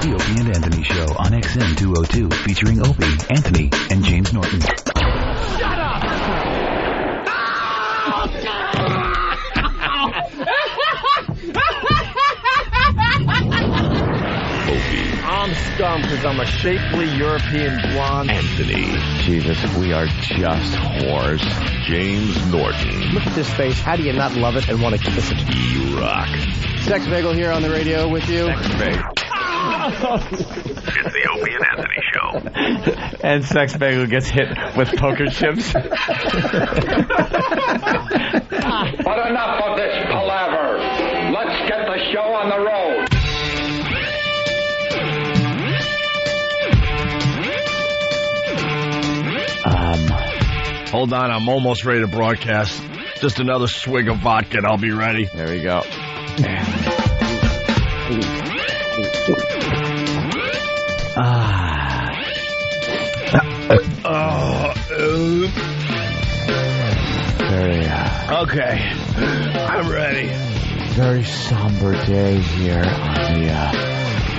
The Opie and Anthony Show on XM 202, featuring Opie, Anthony, and James Norton. Shut up! Opie. I'm scum because I'm a shapely European blonde. Anthony. Jesus, we are just whores. James Norton. Look at this face. How do you not love it and want to kiss it? E-Rock. Sex Bagel here on the radio with you. Sex Bagel. It's the Opie and Anthony Show. And Sex Bagel gets hit with poker chips. But enough of this palaver. Let's get the show on the road. Hold on, I'm almost ready to broadcast. Just another swig of vodka and I'll be ready. There we go. Okay, I'm ready. Very somber day here on the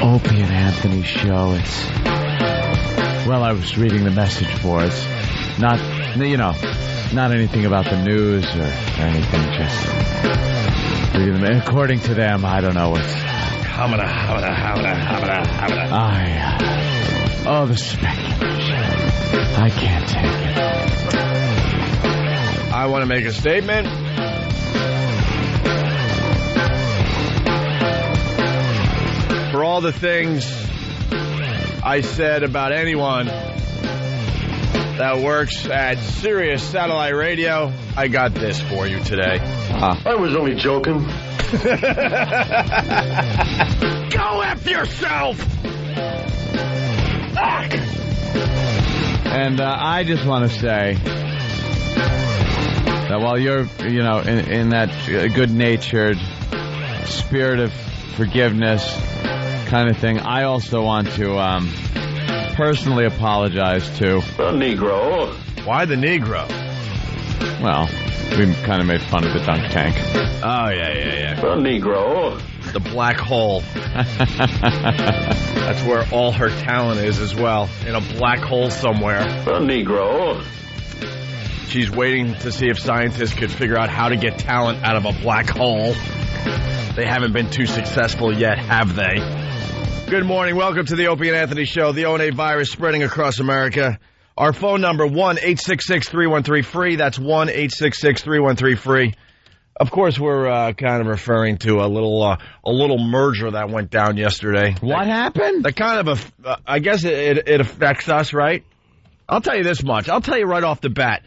Opie and Anthony Show. Well, I was reading the message boards. Not anything about the news or anything, just reading them. According to them, I don't know what's... Oh, the speculation. I can't take it. I want to make a statement. For all the things I said about anyone that works at Sirius Satellite Radio, I got this for you today. I was only joking. Go F yourself! And I just want to say that while you're, in that good-natured spirit of forgiveness kind of thing, I also want to personally apologize to The Negro. Why the Negro? Well, we kind of made fun of the dunk tank. Oh, yeah. The Negro. The black hole. That's where all her talent is as well. In a black hole somewhere. The Negro. She's waiting to see if scientists could figure out how to get talent out of a black hole. They haven't been too successful yet, have they? Good morning. Welcome to the Opie and Anthony Show. The O&A virus spreading across America. Our phone number, 1-866-313-FREE. That's 1-866-313-FREE. Of course, we're kind of referring to a little merger that went down yesterday. What happened? That kind of, I guess it affects us, right? I'll tell you this much. I'll tell you right off the bat.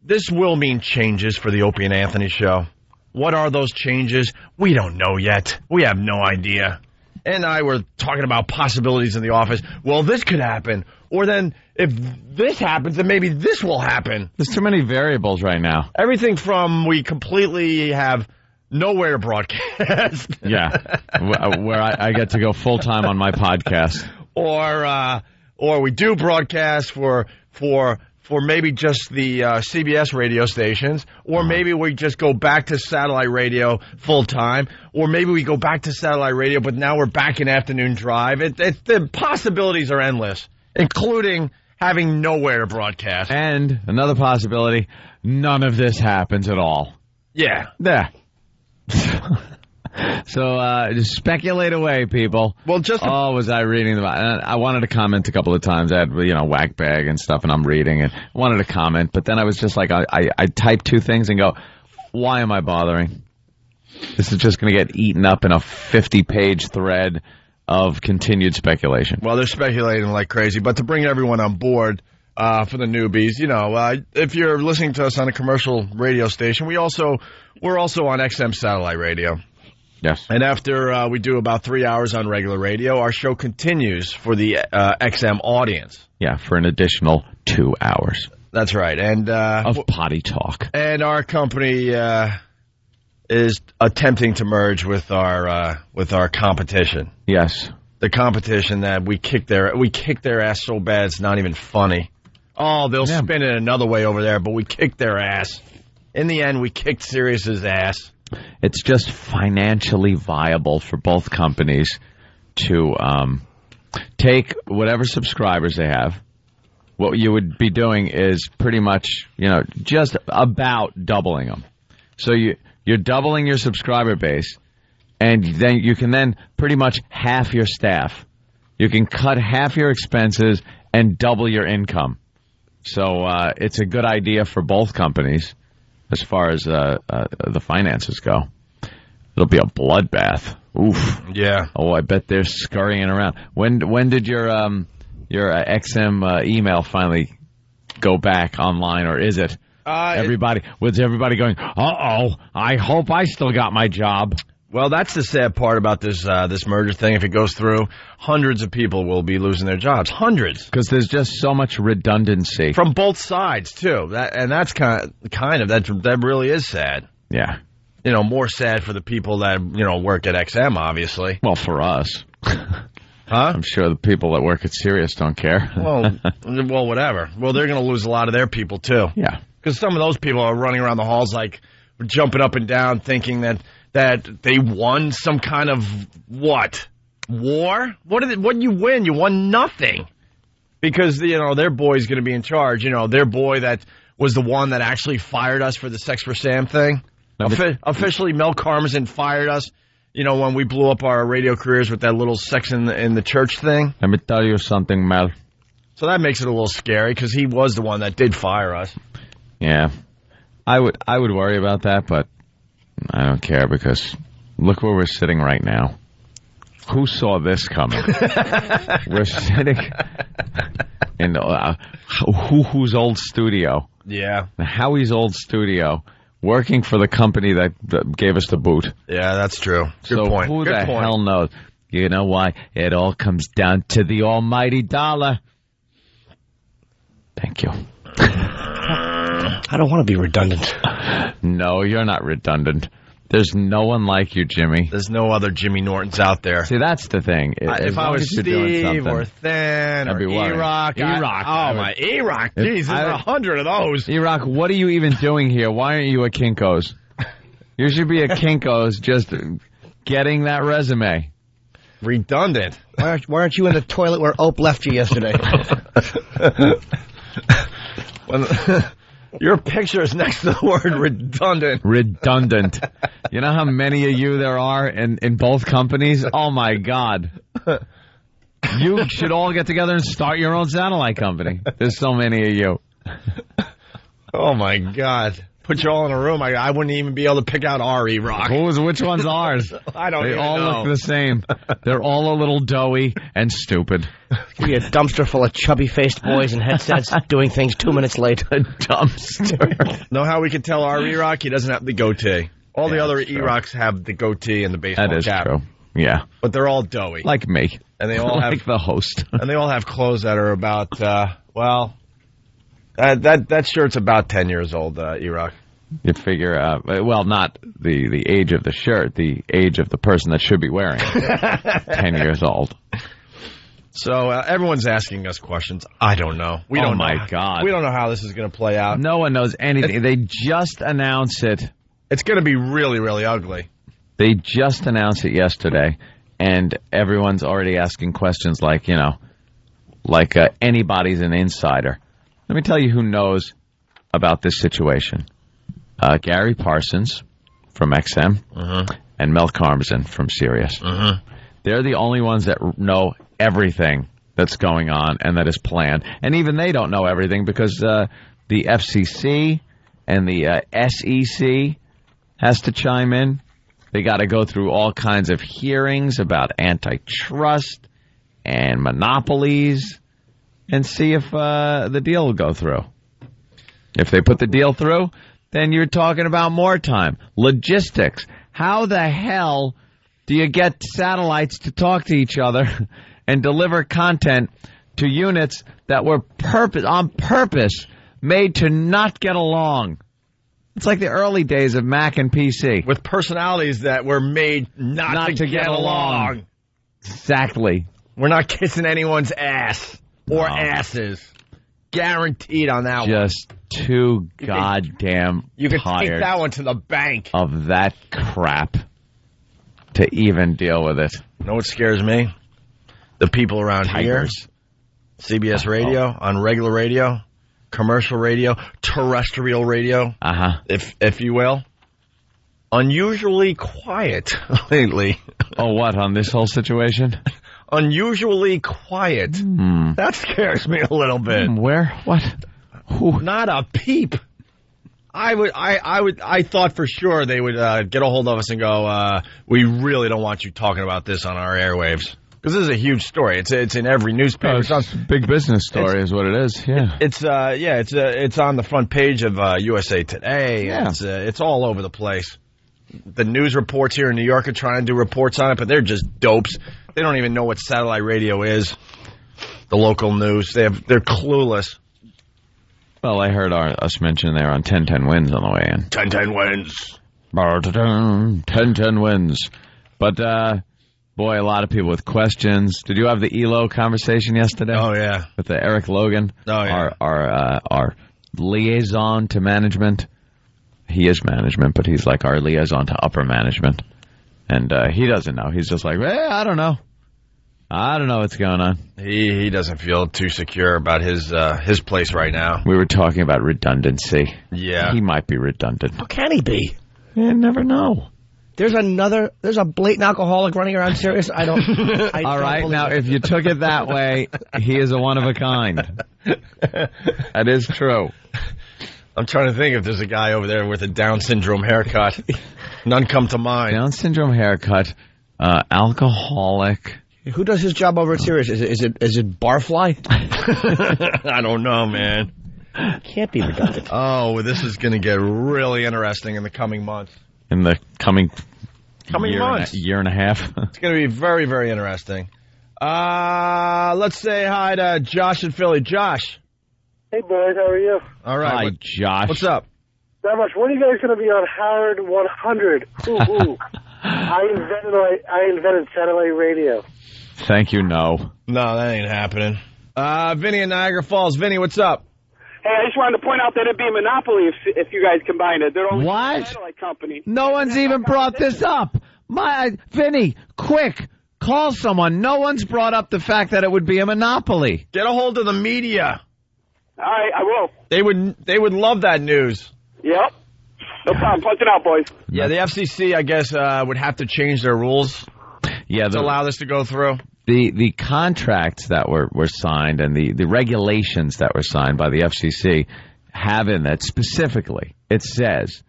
This will mean changes for the Opie and Anthony Show. What are those changes? We don't know yet. We have no idea. And I were talking about possibilities in the office. Well, this could happen. Or then if this happens, then maybe this will happen. There's too many variables right now. Everything from we completely have nowhere to broadcast. Yeah, where I get to go full-time on my podcast. Or we do broadcast for maybe just the CBS radio stations, or maybe we just go back to satellite radio full-time, or maybe we go back to satellite radio, but now we're back in afternoon drive. The possibilities are endless, including having nowhere to broadcast. And another possibility, none of this happens at all. Yeah. There. So just speculate away, people. Well, was I reading them? I wanted to comment a couple of times. I had, whack bag and stuff, and I'm reading, and I wanted to comment, but then I was just like, I type two things and go, why am I bothering? This is just going to get eaten up in a 50-page thread of continued speculation. Well, they're speculating like crazy, but to bring everyone on board for the newbies, if you're listening to us on a commercial radio station, we're also on XM satellite radio. Yes. And after we do about 3 hours on regular radio, our show continues for the XM audience. Yeah, for an additional 2 hours. That's right. And of potty talk. And our company is attempting to merge with our competition. Yes. The competition that we kicked their ass so bad it's not even funny. Oh, they'll spin it another way over there, but we kicked their ass. In the end, we kicked Sirius's ass. It's just financially viable for both companies to take whatever subscribers they have. What you would be doing is pretty much, just about doubling them. So you're doubling your subscriber base, and then you can pretty much half your staff. You can cut half your expenses and double your income. So it's a good idea for both companies as far as the finances go. It'll be a bloodbath. Oof. Yeah. Oh, I bet they're scurrying around. When did your XM email finally go back online, or is it? Was everybody going, uh-oh, I hope I still got my job? Well, that's the sad part about this merger thing. If it goes through, hundreds of people will be losing their jobs. Hundreds. Because there's just so much redundancy. From both sides, too. That's that really is sad. Yeah. More sad for the people that, work at XM, obviously. Well, for us. Huh? I'm sure the people that work at Sirius don't care. Well, whatever. Well, they're going to lose a lot of their people, too. Yeah. Because some of those people are running around the halls like jumping up and down thinking that they won some kind of what? War? What did you win? You won nothing. Because, their boy's going to be in charge. Their boy that was the one that actually fired us for the Sex for Sam thing. Officially, Mel Karmazin fired us, when we blew up our radio careers with that little Sex in the Church thing. Let me tell you something, Mel. So that makes it a little scary because he was the one that did fire us. Yeah. I would worry about that, but I don't care because look where we're sitting right now. Who saw this coming? We're sitting in whose old studio. Yeah. Howie's old studio, working for the company that gave us the boot. Yeah, that's true. Good point. Who the hell knows? You know why? It all comes down to the almighty dollar. Thank you. I don't want to be redundant. No, you're not redundant. There's no one like you, Jimmy. There's no other Jimmy Nortons out there. See, that's the thing. If I was Steve or Thin or E-Rock. My E-Rock. Jeez, there's 100 of those. E-Rock, what are you even doing here? Why aren't you a Kinko's? You should be a Kinko's just getting that resume. Redundant. Why aren't you in the toilet where Ope left you yesterday? Your picture is next to the word redundant. Redundant. You know how many of you there are in both companies? Oh, my God. You should all get together and start your own satellite company. There's so many of you. Oh, my God. Put you all in a room. I wouldn't even be able to pick out our E-Rock. Which one's ours? I don't even know. They all look the same. They're all a little doughy and stupid. Could be a dumpster full of chubby-faced boys in headsets doing things 2 minutes late. A dumpster. Know how we can tell our E-Rock? He doesn't have the goatee. All the other E-Rocks have the goatee and the baseball cap. That is true. Yeah. But they're all doughy. Like me. And they all have the host. And they all have clothes that are about, that shirt's about 10 years old, E-Rock. You figure out, well, not the age of the shirt, the age of the person that should be wearing it. 10 years old. So everyone's asking us questions. I don't know. We don't know. Oh, my God. We don't know how this is going to play out. No one knows anything. They just announced it. It's going to be really, really ugly. They just announced it yesterday, and everyone's already asking questions like, anybody's an insider. Let me tell you who knows about this situation. Gary Parsons from XM and Mel Karmazin from Sirius. They're the only ones that know everything that's going on and that is planned. And even they don't know everything because the FCC and the SEC has to chime in. They got to go through all kinds of hearings about antitrust and monopolies and see if the deal will go through. If they put the deal through, then you're talking about more time. Logistics. How the hell do you get satellites to talk to each other and deliver content to units that were on purpose made to not get along? It's like the early days of Mac and PC. With personalities that were made not to get along. Exactly. We're not kissing anyone's ass or asses. Guaranteed on that one. Just too goddamn You can tired take that one to the bank. of that crap to even deal with it. You know what scares me? the people around Tigers. here, CBS radio, on regular radio, commercial radio, terrestrial radio, if you will, unusually quiet lately. Oh, what, on this whole situation? Unusually quiet. That scares me a little bit. Where? What? Who? Not a peep. I thought for sure they would get a hold of us and go, we really don't want you talking about this on our airwaves. Because this is a huge story. It's in every newspaper. It's a big business story is what it is, yeah. It's on the front page of USA Today. Yeah. It's all over the place. The news reports here in New York are trying to do reports on it, but they're just dopes. They don't even know what satellite radio is. The local news. They're clueless. Well, I heard us mention there on 1010 Wins on the way in. 1010 Wins. 1010 Wins. But, boy, a lot of people with questions. Did you have the ELO conversation yesterday? Oh, yeah. With Eric Logan? Oh, yeah. Our liaison to management. He is management, but he's like our liaison to upper management. And he doesn't know. He's just like, I don't know. I don't know what's going on. He doesn't feel too secure about his place right now. We were talking about redundancy. Yeah. He might be redundant. How can he be? You never know. There's a blatant alcoholic running around Sirius. I don't All right, now, if you took it that way, he is a one of a kind. That is true. I'm trying to think if there's a guy over there with a Down syndrome haircut. None come to mind. Down syndrome haircut, alcoholic. Who does his job over at Sirius? Is it Barfly? I don't know, man. Can't be redundant. Oh, this is going to get really interesting in the coming months. In the coming months. Year and a half. It's going to be very, very interesting. Let's say hi to Josh in Philly. Josh. Hey, boys, how are you? All right. Hi, Josh. What's up? Not much. When are you guys going to be on Howard 100? Ooh. I invented satellite radio. Thank you, no. No, that ain't happening. Vinny in Niagara Falls. Vinny, what's up? Hey, I just wanted to point out that it'd be a monopoly if you guys combined it. They're only What? a satellite company. No one's even brought this up. Vinny, quick, call someone. No one's brought up the fact that it would be a monopoly. Get a hold of the media. All right, I will. They would love that news. Yep. No problem. Punch it out, boys. Yeah, the FCC, I guess, would have to change their rules to allow this to go through. The contracts that were signed and the regulations that were signed by the FCC have in that specifically, it says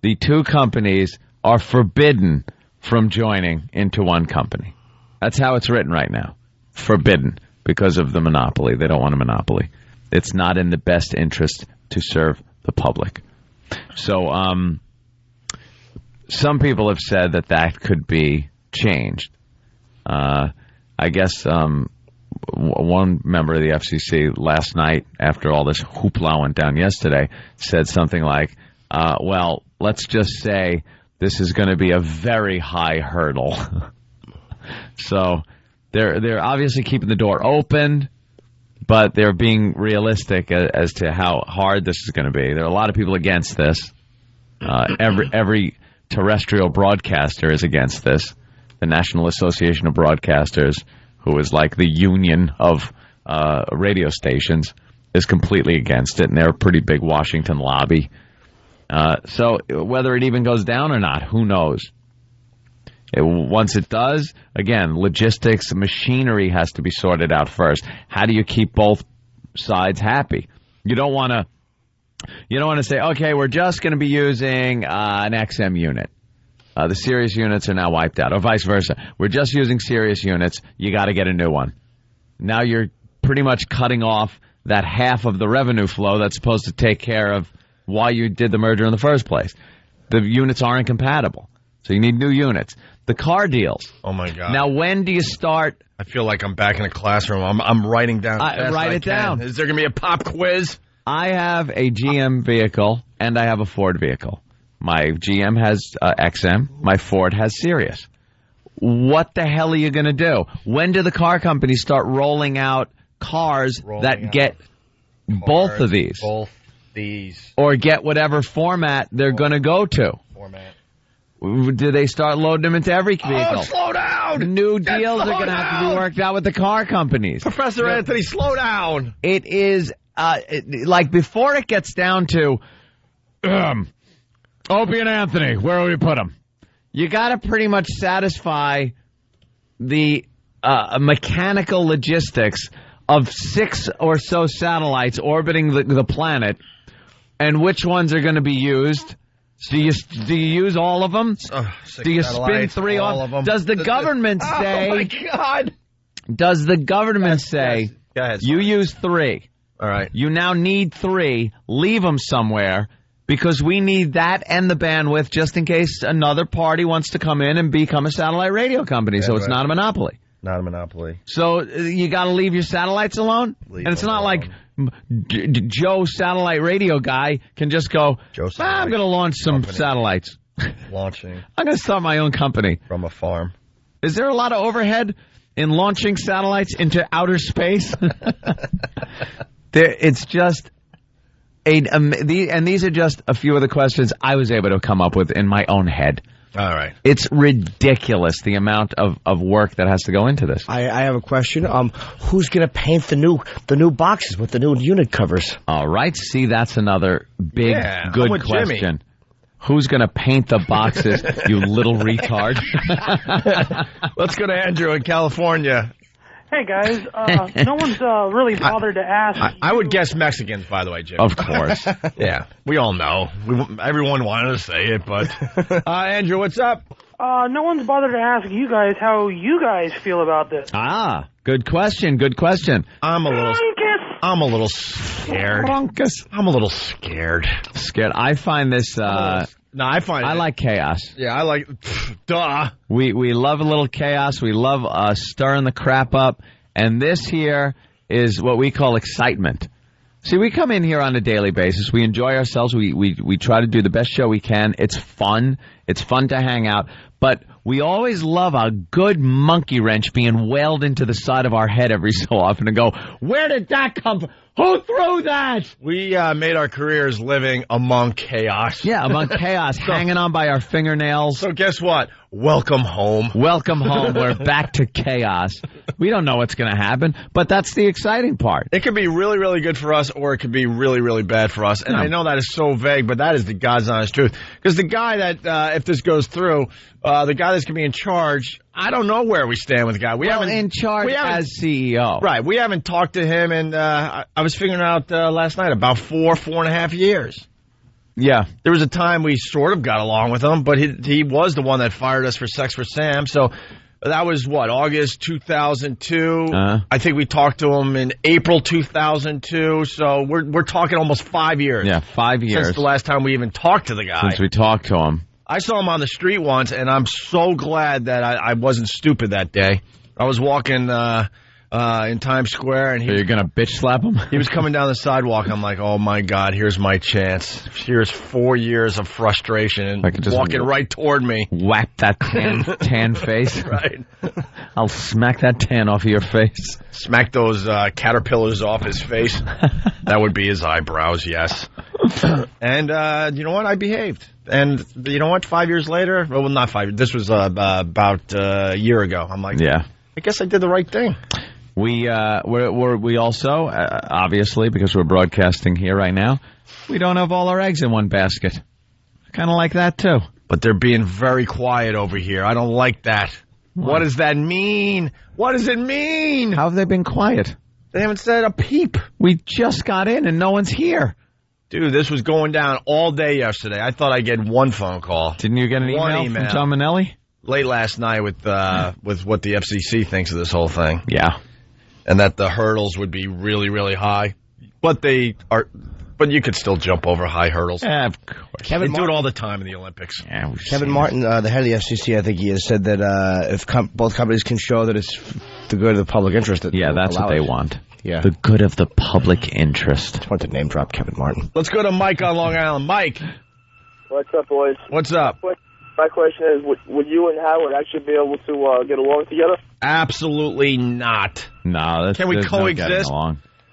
the two companies are forbidden from joining into one company. That's how it's written right now. Forbidden because of the monopoly. They don't want a monopoly. It's not in the best interest to serve the public. So some people have said that could be changed. I guess one member of the FCC last night, after all this hoopla went down yesterday, said something like, well, let's just say this is going to be a very high hurdle. So they're obviously keeping the door open, but they're being realistic as to how hard this is going to be. There are a lot of people against this. Every terrestrial broadcaster is against this. The National Association of Broadcasters, who is like the union of radio stations, is completely against it, and they're a pretty big Washington lobby. So whether it even goes down or not, who knows? Once it does, again, logistics, machinery has to be sorted out first. How do you keep both sides happy? You don't want to say, okay, we're just going to be using an XM unit. The Sirius units are now wiped out, or vice versa. We're just using Sirius units. You got to get a new one. Now you're pretty much cutting off that half of the revenue flow that's supposed to take care of why you did the merger in the first place. The units aren't compatible, so you need new units. The car deals. Oh, my God. Now, when do you start? I feel like I'm back in a classroom. I'm writing down. Write it down. Is there going to be a pop quiz? I have a GM vehicle, and I have a Ford vehicle. My GM has XM. My Ford has Sirius. What the hell are you going to do? When do the car companies start rolling out cars get both of these? Both these. Or get whatever format they're going to go to? Format. Do they start loading them into every vehicle? Oh, slow down! down! New deals are going to have to be worked out with the car companies. Professor Anthony, slow down. It is, like, before it gets down to, Opie and Anthony, where will we put them? You got to pretty much satisfy the mechanical logistics of 6 or so satellites orbiting the planet, and which ones are going to be used. Do you use all of them? Do you spin 3 all off? of them? Does the government say? Oh my God! Does the government say Go ahead, you use 3? All right. You now need 3. Leave them somewhere because we need that and the bandwidth just in case another party wants to come in and become a satellite radio company. So it's not a monopoly. Not a monopoly. So you got to leave your satellites alone? And it's not like Joe Satellite Radio guy can just go, I'm going to launch some satellites. Launching I'm going to start my own company. from a farm. Is there a lot of overhead in launching satellites into outer space? It's just and these are just a few of the questions I was able to come up with in my own head. All right. It's ridiculous the amount of work that has to go into this. I have a question. Who's going to paint the new boxes with the new unit covers? All right. See, that's another big, good I'm with question. Jimmy. Who's going to paint the boxes, you little retard? Let's go to Andrew in California. Hey, guys. No one's really bothered to ask. I would guess Mexicans, by the way, Jim. Of course. Yeah, we all know. Everyone wanted to say it, but... Andrew, what's up? No one's bothered to ask you guys how you guys feel about this. Ah, good question. Good question. I'm a little scared. I'm a little scared. Scared. I find this... No, I like chaos. Yeah, I like... Duh. We love a little chaos. We love stirring the crap up. And this here is what we call excitement. See, we come in here on a daily basis. We enjoy ourselves. We try to do the best show we can. It's fun. It's fun to hang out. But we always love a good monkey wrench being wailed into the side of our head every so often and go, where did that come from? Who threw that? We made our careers living among chaos. Yeah, among chaos, hanging on by our fingernails. So guess what? Welcome home. Welcome home. We're back to chaos. We don't know what's going to happen, but that's the exciting part. It could be really, really good for us, or it could be really, really bad for us. And I know that is so vague, but that is the God's honest truth. Because the guy that, if this goes through, the guy that's going to be in charge, I don't know where we stand with the guy. We haven't in charge as CEO. Right. We haven't talked to him, and I was figuring out last night about 4.5 years. Yeah. There was a time we sort of got along with him, but he was the one that fired us for Sex for Sam. So that was, August 2002. I think we talked to him in April 2002. So we're talking almost 5 years. Yeah, 5 years. Since the last time we even talked to the guy. Since we talked to him. I saw him on the street once, and I'm so glad that I wasn't stupid that day. I was walking in Times Square, and you're going to bitch slap him? He was coming down the sidewalk. I'm like, oh, my God, here's my chance. Here's 4 years of frustration and walking right toward me. Whack that tan face. Right. I'll smack that tan off of your face. Smack those caterpillars off his face. That would be his eyebrows, yes. And you know what? I behaved. And you know what? 5 years later, well, not 5 years. This was about a year ago. I'm like, yeah, I guess I did the right thing. We also, obviously, because we're broadcasting here right now, we don't have all our eggs in one basket. Kind of like that, too. But they're being very quiet over here. I don't like that. What does that mean? What does it mean? How have they been quiet? They haven't said a peep. We just got in and no one's here. Dude, this was going down all day yesterday. I thought I'd get one phone call. Didn't you get an email from John Manelli? Late last night with what the FCC thinks of this whole thing. Yeah. And that the hurdles would be really, really high. But you could still jump over high hurdles. Yeah, of course. They do it all the time in the Olympics. Yeah, Kevin Martin, the head of the FCC, I think he has said that if both companies can show that it's the good of the public interest. That's what they want. Yeah. The good of the public interest. I just want to name drop Kevin Martin. Let's go to Mike on Long Island. Mike. What's up, boys? What's up? My question is, would you and Howard actually be able to get along together? Absolutely not. No. Can we coexist?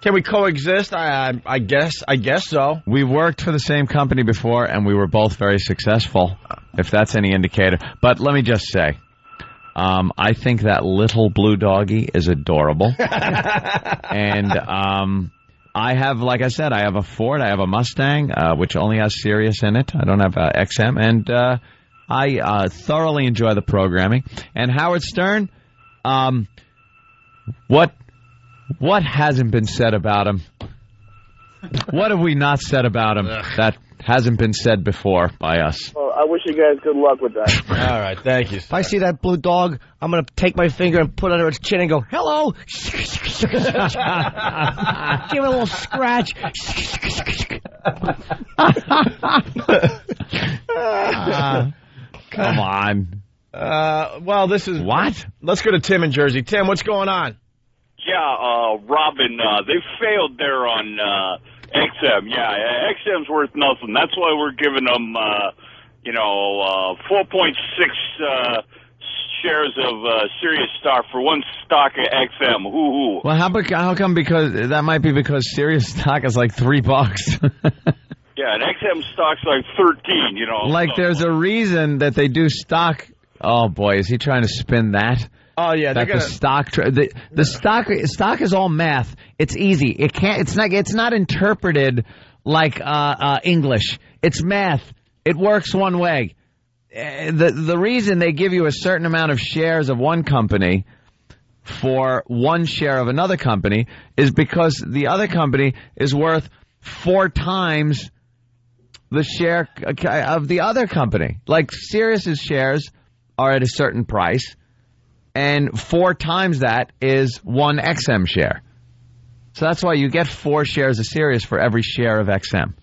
Can we coexist? I guess so. We worked for the same company before, and we were both very successful, if that's any indicator. But let me just say, I think that little blue doggy is adorable. And I have, like I said, I have a Ford, I have a Mustang, which only has Sirius in it. I don't have XM. And I thoroughly enjoy the programming. And Howard Stern, what hasn't been said about him? What have we not said about him that hasn't been said before by us? Well, I wish you guys good luck with that. All right, thank you, sir. If I see that blue dog, I'm going to take my finger and put it under its chin and go, hello. Give it a little scratch. Come on. Well, this is... What? Let's go to Tim in Jersey. Tim, what's going on? Yeah, Robin, they failed there on XM. Yeah, XM's worth nothing. That's why we're giving them, 4.6 shares of Sirius stock for one stock of XM. Hoo-hoo. Well, how come? Because that might be because Sirius stock is like $3. Yeah, and XM stock's like 13, Like, there's a reason that they do stock. Oh, boy, is he trying to spin that? Oh yeah, the stock. The stock is all math. It's easy. It's not interpreted like English. It's math. It works one way. The reason they give you a certain amount of shares of one company for one share of another company is because the other company is worth 4 times the share of the other company. Like Sirius's shares are at a certain price. And 4 times that is one XM share. So that's why you get 4 shares of Sirius for every share of XM.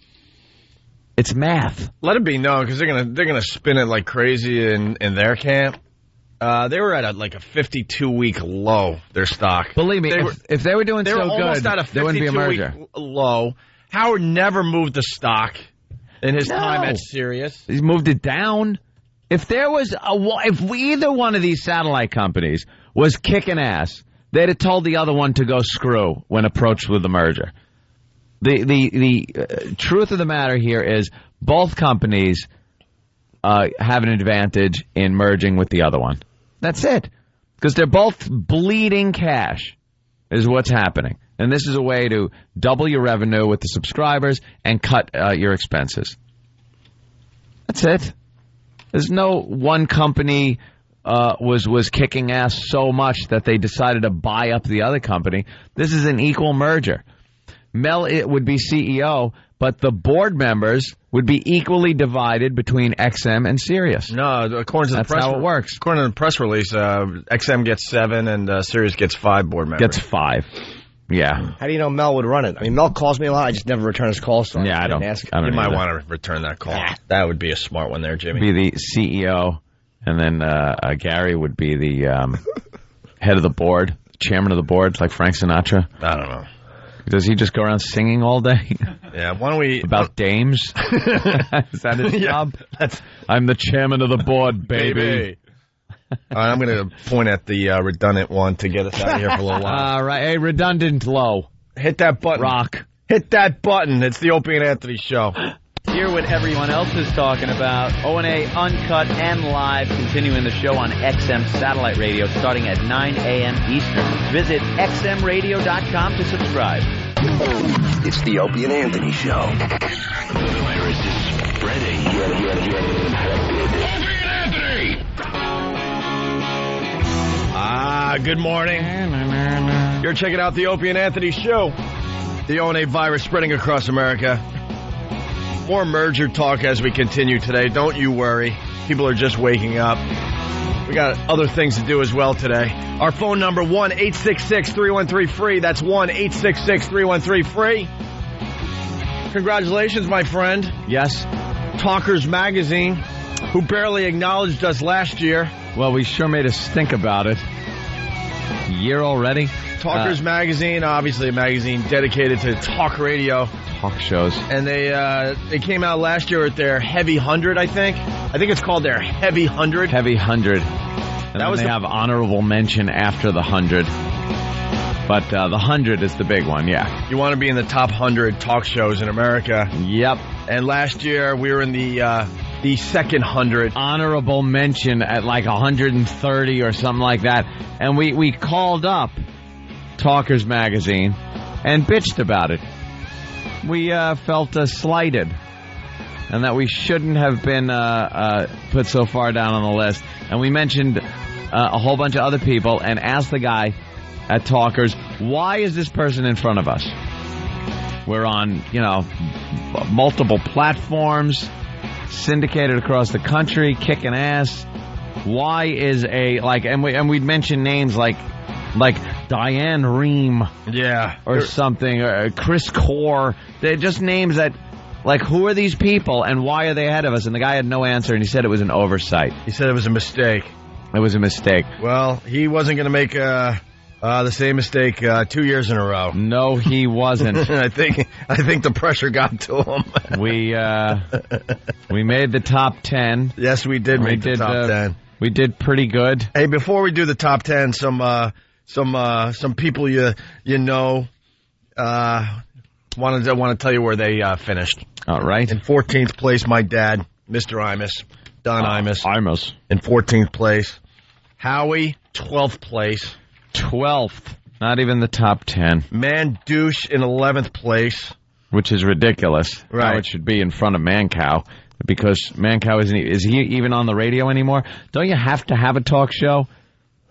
It's math. Let it be known, because they're gonna spin it like crazy in their camp. They were at a 52-week low, their stock. Believe me, if they were doing so good, there wouldn't be a merger. Low. Howard never moved the stock in his time at Sirius. He's moved it down. If there was if either one of these satellite companies was kicking ass, they'd have told the other one to go screw when approached with the merger. The truth of the matter here is both companies have an advantage in merging with the other one. That's it. Because they're both bleeding cash is what's happening. And this is a way to double your revenue with the subscribers and cut your expenses. That's it. There's no one company was kicking ass so much that they decided to buy up the other company. This is an equal merger. Mel would be CEO, but the board members would be equally divided between XM and Sirius. No, according to That's how it works. According to the press release, XM gets 7 and Sirius gets 5 board members. Gets 5. Yeah. How do you know Mel would run it? I mean, Mel calls me a lot. I just never return his calls. So I don't ask. You might want to return that call. That would be a smart one there, Jimmy. Be the CEO, and then Gary would be the head of the board, chairman of the board, like Frank Sinatra. I don't know. Does he just go around singing all day? Yeah, why don't we... About dames? Is that his job? I'm the chairman of the board, baby. All right, I'm going to point at the redundant one to get us out of here for a little while. All right. Hey, redundant low. Hit that button. Rock. Hit that button. It's the Opie and Anthony Show. Hear what everyone else is talking about. O&A Uncut and Live, continuing the show on XM Satellite Radio starting at 9 a.m. Eastern. Visit xmradio.com to subscribe. It's the Opie and Anthony Show. The virus is spreading. Opie and Anthony! Good morning. You're checking out the Opie and Anthony Show. The O&A virus spreading across America. More merger talk as we continue today. Don't you worry. People are just waking up. We got other things to do as well today. Our phone number, 1-866-313-FREE. That's 1-866-313-FREE. Congratulations, my friend. Yes. Talkers Magazine, who barely acknowledged us last year. Well, we sure made us think about it. Year already? Talkers Magazine, obviously a magazine dedicated to talk radio. Talk shows. And they came out last year with their Heavy 100, I think. I think it's called their Heavy 100. Heavy 100. And then they have honorable mention after the 100. But the 100 is the big one, yeah. You want to be in the top 100 talk shows in America. Yep. And last year we were in the the second 100. Honorable mention at like 130 or something like that. And we called up Talkers Magazine and bitched about it. We felt slighted and that we shouldn't have been put so far down on the list. And we mentioned a whole bunch of other people and asked the guy at Talkers, why is this person in front of us? We're on, multiple platforms, syndicated across the country, kicking ass. Why is we'd mention names like Diane Rehm, or something, or Chris Core. They're just names that, who are these people and why are they ahead of us? And the guy had no answer, and he said it was an oversight. He said it was a mistake. It was a mistake. Well, he wasn't going to make the same mistake 2 years in a row. No, he wasn't. I think the pressure got to him. We made the top 10. Yes, we did make the top 10. We did pretty good. Hey, before we do the top 10, some people you know want to tell you where they finished. All right. In 14th place, my dad, Mr. Imus, Don Imus. Imus. In 14th place, Howie, 12th place. 12th. Not even the top 10. Man Douche in 11th place. Which is ridiculous. Right. How it should be in front of Mancow. Because Mancow is he even on the radio anymore? Don't you have to have a talk show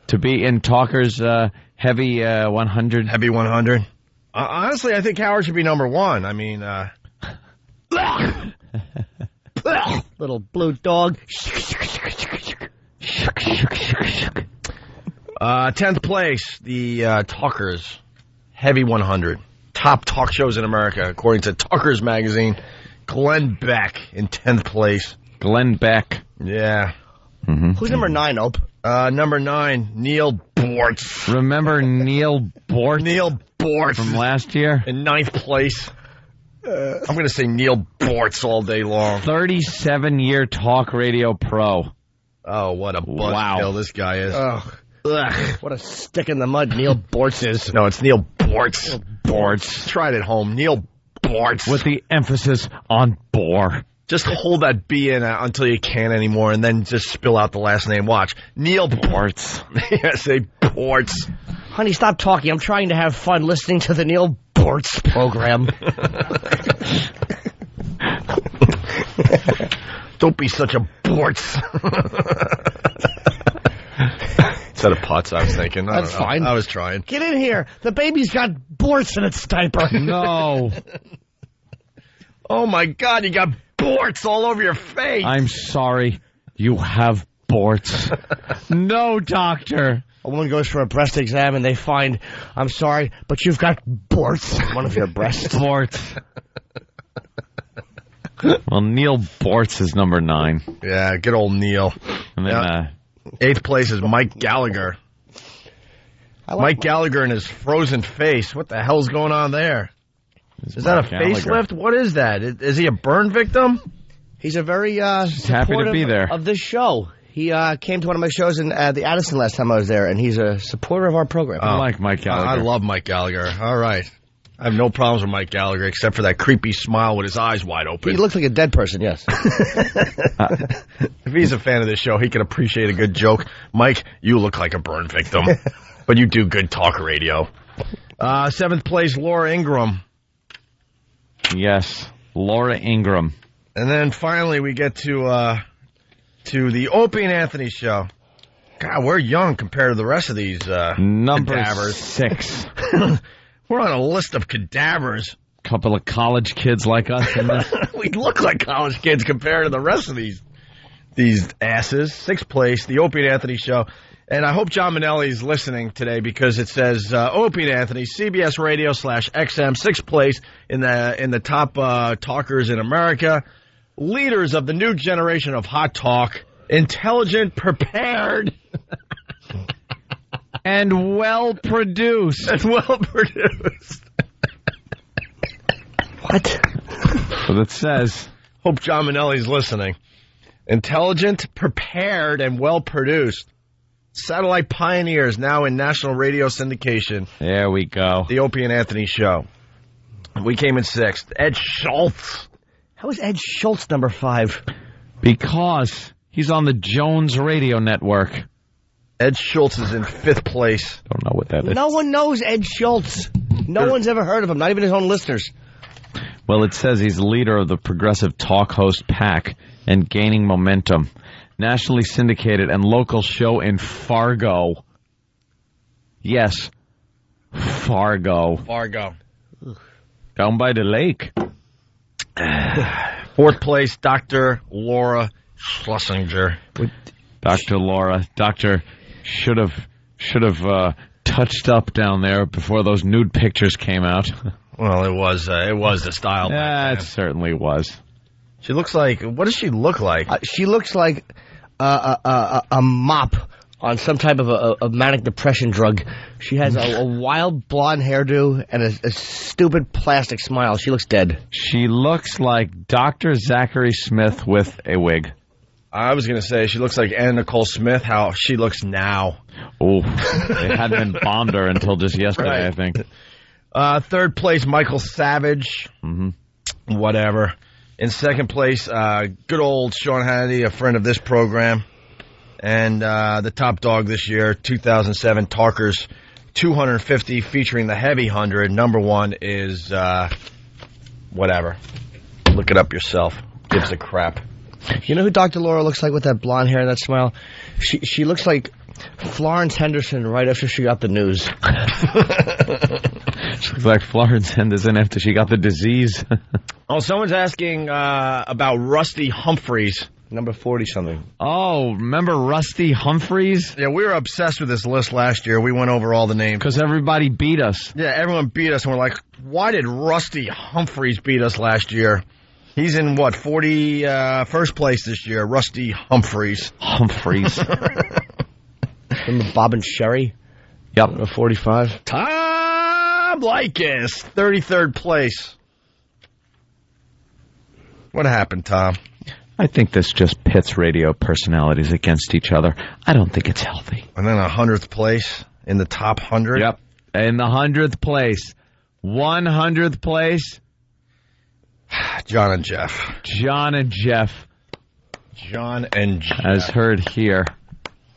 to be in Talker's Heavy 100? Heavy 100? Honestly, I think Howard should be number one. I mean, little blue dog. 10th place, the Talkers Heavy 100. Top talk shows in America, according to Talkers Magazine. Glenn Beck in 10th place. Glenn Beck. Yeah. Mm-hmm. Who's number 9, Ope? Number 9, Neil Bortz. Remember Neil Bortz? Neil Bortz. From last year? In 9th place. I'm going to say Neil Bortz all day long. 37-year talk radio pro. Oh, what a buzzkill this guy is. Ugh. What a stick in the mud Neil Bortz is. No, it's Neil Bortz. Neil Bortz. Try it at home. Neil Bortz. With the emphasis on bore. Just hold that B in until you can't anymore, and then just spill out the last name. Watch. Neil Bortz. Yeah, say Bortz. Honey, stop talking. I'm trying to have fun listening to the Neil Bortz program. Don't be such a Bortz. Instead of putz, I was thinking. That's fine. I was trying. Get in here. The baby's got Bortz in its diaper. No. Oh, my God. You got Bortz all over your face. I'm sorry. You have Bortz. No, doctor. A woman goes for a breast exam and they find, I'm sorry, but you've got Bortz in one of your breasts. Bortz. Well, Neil Bortz is number 9. Yeah, good old Neil. And then, 8th place is Mike Gallagher. Mike Gallagher and his frozen face. What the hell's going on there? Is that a facelift? What is that? Is he a burn victim? He's a very happy to be there of this show. He came to one of my shows in the Addison last time I was there, and he's a supporter of our program. I like Mike Gallagher. I love Mike Gallagher. All right. I have no problems with Mike Gallagher except for that creepy smile with his eyes wide open. He looks like a dead person, yes. If he's a fan of this show, he can appreciate a good joke. Mike, you look like a burn victim, but you do good talk radio. 7th place, Laura Ingraham. Yes, Laura Ingraham. And then finally we get to the Opie and Anthony show. God, we're young compared to the rest of these Number cadavers. 6. We're on a list of cadavers. Couple of college kids like us in this. We look like college kids compared to the rest of these asses. 6th place, the Opie and Anthony show. And I hope John Manelli's listening today because it says Opie and Anthony, CBS Radio /XM, 6th place in the top talkers in America. Leaders of the new generation of hot talk. Intelligent, prepared, and well produced. What? That's what it says. Hope John Manelli's listening. Intelligent, prepared, and well produced. Satellite pioneers now in national radio syndication. There we go. The Opie and Anthony show. We came in 6th. Ed Schultz. How is Ed Schultz number 5? Because he's on the Jones Radio Network. Ed Schultz is in 5th place. Don't know what that is. No one knows Ed Schultz. No one's ever heard of him, not even his own listeners. Well, it says he's leader of the progressive talk host pack and gaining momentum. Nationally syndicated and local show in Fargo. Yes, Fargo. Fargo. Down by the lake. 4th place, Dr. Laura Schlesinger. Dr. Laura. Doctor should have touched up down there before those nude pictures came out. Well, it was the style. Yeah, it certainly was. She looks like, what does she look like? She looks like a mop on some type of a manic depression drug. She has a wild blonde hairdo and a stupid plastic smile. She looks dead. She looks like Dr. Zachary Smith with a wig. I was going to say, she looks like Anna Nicole Smith, how she looks now. Oh, they hadn't been bombed her until just yesterday, right. I think. 3rd place, Michael Savage. Mm-hmm. Whatever. In 2nd place, good old Sean Hannity, a friend of this program. And the top dog this year, 2007 Talkers 250, featuring the Heavy 100. Number 1 is, whatever. Look it up yourself. Gives a crap. You know who Dr. Laura looks like with that blonde hair and that smile? She looks like Florence Henderson right after she got the news. She looks like Florence Henderson after she got the disease. Oh, someone's asking about Rusty Humphries. Number 40-something. Oh, remember Rusty Humphries? Yeah, we were obsessed with this list last year. We went over all the names. Because everybody beat us. Yeah, everyone beat us, and we're like, why did Rusty Humphries beat us last year? He's in, 41st place this year, Rusty Humphries. Remember Bob and Sherry? Yep. 45. Tom Leykis, 33rd place. What happened, Tom? I think this just pits radio personalities against each other. I don't think it's healthy. And then 100th place in the top 100? Yep. In the 100th place. 100th place. John and Jeff. John and Jeff. As heard here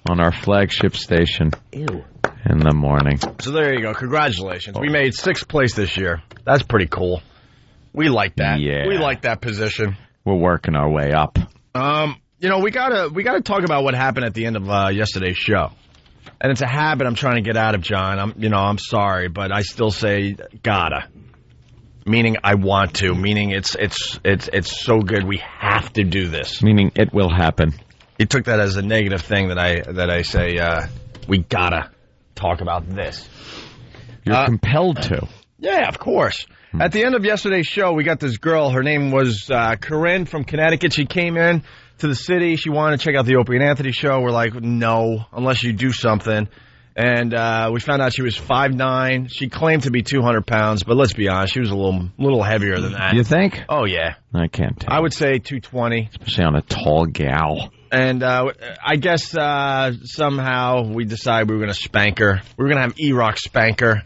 on our flagship station. Ew. In the morning. So there you go. Congratulations. We made 6th place this year. That's pretty cool. We like that. Yeah. We like that position. We're working our way up. We gotta talk about what happened at the end of yesterday's show. And it's a habit I'm trying to get out of, John. I'm sorry, but I still say gotta. Meaning I want to. Meaning it's so good we have to do this. Meaning it will happen. He took that as a negative thing that I say we gotta talk about this. You're compelled to. Yeah, of course. At the end of yesterday's show, we got this girl. Her name was Corinne from Connecticut. She came in to the city. She wanted to check out the Opie and Anthony show. We're like, no, unless you do something. And we found out she was 5'9". She claimed to be 200 pounds, but let's be honest, she was a little heavier than that. You think? Oh, yeah. I can't tell. I would say 220. Especially on a tall gal. And I guess somehow we decided we were going to spank her. We were going to have E-Rock spank her.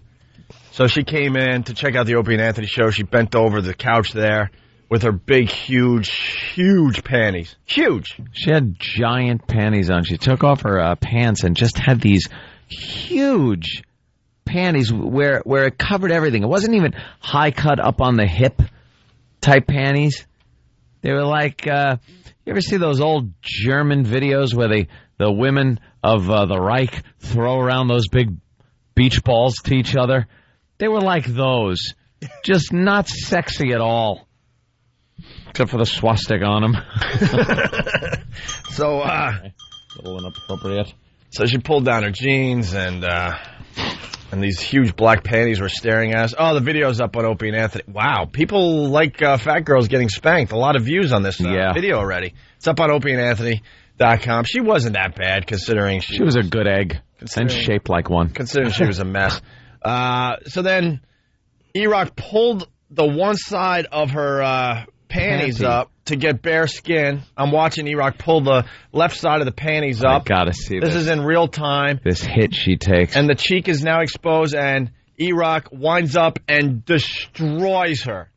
So she came in to check out the Opie and Anthony show. She bent over the couch there with her big, huge panties. Huge. She had giant panties on. She took off her pants and just had these huge panties where it covered everything. It wasn't even high cut up on the hip type panties. They were like, you ever see those old German videos where the women of the Reich throw around those big beach balls to each other? They were like those. Just not sexy at all. Except for the swastika on them. So, a little inappropriate. So she pulled down her jeans and these huge black panties were staring at us. Oh, the video's up on Opie and Anthony. Wow, people like fat girls getting spanked. A lot of views on this video already. It's up on opieandanthony.com. She wasn't that bad considering she was a good egg and shaped like one. Considering she was a mess. So then E-Rock pulled the one side of her panties up to get bare skin. I'm watching E-Rock pull the left side of the panties up. I gotta see this. This is in real time. This hit she takes. And the cheek is now exposed, and E-Rock winds up and destroys her.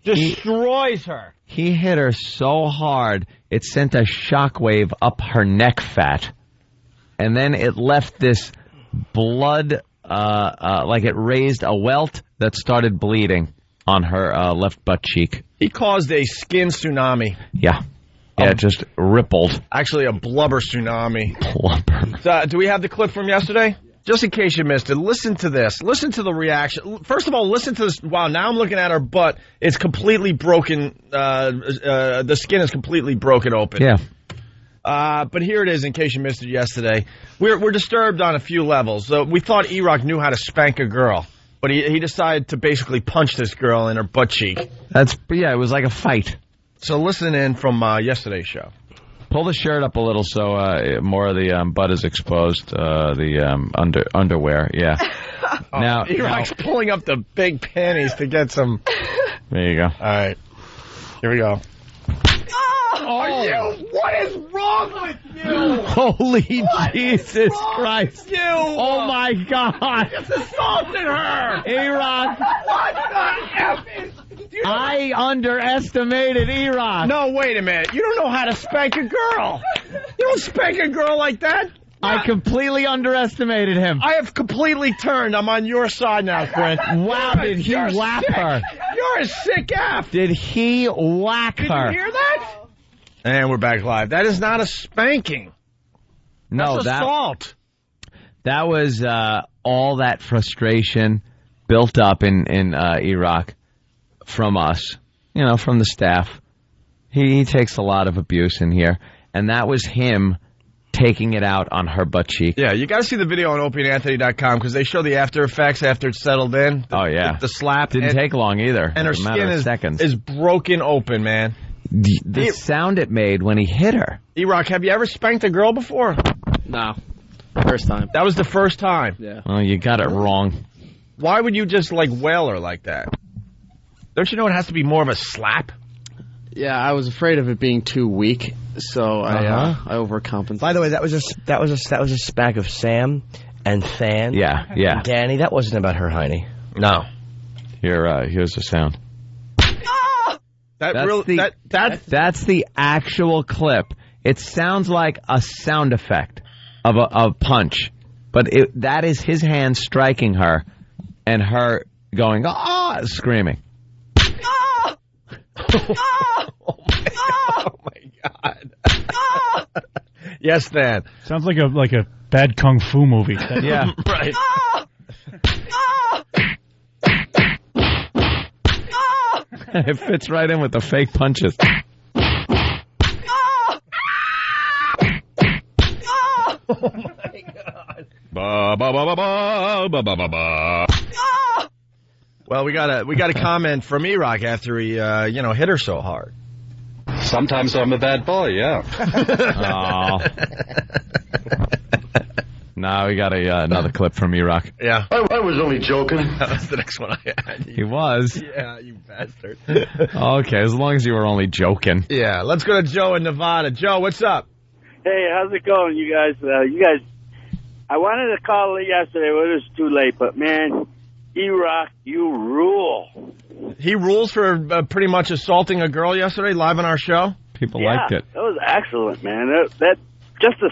Destroys her. He hit her so hard, it sent a shockwave up her neck fat. And then it left this blood, like it raised a welt that started bleeding on her left butt cheek. He caused a skin tsunami. Yeah. Yeah, it just rippled. Actually, a blubber tsunami. Blubber. So, do we have the clip from yesterday? Just in case you missed it, listen to this. Listen to the reaction. First of all, listen to this. Wow, now I'm looking at her butt. It's completely broken. The skin is completely broken open. Yeah. But here it is, in case you missed it yesterday. We're disturbed on a few levels. We thought E-Rock knew how to spank a girl, but he decided to basically punch this girl in her butt cheek. It was like a fight. So listen in from yesterday's show. Pull the shirt up a little so more of the butt is exposed. The underwear, yeah. Now E-Rock's pulling up the big panties to get some. There you go. All right, here we go. What is wrong with you? Holy Jesus Christ! You? Oh my God! Just assaulted her. E-Rock. What the F is? I underestimated E-Rock. No, wait a minute. You don't know how to spank a girl. You don't spank a girl like that. I completely underestimated him. I have completely turned. I'm on your side now, friend. Wow, did he whack her? You're a sick F. Did he whack her? Did you hear that? And we're back live. That is not a spanking. No, that's assault. That was all that frustration built up in E-Rock from us, from the staff. He takes a lot of abuse in here, and that was him taking it out on her butt cheek. Yeah, you got to see the video on opieandanthony.com because they show the after effects after it's settled in. The slap. Didn't take long either. And her skin is broken open, man. The sound it made when he hit her. E-Rock, have you ever spanked a girl before? No. First time. That was the first time? Yeah. Oh, you got it wrong. Why would you just, wail her like that? Don't you know it has to be more of a slap? Yeah, I was afraid of it being too weak, so I overcompensated. By the way, that was a smack of Sam and Fan. Yeah. And Danny. That wasn't about her, Heine. No. Here's the sound. That's the actual clip. It sounds like a sound effect of a punch, but that is his hand striking her, and her going screaming. Oh my God! Yes, Dan. Sounds like a bad kung fu movie. Yeah, right. It fits right in with the fake punches. Oh my God! Ba ba ba ba ba ba ba ba ba. Well, we got a comment from E-Rock after he hit her so hard. Sometimes I'm a bad boy, yeah. No, we got another clip from E-Rock. Yeah. I was only joking. That was the next one I had. He was? Yeah, you bastard. Okay, as long as you were only joking. Yeah, let's go to Joe in Nevada. Joe, what's up? Hey, how's it going, you guys? I wanted to call yesterday, but it was too late. But, man, E-Rock, you rule. He rules for pretty much assaulting a girl yesterday live on our show? People liked it. That was excellent, man. That just the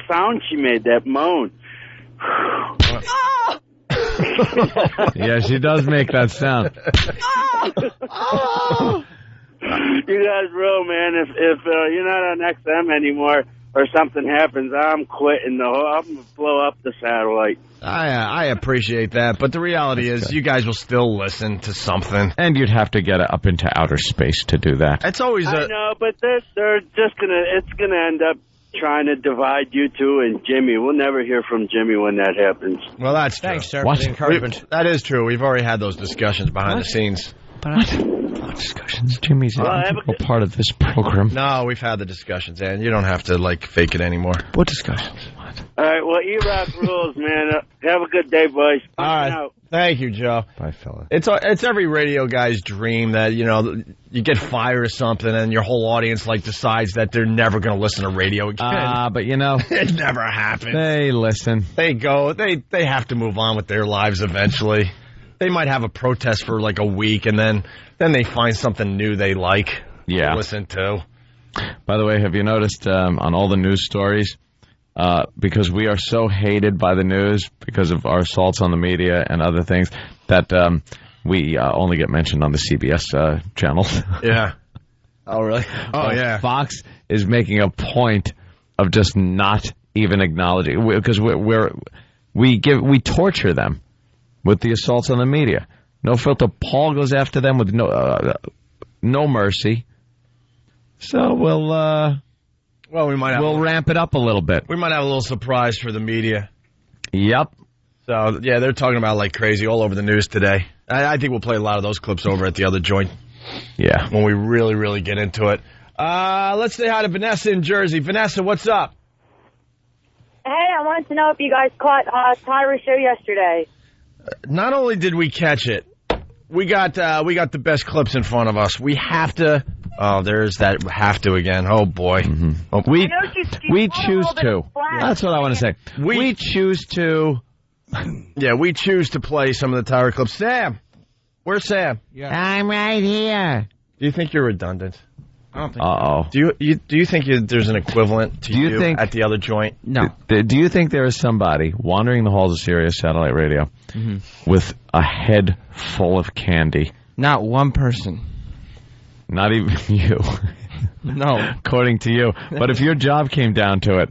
sound she made, that moan. Yeah, she does make that sound. You guys rule, man. If you're not on XM anymore or something happens, I'm quitting. I'm going to blow up the satellite. I appreciate that, but the reality is you guys will still listen to something. And you'd have to get up into outer space to do that. It's always I know, but they're just it's going to end up trying to divide you two and Jimmy. We'll never hear from Jimmy when that happens. Well, that's true. Thanks, sir, What? for the encouragement. That is true. We've already had those discussions behind the scenes. What discussions? Jimmy's an integral part of this program. No, we've had the discussions, and you don't have to, fake it anymore. What discussions? All right, well, E-Rock rules, man. Have a good day, boys. All right. Thank you, Joe. Bye, fella. It's every radio guy's dream that, you get fired or something, and your whole audience, decides that they're never going to listen to radio again. But, it never happens. They listen. They go. They have to move on with their lives eventually. They might have a protest for like a week, and then they find something new they like to listen to. By the way, have you noticed on all the news stories, because we are so hated by the news because of our assaults on the media and other things, that we only get mentioned on the CBS channels. Yeah. Oh, really? Oh, yeah. Fox is making a point of just not even acknowledging, because we torture them with the assaults on the media. No filter. Paul goes after them with no mercy. So we'll ramp it up a little bit. We might have a little surprise for the media. Yep. So yeah, they're talking about like crazy all over the news today. I think we'll play a lot of those clips over at the other joint. Yeah. When we really, really get into it. Let's say hi to Vanessa in Jersey. Vanessa, what's up? Hey, I wanted to know if you guys caught Tyra's show yesterday. Not only did we catch it, we got the best clips in front of us. We have to. Oh, there's that have to again. Oh boy. Mm-hmm. Oh, we choose to. That's what I want to say. We choose to. Yeah, we choose to play some of the Tyra clips. Sam, where's Sam? Yeah. I'm right here. Do you think you're redundant? I don't think. Uh-oh. Do you think there's an equivalent to you think, at the other joint? No. Do you think there is somebody wandering the halls of Sirius Satellite Radio with a head full of candy? Not one person. Not even you. No. According to you. But if your job came down to it,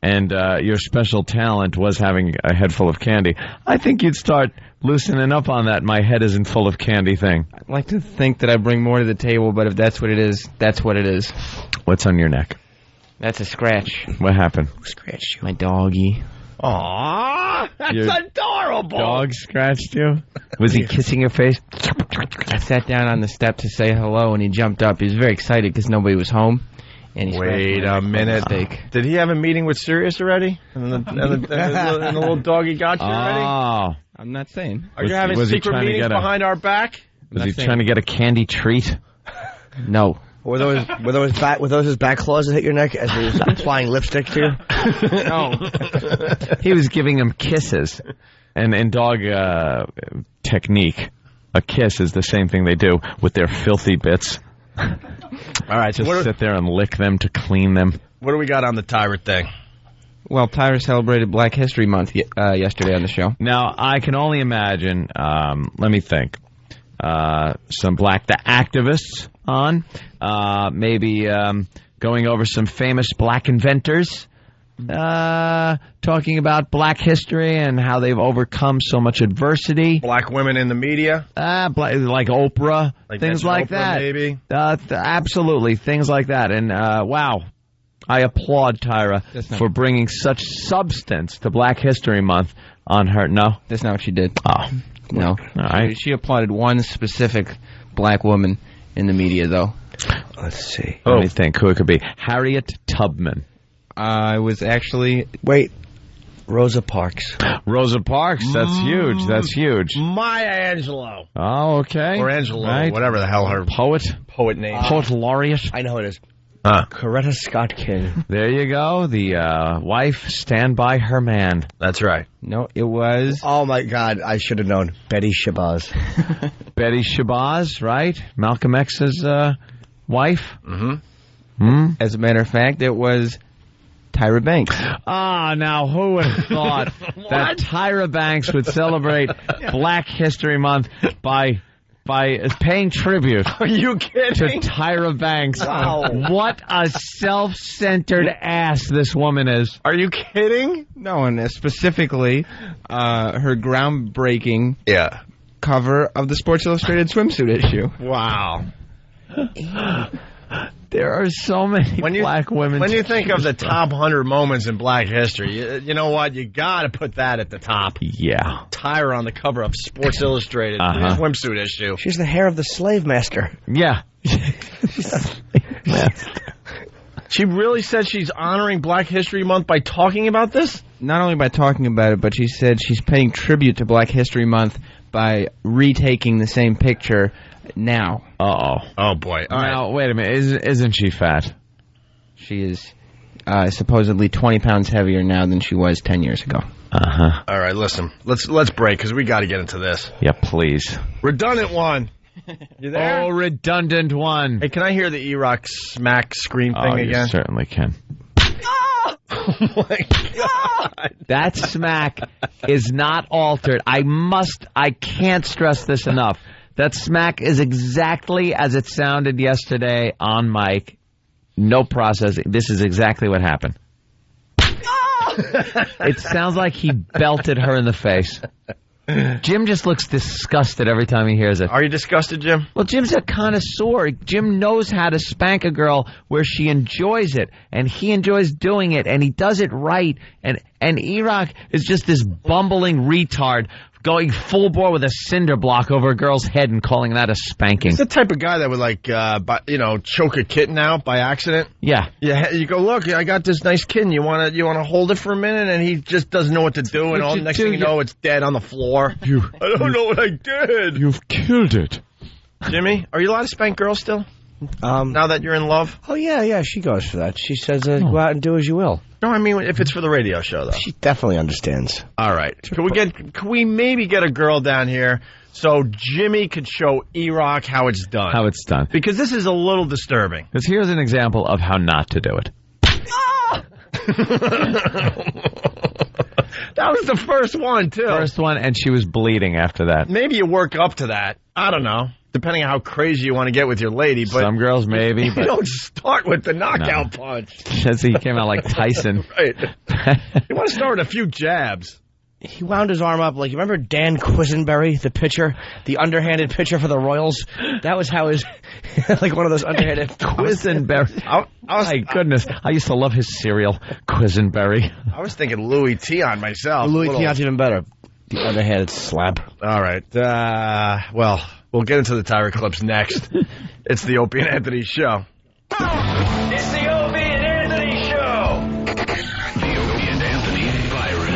and your special talent was having a head full of candy, I think you'd start loosening up on that my head isn't full of candy thing. I'd like to think that I bring more to the table, but if that's what it is, that's what it is. What's on your neck? That's a scratch. What happened? Who scratched you? My doggy. Aww, that's adorable. Dog scratched you? Was he kissing your face? I sat down on the step to say hello, and he jumped up. He was very excited because nobody was home. And he Wait a minute. Did he have a meeting with Sirius already? And the little doggy got you already? Oh. I'm not saying. Are you having secret meetings behind our back? Was he trying to get a candy treat? No. Were those his back claws that hit your neck as he was applying lipstick to you? No. He was giving him kisses. And in dog technique, a kiss is the same thing they do with their filthy bits. All right, just sit there and lick them to clean them. What do we got on the Tyra thing? Well, Tyra celebrated Black History Month yesterday on the show. Now, I can only imagine, let me think, some black activists on, maybe going over some famous black inventors, talking about black history and how they've overcome so much adversity. Black women in the media? Like Oprah, things like that. Maybe? Absolutely, things like that. And, wow. I applaud Tyra for bringing such substance to Black History Month on her. No? That's not what she did. Oh. No. All right. She applauded one specific black woman in the media, though. Let's see. Let me think who it could be. Harriet Tubman. I was actually... Wait. Rosa Parks. Rosa Parks. That's huge. That's huge. Maya Angelou. Oh, okay. Or Angelou, whatever the hell her poet name is. Poet laureate. I know who it is. Coretta Scott King. There you go. The wife stand by her man. That's right. No, it was... Oh, my God. I should have known. Betty Shabazz. Betty Shabazz, right? Malcolm X's wife. As a matter of fact, it was Tyra Banks. Now who would have thought that Tyra Banks would celebrate Black History Month by paying tribute. Are you kidding? To Tyra Banks. What a self-centered ass this woman is. Are you kidding? No, and specifically, her groundbreaking cover of the Sports Illustrated swimsuit issue. Wow. There are so many black women. When you think of the top 100 moments in black history, you know what? You got to put that at the top. Yeah. Tyra on the cover of Sports Illustrated swimsuit issue. She's the hair of the slave master. Yeah. She really said she's honoring Black History Month by talking about this? Not only by talking about it, but she said she's paying tribute to Black History Month by retaking the same picture now. Uh-oh. Oh, boy. Now, wait a minute. Isn't she fat? She is supposedly 20 pounds heavier now than she was 10 years ago. Uh-huh. All right, listen. Let's break because we got to get into this. Yeah, please. Redundant one. You there? Oh, redundant one. Hey, can I hear the E-Rock smack scream thing again? You certainly can. Oh my God. That smack is not altered. I can't stress this enough. That smack is exactly as it sounded yesterday on mic. No processing. This is exactly what happened. It sounds like he belted her in the face. Jim just looks disgusted every time he hears it. Are you disgusted, Jim? Well, Jim's a connoisseur. Jim knows how to spank a girl where she enjoys it, and he enjoys doing it, and he does it right. And E-Rock is just this bumbling retard going full bore with a cinder block over a girl's head and calling that a spanking. He's the type of guy that would choke a kitten out by accident. Yeah. Yeah. You go, look, I got this nice kitten. You want to hold it for a minute? And he just doesn't know what to do. And all next thing you know, it's dead on the floor. I don't know what I did. You've killed it. Jimmy, are you allowed to spank girls still? Now that you're in love? Oh, yeah, she goes for that. She says, go out and do as you will. No, I mean, if it's for the radio show, though. She definitely understands. All right. Can we maybe get a girl down here so Jimmy could show E-Rock how it's done? How it's done. Because this is a little disturbing. Because here's an example of how not to do it. That was the first one, too. First one, and she was bleeding after that. Maybe you work up to that. I don't know. Depending on how crazy you want to get with your lady. But some girls, maybe. You don't start with the knockout punch. He came out like Tyson. Right. You want to start with a few jabs. He wound his arm up. Like, you remember Dan Quisenberry, the pitcher? The underhanded pitcher for the Royals? That was how his... like one of those underhanded... Quisenberry. My goodness. I used to love his cereal, Quisenberry. I was thinking Louis Tion myself. Louis Tion's even better. The underhanded slap. All right. Well, we'll get into the Tyra clips next. It's the Opie and Anthony Show. It's the Opie and Anthony Show. The Opie and Anthony virus.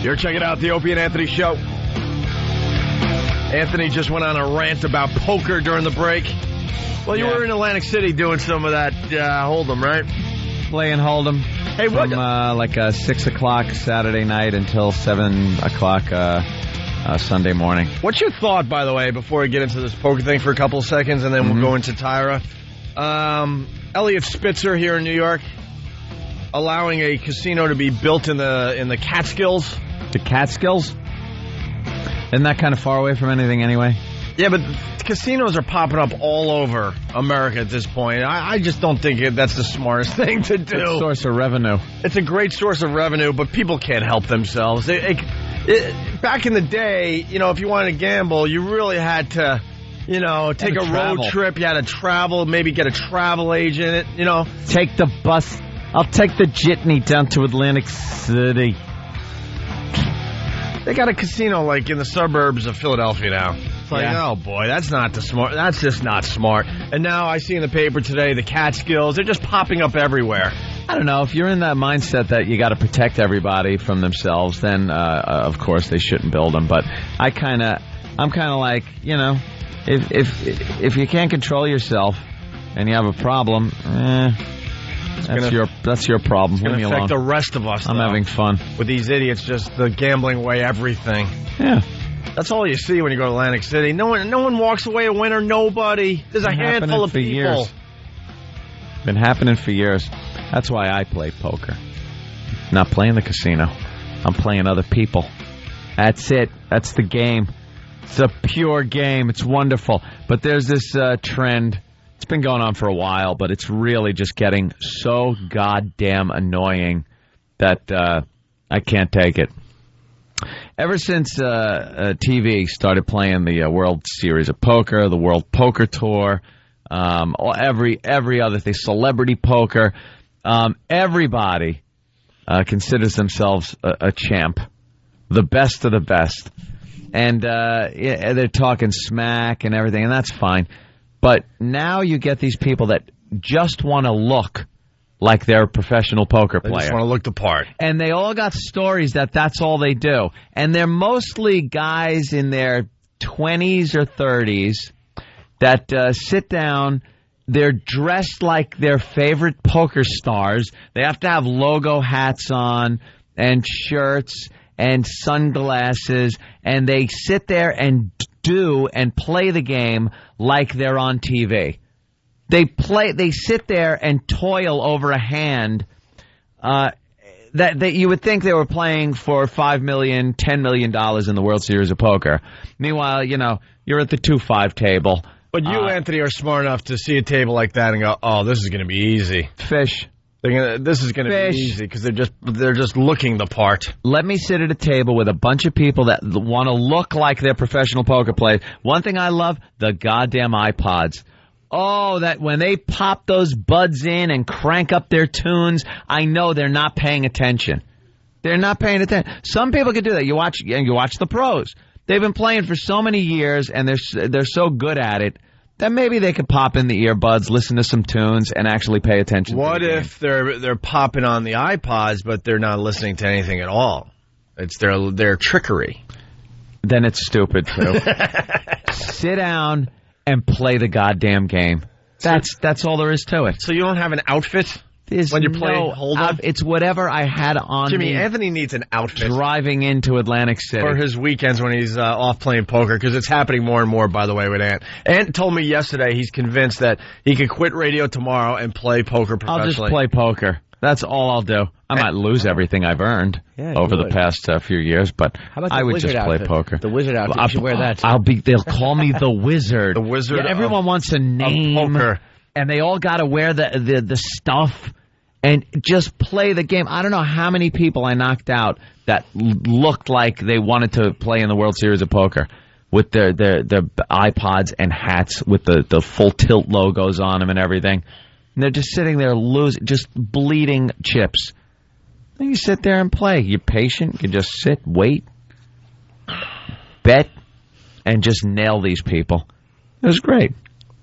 You're checking out the Opie and Anthony Show. Anthony just went on a rant about poker during the break. Well, you were in Atlantic City doing some of that Hold'em, right? Playing Hold'em. Hey, what? From 6 o'clock Saturday night until 7 o'clock Sunday morning. What's your thought, by the way, before we get into this poker thing for a couple of seconds, and then we'll go into Tyra? Elliot Spitzer here in New York, allowing a casino to be built in the Catskills. The Catskills? Isn't that kind of far away from anything anyway? Yeah, but casinos are popping up all over America at this point. I just don't think that's the smartest thing to do. It's a source of revenue. It's a great source of revenue, but people can't help themselves. Back in the day, if you wanted to gamble, you really had to, take a road trip. You had to travel, maybe get a travel agent, Take the bus. I'll take the jitney down to Atlantic City. They got a casino like in the suburbs of Philadelphia now. It's like, oh boy, that's just not smart. And now I see in the paper today the Catskills, they're just popping up everywhere. I don't know, if you're in that mindset that you got to protect everybody from themselves, then of course they shouldn't build them. But I'm kind of like, if you can't control yourself and you have a problem, that's your problem. It's going to affect the rest of us. I'm having fun with these idiots just gambling away everything. Yeah, that's all you see when you go to Atlantic City. No one walks away a winner. Nobody. There's a handful of people. Years. Been happening for years. That's why I play poker. Not playing the casino. I'm playing other people. That's it. That's the game. It's a pure game. It's wonderful. But there's this trend. It's been going on for a while, but it's really just getting so goddamn annoying that I can't take it. Ever since TV started playing the World Series of Poker, the World Poker Tour, every other thing, celebrity poker, everybody considers themselves a champ, the best of the best. And they're talking smack and everything, and that's fine. But now you get these people that just want to look like they're a professional poker player. They just want to look the part. And they all got stories that's all they do. And they're mostly guys in their 20s or 30s that sit down They're dressed like their favorite poker stars. They have to have logo hats on and shirts and sunglasses, and they sit there and do and play the game like they're on TV. They sit there and toil over a hand that you would think they were playing for $5 million, $10 million in the World Series of Poker. Meanwhile, you're at the 2-5 table. But you, Anthony, are smart enough to see a table like that and go, "Oh, this is going to be easy." Fish. This is going to be easy because they're just looking the part. Let me sit at a table with a bunch of people that want to look like they're professional poker players. One thing I love, the goddamn iPods. Oh, that when they pop those buds in and crank up their tunes, I know they're not paying attention. They're not paying attention. Some people can do that. You watch the pros. They've been playing for so many years, and they're so good at it that maybe they could pop in the earbuds, listen to some tunes, and actually pay attention. What if they're popping on the iPods, but they're not listening to anything at all? It's their trickery. Then it's stupid too. Sit down and play the goddamn game. That's all there is to it. So you don't have an outfit when you're playing hold-up? It's whatever I had on. Jimmy, Anthony needs an outfit. Driving into Atlantic City. For his weekends when he's off playing poker, because it's happening more and more, by the way, with Ant. Ant told me yesterday he's convinced that he could quit radio tomorrow and play poker professionally. I'll just play poker. That's all I'll do. I might lose everything I've earned over the past few years, but I would just play poker. The wizard outfit. You should wear that. They'll call me the wizard. The wizard. Yeah, everyone wants a name. Of poker. And they all got to wear the stuff and just play the game. I don't know how many people I knocked out that looked like they wanted to play in the World Series of Poker with their iPods and hats with the full tilt logos on them and everything. And they're just sitting there just bleeding chips. Then you sit there and play. You're patient. You just sit, wait, bet, and just nail these people. It was great.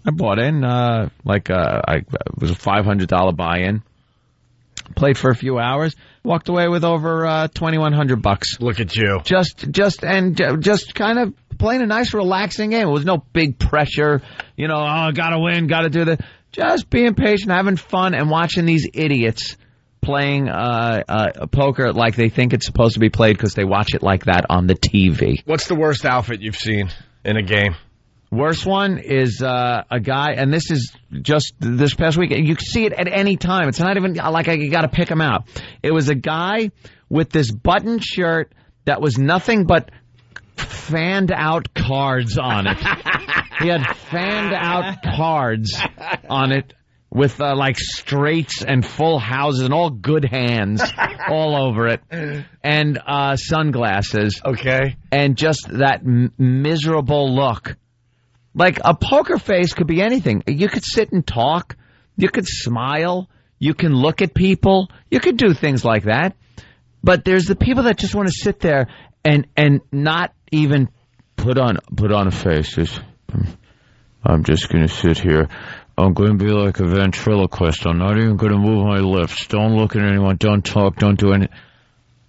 I bought in it was a $500 buy-in. Played for a few hours. Walked away with over $2,100. Look at you. Just kind of playing a nice, relaxing game. It was no big pressure. Gotta win, gotta do that. Just being patient, having fun, and watching these idiots playing poker like they think it's supposed to be played because they watch it like that on the TV. What's the worst outfit you've seen in a game? Worst one is a guy, and this is just this past weekend. You can see it at any time. It's not even like you got to pick him out. It was a guy with this button shirt that was nothing but fanned out cards on it. He had fanned out cards on it with like straights and full houses and all good hands all over it, and sunglasses. Okay. And just that miserable look. Like, a poker face could be anything. You could sit and talk. You could smile. You can look at people. You could do things like that. But there's the people that just want to sit there and not even put on a face. I'm just going to sit here. I'm going to be like a ventriloquist. I'm not even going to move my lips. Don't look at anyone. Don't talk. Don't do anything.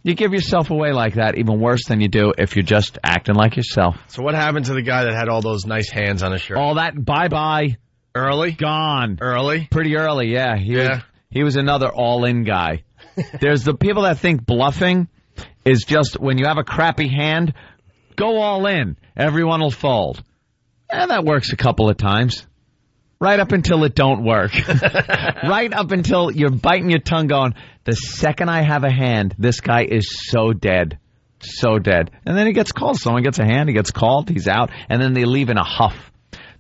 You give yourself away like that even worse than you do if you're just acting like yourself. So what happened to the guy that had all those nice hands on his shirt? All that, bye-bye. Early? Gone. Early? Pretty early, yeah. He was another all-in guy. There's the people that think bluffing is just when you have a crappy hand, go all in. Everyone will fold. And that works a couple of times. Right up until it don't work. Right up until you're biting your tongue going, the second I have a hand, this guy is so dead. So dead. And then he gets called. Someone gets a hand, he gets called, he's out, and then they leave in a huff.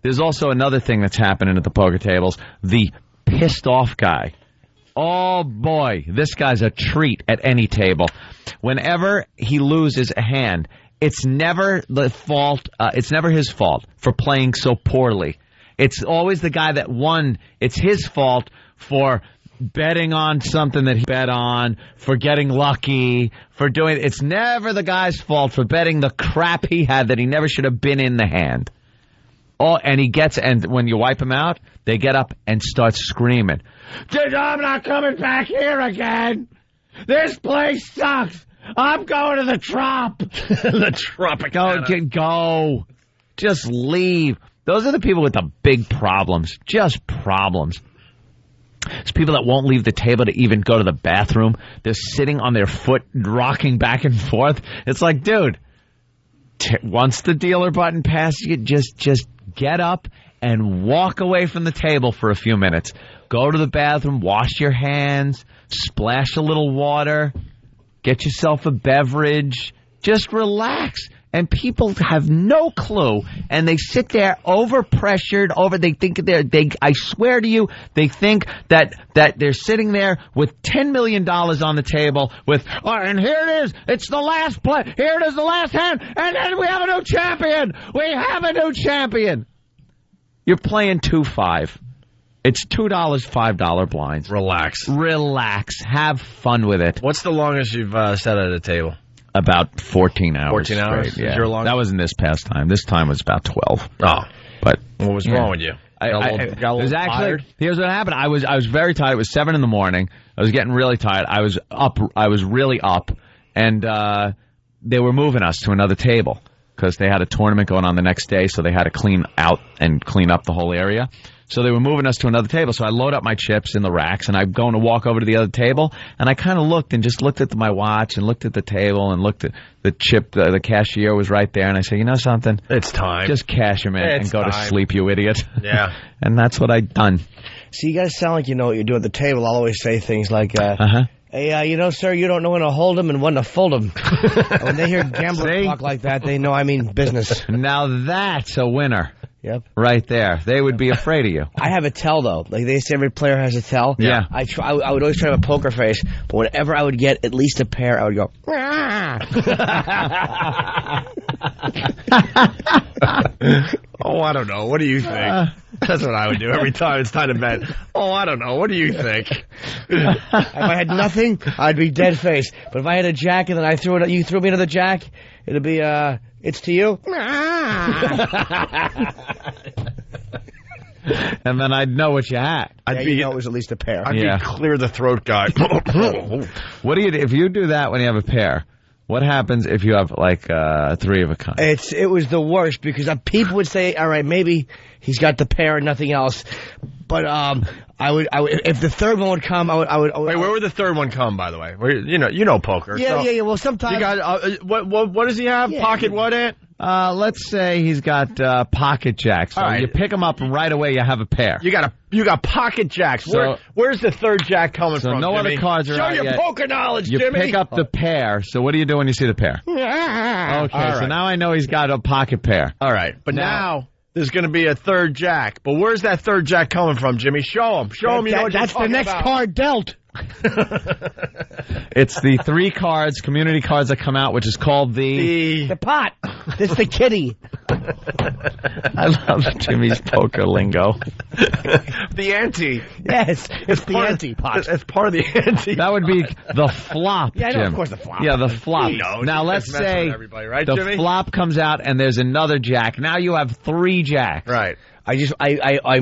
There's also another thing that's happening at the poker tables. The pissed off guy. Oh, boy. This guy's a treat at any table. Whenever he loses a hand, it's never the fault. It's never his fault for playing so poorly. It's always the guy that won. It's his fault for betting on something that he bet on, for getting lucky, for doing it. It's never the guy's fault for betting the crap he had that he never should have been in the hand. Oh, and when you wipe him out, they get up and start screaming, I'm not coming back here again. This place sucks. I'm going to the Trop. The Tropicana. Go. Just leave. Those are the people with the big problems. Just problems. It's people that won't leave the table to even go to the bathroom. They're sitting on their foot, rocking back and forth. It's like, dude, once the dealer button passes you, just get up and walk away from the table for a few minutes. Go to the bathroom, wash your hands, splash a little water, get yourself a beverage. Just relax. And people have no clue, and they sit there overpressured, they think I swear to you, they think that they're sitting there with $10 million on the table with, and here it is, it's the last play, here it is, the last hand, and then we have a new champion! We have a new champion! You're playing 2-5. It's $2, $5 blinds. Relax. Have fun with it. What's the longest you've sat at a table? About 14 hours. 14 hours? Yeah. Your that wasn't this past time. This time was about 12. Oh. But what was wrong with you? Got a little tired? Here's what happened. I was very tired. It was 7 in the morning. I was getting really tired. I was really up. And they were moving us to another table because they had a tournament going on the next day, so they had to clean out and clean up the whole area. So they were moving us to another table. So I load up my chips in the racks, and I'm going to walk over to the other table. And I kind of looked at my watch and looked at the table and looked at the chip. The cashier was right there. And I said, you know something? It's time. Just cash him in and go to sleep, you idiot. Yeah. And that's what I'd done. See, you guys sound like you know what you're doing at the table. I'll always say things like, hey, sir, you don't know when to hold him and when to fold him. When they hear gambler talk like that, they know I mean business. Now that's a winner. Yep. Right there. They would be afraid of you. I have a tell, though. Like they say every player has a tell. Yeah. I would always try to have a poker face, but whenever I would get at least a pair, I would go, oh, I don't know. What do you think? That's what I would do every time it's time to bet. Oh, I don't know. What do you think? If I had nothing, I'd be dead face. But if I had a jack and then you threw me another jack, it'd be, it's to you. And then I'd know what you had. You know it was at least a pair. I'd be clear the throat guy. What do you do if you do that when you have a pair? What happens if you have like 3 of a kind? It was the worst because people would say, all right, maybe he's got the pair and nothing else. But I would if the third one would come, I would. Wait, where would the third one come? By the way, you know poker. Yeah. Well, sometimes you got what does he have? Yeah. Pocket what, Ant? Let's say he's got pocket jacks. So you pick them up and right away you have a pair. You got pocket jacks. So, where's the third jack coming from? No Jimmy? other cards are Show out your yet. poker knowledge, you Jimmy. You pick up the pair. So what do you do when you see the pair? Okay, so now I know he's got a pocket pair. All right, but now there's going to be a third jack. But where's that third jack coming from, Jimmy? Show him. Show him. You know what that's the next card dealt. It's the 3 cards, community cards that come out, which is called the pot. It's the kitty. I love Jimmy's poker lingo. The ante. Yes, it's the ante pot. It's part of the ante. That would be the flop, Yeah, I know, Jim. of course the flop. Yeah, the flop. Now let's say right, the Jimmy? flop comes out and there's another jack. Now you have 3 jacks. Right. I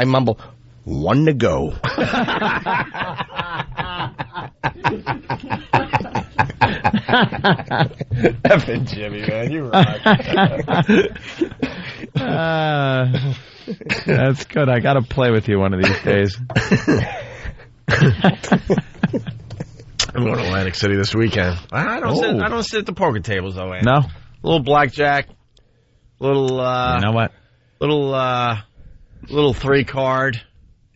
mumble, 1 to go. Effing Jimmy, man, you rock. That's good. I got to play with you one of these days. I'm going to Atlantic City this weekend. I don't sit at the poker tables though, man. No. A little blackjack. Little. You know what? Little 3 card.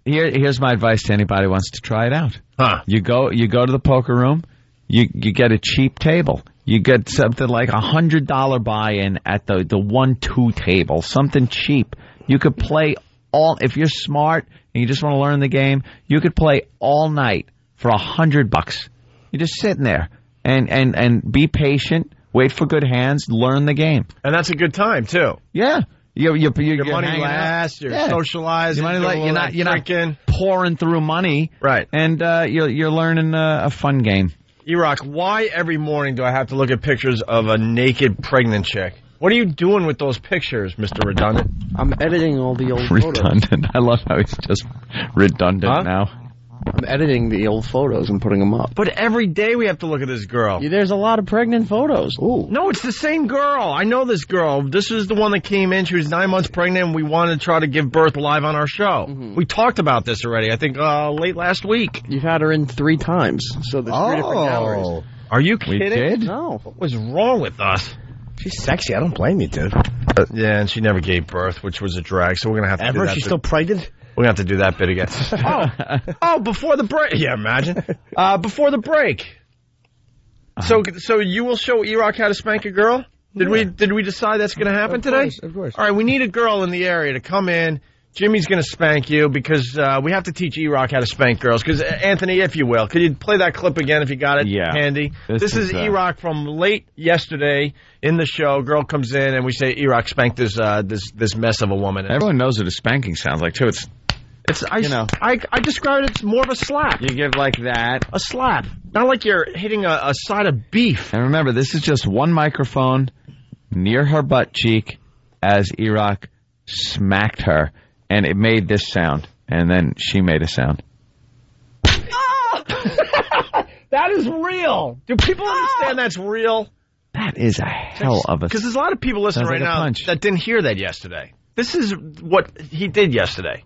Here's my advice to anybody who wants to try it out. Huh. You go to the poker room. You get a cheap table. You get something like $100 buy-in at the 1-2 table. Something cheap. You could play if you're smart and you just want to learn the game, you could play all night for $100. You're just sitting there and be patient, wait for good hands, learn the game. And that's a good time too. Yeah. Your money lasts. You're socializing. You're not pouring through money. Right. And you're learning a fun game. E-Rock, why every morning do I have to look at pictures of a naked pregnant chick? What are you doing with those pictures, Mr. Redundant? I'm editing all the old Redundant. I love how he's just redundant now. I'm editing the old photos and putting them up. But every day we have to look at this girl. There's a lot of pregnant photos. Ooh. No, it's the same girl. I know this girl. This is the one that came in. She was 9 months pregnant, and we wanted to try to give birth live on our show. Mm-hmm. We talked about this already, I think, late last week. You've had her in 3 times, so there's 3 different galleries. Are you kidding? We did? No. What was wrong with us? She's sexy. I don't blame you, dude. Yeah, and she never gave birth, which was a drag, so we're going to have to do that. She's still pregnant? We're going to have to do that bit again. Before the break. Yeah, imagine. Before the break. So you will show E-Rock how to spank a girl? Did we decide that's going to happen today? Of course. All right, we need a girl in the area to come in. Jimmy's going to spank you because we have to teach E-Rock how to spank girls. Because, Anthony, if you will, could you play that clip again if you got it handy? This is E-Rock from late yesterday in the show. Girl comes in and we say, E-Rock spanked this mess of a woman. Everyone knows what a spanking sounds like, too. I described it as more of a slap. You give like that. A slap. Not like you're hitting a side of beef. And remember, this is just one microphone near her butt cheek as E-Rock smacked her. And it made this sound. And then she made a sound. That is real. Do people understand that's real? That is a hell of a... Because there's a lot of people listening right now that didn't hear that yesterday. This is what he did yesterday.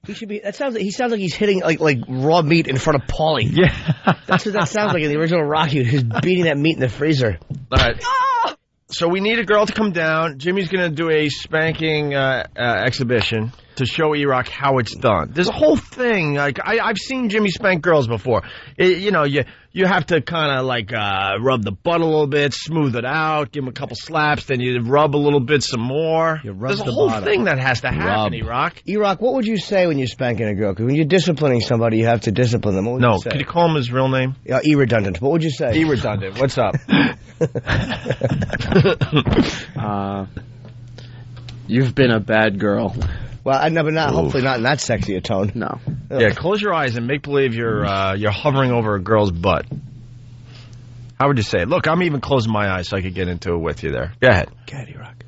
He should be. He sounds like he's hitting like raw meat in front of Paulie. Yeah, that's what that sounds like in the original Rocky. Who's beating that meat in the freezer. All right. So we need a girl to come down. Jimmy's going to do a spanking exhibition to show E-Rock how it's done. There's a whole thing. Like I've seen Jimmy spank girls before. You have to kind of like rub the butt a little bit, smooth it out, give him a couple slaps, then you rub a little bit some more. There's a whole thing that has to happen, E-Rock. E-Rock, what would you say when you're spanking a girl? Because when you're disciplining somebody, you have to discipline them. What would you say? Could you call him his real name? E-Redundant. What would you say? E-Redundant. What's up? You've been a bad girl. Well, I never. Hopefully not in that sexy a tone. No. Yeah, close your eyes and make believe you're hovering over a girl's butt. How would you say it? Look, I'm even closing my eyes so I could get into it with you there. Go ahead. Go ahead, E-Rock.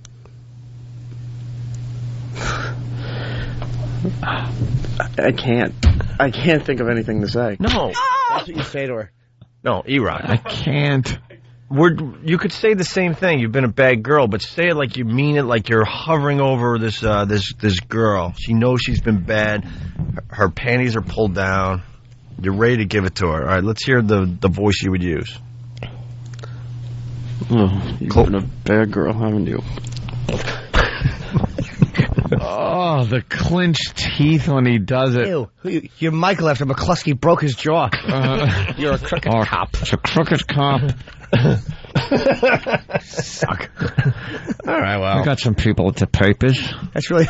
I can't think of anything to say. No. That's what you say to her. No, E-Rock. I can't. You could say the same thing. You've been a bad girl, but say it like you mean it, like you're hovering over this girl. She knows she's been bad. Her panties are pulled down. You're ready to give it to her. All right, let's hear the voice you would use. Oh, you've been a bad girl, haven't you? Oh, the clenched teeth when he does it. Ew. You're Michael after McCluskey broke his jaw. You're a crooked cop. It's a crooked cop. Suck. All right, well. I got some people at the papers. That's really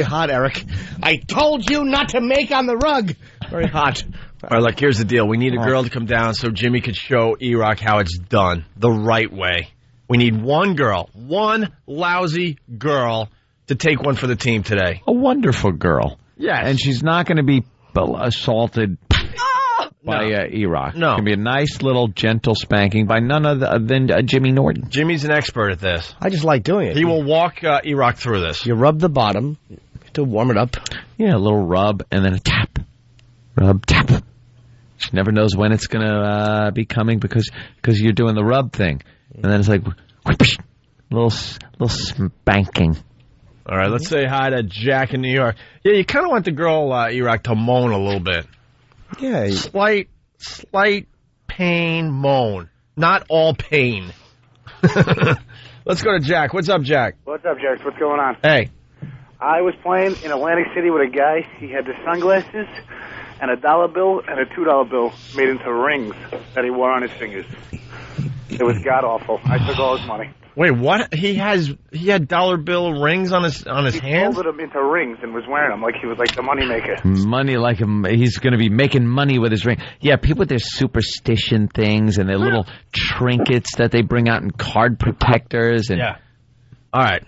hot, Eric. I told you not to make on the rug. Very hot. All right, look, here's the deal. We need a girl to come down so Jimmy could show E-Rock how it's done the right way. We need one girl, one lousy girl, to take one for the team today. A wonderful girl. Yes. And she's not going to be assaulted by E-Rock. No. It's going to be a nice little gentle spanking by none other than Jimmy Norton. Jimmy's an expert at this. I just like doing it. He will walk E-Rock through this. You rub the bottom to warm it up. Yeah, a little rub and then a tap. Rub, tap. She never knows when it's going to be coming because you're doing the rub thing. And then it's like, whoosh, little spanking. All right, let's say hi to Jack in New York. Yeah, you kind of want the girl, E-Rock, to moan a little bit. Yeah. Slight pain moan. Not all pain. Let's go to Jack. What's up, Jack? What's up, Jack? What's going on? Hey. I was playing in Atlantic City with a guy. He had the sunglasses and a $1 bill and a $2 bill made into rings that he wore on his fingers. It was god-awful. I took all his money. Wait, what? He had dollar bill rings on his hands? He folded them into rings and was wearing them like he was like the money maker. Money like him. He's going to be making money with his ring. Yeah, people with their superstition things and their little trinkets that they bring out in card protectors. And yeah. All right.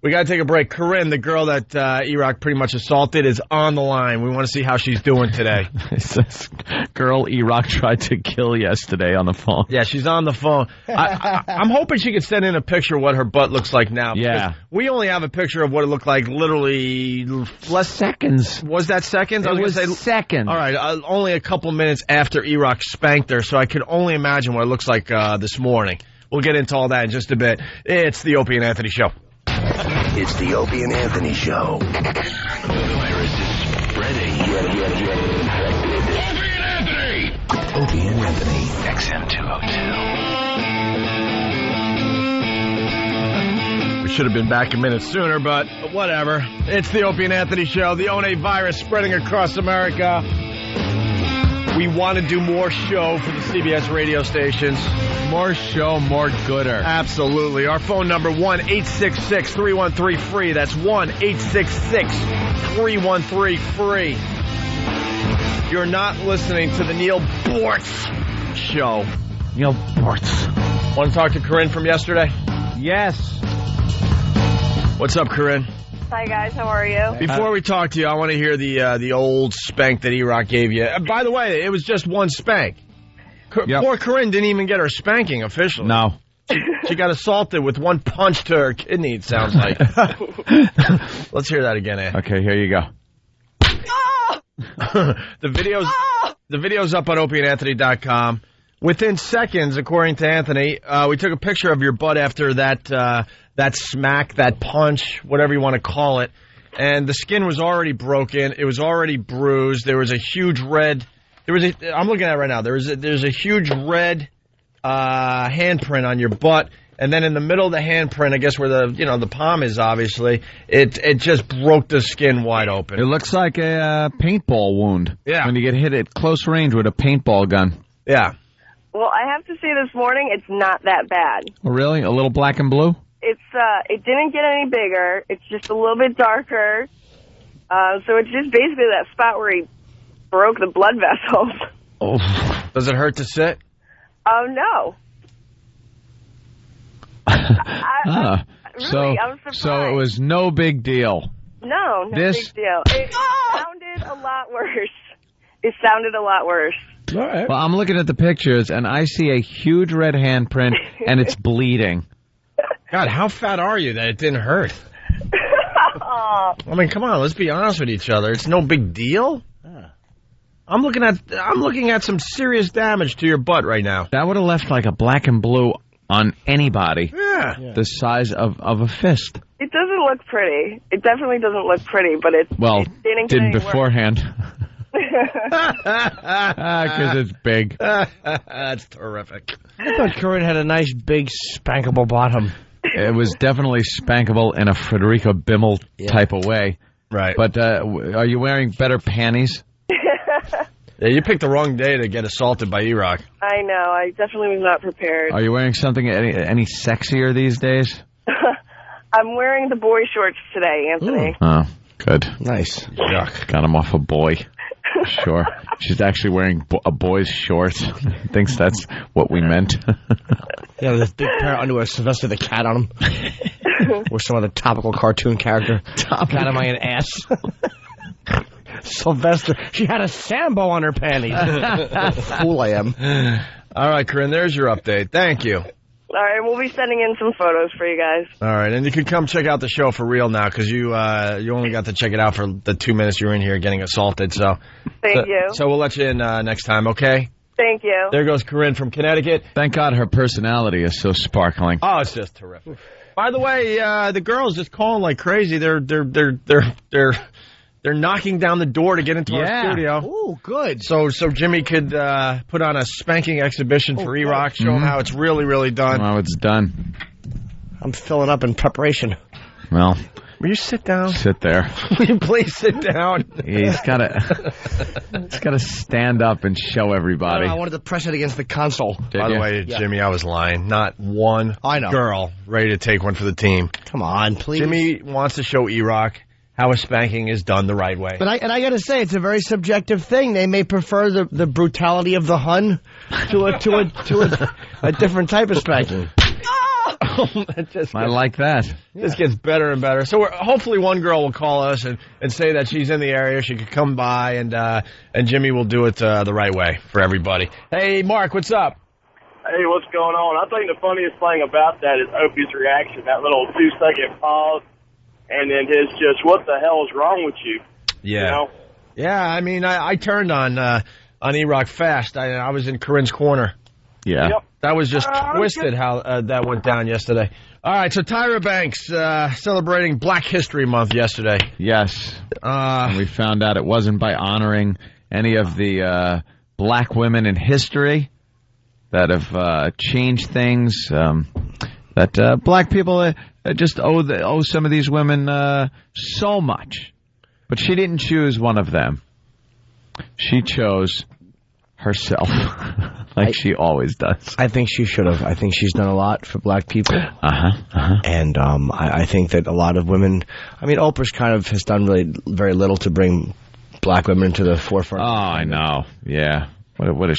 We got to take a break. Corinne, the girl that E-Rock pretty much assaulted, is on the line. We want to see how she's doing today. It says, girl E-Rock tried to kill yesterday on the phone. Yeah, she's on the phone. I'm hoping she could send in a picture of what her butt looks like now. Yeah. We only have a picture of what it looked like literally less seconds. Was that seconds? It was seconds. All right, only a couple minutes after E-Rock spanked her, so I could only imagine what it looks like this morning. We'll get into all that in just a bit. It's the Opie and Anthony Show. It's the Opie and Anthony Show. The virus is spreading. Get infected. Opie and Anthony! Opie and Anthony, XM202. We should have been back a minute sooner, but whatever. It's the Opie and Anthony Show. The ONA virus spreading across America. We want to do more show for the CBS radio stations. More show, more gooder. Absolutely. Our phone number, 1-866-313-FREE. That's 1-866-313-FREE. You're not listening to the Neil Bortz Show. Neil Bortz. Want to talk to Corinne from yesterday? Yes. What's up, Corinne? Hi, guys. How are you? Before we talk to you, I want to hear the old spank that E-Rock gave you. By the way, it was just one spank. Poor Corinne didn't even get her spanking officially. No. She got assaulted with one punch to her kidney, it sounds like. Let's hear that again, Ann. Okay, here you go. The video's up on opieandanthony.com. Within seconds, according to Anthony, we took a picture of your butt after that smack, that punch, whatever you want to call it, and the skin was already broken. It was already bruised. There was a huge red. I'm looking at it right now. There's a huge red handprint on your butt, and then in the middle of the handprint, I guess where the palm is, obviously, it just broke the skin wide open. It looks like a paintball wound. Yeah. When you get hit at close range with a paintball gun. Yeah. Well, I have to say this morning, it's not that bad. Oh, really? A little black and blue? It didn't get any bigger. It's just a little bit darker. So it's just basically that spot where he broke the blood vessels. Oh. Does it hurt to sit? Oh, no. I'm surprised. So it was no big deal. No big deal. It sounded a lot worse. All right. Well, I'm looking at the pictures, and I see a huge red handprint, and it's bleeding. God, how fat are you that it didn't hurt? I mean, come on, let's be honest with each other. It's no big deal. I'm looking at some serious damage to your butt right now. That would have left like a black and blue on anybody. Yeah. The size of a fist. It doesn't look pretty. It definitely doesn't look pretty, but it didn't beforehand. Because it's big. That's terrific. I thought Corinne had a nice, big, spankable bottom. It was definitely spankable in a Frederica Bimmel type of way. Right. But are you wearing better panties? Yeah, you picked the wrong day to get assaulted by E-Rock. I know. I definitely was not prepared. Are you wearing something any sexier these days? I'm wearing the boy shorts today, Anthony. Ooh. Oh, good. Nice. Yuck. Got him off a boy. Sure. She's actually wearing a boy's shorts. Thinks that's what we meant. Yeah, this big pair of underwear, Sylvester the Cat on them. Or some other topical cartoon character. Cat on my ass. Sylvester. She had a Sambo on her panties. Fool I am. All right, Corinne, there's your update. Thank you. All right, we'll be sending in some photos for you guys. All right, and you can come check out the show for real now because you only got to check it out for the 2 minutes you were in here getting assaulted. So Thank you. So we'll let you in next time, okay? Thank you. There goes Corinne from Connecticut. Thank God her personality is so sparkling. Oh, it's just terrific. By the way, the girls just calling like crazy. They're knocking down the door to get into our studio. Oh, good. So Jimmy could put on a spanking exhibition for E-Rock, show him how it's really, really done. How it's done. I'm filling up in preparation. Well, will you sit down? Sit there. Will you please sit down? He's got to stand up and show everybody. I wanted to press it against the console. By the way, Jimmy, I was lying. Not one girl ready to take one for the team. Come on, please. Jimmy wants to show E-Rock how a spanking is done the right way. But I got to say, it's a very subjective thing. They may prefer the brutality of the Hun to a different type of spanking. I like that. This gets better and better. So hopefully one girl will call us and say that she's in the area. She could come by, and Jimmy will do it the right way for everybody. Hey, Mark, what's up? Hey, what's going on? I think the funniest thing about that is Opie's reaction, that little 2-second pause, and then his just, what the hell is wrong with you? Yeah. You know? Yeah, I mean, I turned on E-Rock fast. I was in Corinne's corner. Yeah. Yep. That was just twisted how that went down yesterday. All right, so Tyra Banks celebrating Black History Month yesterday. Yes. And we found out it wasn't by honoring any of the black women in history that have changed things, that black people just owe some of these women so much. But she didn't choose one of them. She chose herself, she always does. I think she should have. I think she's done a lot for black people. And I think that a lot of women, I mean, Oprah's kind of has done really very little to bring black women to the forefront. Oh, I know. Yeah. What has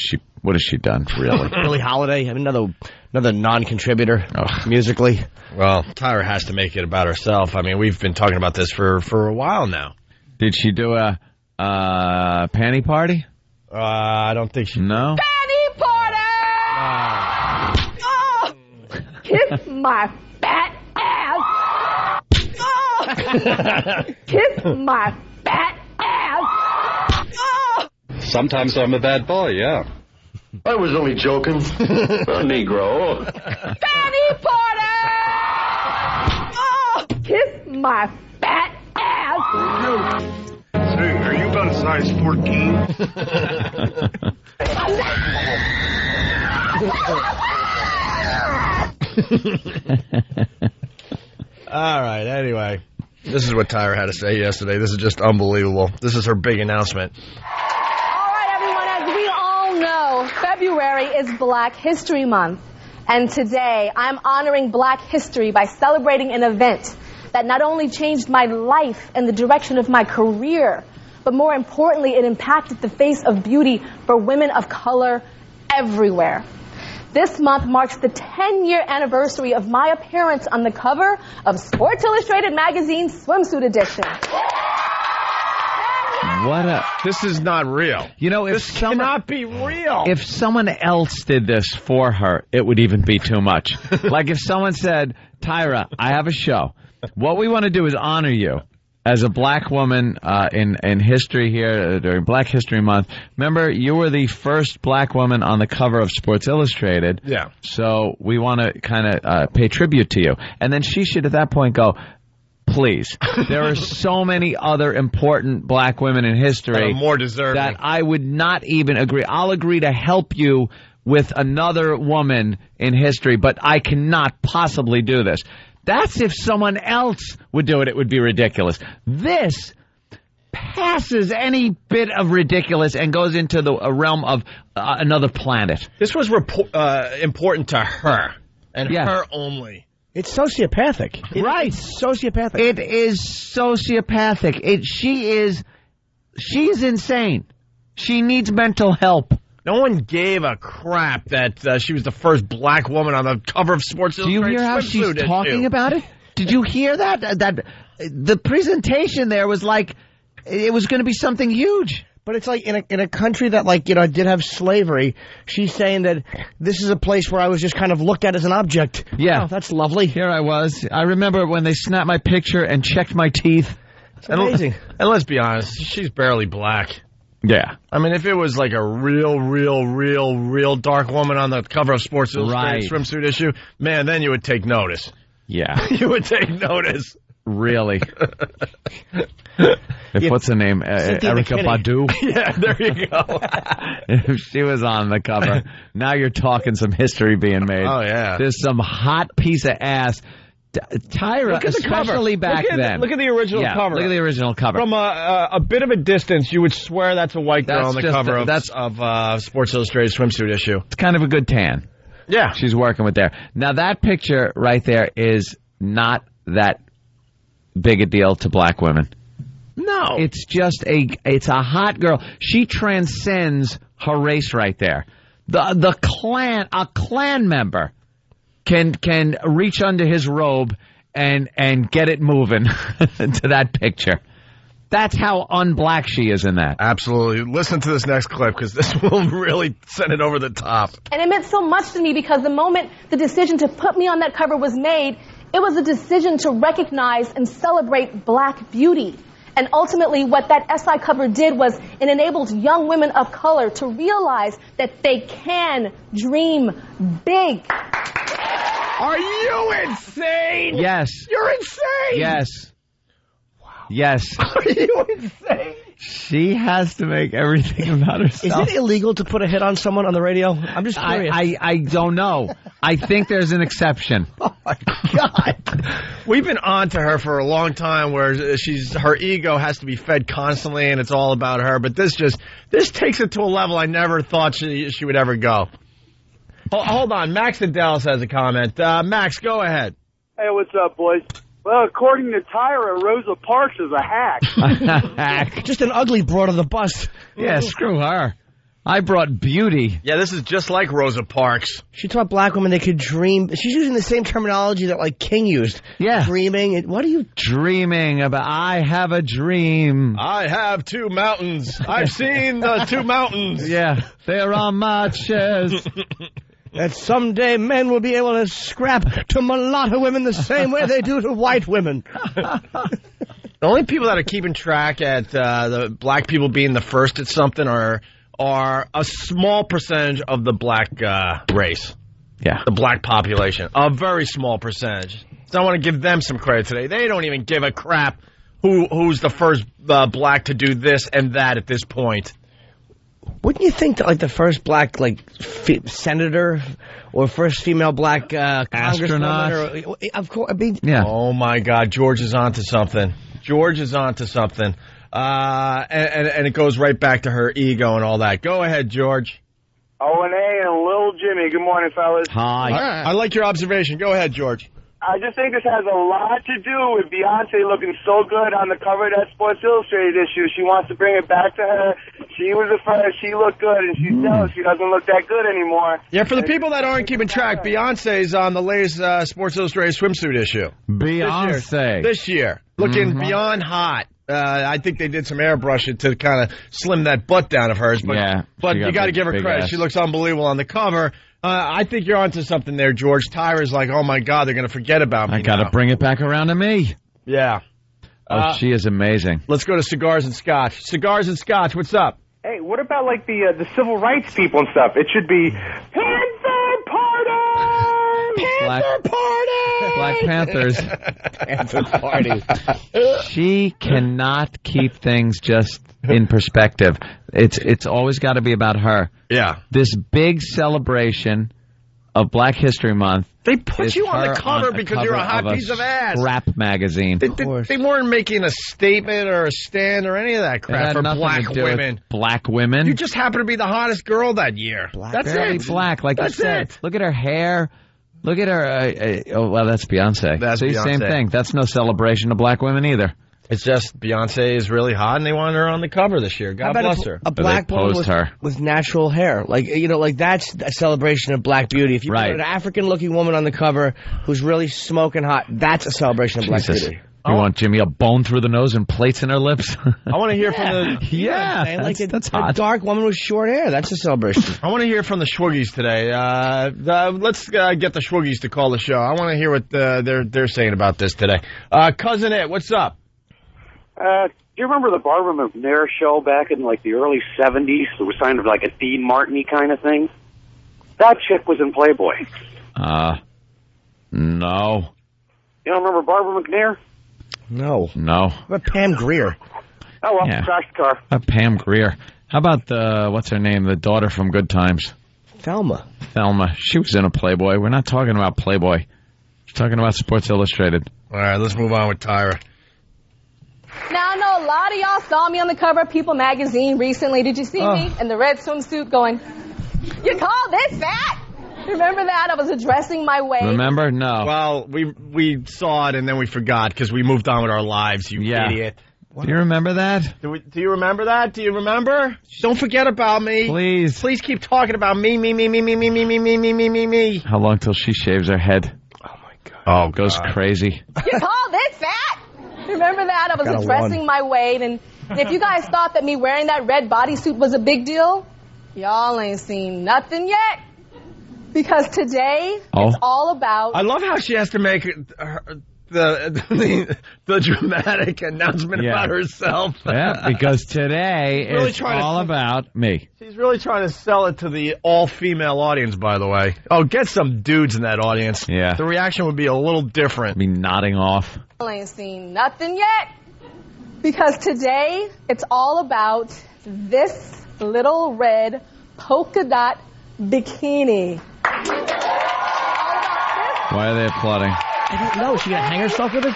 she done, really? Billie Holiday, I mean, another non-contributor musically. Well, Tyra has to make it about herself. I mean, we've been talking about this for a while now. Did she do a panty party? I don't think she... No? Panty party! Oh, kiss my fat ass! Oh, kiss my fat ass! Oh. Sometimes I'm a bad boy, yeah. I was only joking. A Negro. Fanny party! Oh, kiss my fat ass! Say, are you about size 14? All right, anyway. This is what Tyra had to say yesterday. This is just unbelievable. This is her big announcement. February is Black History Month, and today I'm honoring Black history by celebrating an event that not only changed my life and the direction of my career, but more importantly, it impacted the face of beauty for women of color everywhere. This month marks the 10-year anniversary of my appearance on the cover of Sports Illustrated magazine's swimsuit edition. This is not real. You know, this cannot be real. If someone else did this for her, it would even be too much. Like if someone said, Tyra, I have a show. What we want to do is honor you as a black woman in history here during Black History Month. Remember, you were the first black woman on the cover of Sports Illustrated. Yeah. So we want to kind of pay tribute to you. And then she should at that point go, please. There are so many other important black women in history more deserving that I would not even agree. I'll agree to help you with another woman in history, but I cannot possibly do this. That's if someone else would do it, it would be ridiculous. This passes any bit of ridiculous and goes into a realm of another planet. This was important to her and her only. It's sociopathic. Right. It's sociopathic. It is sociopathic. She's insane. She needs mental help. No one gave a crap that she was the first black woman on the cover of Sports Illustrated. Do you hear how she's talking about it? Did you hear that? That the presentation there was like it was going to be something huge. But it's like in a country that, like, you know, did have slavery, she's saying that this is a place where I was just kind of looked at as an object. Yeah. Oh, that's lovely. Here I was. I remember when they snapped my picture and checked my teeth. It's amazing. And let's be honest, she's barely black. Yeah. I mean, if it was like a real dark woman on the cover of Sports Illustrated swimsuit issue, man, then you would take notice. Yeah. You would take notice. Really? What's her name? Erykah Badu? Yeah, there you go. If she was on the cover, now you're talking some history being made. Oh, yeah. There's some hot piece of ass. Tyra, especially back then. Look at the original cover. Look at the original cover. From a bit of a distance, you would swear that's a white girl on the cover of Sports Illustrated swimsuit issue. It's kind of a good tan. Yeah. She's working with there. Now, that picture right there is not that big a deal to black women. No. It's just it's a hot girl. She transcends her race right there. A Klan member can reach under his robe and get it moving to that picture. That's how unblack she is in that. Absolutely. Listen to this next clip because this will really send it over the top. And it meant so much to me because the moment the decision to put me on that cover was made, it was a decision to recognize and celebrate black beauty. And ultimately, what that SI cover did was it enabled young women of color to realize that they can dream big. Are you insane? Yes. You're insane. Yes. Wow. Yes. Are you insane? She has to make everything about herself. Is it illegal to put a hit on someone on the radio? I'm just curious. I don't know. I think there's an exception. Oh, my God. We've been on to her for a long time where her ego has to be fed constantly and it's all about her. But this takes it to a level I never thought she would ever go. Hold on. Max in Dallas has a comment. Max, go ahead. Hey, what's up, boys? Well, according to Tyra, Rosa Parks is a hack. Just an ugly broad of the bus. Yeah, screw her. I brought beauty. Yeah, this is just like Rosa Parks. She taught black women they could dream. She's using the same terminology that, like, King used. Yeah. Dreaming. What are you... Dreaming about... I have a dream. I have 2 mountains. I've seen the 2 mountains. Yeah, they're on my chest. That someday men will be able to scrap to mulatto women the same way they do to white women. The only people that are keeping track at the black people being the first at something are a small percentage of the black race. Yeah. The black population. A very small percentage. So I want to give them some credit today. They don't even give a crap who's the first black to do this and that at this point. Wouldn't you think that, like, the first black, like, senator or first female black astronaut? Congresswoman? Of course. I mean, yeah. Oh, my God. George is onto something. And it goes right back to her ego and all that. Go ahead, George. O&A and Lil Jimmy. Good morning, fellas. Hi. I like your observation. Go ahead, George. I just think this has a lot to do with Beyonce looking so good on the cover of that Sports Illustrated issue. She wants to bring it back to her. She was the first. She looked good, and she's jealous. She doesn't look that good anymore. Yeah, for the people that aren't keeping track, Beyonce's on the latest Sports Illustrated swimsuit issue. Beyonce. This year. Looking beyond hot. I think they did some airbrushing to kind of slim that butt down of hers. But, yeah, but you got to give her credit. She looks unbelievable on the cover. I think you're onto something there, George. Tyra's like, oh, my God, they're going to forget about me I got to bring it back around to me. Yeah. She is amazing. Let's go to Cigars and Scotch. Cigars and Scotch, what's up? Hey, what about, like, the civil rights people and stuff? It should be Panther Party! Panther Party! Black Panthers. Panther Party. She cannot keep things just in perspective. It's always got to be about her. Yeah. This big celebration of Black History Month. They put you on the cover because you're a hot piece of ass. Rap magazine. They weren't making a statement or a stand or any of that crap for black women. Black women. You just happen to be the hottest girl that year. That's it. Black, like you said. Look at her hair. Look at her. Well, that's Beyonce. That's Beyonce. Same thing. That's no celebration of black women either. It's just Beyonce is really hot, and they wanted her on the cover this year. God bless her. A black woman with natural hair. Like, you know, like that's a celebration of black beauty. If you put an African-looking woman on the cover who's really smoking hot, that's a celebration of black beauty. You want Jimmy a bone through the nose and plates in her lips? I want to hear from the... Yeah, like that's hot. A dark woman with short hair. That's a celebration. I want to hear from the Schwoogies today. Let's get the Schwoogies to call the show. I want to hear what they're saying about this today. Cousin Ed, what's up? Do you remember the Barbara McNair show back in like the early 70s? It was kind of like a Dean Martin-y kind of thing. That chick was in Playboy. No. You don't remember Barbara McNair? No. No. What about Pam Grier? Oh, well, crash the car. Pam Grier. How about what's her name? The daughter from Good Times. Thelma. She was in a Playboy. We're not talking about Playboy. We're talking about Sports Illustrated. All right, let's move on with Tyra. Now, I know a lot of y'all saw me on the cover of People magazine recently. Did you see me in the red swimsuit going, you call this fat? Remember that? I was addressing my weight. Remember? No. Well, we saw it and then we forgot because we moved on with our lives, you idiot. Do you remember that? Do you remember that? Do you remember? Don't forget about me. Please. Please keep talking about me. How long till she shaves her head? Oh, my God. Oh, goes crazy. You called it fat? Remember that? I was Got a addressing one. my weight, and if you guys thought that me wearing that red bodysuit was a big deal, y'all ain't seen nothing yet. Because today, it's all about... I love how she has to make the dramatic announcement about herself. Yeah, because today Really it's trying to- all about me. She's really trying to sell it to the all-female audience, by the way. Oh, get some dudes in that audience. Yeah. The reaction would be a little different. Be nodding off. Y'all ain't seen nothing yet. Because today, it's all about this little red polka dot bikini. Why are they applauding? I don't know. Is she going to hang herself with it?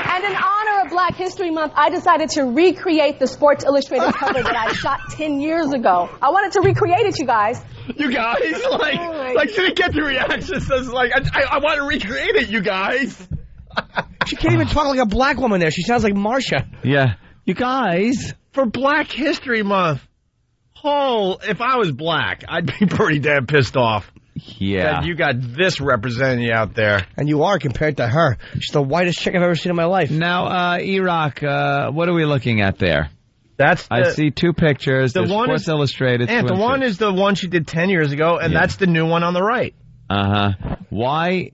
And in honor of Black History Month, I decided to recreate the Sports Illustrated cover that I shot 10 years ago. I wanted to recreate it, you guys. You guys, like she didn't get the reaction. So it's like, I want to recreate it, you guys. She can't even talk like a black woman there. She sounds like Marsha. Yeah. You guys. For Black History Month. Oh, if I was black, I'd be pretty damn pissed off. Yeah. That you got this representing you out there. And you are compared to her. She's the whitest chick I've ever seen in my life. Now, E-Rock, what are we looking at there? That's I see two pictures. the There's one Sports is- Illustrated. And the swimsuit. one is the one she did 10 years ago, and that's the new one on the right. Why?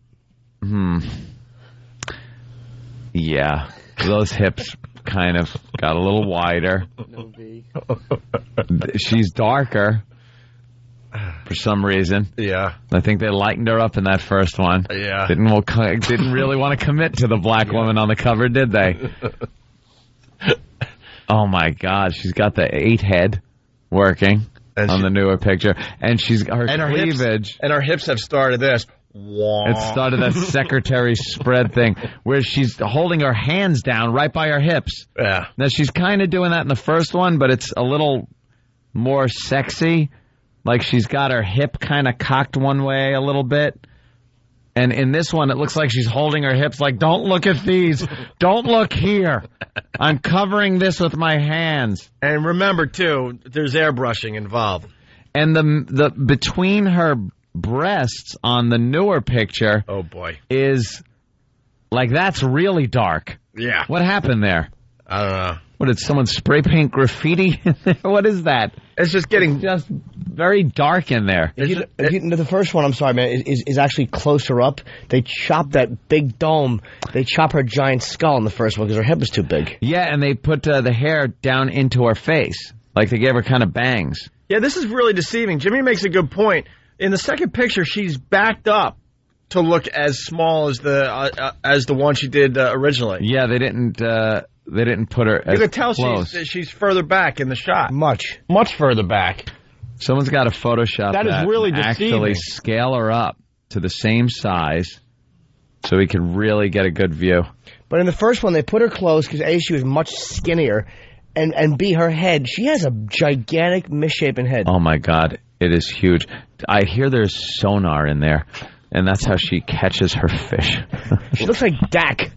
Yeah. Those hips kind of got a little wider. She's darker for some reason. Yeah. I think they lightened her up in that first one. Yeah. Didn't really want to commit to the black woman on the cover, did they? Oh my God, she's got the 8 head working on the newer picture, and she's her cleavage. And her hips have started this. It started that secretary spread thing where she's holding her hands down right by her hips. Yeah. Now, she's kind of doing that in the first one, but it's a little more sexy. Like she's got her hip kind of cocked one way a little bit. And in this one, it looks like she's holding her hips like, don't look at these. Don't look here. I'm covering this with my hands. And remember, too, there's airbrushing involved. And the between her breasts on the newer picture, oh boy, is like that's really dark. Yeah. What happened there? I don't know. What, did someone spray paint graffiti? What is that? It's just getting just very dark in there. The first one, I'm sorry, man, is actually closer up. They chop that big dome. They chop her giant skull in the first one because her head was too big. Yeah, and they put the hair down into her face. Like they gave her kind of bangs. Yeah, this is really deceiving. Jimmy makes a good point. In the second picture, she's backed up to look as small as the one she did originally. Yeah, they didn't put her as You could tell close. she's further back in the shot. Much further back. Someone's got to Photoshop That is really and deceiving. actually scale her up to the same size so we can really get a good view. But in the first one, they put her close because A, she was much skinnier, and B, her head, she has a gigantic misshapen head. Oh, my God. It is huge. I hear there's sonar in there, and that's how she catches her fish. She looks like Dak.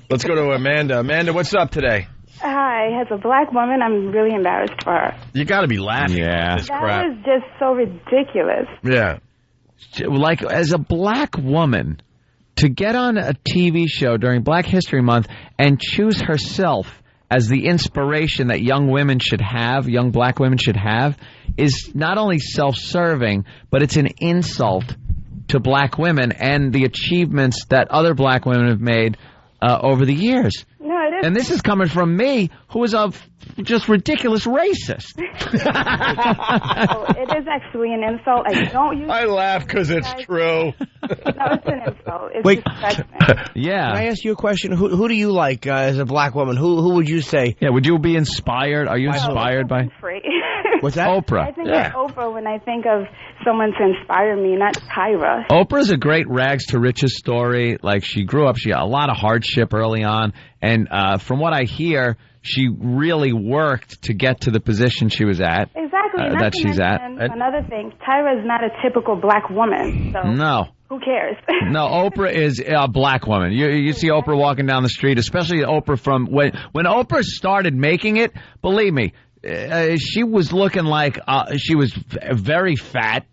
Let's go to Amanda. Amanda, what's up today? Hi, as a black woman, I'm really embarrassed for her. You got to be laughing at this That crap. was just so ridiculous. Yeah. Like, as a black woman, to get on a TV show during Black History Month and choose herself as the inspiration that young black women should have, is not only self-serving, but it's an insult to black women and the achievements that other black women have made over the years. No, it is. And this is coming from me, who is a just ridiculous racist. Oh, it is actually an insult. I don't use I laugh because it's true. No, it's an insult. It's Wait. disrespectful. Yeah. Can I ask you a question? Who do you like as a black woman? Who would you say? Yeah, would you be inspired? Are you inspired by Free. What's that? Oprah? I think of Oprah when I think of someone to inspire me, not Tyra. Oprah's a great rags to riches story. Like, she grew up, she had a lot of hardship early on, and from what I hear, she really worked to get to the position she was at. Exactly. that she's at. Another thing, Tyra is not a typical black woman. So No. who cares? No, Oprah is a black woman. You see Oprah walking down the street, especially Oprah from when Oprah started making it. Believe me, she was looking like she was very fat.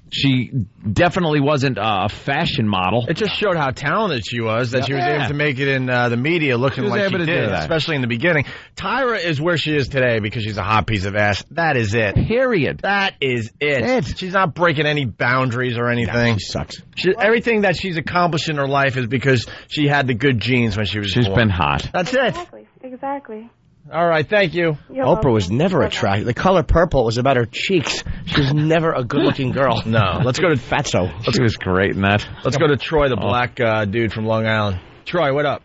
She definitely wasn't a fashion model. It just showed how talented she was, that she was able to make it in the media looking like she did, especially in the beginning. Tyra is where she is today because she's a hot piece of ass. That is it. Period. That is it. She's not breaking any boundaries or anything. She sucks. Everything that she's accomplished in her life is because she had the good genes when she was born. She's been hot. That's it. Exactly. All right, thank you. Oprah was never attractive. The color purple was about her cheeks. She was never a good-looking girl. No. Let's go to Fatso. She was great in that. Let's go to Troy, the black dude from Long Island. Troy, what up?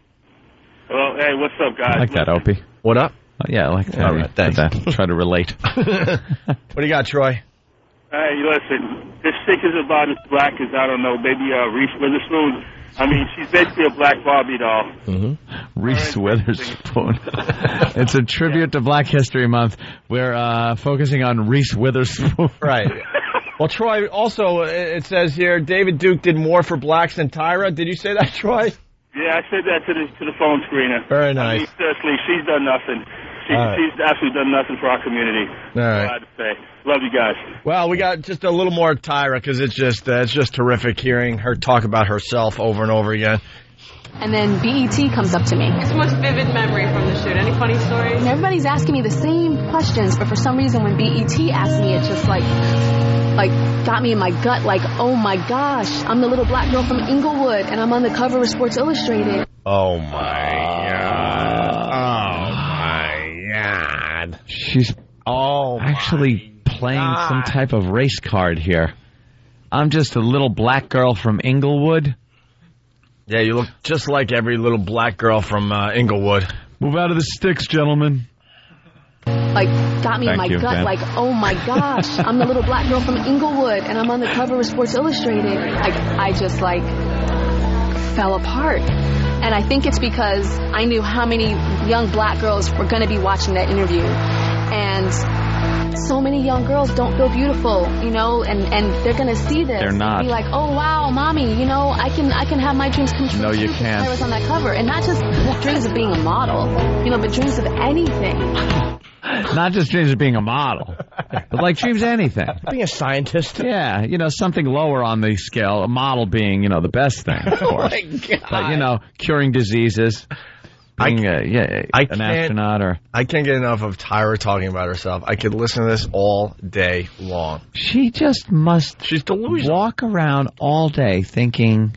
Well, hey, what's up, guys? I like that, Opie. What up? Oh, yeah, I like that. All right, thanks. Try to relate. What do you got, Troy? Hey, listen, as sick as about as black as, I don't know, maybe Reese Witherspoon. I mean, she's basically a black Barbie doll. Reese Witherspoon. It's a tribute to Black History Month. We're focusing on Reese Witherspoon. Right. Well, Troy, also, it says here, David Duke did more for blacks than Tyra. Did you say that, Troy? Yeah, I said that to the phone screener. Very nice. I mean, seriously, she's done nothing. She's absolutely done nothing for our community. All right. I have to say. Love you guys. Well, we got just a little more Tyra because it's just terrific hearing her talk about herself over and over again. And then BET comes up to me. It's the most vivid memory from the shoot. Any funny stories? And everybody's asking me the same questions, but for some reason when BET asked me, it just like got me in my gut, like, oh my gosh, I'm the little black girl from Inglewood, and I'm on the cover of Sports Illustrated. Oh my God. Oh my God. She's actually playing some type of race card here. I'm just a little black girl from Inglewood. Yeah, you look just like every little black girl from Inglewood. Move out of the sticks, gentlemen. Like, got me in my gut, Ben. like, oh my gosh, I'm the little black girl from Inglewood, and I'm on the cover of Sports Illustrated. Like, I just, like, fell apart. And I think it's because I knew how many young black girls were going to be watching that interview. And so many young girls don't feel beautiful, you know, and they're going to see this. They're not. And be like, oh, wow, mommy, you know, I can have my dreams come true. No, you too, can't. I was on that cover. And not just dreams of being a model, you know, but dreams of anything. Not just dreams of being a model, but like dreams of anything. Being a scientist. Yeah, you know, something lower on the scale. A model being, you know, the best thing, of course. Oh, my God. But, you know, curing diseases. Being an astronaut or... I can't get enough of Tyra talking about herself. I could listen to this all day long. She just must She's delusional. walk around all day thinking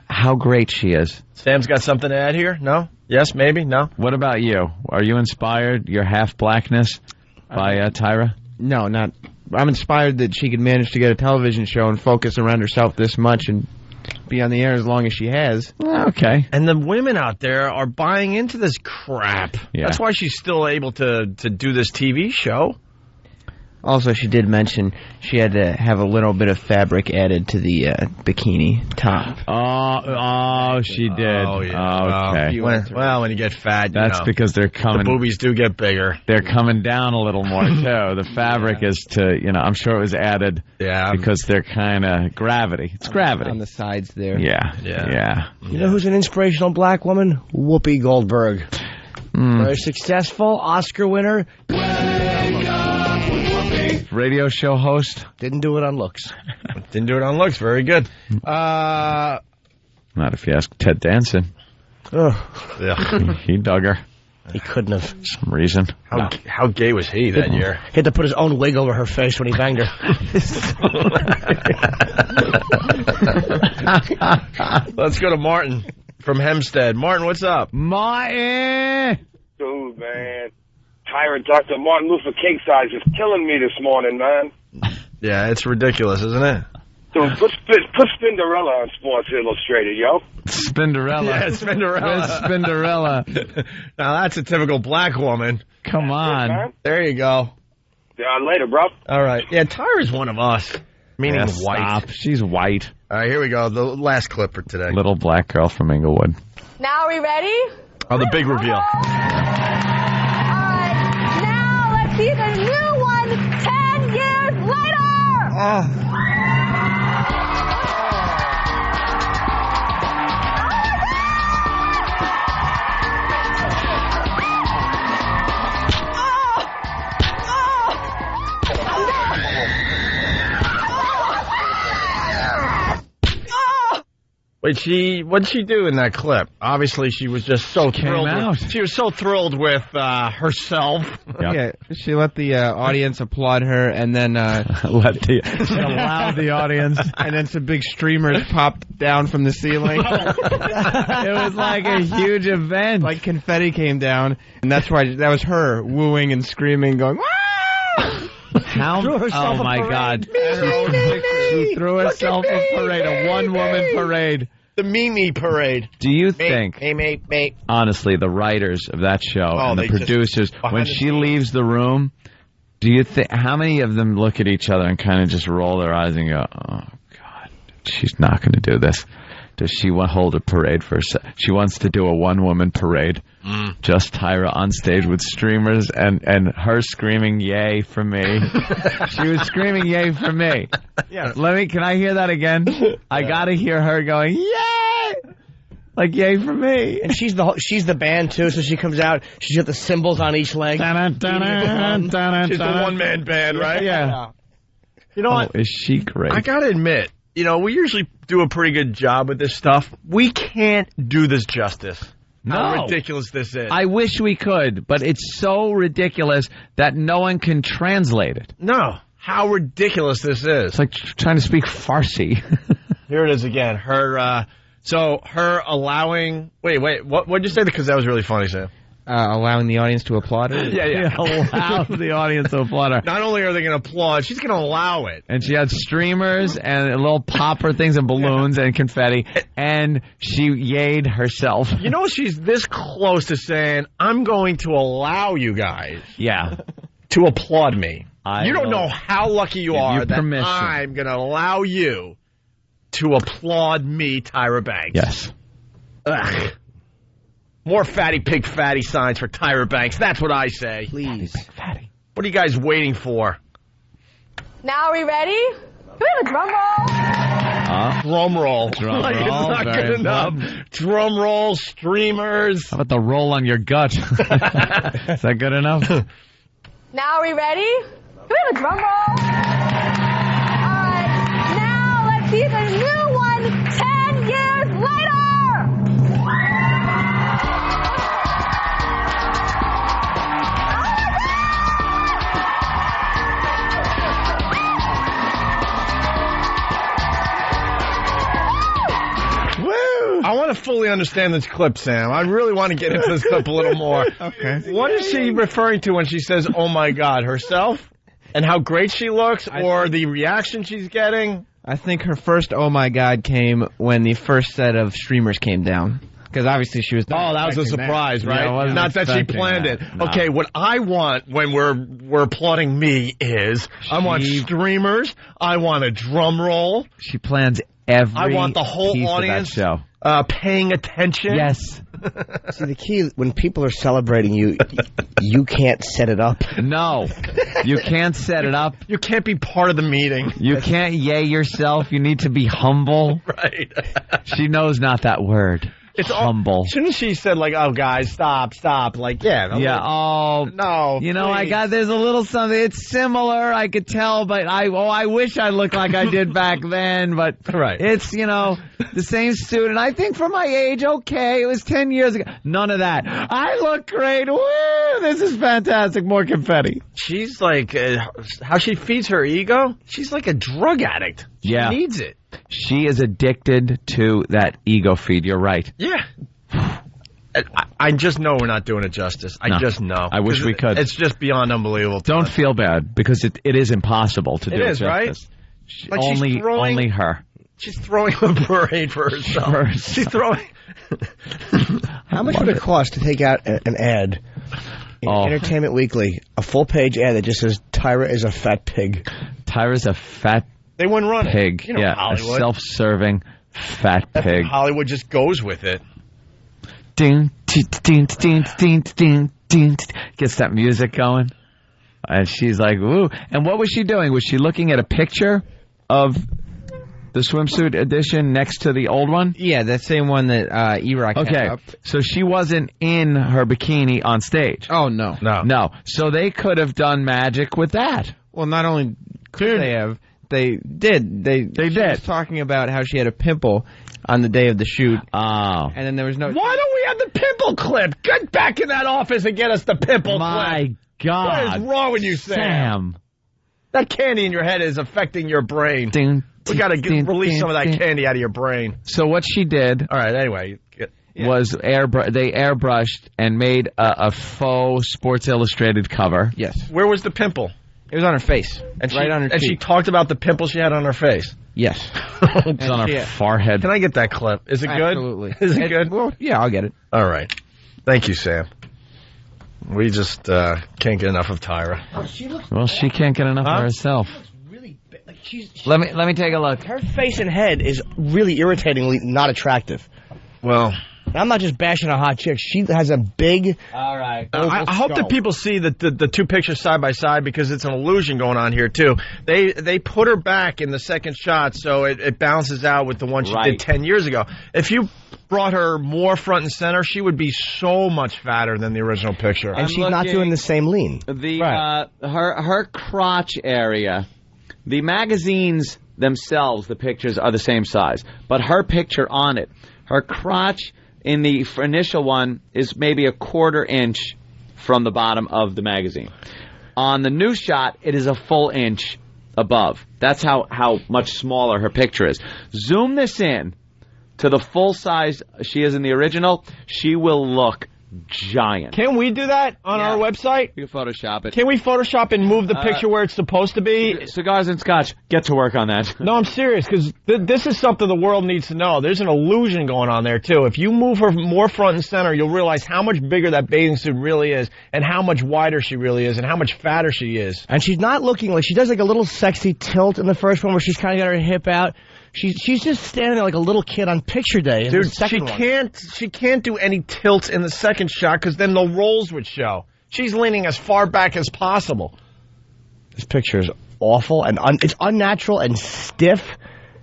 how great she is. Sam's got something to add here? No? Yes, maybe? No? What about you? Are you inspired, your half-blackness, by Tyra? No, not. I'm inspired that she could manage to get a television show and focus around herself this much and be on the air as long as she has. Okay. And the women out there are buying into this crap. Yeah. That's why she's still able to do this TV show. Also, she did mention she had to have a little bit of fabric added to the bikini top. Oh, she did. Oh, yeah. Okay. When you get fat, That's because they're coming. The boobies do get bigger. They're coming down a little more, too. The fabric is to, you know, I'm sure it was added because they're kind of gravity. It's gravity. On the sides there. Yeah. You know who's an inspirational black woman? Whoopi Goldberg. Very successful, Oscar winner. Radio show host. Didn't do it on looks. Didn't do it on looks. Very good. Not if you ask Ted Danson. He dug her. He couldn't have. For some reason. How gay was he that year? He had to put his own wig over her face when he banged her. Let's go to Martin from Hempstead. Martin, what's up? Martin! Dude, man. Tyra Dr. Martin Luther King size is killing me this morning, man. Yeah, it's ridiculous, isn't it? Dude, put Spinderella on Sports Illustrated, yo. Spinderella. Yeah, Spinderella. Where's Spinderella? Now, that's a typical black woman. Come on. There you go. Later, bro. All right. Yeah, Tyra's one of us. Meaning white. Stop. She's white. All right, here we go. The last clip for today. Little black girl from Inglewood. Now are we ready? Oh, the big reveal. Now let's see the new 110 Wait, what'd she do in that clip? Obviously, she was just so thrilled. She was so thrilled with herself. Yeah, she let the audience applaud her, and then she allowed the audience, and then some big streamers popped down from the ceiling. It was like a huge event. Like confetti came down, and that was her wooing and screaming, going, "Wow!" Oh my God! She threw herself a parade, a one-woman parade. The Mimi parade. Do you think, mate, honestly, the writers of that show and the producers, when she scenes. leaves the room, do you think, how many of them look at each other and kind of just roll their eyes and go, oh, God, she's not going to do this? Does she want to hold a parade for herself? She wants to do a one-woman parade. Just Tyra on stage with streamers and her screaming, yay for me. She was screaming, yay for me. Yeah. Can I hear that again? I got to hear her going, yay! Like, yay for me. And she's the band, too, so she comes out, she's got the cymbals on each leg. She's the one-man band, right? Yeah. You know what? Is she great? I gotta admit, we usually do a pretty good job with this stuff. We can't do this justice. No. How ridiculous this is. I wish we could, but it's so ridiculous that no one can translate it. No. How ridiculous this is. It's like trying to speak Farsi. Here it is again. Her allowing... Wait, what'd you say? Because that was really funny, Sam. Allowing the audience to applaud her? Yeah. Allow the audience to applaud her. Not only are they going to applaud, she's going to allow it. And she had streamers and little popper things and balloons and confetti, and she yayed herself. You know, she's this close to saying, I'm going to allow you guys to applaud me. You don't know how lucky you are that I'm going to allow you to applaud me, Tyra Banks. Yes. Ugh. More fatty pig fatty signs for Tyra Banks. That's what I say. Please. Fatty. What are you guys waiting for? Now are we ready? Can we have a drum roll? Drum roll. Drum Like, roll. it's not good enough. Drum roll, streamers. How about the roll on your gut? Is that good enough? Now are we ready? Can we have a drum roll? All right. Now let's see the new one 10 years later. I want to fully understand this clip, Sam. I really want to get into this clip a little more. Okay. What is she referring to when she says, oh, my God, herself? And how great she looks? Or the reaction she's getting? I think her first oh my God came when the first set of streamers came down. Because obviously she was... Oh, that was a surprise, right? Yeah, not that she planned it. No. Okay, what I want when we're applauding me is I want streamers. I want a drum roll. She plans every I want the whole piece audience of that show. Paying attention. Yes. See, the key, when people are celebrating you, you can't set it up. No. You can't set it up. You can't be part of the meeting. You can't yay yourself. You need to be humble. Right. She knows not that word. It's humble. Shouldn't she said like, "Oh, guys, stop"? Like, yeah. Oh no. You know, there's a little something. It's similar. I could tell, but I wish I looked like I did back then. But right. It's the same suit, and I think for my age, okay, it was 10 years ago. None of that. I look great. Woo! This is fantastic. More confetti. She's like, how she feeds her ego. She's like a drug addict. She needs it. She is addicted to that ego feed. You're right. Yeah. I just know we're not doing it justice. I just know. I wish we could. It's just beyond unbelievable. Don't feel bad, because it is impossible to do it justice. Right? Like only her. She's throwing a parade for herself. She's throwing... How much would it cost to take out an ad in Entertainment Weekly, a full-page ad that just says, Tyra is a fat pig? Tyra's a fat They wouldn't run pig. It. You know, Hollywood. A self-serving fat pig. Hollywood just goes with it. Ding, ding, ding, ding, ding, ding, ding. Gets that music going. And she's like, ooh. And what was she doing? Was she looking at a picture of the swimsuit edition next to the old one? Yeah, that same one that E-Rock had up. So she wasn't in her bikini on stage. Oh, no. No. So they could have done magic with that. Well, not only could they have, they did. They did. Was talking about how she had a pimple on the day of the shoot. Oh. And then there was no... Why don't we have the pimple clip? Get back in that office and get us the pimple clip. My God. What is wrong with you, Sam? That candy in your head is affecting your brain. We got to release some of that candy out of your brain. So what she did... All right, anyway... was they airbrushed and made a faux Sports Illustrated cover. Yes. Where was the pimple? It was on her face. And right on her cheek. And she talked about the pimple she had on her face? Yes. It's on her forehead. Can I get that clip? Is it good? Absolutely. Is it good? Well, yeah, I'll get it. All right. Thank you, Sam. We just can't get enough of Tyra. Well, she can't get enough of herself. Let me take a look. Her face and head is really irritatingly not attractive. Well, I'm not just bashing a hot chick. She has a big... All right. I hope that people see the two pictures side by side because it's an illusion going on here, too. They put her back in the second shot so it balances out with the one she did 10 years ago. If you brought her more front and center, she would be so much fatter than the original picture. And she's not doing the same lean. Her crotch area, the magazines themselves, the pictures are the same size, but her picture on it, her crotch in the initial one is maybe a 1/4 inch from the bottom of the magazine. On the new shot, it is a full inch above. That's how much smaller her picture is. Zoom this in to the full size she is in the original. She will look giant. Can we do that on our website? You can Photoshop it. Can we Photoshop and move the picture where it's supposed to be? Cigars and Scotch, get to work on that. No, I'm serious, because this is something the world needs to know. There's an illusion going on there, too. If you move her more front and center, you'll realize how much bigger that bathing suit really is, and how much wider she really is, and how much fatter she is. And she's not looking like... She does like a little sexy tilt in the first one where she's kind of got her hip out. She's just standing there like a little kid on picture day. Dude, she can't do any tilts in the second shot because then the rolls would show. She's leaning as far back as possible. This picture is awful and it's unnatural and stiff.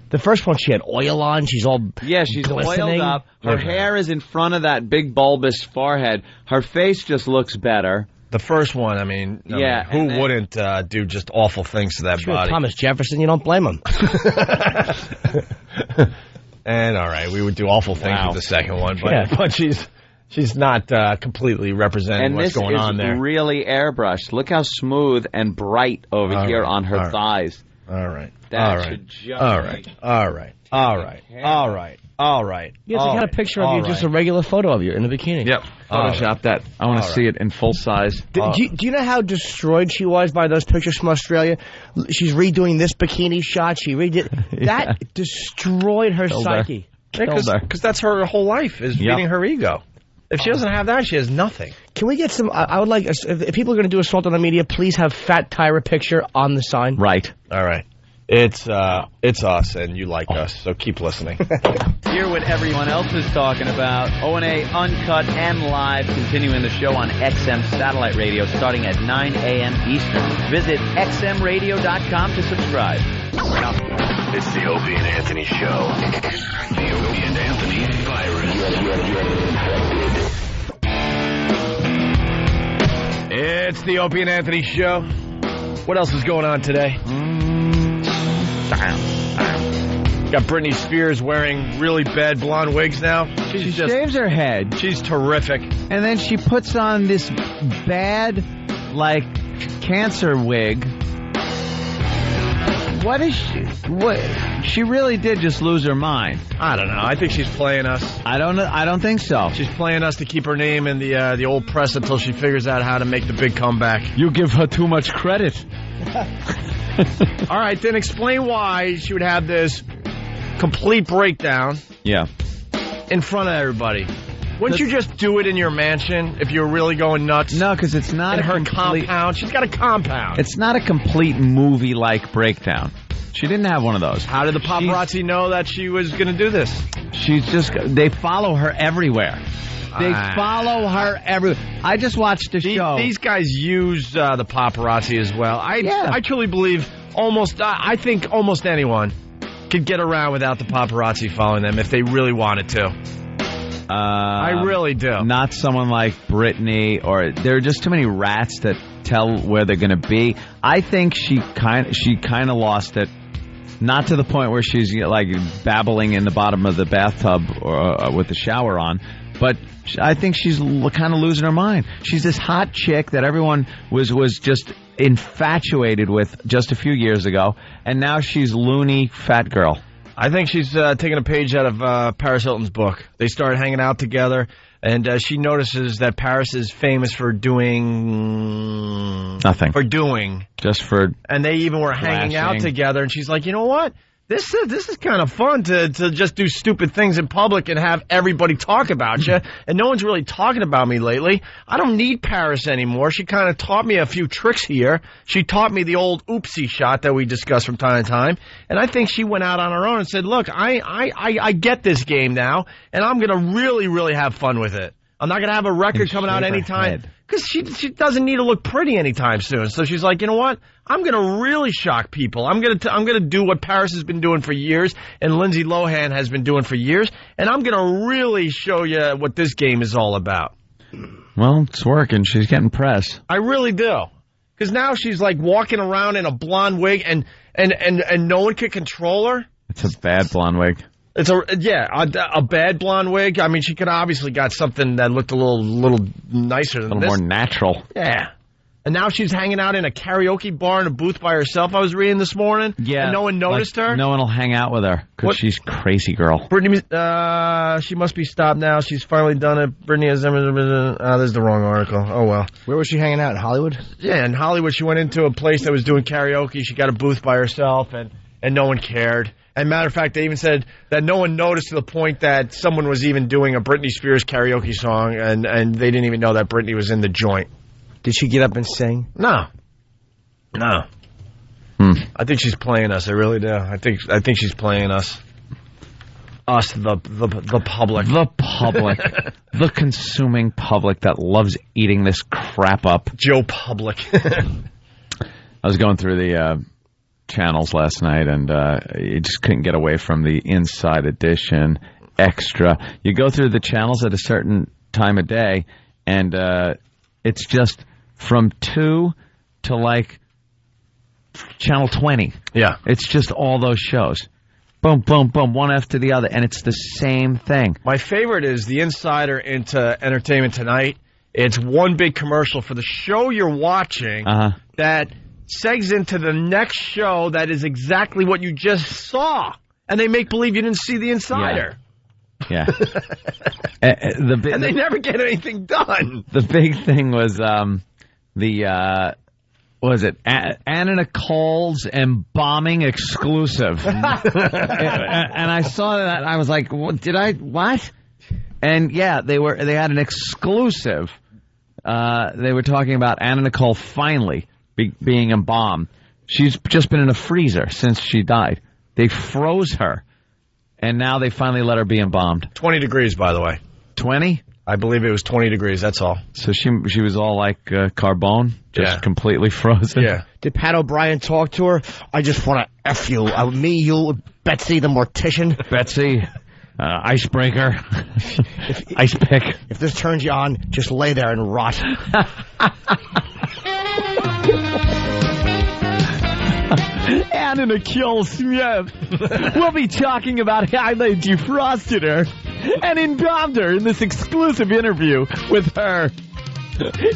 The first one she had oil on. She's all she's glistening. oiled up. Her hair is in front of that big bulbous forehead. Her face just looks better. The first one, I mean, who wouldn't do just awful things to that body? Thomas Jefferson, you don't blame him. And all right, we would do awful things with the second one, but she's not completely representing what's going on there. And this is really airbrushed. Look how smooth and bright over here on her thighs. All right. All right. Yes, I got a picture of you, just a regular photo of you in a bikini. Yep. Photoshop that. I want to see it in full size. Do you know how destroyed she was by those pictures from Australia? She's redoing this bikini shot. She redid that. Destroyed her psyche. Because that's her whole life is feeding her ego. If she doesn't have that, she has nothing. Can we get some... I would like... If people are going to do Assault on the Media, please have Fat Tyra picture on the sign. Right. All right. It's us, and you like us, so keep listening. Hear what everyone else is talking about. O&A Uncut and Live, continuing the show on XM Satellite Radio starting at 9 a.m. Eastern. Visit xmradio.com to subscribe. It's the Opie and Anthony Show. The Opie and Anthony virus. It's the Opie and Anthony Show. What else is going on today? Got Britney Spears wearing really bad blonde wigs now. She shaves her head. She's terrific. And then she puts on this bad, like, cancer wig. What is she? What? She really did just lose her mind. I don't know. I think she's playing us. I don't think so. She's playing us to keep her name in the old press until she figures out how to make the big comeback. You give her too much credit. All right, then explain why she would have this complete breakdown. Yeah. In front of everybody. Wouldn't you just do it in your mansion if you're really going nuts? No, because it's not in her compound. She's got a compound. It's not a complete movie-like breakdown. She didn't have one of those. How did the paparazzi know that she was going to do this? They follow her everywhere. They follow her everywhere. I just watched the show. These guys use the paparazzi as well. I truly believe I think almost anyone could get around without the paparazzi following them if they really wanted to. I really do. Not someone like Britney, or there are just too many rats that tell where they're going to be. I think she kind of lost it. Not to the point where she's like babbling in the bottom of the bathtub or with the shower on, but I think she's kind of losing her mind. She's this hot chick that everyone was just infatuated with just a few years ago, and now she's loony fat girl. I think she's taking a page out of Paris Hilton's book. They started hanging out together, and she notices that Paris is famous for doing... Nothing. And they even were hanging out together, and she's like, you know what? This is kind of fun to just do stupid things in public and have everybody talk about you. And no one's really talking about me lately. I don't need Paris anymore. She kind of taught me a few tricks here. She taught me the old oopsie shot that we discuss from time to time. And I think she went out on her own and said, look, I get this game now, and I'm going to really, really have fun with it. I'm not going to have a record coming out anytime. Because she doesn't need to look pretty anytime soon. So she's like, you know what? I'm going to really shock people. I'm going to do what Paris has been doing for years and Lindsay Lohan has been doing for years, and I'm going to really show you what this game is all about. Well, it's working. She's getting press. I really do. Because now she's like walking around in a blonde wig and no one can control her. It's a bad blonde wig. It's a bad blonde wig. I mean, she could obviously got something that looked a little nicer than this. A little more natural. Yeah. And now she's hanging out in a karaoke bar in a booth by herself, I was reading this morning. Yeah. And no one noticed her. No one will hang out with her because she's crazy girl. Britney, she must be stopped now. She's finally done it. Britney has... this is the wrong article. Oh, well. Where was she hanging out? In Hollywood? Yeah, in Hollywood. She went into a place that was doing karaoke. She got a booth by herself, and no one cared. And matter of fact, they even said that no one noticed to the point that someone was even doing a Britney Spears karaoke song, and they didn't even know that Britney was in the joint. Did she get up and sing? No. I think she's playing us. I really do. I think she's playing us. Us, the public. The public. The consuming public that loves eating this crap up. Joe Public. I was going through the channels last night, and you just couldn't get away from the Inside Edition, Extra. You go through the channels at a certain time of day, and it's just from 2 to like channel 20. Yeah. It's just all those shows. Boom, boom, boom, one after the other, and it's the same thing. My favorite is the Insider into Entertainment Tonight. It's one big commercial for the show you're watching that segs into the next show that is exactly what you just saw. And they make believe you didn't see the Insider. Yeah. And they never get anything done. The big thing was Anna Nicole's embalming exclusive. And I saw that. I was like, what? And yeah, they had an exclusive. They were talking about Anna Nicole finally being embalmed. She's just been in a freezer since she died. They froze her, and now they finally let her be embalmed. 20 degrees, by the way. 20? I believe it was 20 degrees, that's all. So she was all like Carbone, just completely frozen? Yeah. Did Pat O'Brien talk to her? I just want to F you. Me, you, Betsy the mortician. Betsy, icebreaker, ice pick. If this turns you on, just lay there and rot. Anna Nicole Smith. We'll be talking about how they defrosted her and embalmed her in this exclusive interview with her,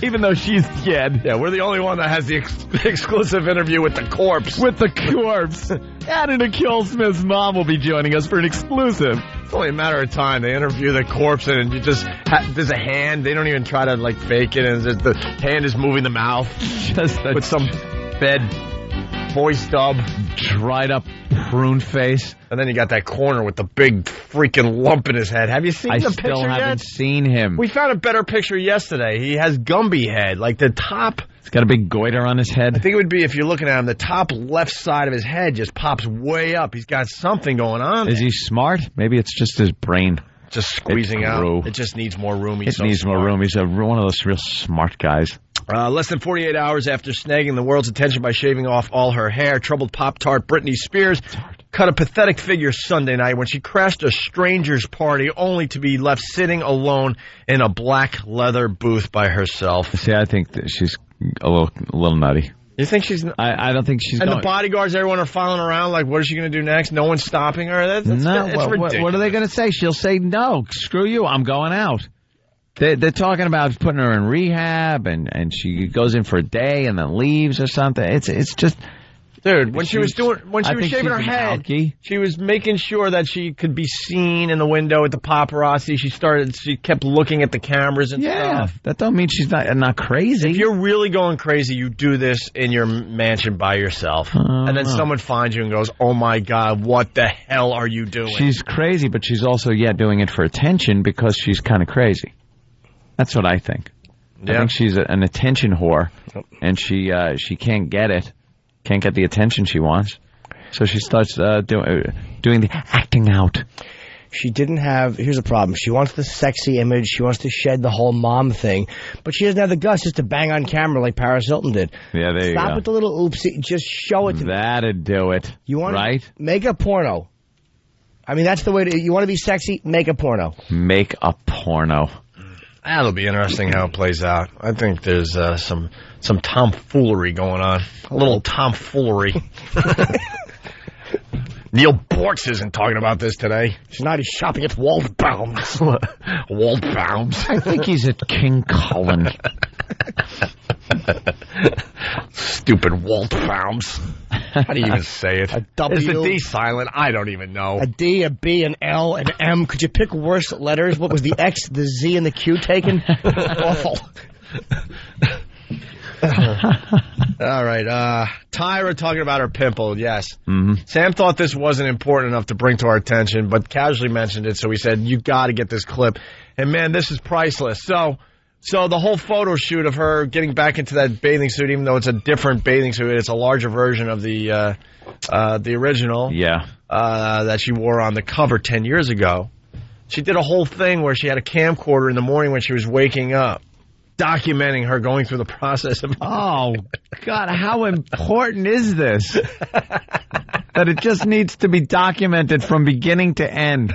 even though she's dead. Yeah, we're the only one that has the exclusive interview with the corpse. With the corpse. Anna Nicole Smith's mom will be joining us for an exclusive. It's only a matter of time. They interview the corpse, and you just there's a hand. They don't even try to like fake it, and the hand is moving the mouth just with some bed voice dub, dried up prune face, and then you got that corner with the big freaking lump in his head. Have you seen the picture yet? I still haven't seen him. We found a better picture yesterday. He has Gumby head, like the top. He's got a big goiter on his head. I think it would be if you're looking at him, the top left side of his head just pops way up. He's got something going on. Is he smart? Maybe it's just his brain. just squeezing out. It just needs more room. It needs more room. He's one of those real smart guys. Less than 48 hours after snagging the world's attention by shaving off all her hair, troubled Pop-Tart Britney Spears cut a pathetic figure Sunday night when she crashed a stranger's party only to be left sitting alone in a black leather booth by herself. See, I think that she's a little nutty. You think she's... I don't think she's... And the bodyguards, everyone are following around like, what is she going to do next? No one's stopping her? That's ridiculous. What are they going to say? She'll say, no, screw you, I'm going out. They're talking about putting her in rehab, and she goes in for a day and then leaves or something. It's just... Dude, when she was shaving her head, she was making sure that she could be seen in the window with the paparazzi. She kept looking at the cameras and stuff. That don't mean she's not crazy. If you're really going crazy, you do this in your mansion by yourself. And then someone finds you and goes, oh my God, what the hell are you doing? She's crazy, but she's also, doing it for attention because she's kind of crazy. That's what I think. I think she's an attention whore, and she can't get it. Can't get the attention she wants. So she starts doing the acting out. She didn't have... Here's the problem. She wants the sexy image. She wants to shed the whole mom thing. But she doesn't have the guts just to bang on camera like Paris Hilton did. Yeah, there you go. Stop with the little oopsie. Just show it to me. That'd do it. You want right? Make a porno. I mean, that's the way to... You want to be sexy? Make a porno. Make a porno. That'll be interesting how it plays out. I think there's some tomfoolery going on. A little tomfoolery. Neil Borks isn't talking about this today. Tonight he's shopping at Waldbaum's. Waldbaum's. I think he's at King Cullen. Stupid Waldbaum's. How do you even say it? A W. Is the D silent? I don't even know. A D, a B, an L, an M. Could you pick worse letters? What was the X, the Z, and the Q taken? Awful. All right. Tyra talking about her pimple. Yes. Mm-hmm. Sam thought this wasn't important enough to bring to our attention, but casually mentioned it, so we said, you got to get this clip. And, man, this is priceless. So the whole photo shoot of her getting back into that bathing suit, even though it's a different bathing suit, it's a larger version of the original. Yeah. That she wore on the cover 10 years ago. She did a whole thing where she had a camcorder in the morning when she was waking up, documenting her going through the process of... Oh, God, how important is this? That it just needs to be documented from beginning to end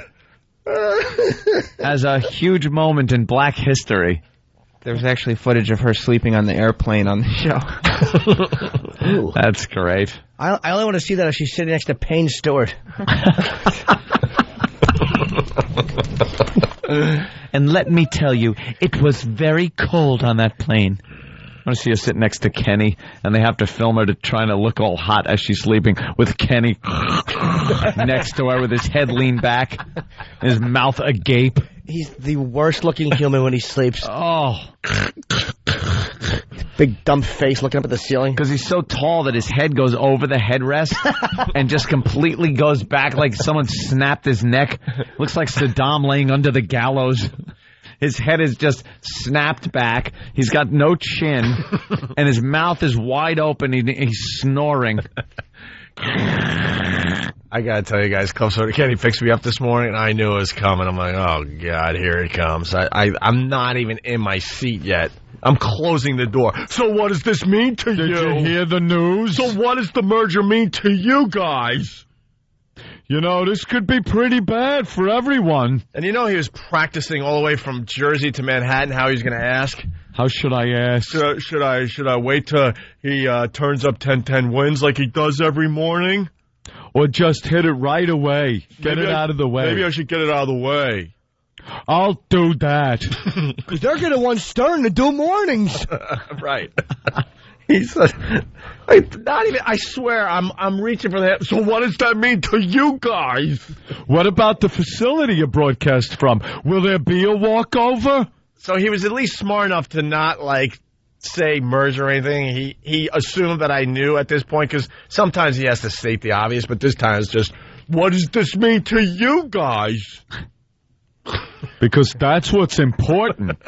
as a huge moment in black history. There was actually footage of her sleeping on the airplane on the show. That's great. I only want to see that if she's sitting next to Payne Stewart. And let me tell you, it was very cold on that plane. I want to see her sit next to Kenny, and they have to film her to trying to look all hot as she's sleeping with Kenny next to her with his head leaned back, his mouth agape. He's the worst looking human when he sleeps. Oh. Big dumb face looking up at the ceiling. Because he's so tall that his head goes over the headrest and just completely goes back like someone snapped his neck. Looks like Saddam laying under the gallows. His head is just snapped back. He's got no chin, and his mouth is wide open. He's snoring. I gotta tell you guys, Club Soda Kenny picked me up this morning, and I knew it was coming. I'm like, oh, God, here it comes. I'm not even in my seat yet. I'm closing the door. So what does this mean to you? Did you hear the news? So what does the merger mean to you guys? You know, this could be pretty bad for everyone. And you know he was practicing all the way from Jersey to Manhattan how he's going to ask. How should I ask? Should I wait till he turns up 10-10 wins like he does every morning? Or just hit it right away. Get it out of the way. Maybe I should get it out of the way. I'll do that. Because they're going to want Stern to do mornings. Right. He said, not even, I swear, I'm reaching for that. So what does that mean to you guys? What about the facility you broadcast from? Will there be a walkover? So he was at least smart enough to not, say merge or anything. He assumed that I knew at this point, because sometimes he has to state the obvious, but this time it's just, what does this mean to you guys? Because that's what's important.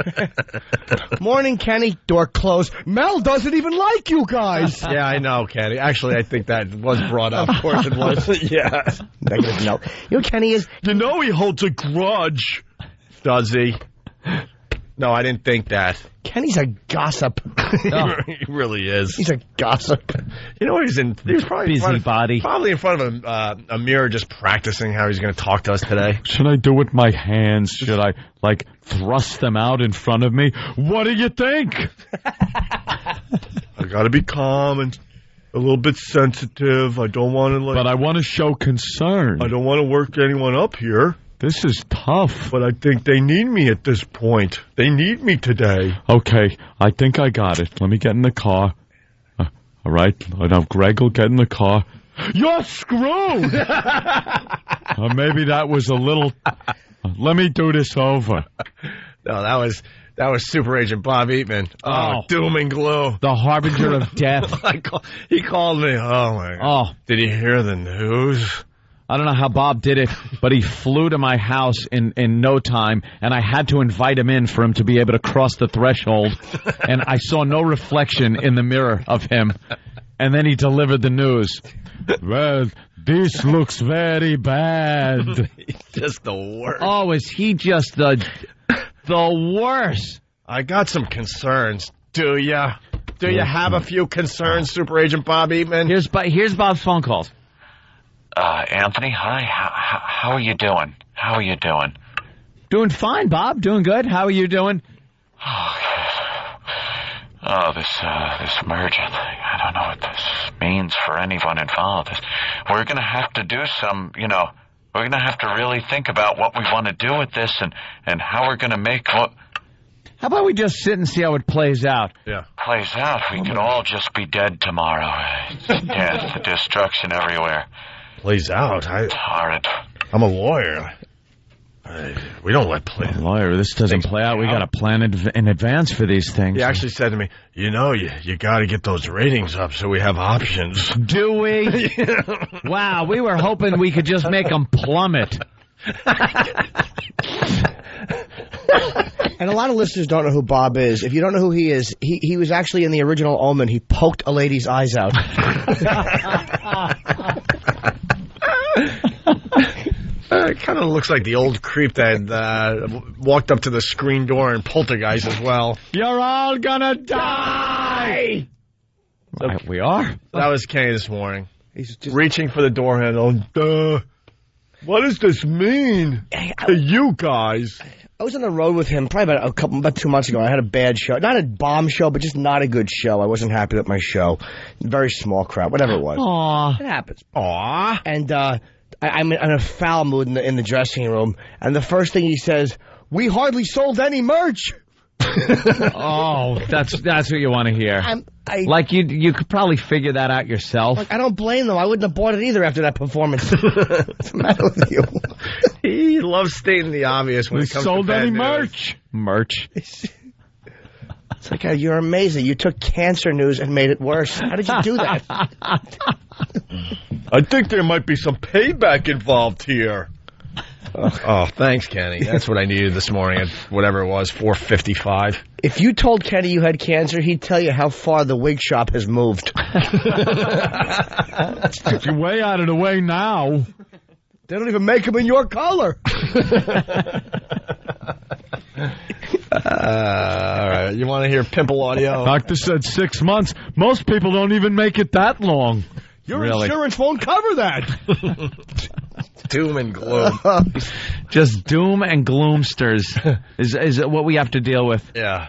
Morning, Kenny. Door closed. Mel doesn't even like you guys. Yeah, I know, Kenny. Actually, I think that was brought up. Of course it was. Yeah. Negative no. You know what Kenny is? You know he holds a grudge. Does he? No, I didn't think that. Kenny's a gossip. He really is. He's a gossip. You know, he's probably busybody. Probably in front of a mirror just practicing how he's going to talk to us today. Should I do with my hands? Should I, thrust them out in front of me? What do you think? I got to be calm and a little bit sensitive. I don't want to But I want to show concern. I don't want to work anyone up here. This is tough. But I think they need me at this point. They need me today. Okay, I think I got it. Let me get in the car. All right, now Greg will get in the car. You're screwed! Maybe that was a little... let me do this over. No, that was Super Agent Bob Eatman. Oh, doom and gloom. The harbinger of death. He called me. Oh, my God. Oh. Did you hear the news? I don't know how Bob did it, but he flew to my house in no time, and I had to invite him in for him to be able to cross the threshold, and I saw no reflection in the mirror of him, and then he delivered the news. Well, this looks very bad. He's just the worst. Oh, is he just the worst? I got some concerns. Do ya? Do you have a few concerns, Super Agent Bob Eatman? Here's Bob's phone calls. Anthony, hi. How are you doing? How are you doing? Doing fine, Bob. Doing good. How are you doing? Oh, this merger thing. I don't know what this means for anyone involved. We're going to have to do some, we're going to have to really think about what we want to do with this and how we're going to make what... How about we just sit and see how it plays out? Yeah. Plays out. We could all just be dead tomorrow. Death, destruction everywhere. Plays out. It's horrid. I'm a lawyer. We don't let play. Lawyer, this doesn't play out. We got to plan in advance for these things. He actually said to me, you got to get those ratings up so we have options. Do we? Wow, we were hoping we could just make them plummet. And a lot of listeners don't know who Bob is. If you don't know who he is, he was actually in the original Omen. He poked a lady's eyes out. It kind of looks like the old creep that walked up to the screen door in Poltergeist as well. You're all gonna die! We are? That was Kenny this morning. He's just reaching for the door handle. What does this mean to you guys? I was on the road with him probably about 2 months ago. I had a bad show. Not a bomb show, but just not a good show. I wasn't happy with my show. Very small crowd, whatever it was. Aww. It happens. Aww. And I'm in a foul mood in the dressing room, and the first thing he says, we hardly sold any merch. Oh, that's what you want to hear. You could probably figure that out yourself. I don't blame them. I wouldn't have bought it either after that performance. What's the matter with you? He loves stating the obvious when it comes to sold bad any news. Merch. It's like, you're amazing. You took cancer news and made it worse. How did you do that? I think there might be some payback involved here. Oh, thanks, Kenny. That's what I needed this morning at whatever it was, 4:55. If you told Kenny you had cancer, he'd tell you how far the wig shop has moved. You're way out of the way now. They don't even make them in your color. All right. You want to hear pimple audio? Doctor said 6 months. Most people don't even make it that long. Your insurance won't cover that. Doom and gloom. Just doom and gloomsters is what we have to deal with. Yeah.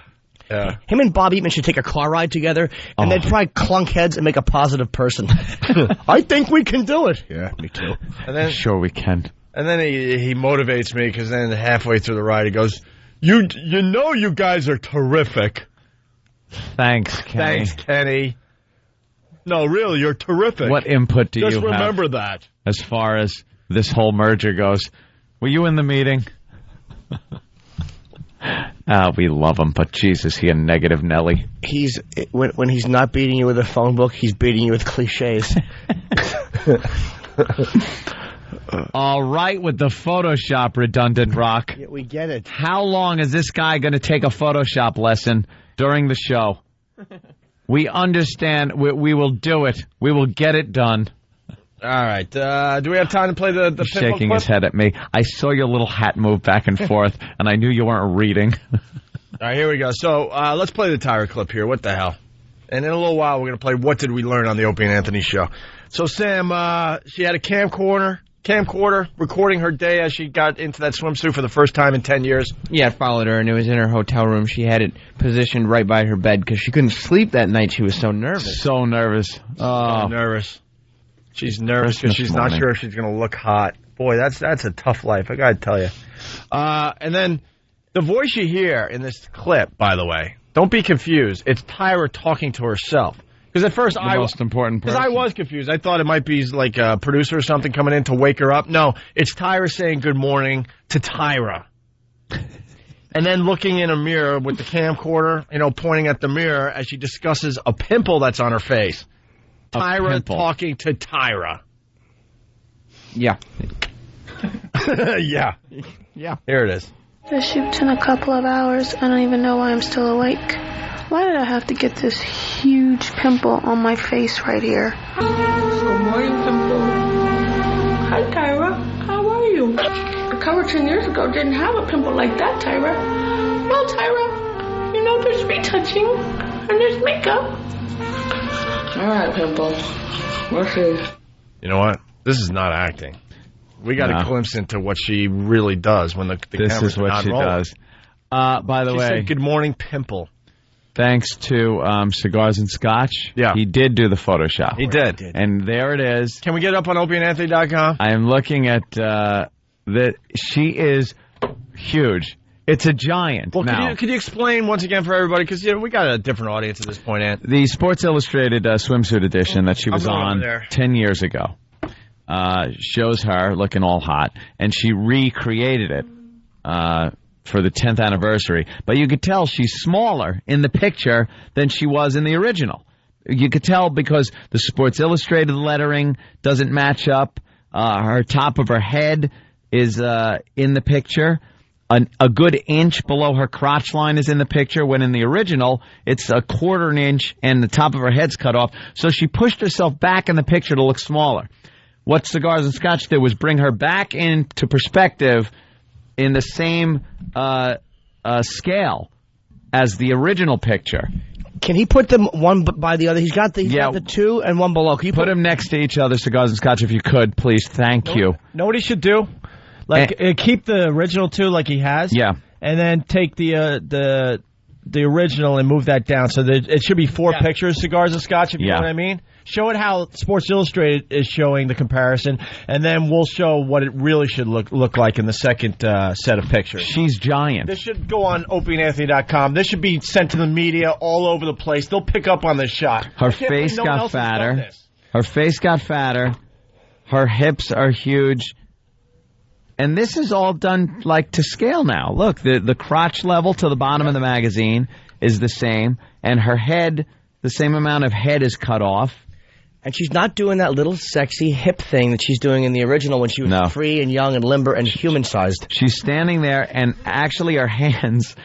Yeah. Him and Bob Eatman should take a car ride together, and they'd probably clunk heads and make a positive person. I think we can do it. Yeah, me too. And then, sure we can. And then he motivates me because then halfway through the ride he goes, You know you guys are terrific. Thanks, Kenny. Thanks, Kenny. No, really, you're terrific. What input do you have? Just remember that. As far as this whole merger goes. Were you in the meeting? We love him, but Jesus, he a negative Nelly. When he's not beating you with a phone book, he's beating you with cliches. All right with the Photoshop, redundant rock. Yeah, we get it. How long is this guy going to take a Photoshop lesson during the show? We understand. We will do it. We will get it done. All right. Do we have time to play the He's pinball shaking clip? his head at me. I saw your little hat move back and forth, and I knew you weren't reading. All right, here we go. So let's play the Tyra clip here. What the hell? And in a little while, we're going to play What Did We Learn on the Opie and Anthony Show. So, Sam, she had a camcorder recording her day as she got into that swimsuit for the first time in 10 years. Yeah, I followed her, and it was in her hotel room. She had it positioned right by her bed because she couldn't sleep that night. She was so nervous. So nervous. So nervous. She's nervous because she's not sure if she's going to look hot. Boy, that's a tough life, I got to tell you. And then the voice you hear in this clip, by the way, don't be confused. It's Tyra talking to herself. Because at first most important person. Because I was confused. I thought it might be like a producer or something coming in to wake her up. No, it's Tyra saying good morning to Tyra. And then looking in a mirror with the camcorder, pointing at the mirror as she discusses a pimple that's on her face. Tyra talking to Tyra. Yeah. Yeah. Yeah. Here it is. The shoot's in a couple of hours. I don't even know why I'm still awake. Why did I have to get this huge pimple on my face right here? Good morning, Pimple. Hi, Tyra. How are you? A cover 10 years ago didn't have a pimple like that, Tyra. Well, Tyra, there's retouching and there's makeup. All right, Pimple. We'll see. You know what? This is not acting. We got a glimpse into what she really does when the This camera's is what not she rolling. does. By the She way, said, good morning, pimple. Thanks to Cigars and Scotch, he did do the Photoshop. He did. And there it is. Can we get up on opieandanthony.com? I am looking at that. She is huge. It's a giant. Well, now. could you explain once again for everybody? Because we got a different audience at this point, Ant. The Sports Illustrated swimsuit edition that she was I'm going on over there. 10 years ago shows her looking all hot, and she recreated it for the 10th anniversary. But you could tell she's smaller in the picture than she was in the original. You could tell because the Sports Illustrated lettering doesn't match up. Her top of her head is in the picture. A good inch below her crotch line is in the picture, when in the original, it's a quarter an inch and the top of her head's cut off. So she pushed herself back in the picture to look smaller. What Cigars and Scotch did was bring her back into perspective in the same scale as the original picture. Can he put them one by the other? He's got the two and one below. Can you put them next to each other, Cigars and Scotch, if you could, please. Thank you. Know what he should do? Keep the original two like he has. Yeah. And then take the original and move that down so that it should be four pictures, Cigars and Scotch, if you know what I mean. Show it how Sports Illustrated is showing the comparison, and then we'll show what it really should look like in the second set of pictures. She's giant. This should go on opieandanthony.com. This should be sent to the media all over the place. They'll pick up on this shot. Her face got fatter. Her face got fatter. Her hips are huge. And this is all done to scale now. Look, the crotch level to the bottom of the magazine is the same, and her head, the same amount of head is cut off. And she's not doing that little sexy hip thing that she's doing in the original when she was free and young and limber and human-sized. She's standing there, and actually her hands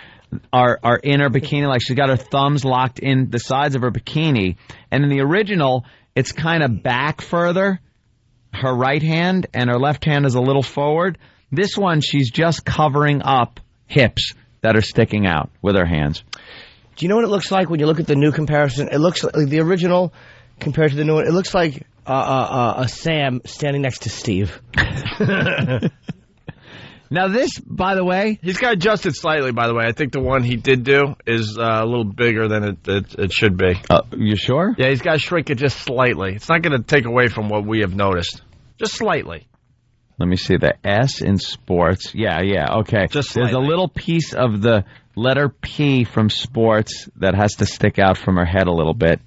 are in her bikini. Like she's got her thumbs locked in the sides of her bikini. And in the original, it's kind of back further, her right hand, and her left hand is a little forward. This one, she's just covering up hips that are sticking out with her hands. Do you know what it looks like when you look at the new comparison? It looks like the original compared to the new one. It looks like a Sam standing next to Steve. Now this, by the way... He's got adjusted slightly, by the way. I think the one he did do is a little bigger than it should be. You sure? Yeah, he's got to shrink it just slightly. It's not going to take away from what we have noticed. Just slightly. Let me see, the S in sports. Yeah, okay. Just There's a little piece of the letter P from sports that has to stick out from her head a little bit.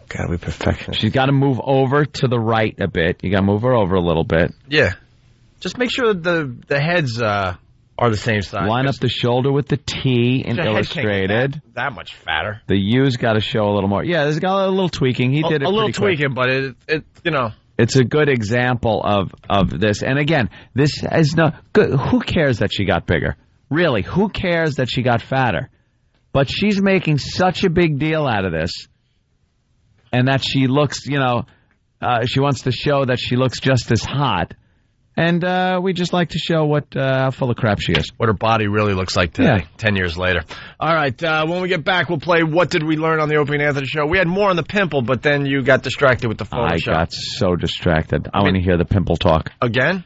Gotta be perfectionist. She's got to move over to the right a bit. You got to move her over a little bit. Yeah. Just make sure that the heads are the same size. Line up the shoulder with the T in The head can't Illustrated. get that much fatter. The U's got to show a little more. Yeah, there's got a little tweaking. He did it a little pretty quick. tweaking, but it It's a good example of this. And again, this is no good. Who cares that she got bigger? Really, who cares that she got fatter? But she's making such a big deal out of this, and that she looks, she wants to show that she looks just as hot. And we just like to show how full of crap she is. What her body really looks like today, 10 years later. All right, when we get back, we'll play What Did We Learn on the Opie and Anthony Show. We had more on the pimple, but then you got distracted with the Photoshop. I got so distracted. I want to hear the pimple talk. Again?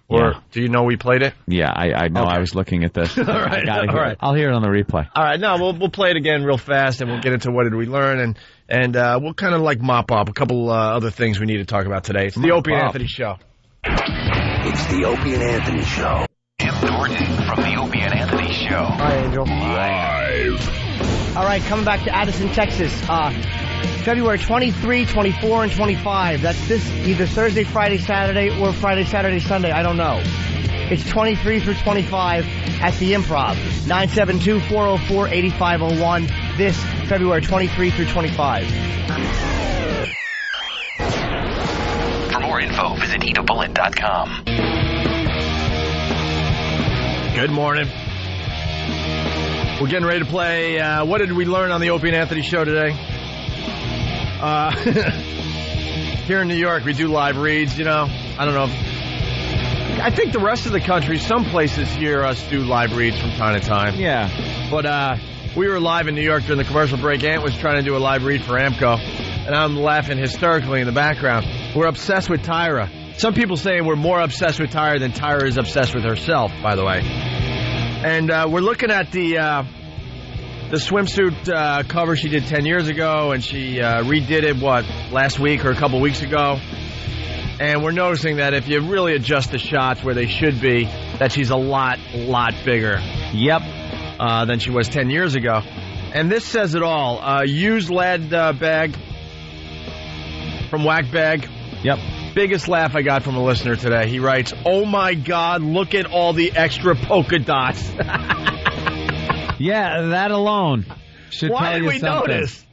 Or do you know we played it? Yeah, I know. Okay. I was looking at this. All right. All right. I'll hear it on the replay. All right. No, we'll play it again real fast, and we'll get into What Did We Learn, and we'll kind of like mop up a couple other things we need to talk about today. It's the Opie and Anthony Show. It's the Opie and Anthony Show. Tim Norton from the Opie and Anthony Show. Hi, Angel. Live. All right, coming back to Addison, Texas. February 23, 24, and 25. That's this either Thursday, Friday, Saturday, or Friday, Saturday, Sunday. I don't know. It's 23 through 25 at the Improv. 972-404-8501. This February 23 through 25. For more info, visit EdoBullet.com. Good morning. We're getting ready to play What Did We Learn on the Opie and Anthony Show today? Here in New York, we do live reads, I don't know. I think the rest of the country, some places hear us do live reads from time to time. Yeah. But we were live in New York during the commercial break. Ant was trying to do a live read for Amco, and I'm laughing hysterically in the background. We're obsessed with Tyra. Some people saying we're more obsessed with Tyra than Tyra is obsessed with herself, by the way. And we're looking at the swimsuit cover she did 10 years ago, and she redid it, last week or a couple weeks ago. And we're noticing that if you really adjust the shots where they should be, that she's a lot bigger. Yep. Than she was 10 years ago. And this says it all. Used lead bag from Whack Bag. Yep. Biggest laugh I got from a listener today. He writes, "Oh my God, look at all the extra polka dots." Yeah, that alone should Why tell did you we something. notice?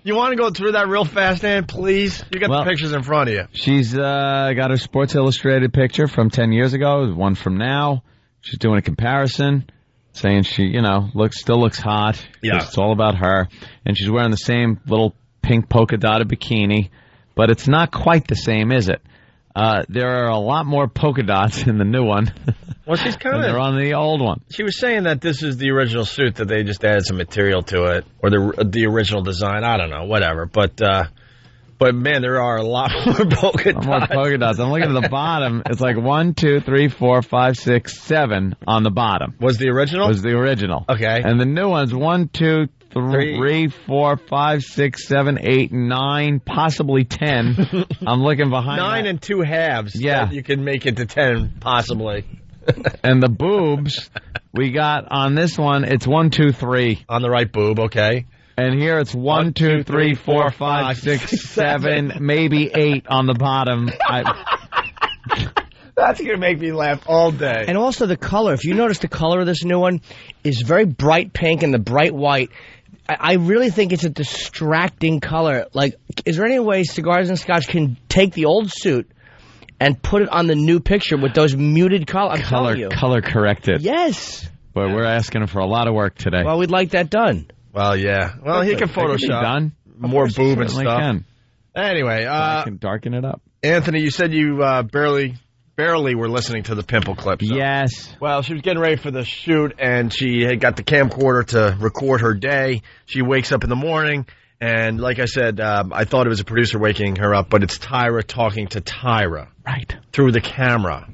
You want to go through that real fast, Ann, please? You got the pictures in front of you. She's got her Sports Illustrated picture from 10 years ago, one from now. She's doing a comparison, saying she, still looks hot. Yeah. It's all about her. And she's wearing the same little pink polka dotted bikini, but it's not quite the same, is it? There are a lot more polka dots in the new one. Well, she's kind of. They're on the old one. She was saying that this is the original suit, that they just added some material to it, or the original design. I don't know, whatever. But man, there are a lot more polka dots. More polka dots. I'm looking at the bottom. It's like 1, 2, 3, 4, 5, 6, 7 on the bottom. Was the original? Was the original. Okay. And the new one's 1, 2, 3, 4, 5, 6, 7, 8, 9, possibly 10. I'm looking behind 9 and 2 halves. Yeah. You can make it to 10, possibly. And the boobs we got on this one, it's 1, 2, 3. On the right boob, okay. And here it's 1, 2, 3, 4, 5, 6, 7, maybe 8 on the bottom. That's going to make me laugh all day. And also the color. If you notice, the color of this new one is very bright pink and the bright white. I really think it's a distracting color. Like, is there any way Cigars and Scotch can take the old suit and put it on the new picture with those muted colors? Color corrected. Yes. But we're asking him for a lot of work today. Well, we'd like that done. Well, yeah. Well, he can Photoshop done. More boob and stuff. Can. Anyway, I can darken it up. Anthony, you said you barely were listening to the pimple clip. So. Yes. Well, she was getting ready for the shoot, and she had got the camcorder to record her day. She wakes up in the morning, and like I said, I thought it was a producer waking her up, but it's Tyra talking to Tyra. Right. Through the camera,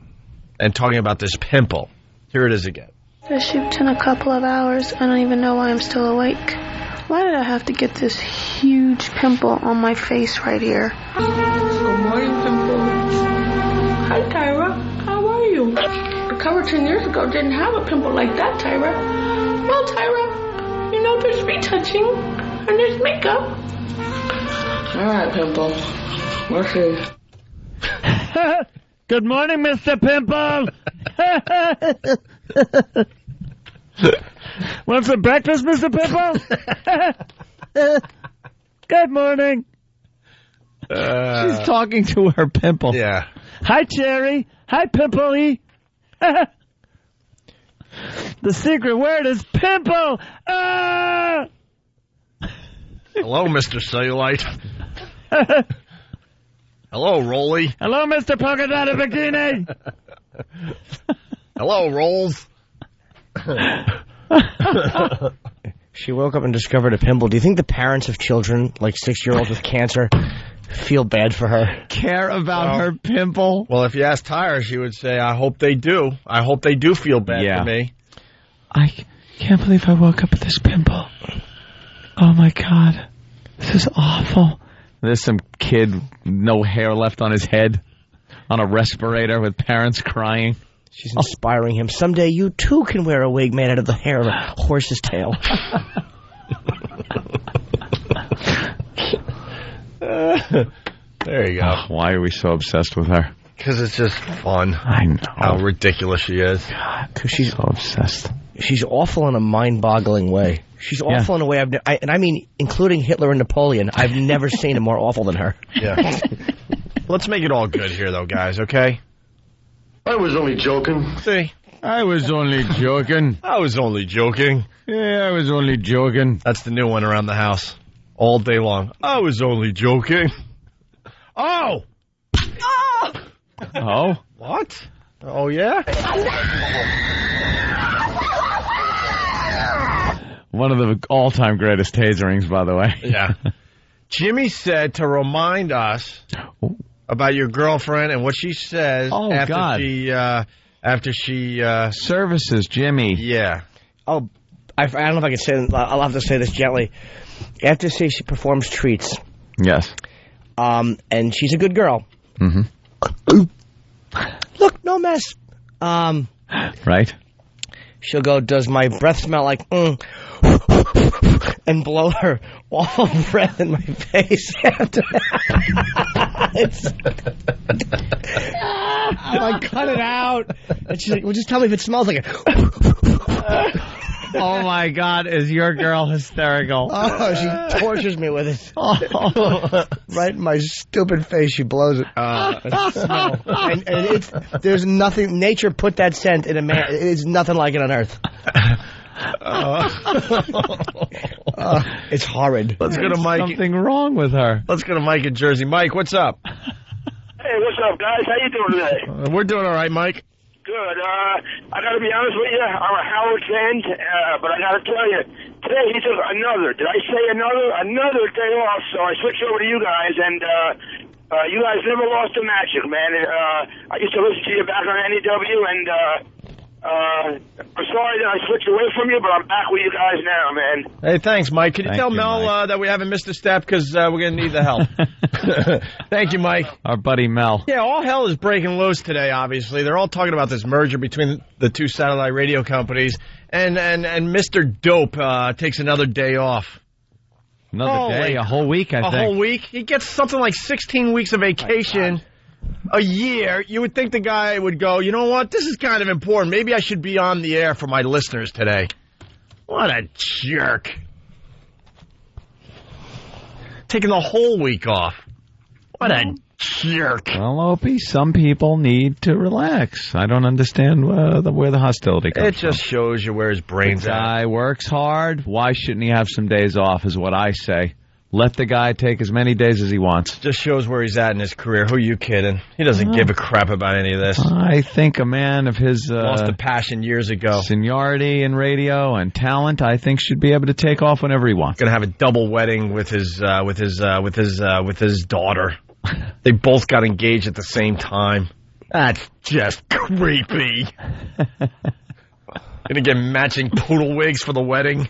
and talking about this pimple. Here it is again. The shoot's in a couple of hours. I don't even know why I'm still awake. Why did I have to get this huge pimple on my face right here? Good morning, Pimple. Hi, Tyra. How are you? The cover 10 years ago didn't have a pimple like that, Tyra. Well, Tyra, there's retouching and there's makeup. All right, Pimple. We'll see. Good morning, Mr. Pimple. Want some breakfast, Mr. Pimple? Good morning. She's talking to her pimple. Yeah. Hi, Cherry. Hi, Pimple. The secret word is pimple. Hello, Mr. Cellulite. Hello, Rolly. Hello, Mr. Polka Dotted Bikini. Hello, Rolls. She woke up and discovered a pimple. Do you think the parents of children, like 6-year-olds with cancer, feel bad for her? Care about her pimple? Well, if you ask Tyra, she would say, I hope they do. I hope they do feel bad for me. I can't believe I woke up with this pimple. Oh, my God. This is awful. There's some kid, no hair left on his head, on a respirator with parents crying. She's inspiring him. Someday you, too, can wear a wig made out of the hair of a horse's tail. There you go. Why are we so obsessed with her? Because it's just fun. I know. How ridiculous she is. Because she's so obsessed. She's awful in a mind-boggling way. She's awful in a way and I mean, including Hitler and Napoleon. I've never seen a more awful than her. Yeah. Let's make it all good here, though, guys, okay? I was only joking. See? I was only joking. I was only joking. Yeah, I was only joking. That's the new one around the house. All day long. I was only joking. Oh! Oh? What? Oh, yeah? One of the all-time greatest taserings, by the way. Yeah. Jimmy said to remind us about your girlfriend and what she says after she services Jimmy. Yeah. Oh, I don't know if I can say it. I'll have to say this gently. After she performs treats. Yes. And she's a good girl. Mm-hmm. Look, no mess. Right. She'll go, does my breath smell like and blow her awful breath in my face after I'm like, cut it out. And she's like, well, just tell me if it smells like it. Oh, my God, is your girl hysterical? Oh, she tortures me with it. Right in my stupid face, she blows it. Smell. And it's, there's nothing, nature put that scent in a man, it's nothing like it on earth. It's horrid. Let's go to Mike. Something wrong with her. Let's go to Mike in Jersey. Mike, what's up? Hey, what's up, guys? How you doing today? We're doing all right, Mike. Good. I got to be honest with you. I'm a Howard fan, but I got to tell you, today he took another. Did I say another day off? So I switched over to you guys, and you guys never lost a magic, man. I used to listen to you back on NEW, and I'm sorry that I switched away from you, but I'm back with you guys now, man. Hey, thanks, Mike. Can you tell Mel Mike. that we haven't missed a step because we're going to need the help? Thank you, Mike. Our buddy Mel. Yeah, all hell is breaking loose today, obviously. They're all talking about this merger between the two satellite radio companies, and Mr. Dope takes another day off. Another day, a whole week, I think. A whole week? He gets something like 16 weeks of vacation a year. You would think the guy would go, you know what, this is kind of important. Maybe I should be on the air for my listeners today. What a jerk. Taking the whole week off. What a jerk. Well, Opie, some people need to relax. I don't understand where the hostility comes It just shows you where his brain's The guy works hard. Why shouldn't he have some days off is what I say. Let the guy take as many days as he wants. Just shows where he's at in his career. Who are you kidding? He doesn't give a crap about any of this. I think a man of his lost the passion years ago. Seniority in radio and talent, I think, should be able to take off whenever he wants. Going to have a double wedding with his daughter. They both got engaged at the same time. That's just creepy. Going to get matching poodle wigs for the wedding.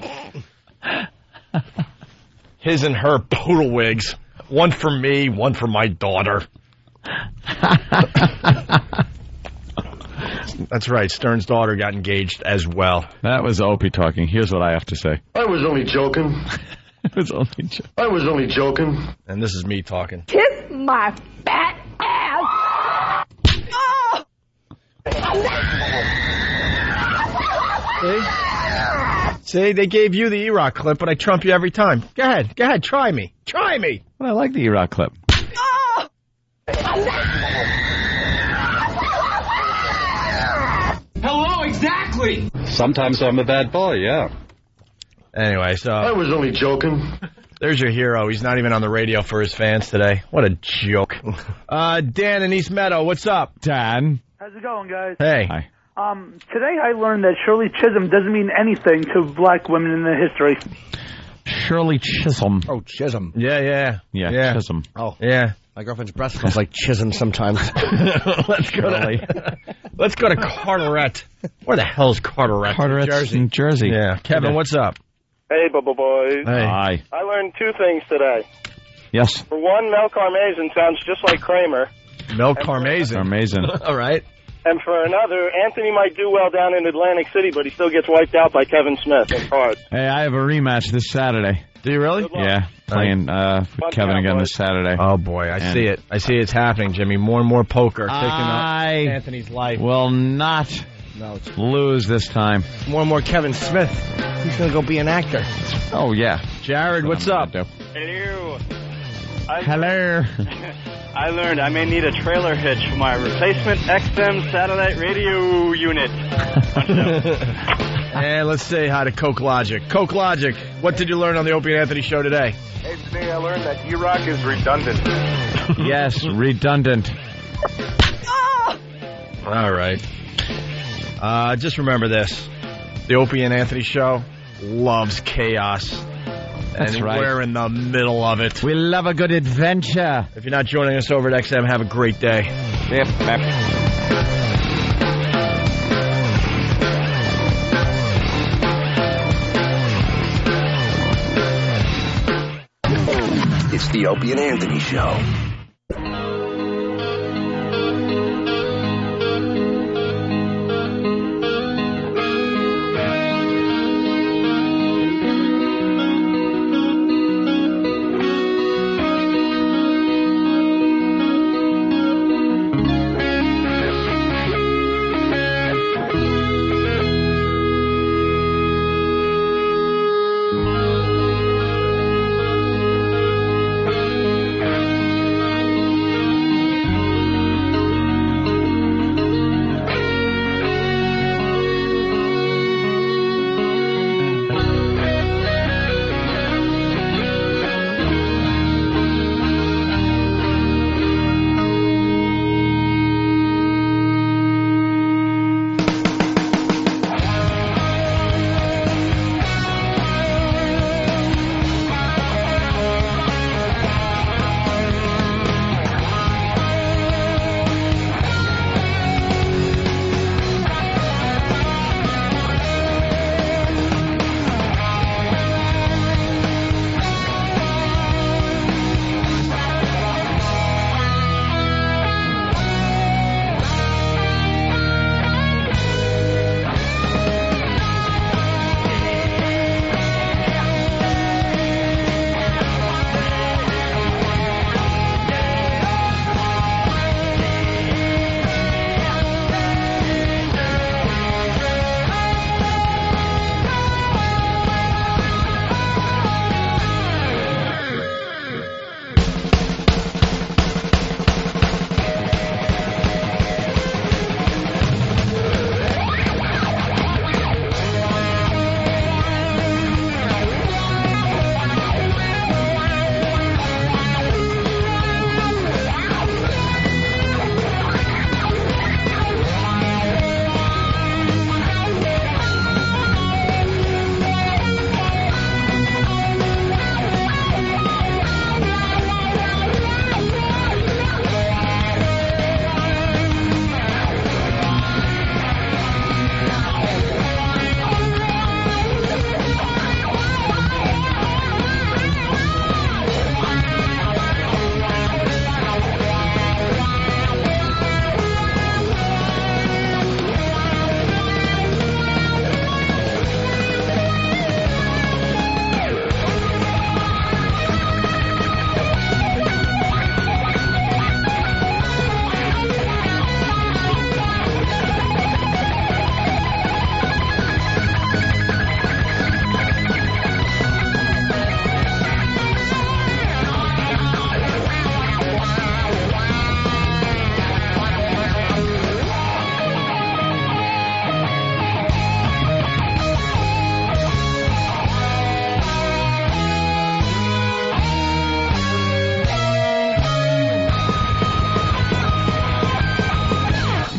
His and her poodle wigs. One for me, one for my daughter. That's right. Stern's daughter got engaged as well. That was Opie talking. Here's what I have to say. I was only joking. I was only joking. And this is me talking. Kiss my fat ass. See, they gave you the E-Rock clip, but I trump you every time. Go ahead, try me. Try me. Well, I like the E-Rock clip. ugly. Sometimes I'm a bad boy, yeah. Anyway, so I was only joking. There's your hero. He's not even on the radio for his fans today. What a joke. Dan in East Meadow, what's up? Dan. How's it going, guys? Hey. Hi. Today I learned that Shirley Chisholm doesn't mean anything to black women in the history. Shirley Chisholm. Oh, Chisholm. Yeah. Chisholm. Oh, yeah. My girlfriend's breast smells like Chisholm sometimes. Let's go to Carteret. Where the hell's Carteret? Carteret, New Jersey. Yeah. Kevin, what's up? Hey, Bubba Boys. Hey. Hi. I learned two things today. Yes. For one, Mel Karmazin sounds just like Kramer. Mel Karmazin. Karmazin. All right. And for another, Anthony might do well down in Atlantic City, but he still gets wiped out by Kevin Smith in cards. Hey, I have a rematch this Saturday. Do you really? Yeah, playing with Kevin again this Saturday. Oh, boy, I see it. I see it's happening, Jimmy. More and more poker taking up Anthony's life. Will not lose this time. More and more Kevin Smith. He's going to go be an actor. Oh, yeah. Jared, what's up? Hello. Hello. I learned I may need a trailer hitch for my replacement XM satellite radio unit. And let's say hi to Coke Logic. Coke Logic, what did you learn on the Opie and Anthony show today? Hey, today I learned that E-Rock is redundant. Yes, redundant. All right. Just remember this. The Opie and Anthony show loves chaos. That's and right. We're in the middle of it. We love a good adventure. If you're not joining us over at XM, have a great day. Yep. It's the Opie and Anthony Show.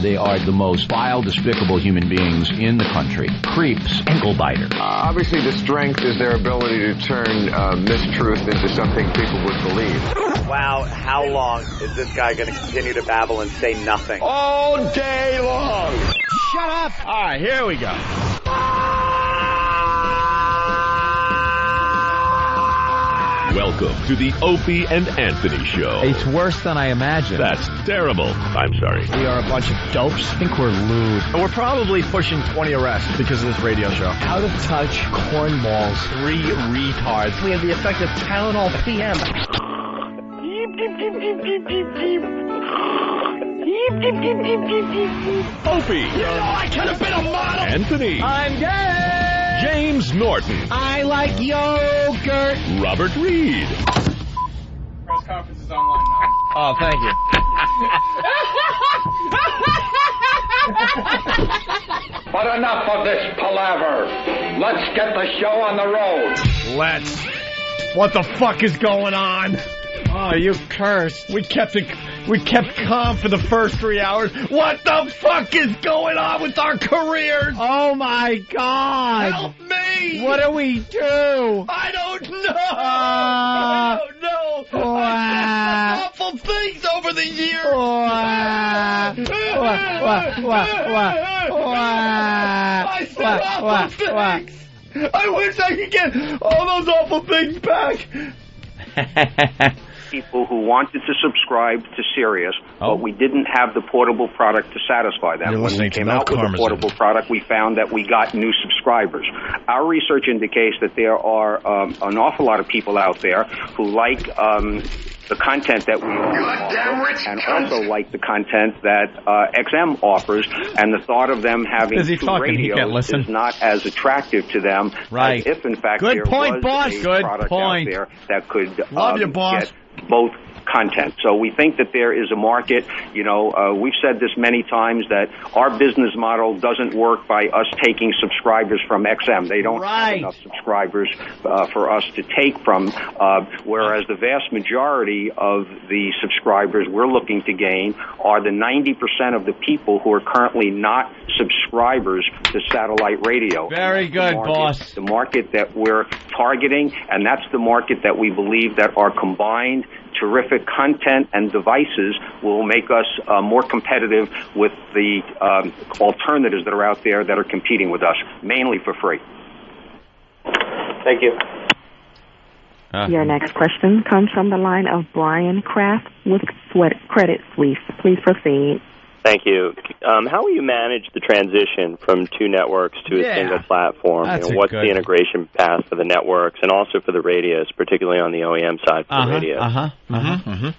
They are the most vile, despicable human beings in the country. Creeps, ankle biter. Obviously, the strength is their ability to turn mistruth into something people would believe. Wow, how long is this guy going to continue to babble and say nothing? All day long. Shut up. All right, here we go. Welcome to the Opie and Anthony Show. It's worse than I imagined. That's terrible. I'm sorry. We are a bunch of dopes. I think we're lewd. And we're probably pushing 20 arrests because of this radio show. Out of touch cornballs. 3 retards. We have the effect of Tylenol PM. Opie. You know, I could have been a model. Anthony. I'm gay. James Norton. I like yogurt. Robert Reed. Press conference is online now. Oh, thank you. But enough of this palaver. Let's get the show on the road. Let's. What the fuck is going on? Oh, you cursed. We kept calm for the first 3 hours. What the fuck is going on with our careers? Oh my God! Help me! What do we do? I don't know. I don't know. I've said some awful things over the years. I said awful things. I wish I could get all those awful things back. People who wanted to subscribe to Sirius, but we didn't have the portable product to satisfy them. When we came out with the portable product, we found that we got new subscribers. Our research indicates that there are an awful lot of people out there who like the content that we offer, and also like the content that XM offers, and the thought of them having two radios is not as attractive to them as if, in fact, there was a product out there that could get both content. So we think that there is a market. You know, we've said this many times that our business model doesn't work by us taking subscribers from XM. They don't have enough subscribers for us to take from, whereas the vast majority of the subscribers we're looking to gain are the 90% of the people who are currently not subscribers to satellite radio. Very good, boss. The market that we're targeting, and that's the market that we believe that our combined terrific content and devices will make us more competitive with the alternatives that are out there that are competing with us, mainly for free. Thank you. Your next question comes from the line of Brian Kraft with Credit Suisse. Please proceed. Thank you. How will you manage the transition from two networks to a single platform? What's the integration path for the networks and also for the radios, particularly on the OEM side for the radios?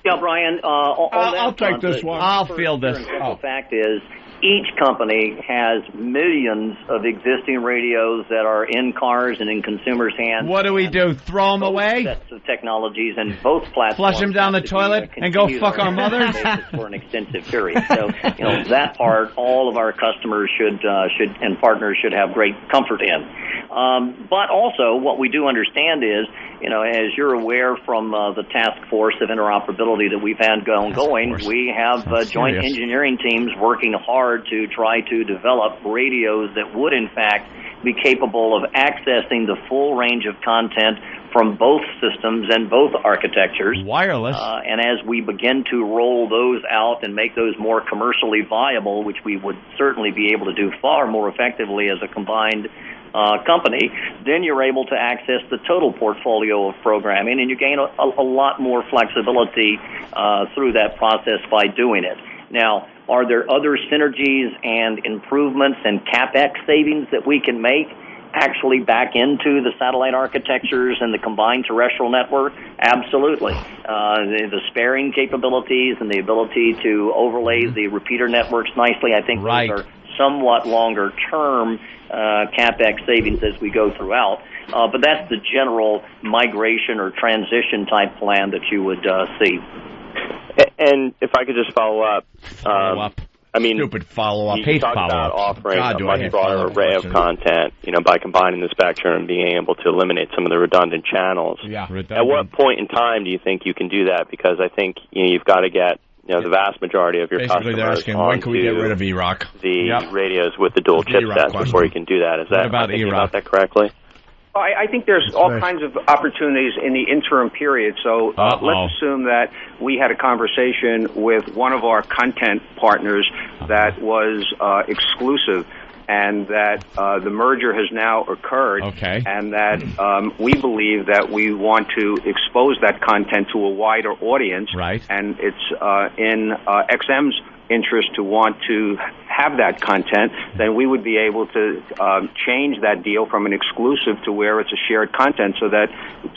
Yeah, Brian, I'll take this one. I'll field this. The fact is, each company has millions of existing radios that are in cars and in consumers' hands. What do we do? Throw them away? Sets of technologies and both platforms. Flush them down the toilet and go fuck our mothers? For an extensive period. So, you know, that part, all of our customers should and partners should have great comfort in. But also, what we do understand is, you know, as you're aware from the task force of interoperability that we've had going, we have joint engineering teams working hard to try to develop radios that would, in fact, be capable of accessing the full range of content from both systems and both architectures. Wireless. And as we begin to roll those out and make those more commercially viable, which we would certainly be able to do far more effectively as a combined company, then you're able to access the total portfolio of programming, and you gain a lot more flexibility through that process by doing it. Now, are there other synergies and improvements and CapEx savings that we can make actually back into the satellite architectures and the combined terrestrial network? Absolutely. The sparing capabilities and the ability to overlay the repeater networks nicely, I think those are somewhat longer term CapEx savings as we go throughout. But that's the general migration or transition type plan that you would see. And if I could just follow up. I mean, stupid follow-up. You talked about offering a much broader array of content, you know, by combining the spectrum and being able to eliminate some of the redundant channels. Yeah. At what point in time do you think you can do that? Because I think you've got to get the vast majority of your basically customers they're asking, when can we get rid of E-Rock? The radios with the dual chipsets before you can do that. Is that about E-Rock? About that correctly? I think there's all kinds of opportunities in the interim period. So let's assume that we had a conversation with one of our content partners that was exclusive, and that the merger has now occurred, and that we believe that we want to expose that content to a wider audience, and it's in XM's interest to want to have that content, then we would be able to change that deal from an exclusive to where it's a shared content, so that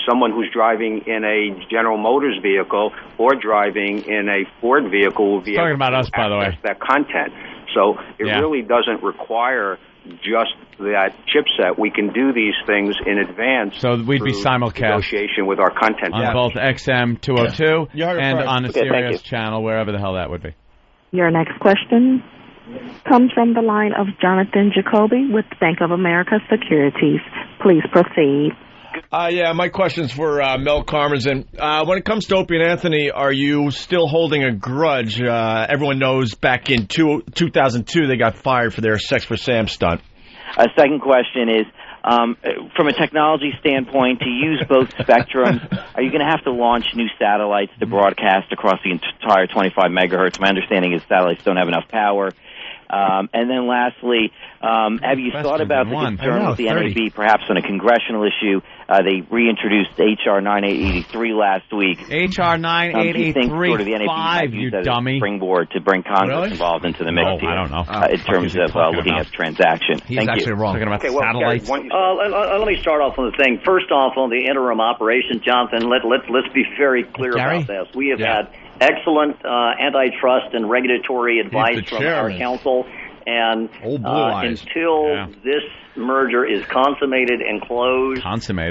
someone who's driving in a General Motors vehicle or driving in a Ford vehicle will be able to access that content. So it really doesn't require just that chipset. We can do these things in advance. So we'd be simulcast negotiation with our content on both XM 202 and on a Okay, Sirius channel, wherever the hell that would be. Your next question comes from the line of Jonathan Jacoby with Bank of America Securities. Please proceed. My question's for Mel Karmazin. When it comes to Opie and Anthony, are you still holding a grudge? Everyone knows back in 2002 they got fired for their Sex for Sam stunt. Second question is, from a technology standpoint, to use both spectrums, are you going to have to launch new satellites to broadcast across the entire 25 megahertz? My understanding is satellites don't have enough power. And then lastly, have you thought about the concern with the NAB, perhaps on a congressional issue? They reintroduced H.R. 9883 last week. H.R. 9883, do you think sort of the NAB might use that as a springboard to bring Congress involved into the mix here? I don't know. In terms of looking at the transaction. He's Thank actually you. wrong. Talking about satellites. Let me start off on the thing. First off, on the interim operations, Jonathan, let's be very clear about this. We have had excellent antitrust and regulatory advice from our counsel, and until this merger is consummated and closed,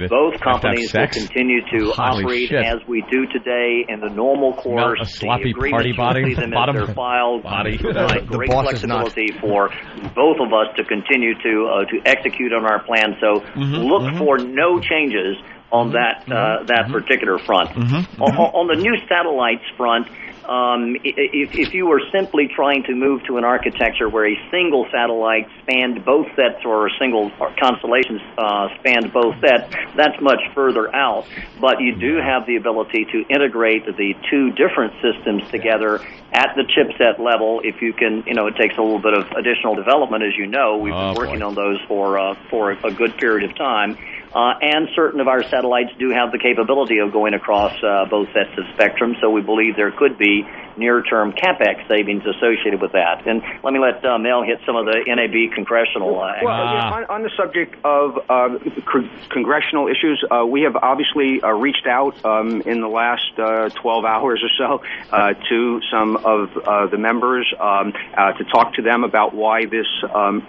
both companies will continue to operate as we do today in the normal course. A sloppy party body. The great flexibility for both of us to continue to execute on our plan. So look for no changes on that particular front. On the new satellites front, if you were simply trying to move to an architecture where a single satellite spanned both sets, or a single constellation spanned both sets, that's much further out. But you do have the ability to integrate the two different systems together at the chipset level. If you can, it takes a little bit of additional development, as you know. We've been working on those for a good period of time. And certain of our satellites do have the capability of going across both sets of spectrum, so we believe there could be near-term CapEx savings associated with that. And let me let Mel hit some of the NAB congressional activities. On the subject of congressional issues, we have obviously reached out in the last 12 hours or so to some of the members to talk to them about why this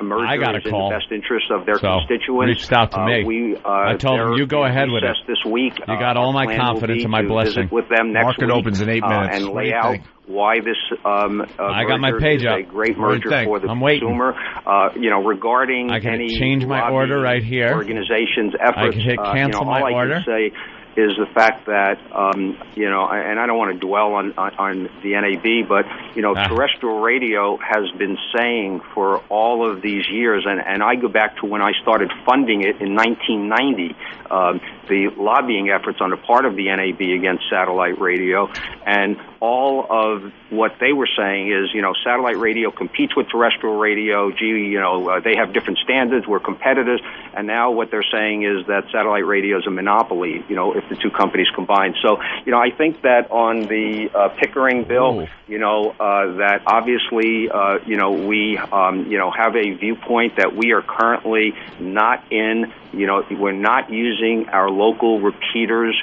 merger is in the best interest of their constituents. Reached out to me. I told them, you go ahead with it. This week, you got all my confidence and my blessing. With them next Market week, opens in 8 minutes. And lay out why this I got my page is up. a great merger for the consumer. Regarding I can any change my order right here. Organization's efforts, I can hit cancel my order. I can say is the fact that, and I don't want to dwell on the NAB, but, terrestrial radio has been saying for all of these years, and I go back to when I started funding it in 1990, the lobbying efforts on the part of the NAB against satellite radio, and all of what they were saying is, satellite radio competes with terrestrial radio. They have different standards. We're competitors. And now what they're saying is that satellite radio is a monopoly, if the two companies combine. So, I think that on the Pickering bill, that obviously, we, have a viewpoint that we are currently not in. We're not using our local repeaters,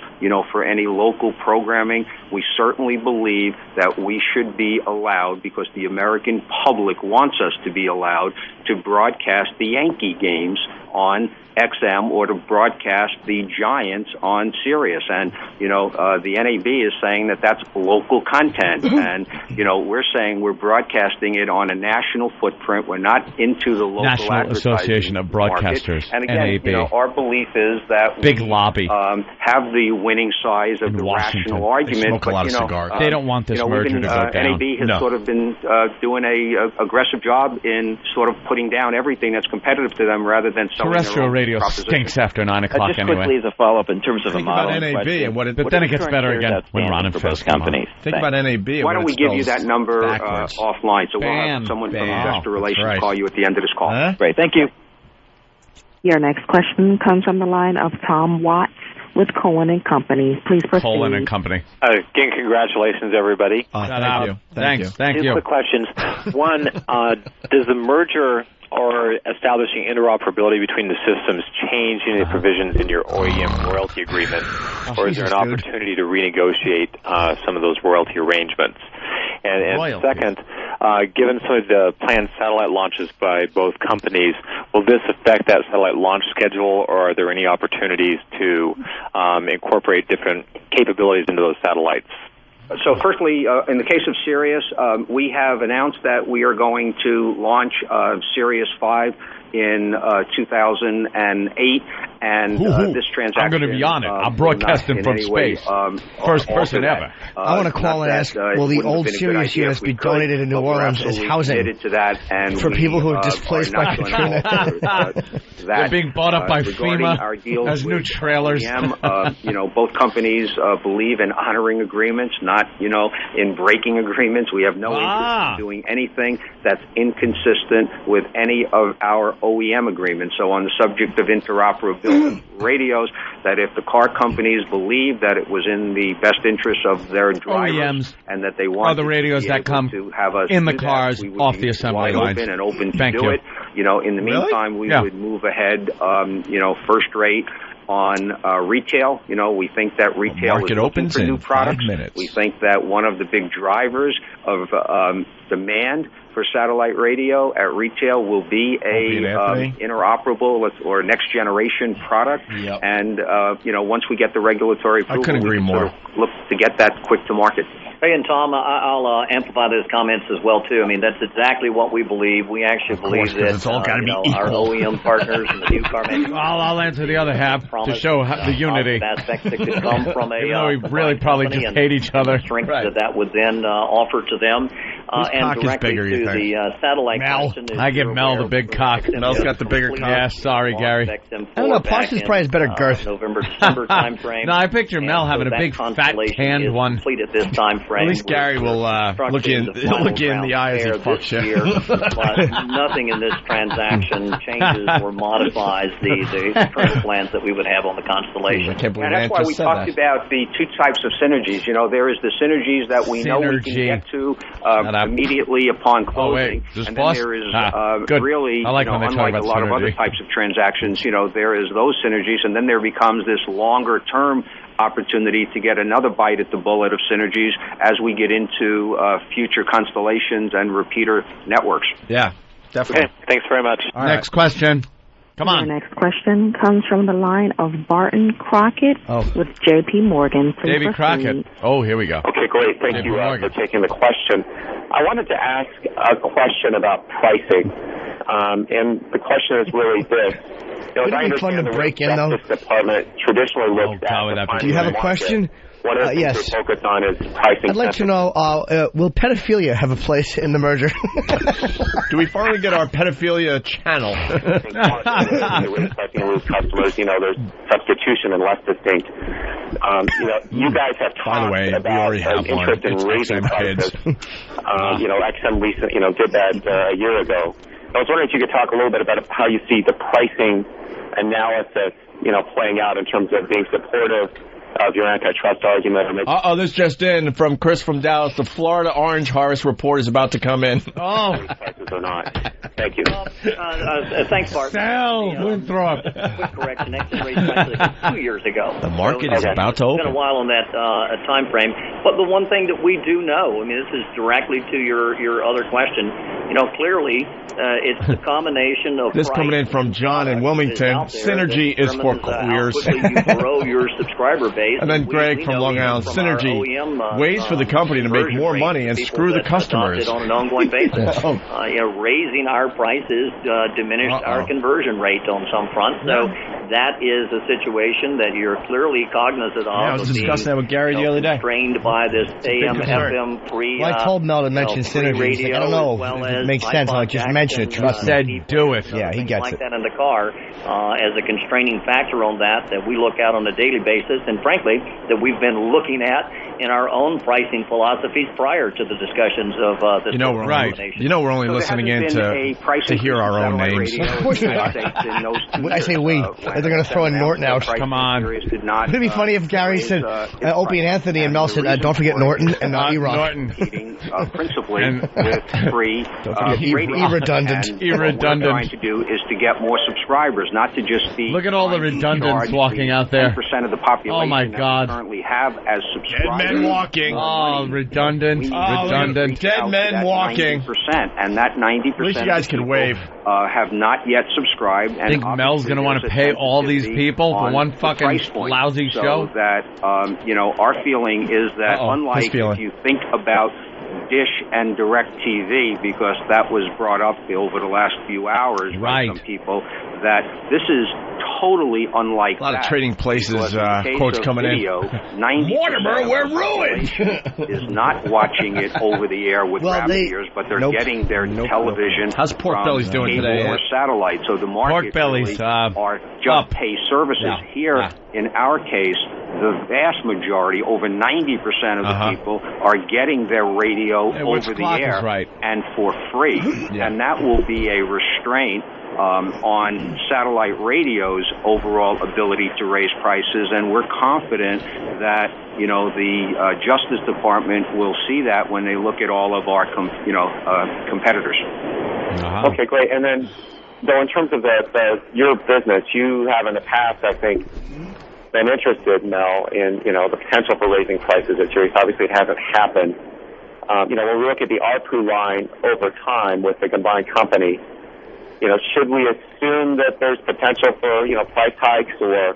for any local programming. We certainly believe that we should be allowed, because the American public wants us to be allowed, to broadcast the Yankee games on XM or to broadcast the Giants on Sirius. And, the NAB is saying that that's local content. And, we're saying we're broadcasting it on a national footprint. We're not into the local National Association of Broadcasters, market. And again, NAB. Our belief is that big lobby have the winning size of the Washington. rational argument smoke a lot of cigars. They don't want this merger to go down. NAB has sort of been doing a aggressive job in sort of putting down everything that's competitive to them rather than selling terrestrial radio stinks after 9 o'clock just anyway. Quickly as a follow-up in terms of Think a model about NAB question, and what it, but then it gets better again when Ron and Fez come on. Think about NAB. Why don't we give you that number backwards. offline so we'll have someone from Investor Relations call you at the end of this call. Great, thank you. Your next question comes from the line of Tom Watts with Cohen and Company. Please proceed. Cohen and Company. Again, congratulations, everybody. Thank you. Thank you. Two quick questions. One, does the merger or establishing interoperability between the systems change any of the provisions in your OEM royalty agreement, or is there an opportunity to renegotiate some of those royalty arrangements? And second, given some of the planned satellite launches by both companies, will this affect that satellite launch schedule, or are there any opportunities to incorporate different capabilities into those satellites? So firstly, in the case of Sirius, we have announced that we are going to launch Sirius 5 in 2008, and this transaction... I'm going to be on it. I'll broadcast him from space. First person ever. I want to call and ask, will the old Sirius units be donated in New Orleans as housing to that, and for people who are displaced by Katrina? They're being bought up by FEMA as new trailers. Both companies believe in honoring agreements, not, in breaking agreements. We have no interest in doing anything that's inconsistent with any of our OEM agreements. So on the subject of interoperability radios, that if the car companies believe that it was in the best interest of their drivers OEMs and that they want the radios that come to have us in the cars off the assembly lines, open and open to Thank do you. it. In the meantime, we would move ahead, first rate on retail. We think that retail is looking for new products. We think that one of the big drivers of demand for satellite radio at retail will be a interoperable or next generation product. Yep. And once we get the regulatory approval, I couldn't agree more. Sort of look to get that quick to market. Hey, and Tom, I'll amplify those comments as well too. I mean, that's exactly what we believe. We actually believe that it's all gotta be our OEM partners and the new car manufacturers. I'll answer the other half to show the unity. Aspects that could come from a we really probably just hate each other. Strength that would then offer to them. And directly bigger, to the satellite Mel. I give Mel the big cock. Mel's got the bigger cock. Yeah, sorry, Gary. I don't know. Parsons probably has better girth. November, December time frame. No, I picture Mel having a big, fat, tanned one. At this time frame. At least Gary will look you in the eye as he fucks you. But nothing in this transaction changes or modifies the current plans that we would have on the Constellation. And that's why we talked about the two types of synergies. There is the synergies that we know we can get to immediately upon closing, and then there is really, unlike a lot of other types of transactions, there is those synergies, and then there becomes this longer-term opportunity to get another bite at the bullet of synergies as we get into future constellations and repeater networks. Yeah, definitely. Okay, thanks very much. Next question. Come on. Your next question comes from the line of Barton Crockett with J.P. Morgan. Please J.P. Crockett. Oh, here we go. Okay, great. Thank you for taking the question. I wanted to ask a question about pricing, and the question is really this. Wouldn't it be fun to break in, though? Department traditionally looks at. Do you have a question? One of the things we focus on is pricing. I'd like to know, will pedophilia have a place in the merger? Do we finally get our pedophilia channel? Customers, there's substitution and less distinct. You guys have talked about interest in raising prices. XM recently, did that a year ago. I was wondering if you could talk a little bit about how you see the pricing analysis, playing out in terms of being supportive of your antitrust argument. This just in from Chris from Dallas. The Florida Orange Harvest report is about to come in. Prices or not. Thank you. Thanks, Bart. Sal Winthrop. Quick correction. XM raised prices 2 years ago. The market is about to open. It's been a while on that time frame. But the one thing that we do know, this is directly to your other question, clearly it's the combination of this coming in from John in Wilmington. Synergy is for queers. How quickly you grow your subscriber base. And then Greg from Long Island. Synergy, ways for the company to make more money and screw the customers. On an ongoing basis. Raising our prices diminished our conversion rate on some fronts. So that is a situation that you're clearly cognizant of. Yeah, I was discussing that with Gary the other day. Trained by this AM, FM, free. Well, I told Mel to mention synergy. Like, I don't know if it makes sense. I'll just mention it. I said, do it. Yeah, he gets like it. that in the car as a constraining factor on that we look at on a daily basis, and frankly, that we've been looking at in our own pricing philosophies prior to the discussions of this. You know, we're only listening in to hear our own names. Of course we are. I say we. They're going to throw in Norton out. Come on. Wouldn't it be funny if Gary said Opie and Anthony and Mel said, don't forget Norton and not E-Rock. Norton. Principally with free radio. Irredundant. What we're trying to do is to get more subscribers, not to just be. Look at all the redundants walking out there. 10% of the population oh my God. that we currently have as subscribers. Dead men walking. Oh, redundant. Redundant. Dead men walking. 90%, and that 90%. At least you guys can wave. Have not yet subscribed. I think Mel's going to want to pay all these people for one fucking lousy show. So that our feeling is that unlike if you think about Dish and DirecTV, because that was brought up over the last few hours by some people, that this is totally unlike that. A lot of trading places quotes coming video, in. Mortimer, we're ruined! is not watching it over the air with round ears, but they're getting their television. How's Pork Belly's doing today? Or satellite. So the market really are just pay services. Here, in our case, the vast majority, over 90% of the people, are getting their radio over the air and for free. And that will be a restraint on satellite radio's overall ability to raise prices, and we're confident that the Justice Department will see that when they look at all of our competitors. Okay, great. And then, though, in terms of your business, you have in the past, I think, been interested, Mel, in the potential for raising prices at Sirius. Obviously, it hasn't happened. When we look at the ARPU line over time with the combined company, should we assume that there's potential for, price hikes or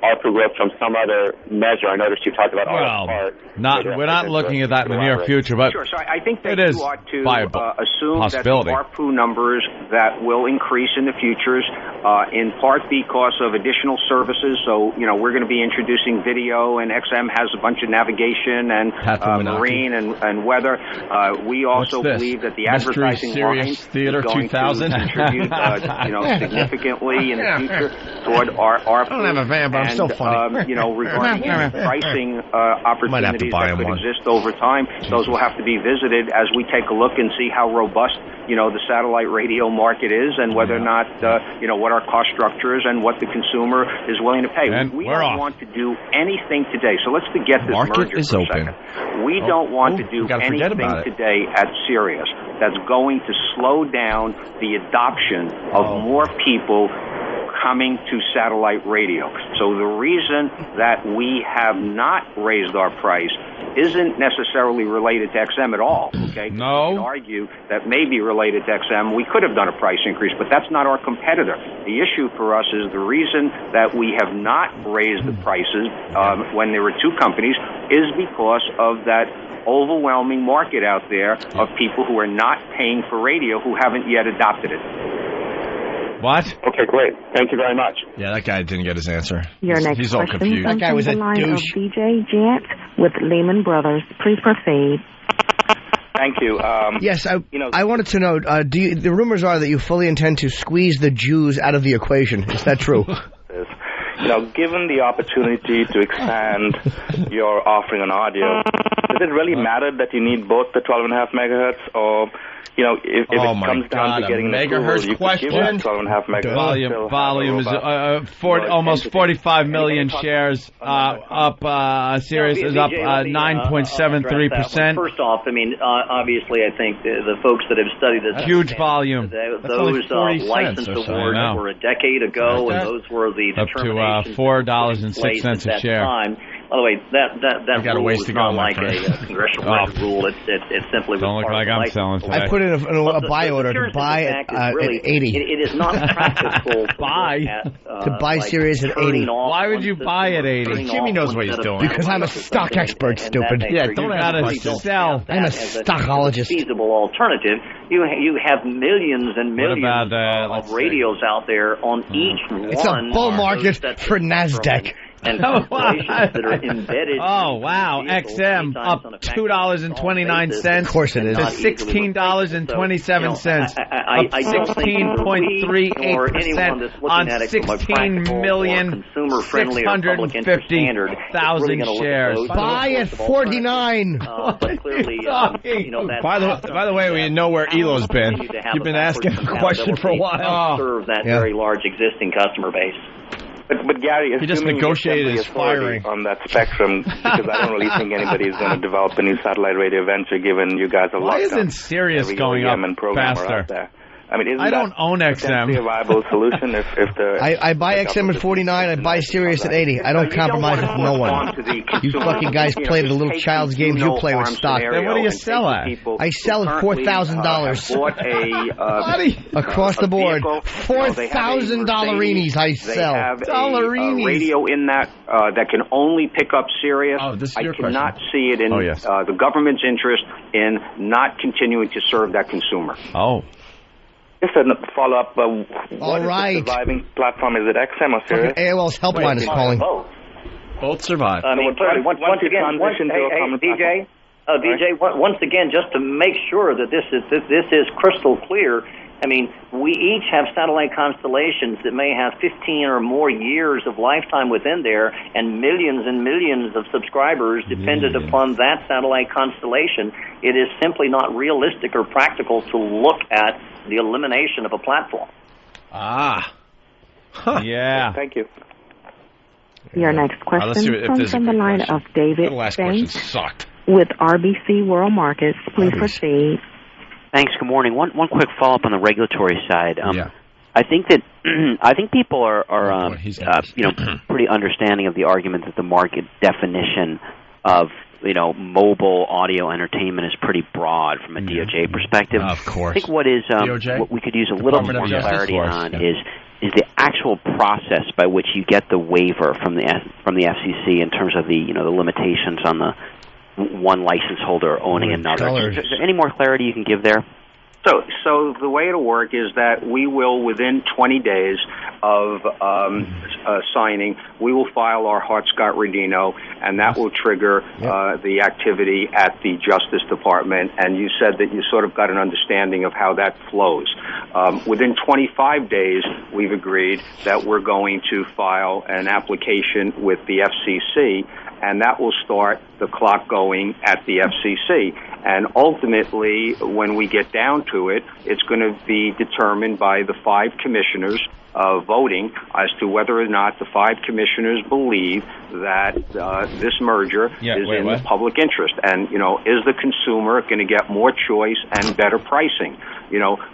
ARPU growth from some other measure? I noticed you talked about we're not looking at that in the near future, but sure. So I think that it is you ought to assume possibility. that the ARPU numbers that will increase in the futures, in part because of additional services. So, we're going to be introducing video, and XM has a bunch of navigation and marine and weather. We also believe that the advertising line is going to contribute, significantly in the future toward our ARPU. I don't have a van, but I'm still funny. Regarding pricing opportunities that could exist over time, those will have to be visited as we take a look and see how robust, the satellite radio market is, and whether or not, what our cost structure is and what the consumer is willing to pay. And we don't want to do anything today. So let's forget this merger for a second. We don't want to do anything today at Sirius that's going to slow down the adoption of more people coming to satellite radio. So the reason that we have not raised our price isn't necessarily related to XM at all. Okay? No. You could argue that may be related to XM. We could have done a price increase, but that's not our competitor. The issue for us is the reason that we have not raised the prices when there were two companies is because of that overwhelming market out there of people who are not paying for radio who haven't yet adopted it. What? Okay, great. Thank you very much. Yeah, that guy didn't get his answer. Your next He's all confused. That guy was a douche. DJ Jant with Lehman Brothers. Please proceed. Thank you. Yes, I wanted to know, the rumors are that you fully intend to squeeze the Jews out of the equation. Is that true? Given the opportunity to expand your offering on audio, does it really matter that you need both the 12.5 megahertz or... if it comes down to getting megahertz question, 12.5 megahertz volume is almost 45 million shares up. Sirius is up 9.73%. First off, obviously, I think the folks that have studied this huge volume. Those license awards were a decade ago, and those were the up to $4.06 a share. Time. By the way, that got a rule ways is to not go, my like friend. a congressional rule. It simply don't look like I'm selling today. I put in a buy order to buy at 80. It is not practical to buy Sirius at 80. Why would you buy at 80? Jimmy knows what he's doing. Because I'm a stock expert, stupid. Yeah, don't have to sell. I'm a stockologist. Feasible alternative. You have millions and millions of radios out there on each one. It's a bull market for NASDAQ. And that are embedded. Oh wow! XM up $2.29. Of course it is. To $16.27. Up 16.38% on 16,650,000 shares. Buy at 49. But clearly, By the way, we know where Elo's been. You've been asking a question for a while. Serve that very large existing customer base. But Gary, he just negotiated his firing on that spectrum, because I don't really think anybody is going to develop a new satellite radio venture, given you guys have locked Why isn't Sirius going up faster? Out there. I mean, I don't own XM. A viable solution if the I buy XM at 49. I buy Sirius at 80. I don't compromise with no one. You fucking guys played at a little child's games. You play with stock. Then what do you sell at? I sell at $4,000. Across the board, $4,000 I sell. They have a radio in that can only pick up Sirius. Oh, this is I your cannot question. see it in the government's interest in not continuing to serve that consumer. Oh. Just a follow-up. All right. The surviving platform? Is it XM or Sirius? AOL's helpline is calling. Both survive. I mean, once again, DJ, once again, just to make sure that this is crystal clear. I mean, we each have satellite constellations that may have 15 or more years of lifetime within there, and millions of subscribers dependent upon that satellite constellation. It is simply not realistic or practical to look at the elimination of a platform. Yeah. Thank you. Your next question comes from the line of David Banks with RBC World Markets. Please proceed. Thanks. Good morning. One quick follow-up on the regulatory side. I think that people are pretty understanding of the argument that the market definition of mobile audio entertainment is pretty broad from a DOJ perspective. Of course. I think what we could use a little more clarity on is the actual process by which you get the waiver from the FCC in terms of the limitations on the one license holder owning another. Is there any more clarity you can give there? So the way it'll work is that we will, within 20 days of signing, we will file our Hart-Scott-Rodino, and that will trigger the activity at the Justice Department. And you said that you sort of got an understanding of how that flows. Within 25 days, we've agreed that we're going to file an application with the FCC, and that will start the clock going at the FCC. And ultimately, when we get down to it, it's going to be determined by the 5 commissioners voting as to whether or not the 5 commissioners believe that this merger is in the public interest. And, is the consumer going to get more choice and better pricing?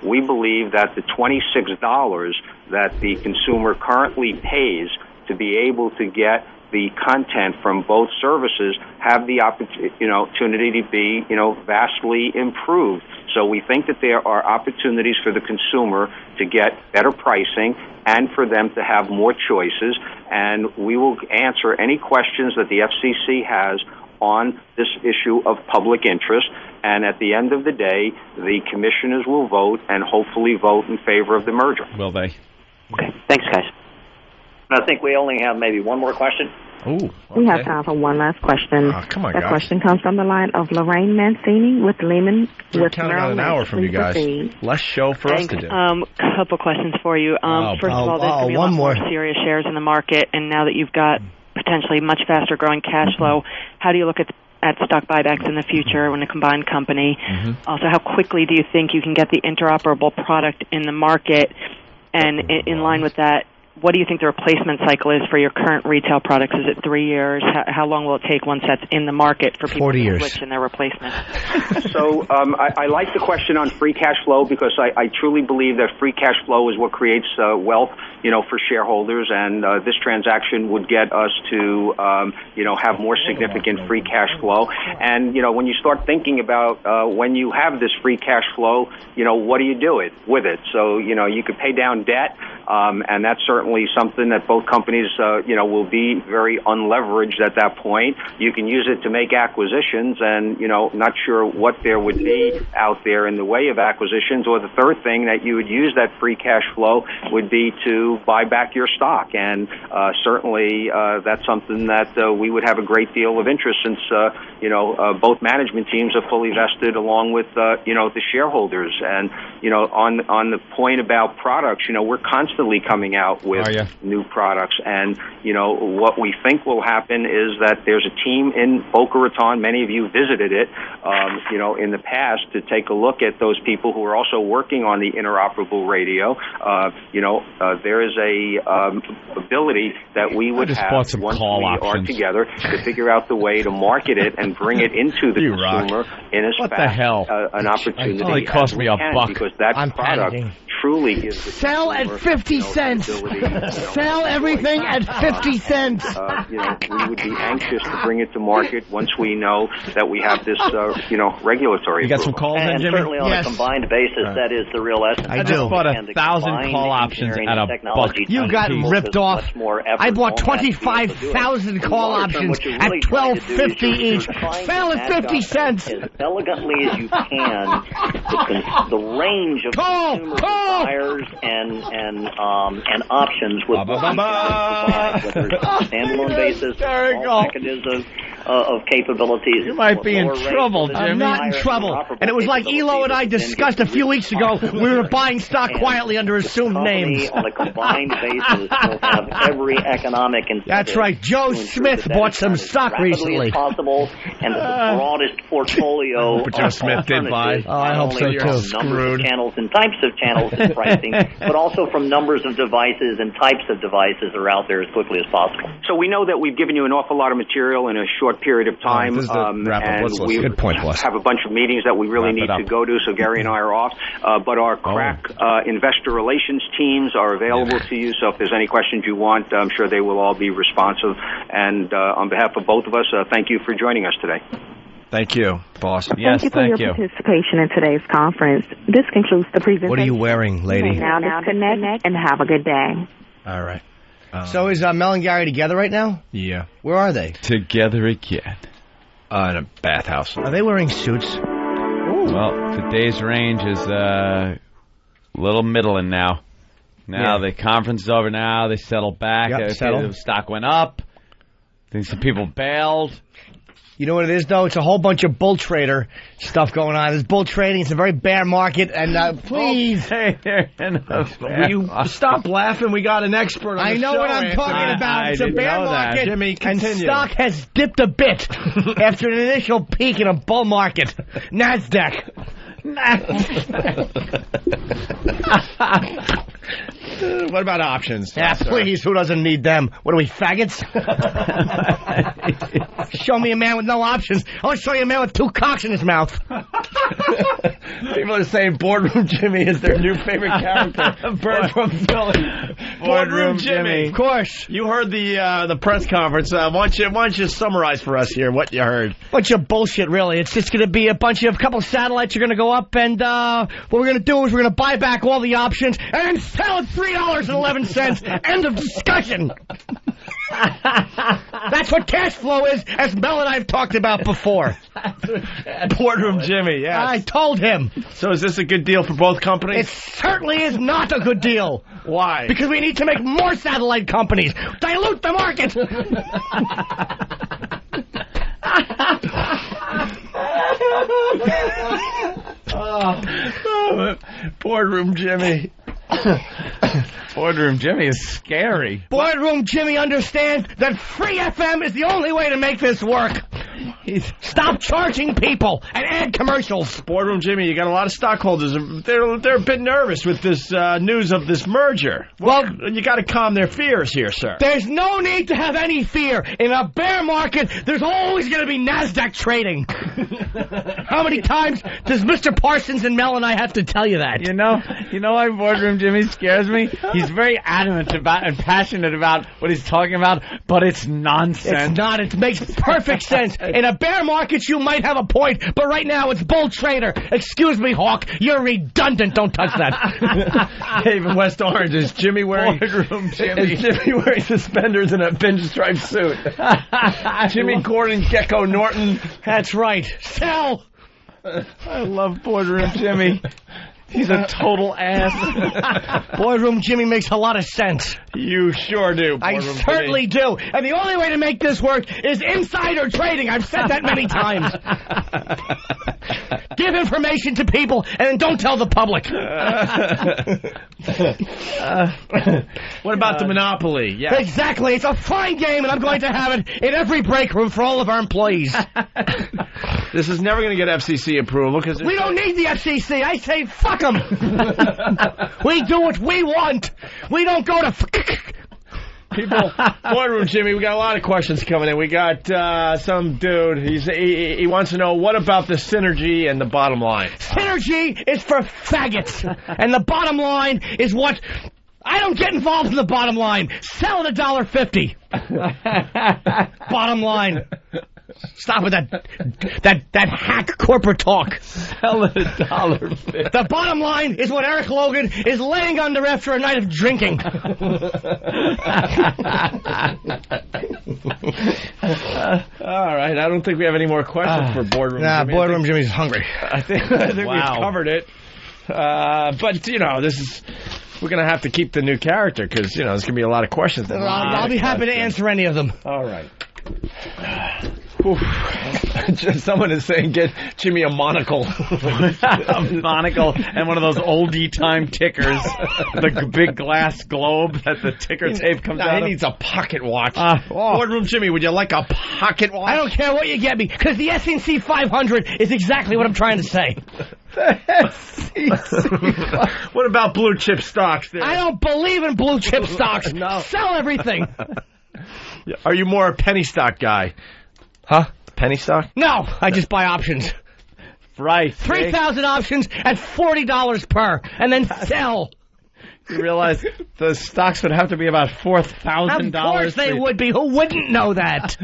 We believe that the $26 that the consumer currently pays to be able to get the content from both services have the opportunity to be, vastly improved. So we think that there are opportunities for the consumer to get better pricing and for them to have more choices. And we will answer any questions that the FCC has on this issue of public interest. And at the end of the day, the commissioners will vote and hopefully vote in favor of the merger. Will they? Okay. Thanks, guys. I think we only have maybe one more question. Ooh, okay. We have time for one last question. Oh, come on, that question comes from the line of Lorraine Mancini with Lehman. We're counting on an hour from you guys. Less show for us to do. Couple questions for you. First of all, there's going to be a lot more serious shares in the market, and now that you've got potentially much faster growing cash flow, how do you look at stock buybacks in the future when a combined company? Also, how quickly do you think you can get the interoperable product in the market? And in line with that, what do you think the replacement cycle is for your current retail products? Is it 3 years? How long will it take once that's in the market for people to switch in their replacement? So I like the question on free cash flow because I truly believe that free cash flow is what creates wealth, for shareholders, and this transaction would get us to, have more significant free cash flow. And, when you start thinking about when you have this free cash flow, what do you do with it? So, you could pay down debt, and that's certainly something that both companies, will be very unleveraged at that point. You can use it to make acquisitions, and, not sure what there would be out there in the way of acquisitions. Or the third thing that you would use that free cash flow would be to buy back your stock. And certainly that's something that we would have a great deal of interest since, both management teams are fully vested along with, the shareholders. And, on the point about products, we're constantly coming out with new products. And, what we think will happen is that there's a team in Boca Raton. Many of you visited it, in the past to take a look at those people who are also working on the interoperable radio. There is a ability that we would have once we are together to figure out the way to market it and bring it into the consumer in as fast an opportunity. It only cost me $1 because that product truly is sell at 50 cents. Sell everything at 50 cents. We would be anxious to bring it to market once we know that we have this, regulatory. You got some calls in, Jimmy? Certainly on a combined basis, that is the real essence. I just bought 1,000 call options at $1. You got ripped off. I bought 25,000 call options at $12.50 each. Sell at 50 cents. As elegantly as you can, the range of buyers and options with what we provide, whether it's on a standalone basis, all packages of capabilities. You might be in trouble, Jimmy. I'm not in trouble. And it was like Elo and I discussed a few weeks ago. We were buying stock quietly under assumed names. On a combined basis, will have every economic incentive. That's right. Joe Smith bought some stock recently. As possible, and the broadest portfolio. But Joe Smith did buy. Oh, I hope so too. Numbers of channels and types of channels and pricing, but also from numbers of devices and types of devices are out there as quickly as possible. So we know that we've given you an awful lot of material in a short period of time, and we have a bunch of meetings that we really need to go to, so Gary and I are off. But our crack investor relations teams are available to you, so if there's any questions you want, I'm sure they will all be responsive. And on behalf of both of us, thank you for joining us today. Thank you, boss. Thank you for your participation in today's conference. This concludes the presentation. What are you wearing, lady? Now disconnect and have a good day. All right. So is Mel and Gary together right now? Yeah. Where are they? Together again. In a bathhouse. Are they wearing suits? Ooh. Well, today's range is a little middling now. The conference is over now. They settled back. The stock went up. I think some people bailed. You know what it is, though? It's a whole bunch of bull trader stuff going on. There's bull trading. It's a very bear market. And please, will you stop laughing? We got an expert on the show. I know what I'm talking about. It's a bear market. Jimmy, continue. And stock has dipped a bit after an initial peak in a bull market. NASDAQ. What about options? Yeah, please. Who doesn't need them? What are we, faggots? Show me a man with no options. I'll show you a man with two cocks in his mouth. People are saying Boardroom Jimmy is their new favorite character. Bird from Philly. Boardroom Jimmy. Of course. You heard the press conference. Why don't you summarize for us here what you heard? Bunch of bullshit, really. It's just going to be a couple satellites are going to go up, and what we're going to do is we're going to buy back all the options and sell at $3.11. End of discussion. That's what cash flow is, as Mel and I have talked about before. Boardroom Jimmy, yes. I told him. So is this a good deal for both companies? It certainly is not a good deal. Why? Because we need to make more satellite companies. Dilute the market. Boardroom Jimmy. Boardroom Jimmy is scary. Boardroom Jimmy understands that free FM is the only way to make this work. Stop charging people and add commercials. Boardroom Jimmy, you got a lot of stockholders. They're a bit nervous with this news of this merger. Well, you got to calm their fears here, sir. There's no need to have any fear. In a bear market, there's always going to be NASDAQ trading. How many times does Mr. Parsons and Mel and I have to tell you that? You know why Boardroom Jimmy scares me? He's very adamant about and passionate about what he's talking about, but it's nonsense. It's not. It makes perfect sense. In a bear market, you might have a point, but right now it's bull trader. Excuse me, Hawk. You're redundant. Don't touch that. Dave in West Orange, is Jimmy wearing suspenders and a pinstripe suit? Jimmy Gordon, Gecko Norton. That's right. Sell. I love Boardroom Jimmy. He's a total ass. Boardroom Jimmy makes a lot of sense. You sure do, I certainly do. And the only way to make this work is insider trading. I've said that many times. Give information to people and then don't tell the public. What about the monopoly? Yeah. Exactly. It's a fine game, and I'm going to have it in every break room for all of our employees. This is never going to get FCC approval because we don't need the FCC. I say fuck them. We do what we want. We don't go to people. Boardroom Jimmy, we got a lot of questions coming in. We got some dude. He wants to know, what about the synergy and the bottom line? Synergy is for faggots, and the bottom line is what. I don't get involved in the bottom line. Sell at $1.50. Bottom line. Stop with that hack corporate talk. Sell at $1.50. The bottom line is what Eric Logan is laying under after a night of drinking. All right, I don't think we have any more questions for Boardroom Jimmy. Boardroom Jimmy's hungry. I think we've covered it. But, we're going to have to keep the new character because, there's going to be a lot of questions. I'll be happy to answer any of them. All right. Someone is saying, get Jimmy a monocle. A monocle and one of those oldie time tickers. The big glass globe that the ticker tape comes out of. He needs a pocket watch. Boardroom Jimmy, would you like a pocket watch? I don't care what you get me, because the S&C 500 is exactly what I'm trying to say. What about blue chip stocks there? I don't believe in blue chip stocks. No. Sell everything. Are you more a penny stock guy? Huh? Penny stock? No, I just buy options. Right. 3,000 options at $40 per, and then sell. You realize the stocks would have to be about $4,000. Of course they would be. Who wouldn't know that?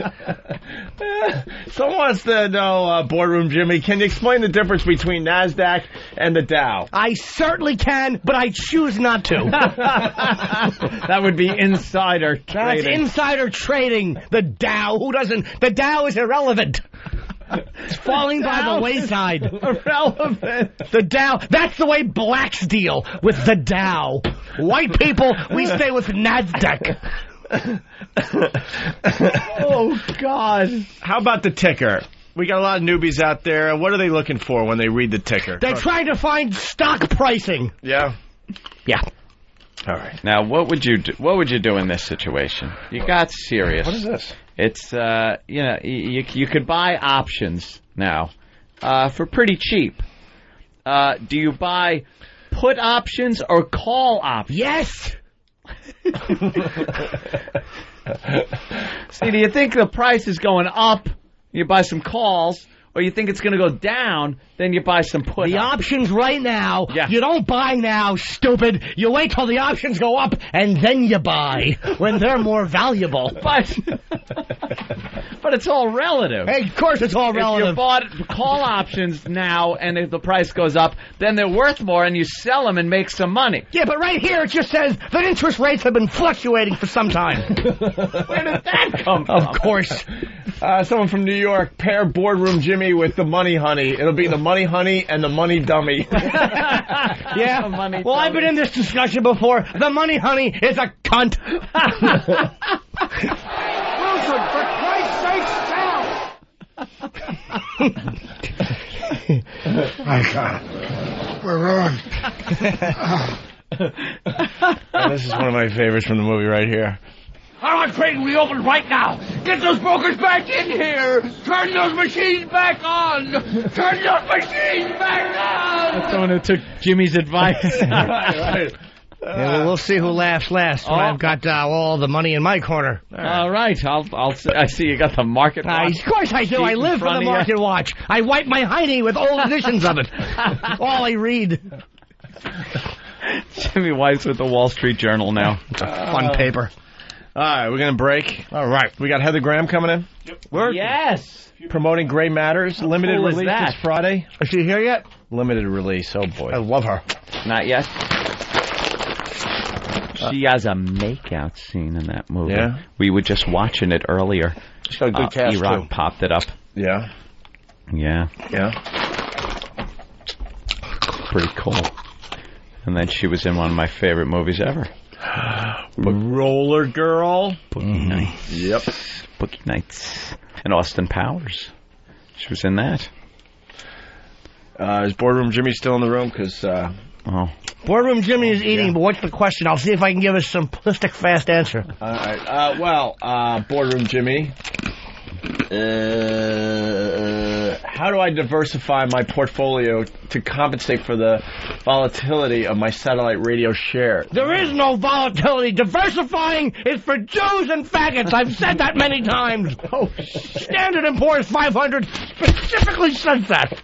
Someone wants to know, Boardroom Jimmy, can you explain the difference between NASDAQ and the Dow? I certainly can, but I choose not to. That would be insider trading. That's insider trading. The Dow. Who doesn't? The Dow is irrelevant. It's falling by the wayside. Irrelevant. The Dow. That's the way blacks deal with the Dow. White people, we stay with NASDAQ. Oh, God. How about the ticker? We got a lot of newbies out there. What are they looking for when they read the ticker? They're trying to find stock pricing. Yeah? Yeah. All right. Now, what would you do? What would you do in this situation? You got Sirius. What is this? It's you could buy options now for pretty cheap. Do you buy put options or call options? Yes. See, do you think the price is going up? You buy some calls. Or you think it's going to go down, then you buy some put. The options right now, you don't buy now, stupid. You wait till the options go up, and then you buy when they're more valuable. But it's all relative. Hey, of course it's all relative. If you bought call options now, and if the price goes up, then they're worth more, and you sell them and make some money. Yeah, but right here it just says that interest rates have been fluctuating for some time. Where did that come from? Of course. Someone from New York, pair Boardroom Jimmy with the Money Honey. It'll be the Money Honey and the Money Dummy. Yeah. Well, I've been in this discussion before. The Money Honey is a cunt. Wilson, for Christ's sake, sell! My God. We're wrong. This is one of my favorites from the movie right here. I want trading reopened right now. Get those brokers back in here. Turn those machines back on. Turn those machines back on. That's someone who took Jimmy's advice. Right. Well, we'll see who laughs last when I've got all the money in my corner. All right. I see you got the Market Watch. Of course I do. I live for the Market Watch. I wipe my hiney with old editions of it. All I read. Jimmy wipes with the Wall Street Journal now. It's a fun paper. All right, we're going to break. All right. We got Heather Graham coming in. Yep. Yes. Promoting Gray Matters. Limited release this Friday. Is she here yet? Limited release. Oh, boy. I love her. Not yet. She has a makeout scene in that movie. Yeah? We were just watching it earlier. She's got a good cast, E-Rock too. popped it up. Yeah? Yeah. Pretty cool. And then she was in one of my favorite movies ever. Roller Girl. Boogie Nights. Yep. Boogie Nights. And Austin Powers. She was in that. Is Boardroom Jimmy still in the room? Because, Boardroom Jimmy is eating, but what's the question? I'll see if I can give a simplistic, fast answer. All right. Boardroom Jimmy. How do I diversify my portfolio to compensate for the volatility of my satellite radio share? There is no volatility. Diversifying is for Jews and faggots. I've said that many times. Standard & Poor's 500 specifically says that.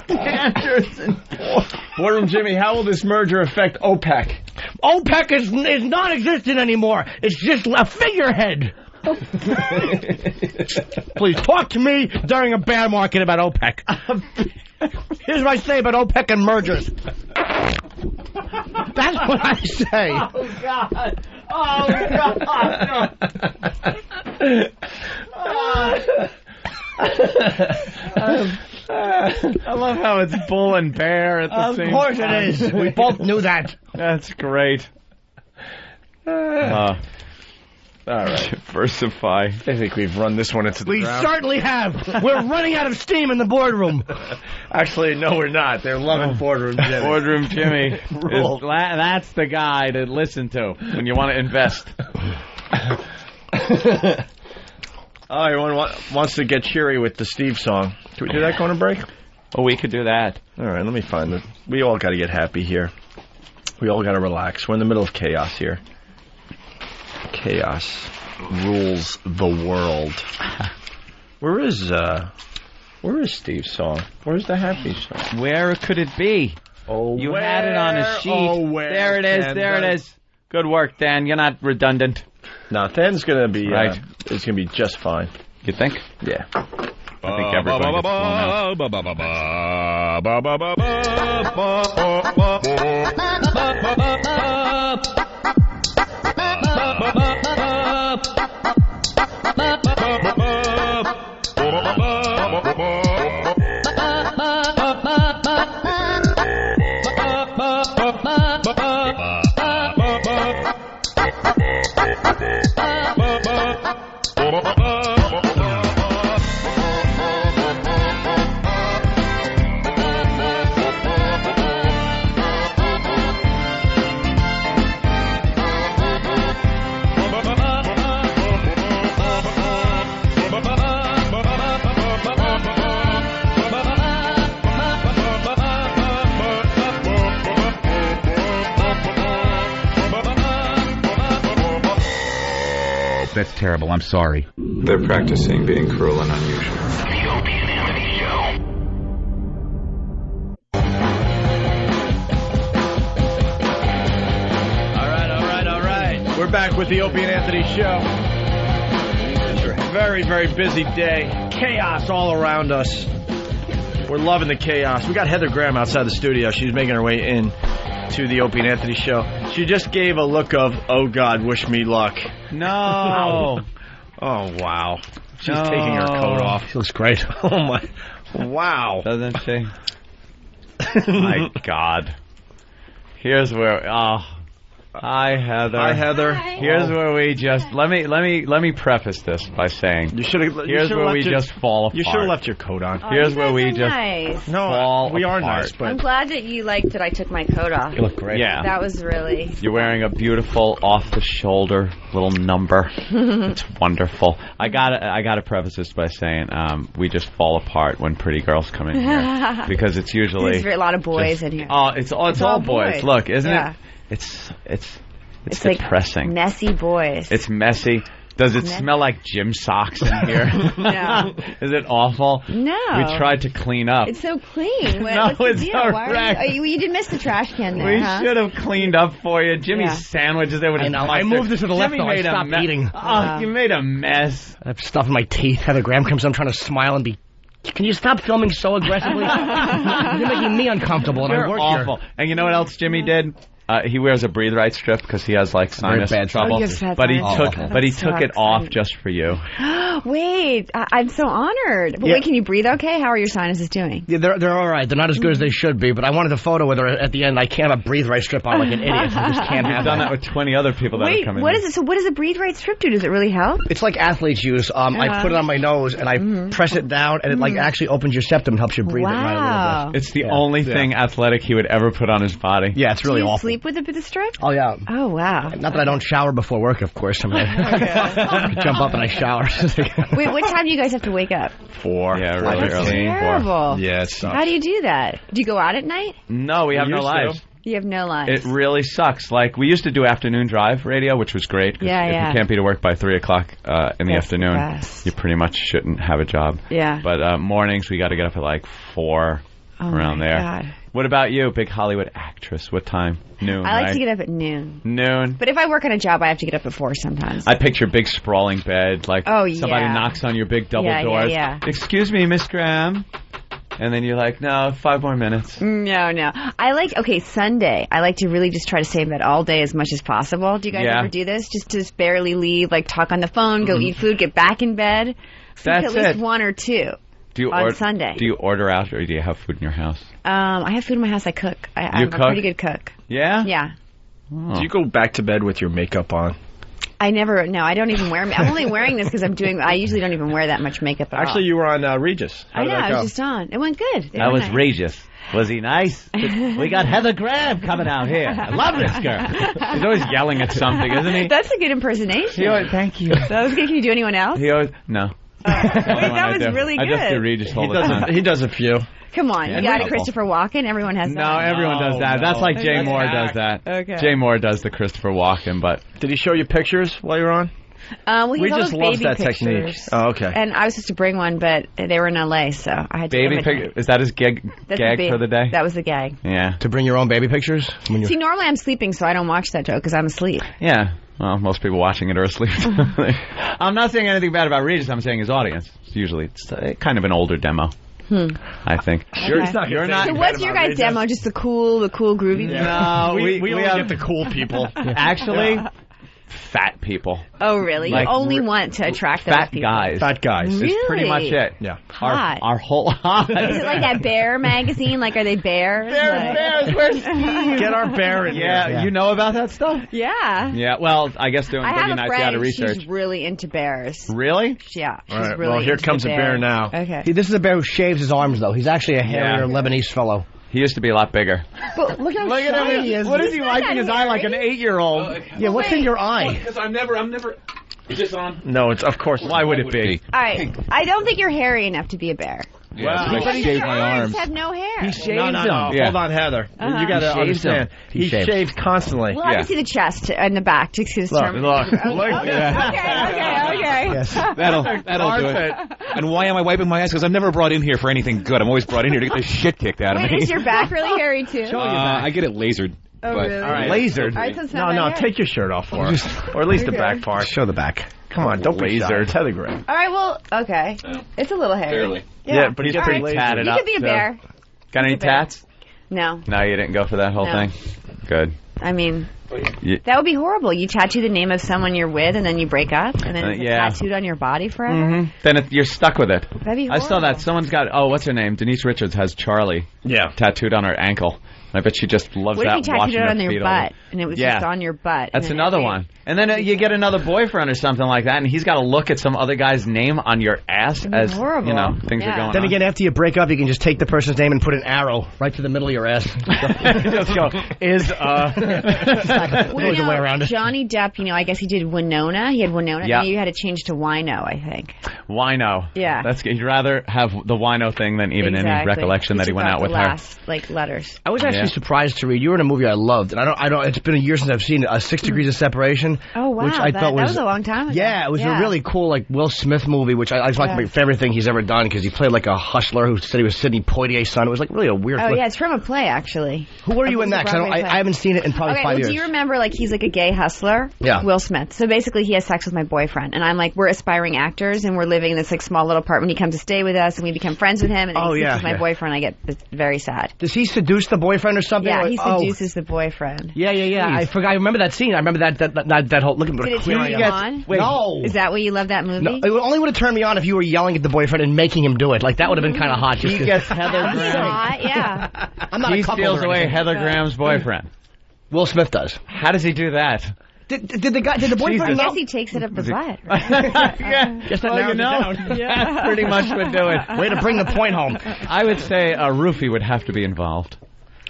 Standard & Poor's. Boardroom Jimmy, how will this merger affect OPEC? OPEC is non-existent anymore. It's just a figurehead. Please talk to me during a bear market about OPEC. Here's what I say about OPEC and mergers. That's what I say. Oh, God. Oh, God. I love how it's bull and bear at the same time. Of course it is. We both knew that. That's great. All right. Diversify. I think we've run this one into the ground. We certainly have. We're running out of steam in the boardroom. Actually, no, we're not. They're loving Boardroom Jimmy. Boardroom Jimmy. That's the guy to listen to when you want to invest. Everyone wants to get cheery with the Steve song. Can we do that going to break? Oh, we could do that. All right, let me find it. We all got to get happy here. We all got to relax. We're in the middle of chaos here. Chaos rules the world. Where is Steve's song? Where's the happy song? Where could it be? Oh, you had it on a sheet. Oh, where? There it is. There it is. Good work, Dan. You're not redundant. No, Dan's gonna be right. It's gonna be just fine. You think? Yeah. I think everybody gets That's terrible. I'm sorry. They're practicing being cruel and unusual. The Opie and Anthony Show. All right. We're back with the Opie and Anthony Show. Very, very busy day. Chaos all around us. We're loving the chaos. We got Heather Graham outside the studio. She's making her way in to the Opie and Anthony Show. She just gave a look of, oh, God, wish me luck. No. Oh, wow. She's taking her coat off. She looks great. Oh, my. Wow. Doesn't she? My God. Here's where, Hi, Heather. Hi, Heather. Here's where we just let me preface this by saying here's where we just fall apart. You should have left your coat on. Here's where we just nice. No, we are apart. nice, but I'm glad that you liked that I took my coat off. You look great. Yeah, that was really. You're wearing a beautiful off-the-shoulder little number. It's wonderful. I gotta preface this by saying we just fall apart when pretty girls come in here because it's usually there's a lot of boys in here. Oh, it's all boys. Look, isn't it? It's depressing. Like messy boys. It's messy. Does it smell like gym socks in here? No. Is it awful? No. We tried to clean up. It's so clean. No, What's it's the deal? not you did miss the trash can there, We huh? should have cleaned up for you. Jimmy's sandwiches there with his mustard. I moved it to the left, Jimmy though. I stopped eating. Oh, you made a mess. I have stuff in my teeth. Heather Graham comes I'm trying to smile and be... Can you stop filming so aggressively? You're making me uncomfortable, and You're I work awful. here. And you know what else Jimmy did? He wears a breathe right strip because he has like sinus trouble. But he took it off just for you. Wait, I'm so honored. But wait, can you breathe okay? How are your sinuses doing? Yeah, they're all right. They're not as good as they should be, but I wanted a photo with her at the end. I can't have a breathe right strip on like an idiot. I just can't have You've done that with 20 other people that have come in. What is it? So what does a breathe right strip do? Does it really help? It's like athletes use. I put it on my nose and I press it down, and it like actually opens your septum and helps you breathe it right a little bit. It's the only thing athletic he would ever put on his body. Yeah, it's really Do you awful. sleep with the strip? Oh, yeah. Oh, wow. Not that I don't shower before work, of course. I mean, I jump up and I shower. Wait, what time do you guys have to wake up? 4. Yeah, really early. That's terrible. Yeah, it sucks. How do you do that? Do you go out at night? No, we have no lives. You have no lives. It really sucks. Like, we used to do afternoon drive radio, which was great. If you can't be to work by 3 o'clock in the afternoon, you pretty much shouldn't have a job. Yeah. But mornings, we got to get up at like 4, around there. God. What about you, big Hollywood actress? What time? Noon, I like right? to get up at noon. Noon. But if I work on a job, I have to get up at 4 sometimes. I picture big sprawling bed, like somebody knocks on your big double doors. Yeah. Excuse me, Miss Graham. And then you're like, no, 5 more minutes. No. I like, Sunday. I like to really just try to stay in bed all day as much as possible. Do you guys ever do this? Just barely leave, like talk on the phone, go eat food, get back in bed? That's at least 1 or 2. On Sunday. Do you order out or do you have food in your house? I have food in my house. I cook. I'm a pretty good cook. Yeah? Yeah. Oh. Do you go back to bed with your makeup on? I don't even wear I'm only wearing this because I usually don't even wear that much makeup at all. Actually, you were on Regis. I know, I was just on. It went good. That was Regis. Was he nice? We got Heather Graham coming out here. I love this girl. He's always yelling at something, isn't he? That's a good impersonation. Thank you. That was good. Can you do anyone else? No. Wait, that was really good. I just do Regis all the time. He does a few. Come on, you got a Christopher Walken. Everyone has that. No, everyone does that. That's like Jay Moore does that. Okay. Jay Moore does the Christopher Walken, but did he show you pictures while you were on? We just love that technique. Oh, okay. And I was supposed to bring one, but they were in LA, so I had to. Baby picture? Is that his gag for the day? That was the gag. Yeah. To bring your own baby pictures? See, normally I'm sleeping, so I don't watch that show because I'm asleep. Yeah. Well, most people watching it are asleep. I'm not saying anything bad about Regis. I'm saying his audience. Usually, it's kind of an older demo. I think. Okay. You're not. So what's your guys' demo? Just the cool groovy. No, we only get the cool people. Actually, fat people. Oh, really? Like, you only want to attract those people. Fat guys. Really? Is pretty much it. Yeah. Hot. Our whole hot. Is it like that bear magazine? Like, are they bears? Bears. Where's Steve? Get our bear in here. Yeah, you know about that stuff? Yeah. Yeah, well, I guess doing I Boogie have a Nights, you got to friend, research. she's really into bears. Really? Yeah, she's All right, really well, here into comes a bear now. Okay. See, this is a bear who shaves his arms, though. He's actually a hairier Lebanese fellow. He used to be a lot bigger. But look how shiny he is. What is he wiping his eye like an 8-year-old? Yeah, what's in your eye? Because I'm never. Is this on? No, it's of course. Why would it be? All right, I don't think you're hairy enough to be a bear. Yeah, But your arms have no hair. He shaves them. Yeah. Hold on, Heather. You got to understand. He shaves constantly. Well, I can see the chest and the back to determine. Look. Okay. Yes. That'll do it. And why am I wiping my eyes? Because I'm never brought in here for anything good. I'm always brought in here to get the shit kicked out of me. Wait, is your back really hairy too? I get it lasered. Oh, but, really? All right. Lasered? No, take your shirt off for us. Or at least the back part. Show the back. Come on, don't be shy. It's Heather Graham. All right, well, okay. It's a little hairy. Barely. Yeah, but he's pretty tatted You up. could be a bear. Got any tats? No. No, you didn't go for that whole No. thing? Good. I mean, that would be horrible. You tattoo the name of someone you're with, and then you break up, and then it's tattooed on your body forever. Mm-hmm. Then you're stuck with it. That'd be horrible. I saw that. Someone's got, what's her name? Denise Richards has Charlie tattooed on her ankle. I bet she just loves what that. What if you tattooed it on your butt, and it was just on your butt? That's another one. And then you get another boyfriend or something like that, and he's got to look at some other guy's name on your ass as horrible. You know things are going on. Then again, after you break up, you can just take the person's name and put an arrow right to the middle of your ass. Just go Well, the way around it. Johnny Depp, I guess he did Winona. He had Winona. Yeah. You had to change to Wino, I think. Wino. Yeah. He'd rather have the Wino thing than even any recollection that he went out with her. Letters. I was actually surprised to read. You were in a movie I loved, and I don't. It's been a year since I've seen it. 6 Degrees of Separation. Oh wow, which I thought that was a long time ago. Yeah, it was a really cool Will Smith movie, which I like my favorite thing he's ever done because he played like a hustler who said he was Sidney Poitier's son. It was like really a weird. Oh yeah, it's from a play actually. Who were you in that? I haven't seen it in probably 5 years. Do you remember he's like a gay hustler? Yeah. Will Smith. So basically, he has sex with my boyfriend, and I'm like, we're aspiring actors, and we're living in this small little apartment. He comes to stay with us, and we become friends with him. And then he sleeps with my boyfriend. I get very sad. Does he seduce the boyfriend or something? Yeah, he seduces the boyfriend. Yeah. I forgot. I remember that scene. I remember that whole. Look at Did it turn you on? No. Is that why you love that movie? No, it only would have turned me on if you were yelling at the boyfriend and making him do it. That would have been kind of hot. He gets Heather Graham. Hot, yeah. I'm not he steals away Heather Graham's boyfriend. Will Smith does. How does he do that? Did the boyfriend? I guess he takes it up the butt. Right? Guess that narrows it down. That pretty much would do it. Way to bring the point home. I would say a roofie would have to be involved.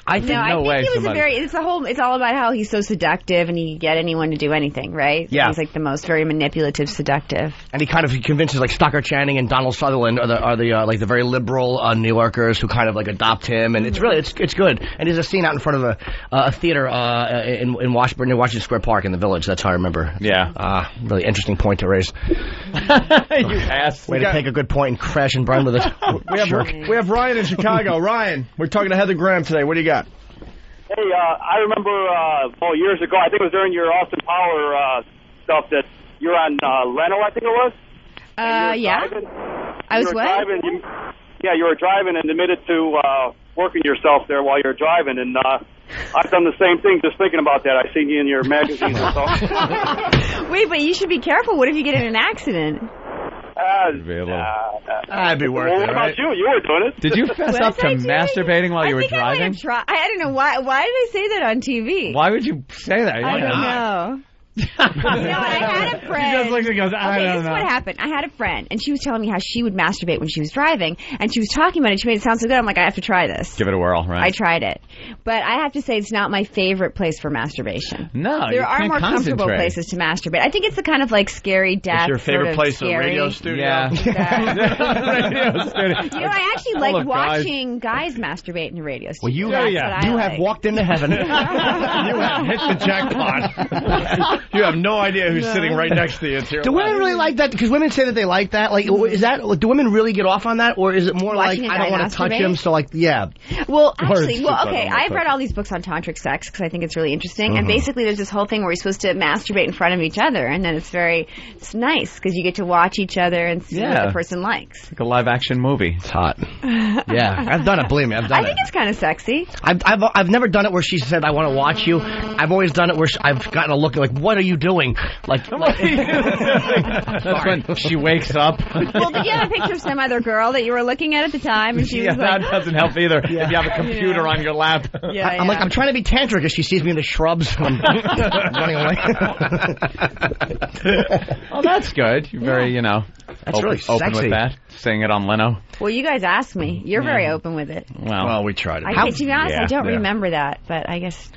I think it's all about how he's so seductive and he can get anyone to do anything, right? Yeah. He's the most very manipulative, seductive. And he kind of convinces Stockard Channing and Donald Sutherland are the very liberal New Yorkers who kind of adopt him, and it's good. And there's a scene out in front of a theater in Washington, near Washington Square Park in the Village. That's how I remember. Yeah. Really interesting point to raise. You ass. Way to take a good point and crash and burn with it. We have Ryan in Chicago. Ryan, we're talking to Heather Graham today. What do you got? Hey, I remember years ago, I think it was during your Austin Power stuff that you're on Leno, I think it was. Yeah. I was what? You were driving and admitted to working yourself there while you were driving, and I've done the same thing just thinking about that. I've seen you in your magazines and stuff. Wait, but you should be careful. What if you get in an accident? That'd be worth it, What about you? You were doing it. Did you fess up to masturbating while you were driving? I don't know why. Why did I say that on TV? Why would you say that? I don't know. I had a friend. She just looks and goes, I don't know. This is what happened. I had a friend, and she was telling me how she would masturbate when she was driving, and she was talking about it. She made it sound so good. I'm like, I have to try this. Give it a whirl, right? I tried it. But I have to say, it's not my favorite place for masturbation. No, there are more comfortable places to masturbate. I think it's the kind of scary death. It's your favorite place scary. in a radio studio? Yeah. Radio studio. I actually like watching guys masturbate in a radio studio. Well, you have walked into heaven. You have hit the jackpot. You have no idea who's sitting right next to you. Do women really like that? Because women say that they like that. Is that? Do women really get off on that, or is it more watching I don't want to touch him? So yeah. Well, actually, okay. I've read all these books on tantric sex because I think it's really interesting. And basically, there's this whole thing where we're supposed to masturbate in front of each other, and then it's nice because you get to watch each other and see what the person likes. Like a live action movie. It's hot. Yeah, I've done it. Believe me, I've done it. I think it's kind of sexy. I've never done it where she said I want to watch you. I've always done it where I've gotten a look what are you doing? That's when she wakes up. Well, did you have a picture of some other girl that you were looking at the time? And she was that doesn't help either. If you have a computer on your lap. I'm I'm trying to be tantric as she sees me in the shrubs. I'm running away. Oh, that's good. You're very, that's really open with that. Saying it on Leno. Well, you guys asked me. You're very open with it. Well, we tried it. To be honest, I don't remember that, but I guess.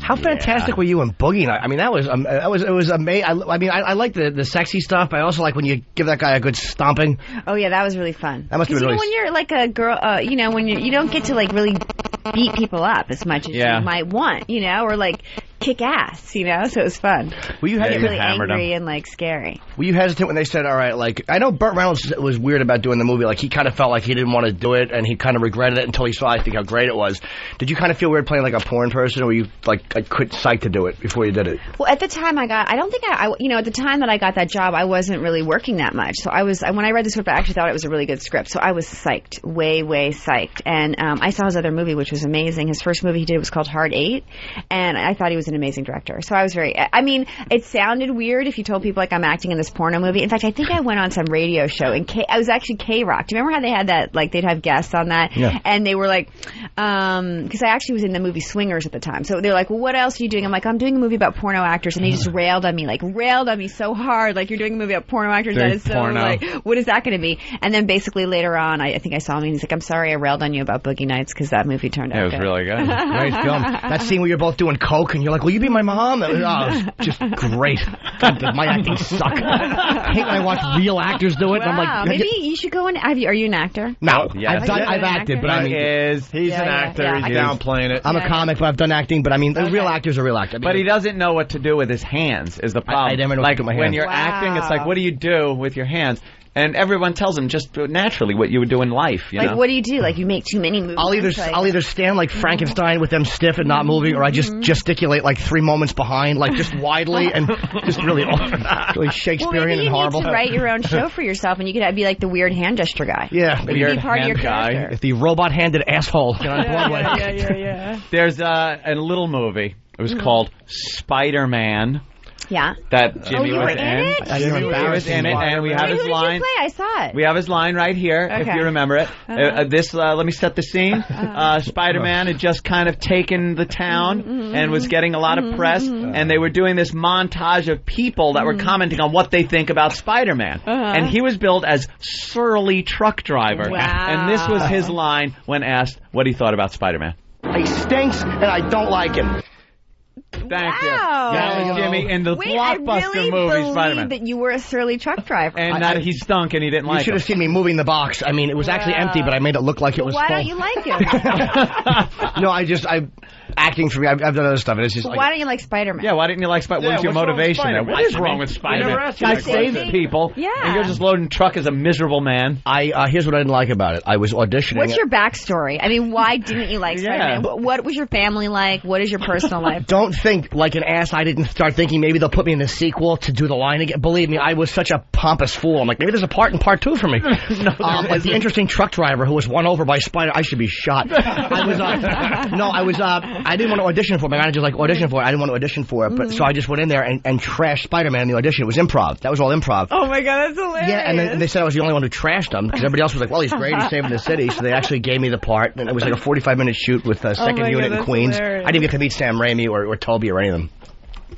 How fantastic were you in Boogie Nights? I mean, it was amazing. I like the sexy stuff, but I also like when you give that guy a good stomping. Oh yeah, that was really fun. That must be really. When you're like a girl, when you don't get to really beat people up as much as you might want, or kick ass, so it was fun. Were you really angry and scary? Were you hesitant when they said, all right, I know Burt Reynolds was weird about doing the movie, he kind of felt like he didn't want to do it, and he kind of regretted it until he saw, I think, how great it was. Did you kind of feel weird playing a porn person, or were you quit psyched to do it before you did it? Well, at the time at the time that I got that job, I wasn't really working that much, so when I read the script, I actually thought it was a really good script, so I was psyched, way psyched, and I saw his other movie, which was amazing. His first movie he did was called Hard 8, and I thought he was was an amazing director. So I was I mean, it sounded weird if you told people like I'm acting in this porno movie. In fact, I think I went on some radio show and I was actually K-Rock. Do you remember how they had that, like they'd have guests on that? Yeah. And they were like, because I actually was in the movie Swingers at the time. So they're like, well, what else are you doing? I'm like, I'm doing a movie about porno actors. And they just railed on me so hard. Like, you're doing a movie about porno actors. That is so, like, what is that going to be? And then basically later on, I think I saw him and he's like, I'm sorry I railed on you about Boogie Nights because that movie turned out good. It was really good. Great film. That scene where you're both doing coke and you're like, will you be my mom? It was just great. God, my acting suck. I hate when I watch real actors do it. Wow. And I'm like, maybe you should go in. Are you an actor? No. Yes. I've acted, but I mean, he's an actor. He's downplaying it. I'm a comic, but I've done acting. But I mean, real actors are real actors. I mean, but he doesn't know what to do with his hands. Is the problem? I never know what to do with my hands. When you're acting, it's like, what do you do with your hands? And everyone tells him just naturally what you would do in life. You know? What do you do? Like, you make too many movies. I'll either stand like Frankenstein with them stiff and not moving, or I just gesticulate like 3 moments behind, like just widely and just really Shakespearean and horrible. You need to write your own show for yourself, and you could be like the weird hand gesture guy. Yeah, be part of your character. If the robot-handed asshole on Broadway. Yeah. There's a little movie. It was called Spider-Man. Yeah. That Jimmy was in it? Jimmy was in it, and we have his line. Who did you play? I saw it. We have his line right here, if you remember it. Let me set the scene. Spider-Man had just kind of taken the town and was getting a lot of press, and they were doing this montage of people that were commenting on what they think about Spider-Man. And he was billed as surly truck driver. Wow. And this was his line when asked what he thought about Spider-Man. He stinks, and I don't like him. Thank you. That was Jimmy in the blockbuster movie Spider-Man. That you were a surly truck driver. And he stunk and he didn't like it. You should have seen me moving the box. I mean, it was actually empty, but I made it look like it was full. Why don't you like him? No, acting for me. I've done other stuff. And it's just why don't you like Spider-Man? Yeah, why didn't you like Spider-Man? What's your motivation there? What is wrong with Spider-Man? Guy saves people. Yeah. And you're just loading truck as a miserable man. Here's what I didn't like about it. I was auditioning. What's your backstory? I mean, why didn't you like Spider-Man? What was your family like? What is your personal life? Don't think like an ass. I didn't start thinking maybe they'll put me in the sequel to do the line again. Believe me, I was such a pompous fool. I'm like, maybe there's a part in part 2 for me. Like the interesting truck driver who was won over by Spider. I should be shot. I didn't want to audition for it. My manager was like, audition for it. I didn't want to audition for it, but so I just went in there and trashed Spider-Man in the audition. It was improv. That was all improv. Oh my God, that's hilarious. Yeah, and then they said I was the only one who trashed him because everybody else was like, well, he's great. He's saving the city. So they actually gave me the part, and it was like a 45-minute shoot with second unit in Queens. Hilarious. I didn't get to meet Sam Raimi or Toby or any of them.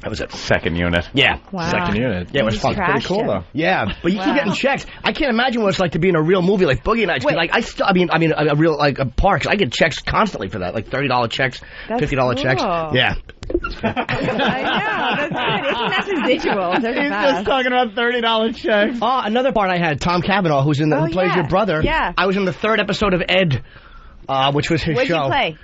That was it. Second unit. Yeah. Wow. Second unit. Yeah, it was fun. Pretty cool, though. Yeah, but you keep getting checks. I can't imagine what it's like to be in a real movie like Boogie Nights. Like I mean, a real like a Parks. I get checks constantly for that, like $30 checks, $50 checks. Yeah. I know. That's good. Isn't that residual? He's just talking about $30 checks. Oh, another part I had Tom Cavanaugh, who plays your brother. Yeah. I was in the 3rd episode of Ed, which was his show. What'd you play?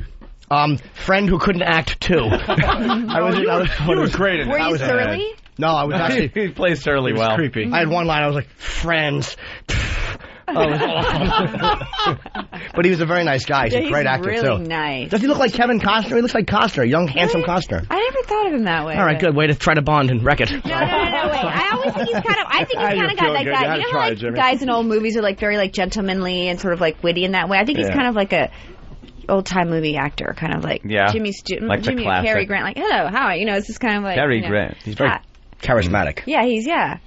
Friend who couldn't act too. You were great in it. Were you surly? No, I was actually. He plays surly well. Creepy. I had one line. I was like, friends. Oh, it was awful. But he was a very nice guy. He's a great actor, really too. Really nice. Does he look like Kevin Costner? He looks like Costner, young, handsome Costner. I never thought of him that way. All right, good. Way to try to bond and wreck it. No, wait. I always think he's kind of. I think he's kind of got like that. You know, how, like guys in old movies are like very like gentlemanly and sort of like witty in that way. I think he's kind of like a old-time movie actor, kind of like Jimmy Cary Grant. Like, hello, how are you? It's just kind of like Cary Grant. He's very charismatic. Yeah,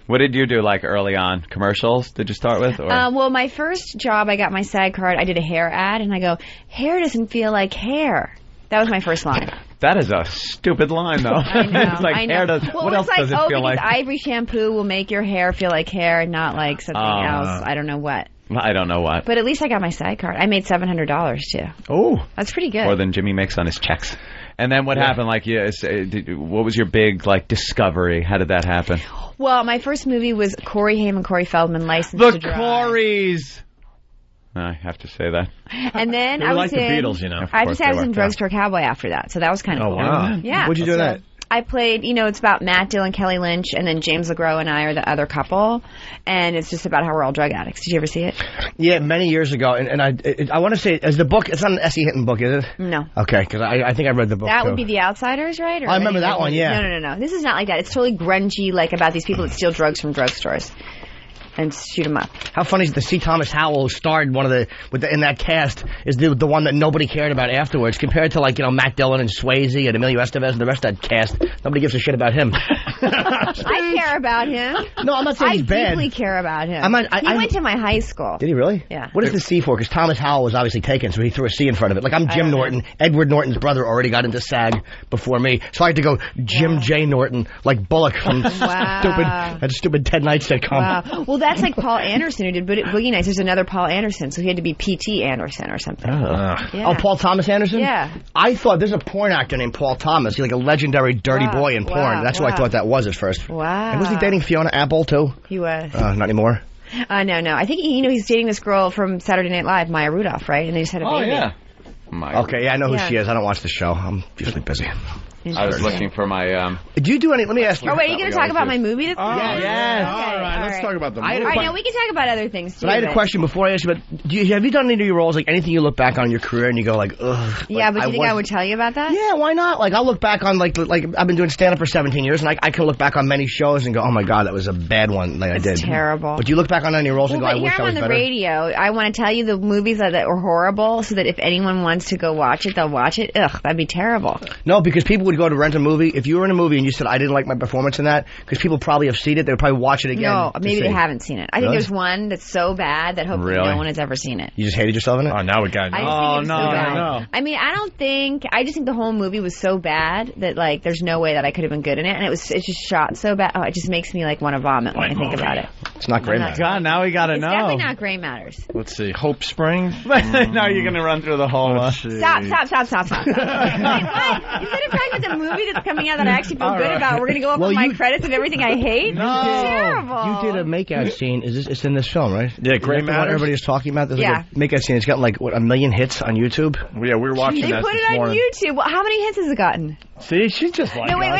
What did you do like early on? Commercials? Did you start with? Or? Well, my first job, I got my SAG card. I did a hair ad, and I go, hair doesn't feel like hair. That was my first line. That is a stupid line, though. I know. It's like hair does. Well, what else does it feel like? Ivory shampoo will make your hair feel like hair, not like something else. I don't know what. I don't know what. But at least I got my SAG card. I made $700 too. Oh, that's pretty good. More than Jimmy makes on his checks. And then what happened? Like, what was your big like discovery? How did that happen? Well, my first movie was Corey Haim and Corey Feldman, Licensed to Drive. The Corys. I have to say that. And then I was like the Beatles, you know. I was in Drugstore Cowboy after that, so that was kind of cool. Wow. Yeah. What'd you do that? I played, it's about Matt Dillon, Kelly Lynch, and then James LeGros and I are the other couple, and it's just about how we're all drug addicts. Did you ever see it? Yeah, many years ago, and I want to say, as the book, it's not an S.E. Hinton book, is it? No. Okay, because I think I read the book, That would be The Outsiders, right? Or I remember that one, yeah. No. This is not like that. It's totally grungy, like about these people that steal drugs from drugstores. and shoot him up. How funny is it to see Thomas Howell, who starred in that cast, is the one that nobody cared about afterwards, compared to Matt Dillon and Swayze and Emilio Estevez and the rest of that cast. Nobody gives a shit about him. I care about him. No, I'm not saying he's bad. I deeply care about him. He went to my high school. Did he really? Yeah. What is the C for? Because Thomas Howell was obviously taken, so he threw a C in front of it. Like, I'm Jim Norton. Edward Norton's brother already got into SAG before me, so I had to go Jim J. Norton, like Bullock from that stupid Ted Knight sitcom. Wow. Well, that's like Paul Anderson who did Boogie Nights. There's another Paul Anderson, so he had to be P.T. Anderson or something. Oh, Paul Thomas Anderson? Yeah. I thought there's a porn actor named Paul Thomas. He's like a legendary dirty boy in porn. That's what I thought that was at first. Wow. And was he dating Fiona Apple, too? He was. Not anymore. No. I think he's dating this girl from Saturday Night Live, Maya Rudolph, right? And they just had a baby. Oh, yeah. Okay, I know who she is. I don't watch the show. I'm usually busy. I was looking for my... Do you do any... Let me ask you... Oh, wait, are you going to talk about my movie that's... Yes. All right, let's talk about the movie. All right, no, we can talk about other things, too. But I had a question before I asked you, but have you done any of your roles, like anything you look back on in your career and you go like, ugh... Yeah, but do you think I would tell you about that? Yeah, why not? Like, I'll look back on, like I've been doing stand-up for 17 years, and I can look back on many shows and go, oh my God, that was a bad one I did. It's terrible. But do you look back on any roles and go, I wish I was better? But here I'm on the radio. I want to tell you the movies that were horrible so that if anyone wants to go watch it, they'll watch it. Ugh, that'd be terrible. No, because people would go to rent a movie. If you were in a movie and you said, I didn't like my performance in that, because people probably have seen it, they would probably watch it again. No, maybe they haven't seen it. I think there's one that's so bad that hopefully no one has ever seen it. You just hated yourself in it? Oh, now we got it. No. I mean, I just think the whole movie was so bad that, like, there's no way that I could have been good in it. And it's just shot so bad. Oh, it just makes me, like, want to vomit when I think about it. It's not Gray Matters. God, now we got to know. It's definitely not Gray Matters. Let's see. Hope Springs? Now you're going to run through the whole... Stop. Wait, what? Instead of talking about the movie that's coming out that I actually feel good about, we're going to go over my credits of everything I hate? No. It's terrible. You did a makeout scene. It's in this film, right? Yeah, Gray Matters. What everybody is talking about? There's like a makeout scene. It's got like, 1 million hits on YouTube? Yeah, we were watching that this morning. They put it on YouTube. Well, how many hits has it gotten? See, she's just like... No, wait,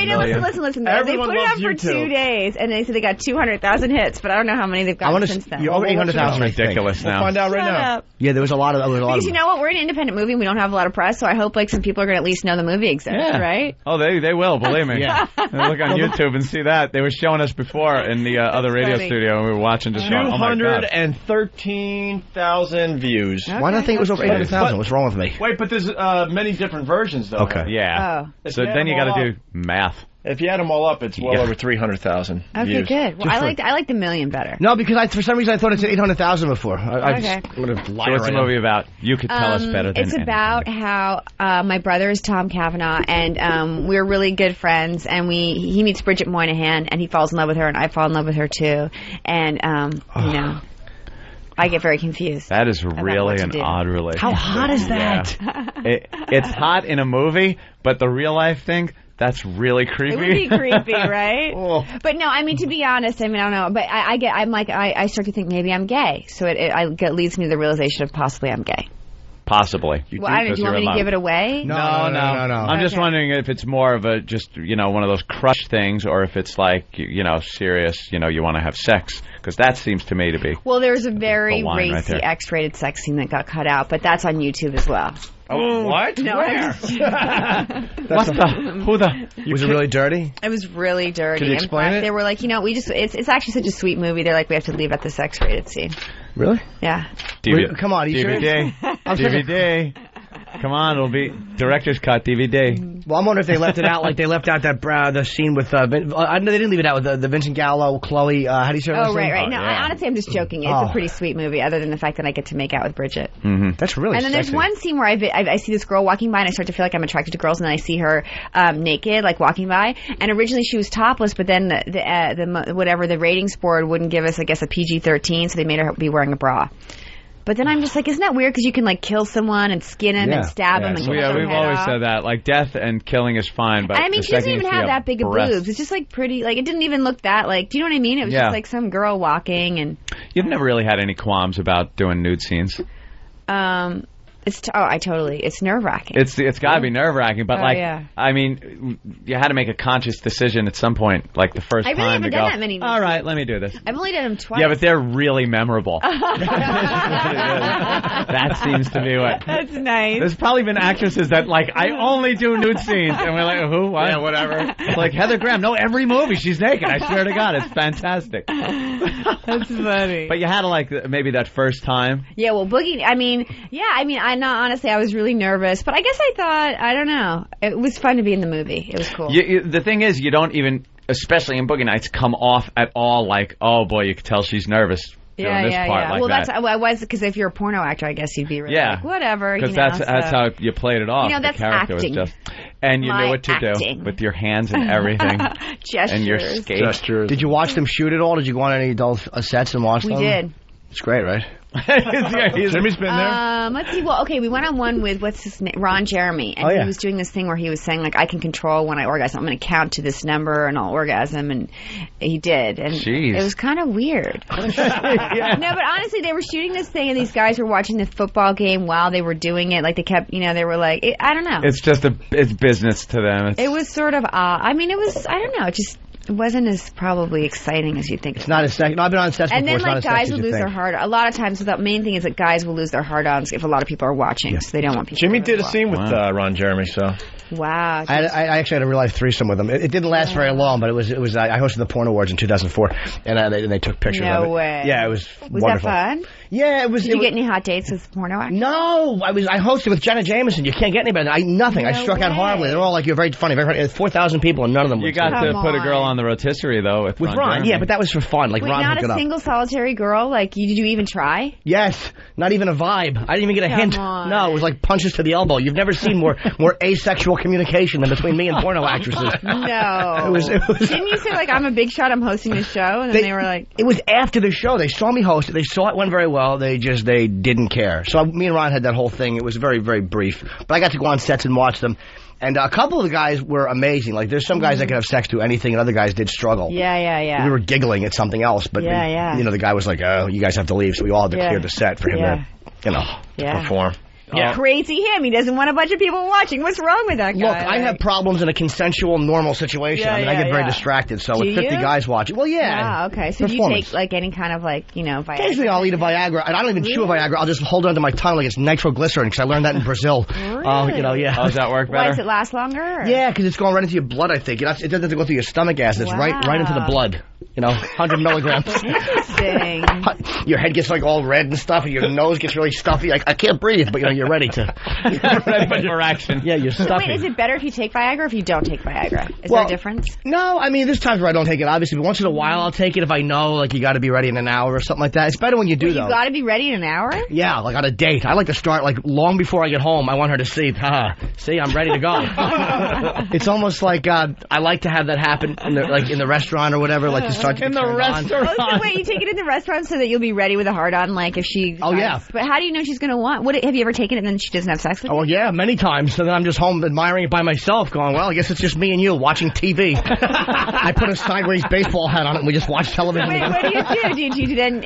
listen. They put it up for 2 days, and they said they got 200,000 hits, but I don't know how many they've gotten since then. You're over 800,000. Ridiculous now. We'll find out right now. Yeah, there was a lot of... Because you know what? We're an independent movie, and we don't have a lot of press, so I hope like some people are going to at least know the movie exists, right? Oh, they will, believe me. Yeah. Look on YouTube and see that. They were showing us before in the other radio studio, and we were watching just 213,000 views. Okay. Why did I think it was over 800,000? What's wrong with me? Wait, but there's many different versions, though. Okay. Yeah. So then you got to do math. If you add them all up, it's well over 300,000 Okay, views. good. Well, I like the million better. No, because for some reason I thought it said 800,000 before. Okay. So what's the movie about? You could tell us better than It's about how my brother is Tom Cavanaugh, and we're really good friends, and he meets Bridget Moynihan, and he falls in love with her, and I fall in love with her too. And, you know... I get very confused. That is really an odd relationship. How hot is that? Yeah. It's hot in a movie, but the real life thing, that's really creepy. It would be creepy, right? But no, I mean, to be honest, I don't know. But I start to think maybe I'm gay. So it leads me to the realization of possibly I'm gay. Possibly. Do you want me to give it away? No. I'm just wondering if it's more of a one of those crush things, or if it's like, serious, you want to have sex. Because that seems to me to be... Well, there's a very racy X-rated sex scene that got cut out, but that's on YouTube as well. Oh, what? No, where? Was it really dirty? It was really dirty. Could you explain it? They were like, it's actually such a sweet movie. They're like, we have to leave out this X-rated scene. Really? Yeah. Come on, are you DVD. DVD. Come on, it'll be director's cut DVD. Well, I'm wondering if they left it out, like they left out that the scene with. I know they didn't leave it out with the Vincent Gallo, Chloe. How do you say her name? Right. No, honestly, I'm just joking. It's a pretty sweet movie, other than the fact that I get to make out with Bridget. Mm-hmm. That's really. And then there's one scene where I see this girl walking by, and I start to feel like I'm attracted to girls, and then I see her naked, like walking by. And originally she was topless, but then the ratings board wouldn't give us, I guess, a PG-13, so they made her be wearing a bra. But then I'm just like, isn't that weird? Because you can like kill someone and skin him and stab him and cut their head we've always off. said that. Like death and killing is fine, but I mean, she doesn't even have that big of boobs. It's just like pretty. Like it didn't even look that like. Do you know what I mean? It was just like some girl walking and. You've never really had any qualms about doing nude scenes. It's nerve-wracking. It's got to be nerve-wracking, but I mean, you had to make a conscious decision at some point, like the first time to go, done that many all right, let me do this. I've only done them twice. Yeah, but they're really memorable. That seems to be what. That's nice. There's probably been actresses that, like, I only do nude scenes, and we're like, who, what? Yeah, whatever. It's like Heather Graham, no, every movie she's naked, I swear to God, it's fantastic. That's funny. But you had to, like, maybe that first time. Yeah, well, Boogie, honestly, I was really nervous, but I guess I thought, I don't know, it was fun to be in the movie. It was cool. The thing is, you don't even, especially in Boogie Nights, come off at all like, oh boy, you can tell she's nervous. Doing this part like well, that. because if you're a porno actor, I guess you'd be really like, whatever. Because that's how you played it off. That's the character acting. was just, and you knew what to do with your hands and everything, gestures, and your skate gestures. Did you watch them shoot it all? Did you go on any adult sets and watch them? We did. It's great, right? Jimmy's been there. Let's see. Well, okay, we went on one with what's his name, Ron Jeremy, and he was doing this thing where he was saying like, I can control when I orgasm. I'm going to count to this number and I'll orgasm, and he did, and it was kind of weird. No, but honestly, they were shooting this thing, and these guys were watching the football game while they were doing it. Like they kept, they were like, I don't know. It's just it's business to them. It was sort of I mean, it was, I don't know, it wasn't as probably exciting as you'd think. It's not as sexy. No, I've been on sets before. And then, like, guys would lose their heart. A lot of times, the main thing is that guys will lose their heart-ons if a lot of people are watching, so they don't want people. Jimmy did a scene with Ron Jeremy, so. Wow. I actually had a real-life threesome with him. It didn't last very long, but it was. I hosted the Porn Awards in 2004, and they took pictures of it. No way. Yeah, it was wonderful. Was that fun? Yeah, it was. Did you get any hot dates with porno actors? No, I hosted with Jenna Jameson. You can't get any better. Nothing. I struck out horribly. They're all like, you're very funny. 4,000 people, and none of them. You got to put a girl on the rotisserie though with Ron. Yeah, but that was for fun. Like, Ron not a single solitary girl. Like, did you even try? Yes, not even a vibe. I didn't even get a hint. No, it was like punches to the elbow. You've never seen more asexual communication than between me and porno actresses. No. It was. Didn't you say like, I'm a big shot, I'm hosting this show, and then they were like, it was after the show. They saw me host it. They saw it went very well. They didn't care. So me and Ron had that whole thing. It was very, very brief. But I got to go on sets and watch them. And a couple of the guys were amazing. Like, there's some guys that can have sex to anything, and other guys did struggle. Yeah. We were giggling at something else, but the guy was like, "Oh, you guys have to leave," so we all had to clear the set for him to perform. Yeah. Crazy him. He doesn't want a bunch of people watching. What's wrong with that guy? Look, I have problems in a consensual, normal situation. I get very distracted. So with 50 guys watching. Well, yeah. Wow, okay. So do you take like any kind of like, Viagra? Occasionally I'll eat a Viagra. And I don't even chew a Viagra. I'll just hold it under my tongue like it's nitroglycerin because I learned that in Brazil. Really? Oh, does that work better? Why, does it last longer? Or? Yeah, because it's going right into your blood, I think. It doesn't have to go through your stomach acid. It's right into the blood. 100 milligrams. Interesting. Your head gets like all red and stuff, and your nose gets really stuffy. Like, I can't breathe, but you're ready to. Ready for action. Yeah, you're stuffy. Wait, is it better if you take Viagra or if you don't take Viagra? Is there a difference? No, I mean, there's times where I don't take it, obviously, but once in a while I'll take it if I know, like, you got to be ready in an hour or something like that. It's better when you do, though. You got to be ready in an hour? Yeah, like on a date. I like to start, like, long before I get home. I want her to see, see, I'm ready to go. It's almost like I like to have that happen in the restaurant or whatever, like to start to in the restaurant. Oh, so wait, you take it in the restaurant so that you'll be ready with a hard-on, like, if she... Oh, yeah. But how do you know she's going to want... Have you ever taken it and then she doesn't have sex with you? Oh, yeah, many times. So then I'm just home admiring it by myself, going, well, I guess it's just me and you watching TV. I put a sideways baseball hat on it and we just watch television. Wait, what do you do? Do you then,